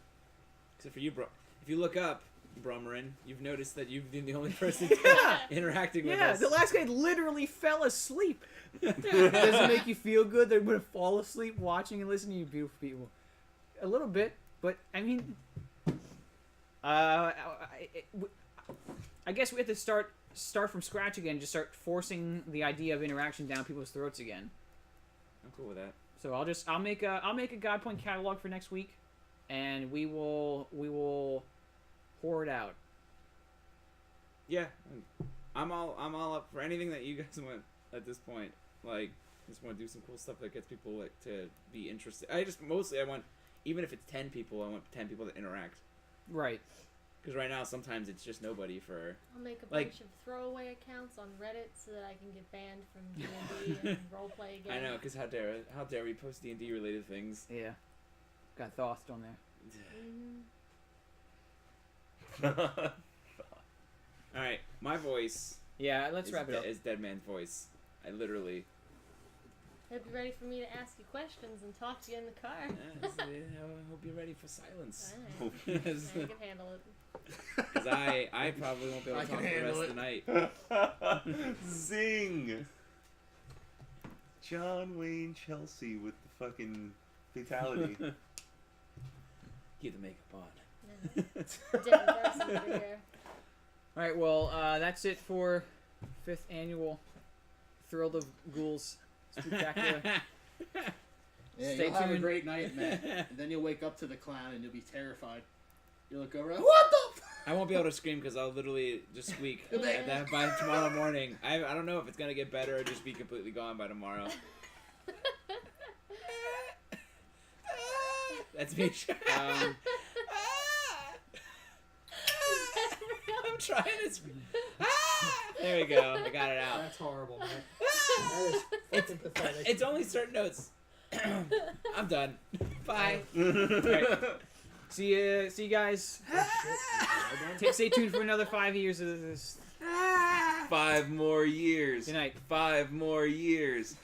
Except for you, bro. If you look up, Brummerin, you've noticed that you've been the only person interacting with Yeah, us. the last guy literally fell asleep. Does it make you feel good that I'm gonna fall asleep watching and listening to you beautiful people? A little bit, but I mean, I guess we have to start from scratch again. Just start forcing the idea of interaction down people's throats again. I'm cool with that. So I'll make a God Point catalog for next week, and we will pour it out. Yeah, I'm all up for anything that you guys want at this point. Like, just want to do some cool stuff that gets people like to be interested. I want, even if it's 10 people, I want 10 people to interact. Right. Because right now, sometimes it's just nobody for. I'll make a Like- bunch of throwaway accounts on Reddit so that I can get banned from D&D and roleplay again. I know, because how dare we post D&D related things? Yeah. Got Thoth on there. Mhm. All right, my voice. Yeah. Let's wrap it up. Is Dead Man's voice. I literally. Hope you're ready for me to ask you questions and talk to you in the car. I hope you're ready for silence. Alright. I can handle it. Because I probably won't be able I to can talk the rest handle of the night. Zing! John Wayne Chelsea with the fucking fatality. Get the makeup on. Yeah. Different person over here. All right. Well, that's it for 5th annual Thrilled of Ghouls Spectacular. Yeah, Stay you'll have a tuned. great night, man. And then you'll wake up to the clown and you'll be terrified. You'll look over, like, what the? I won't be able to scream because I'll literally just squeak. Yeah. That by tomorrow morning. I don't know if it's gonna get better or just be completely gone by tomorrow. That's me. I'm trying to scream. There we go. I got it out. That's horrible, man. That is fucking pathetic. It's only certain notes. I'm done. Bye. See you guys. Stay tuned for another 5 years of this. 5 more years. Good night. 5 more years.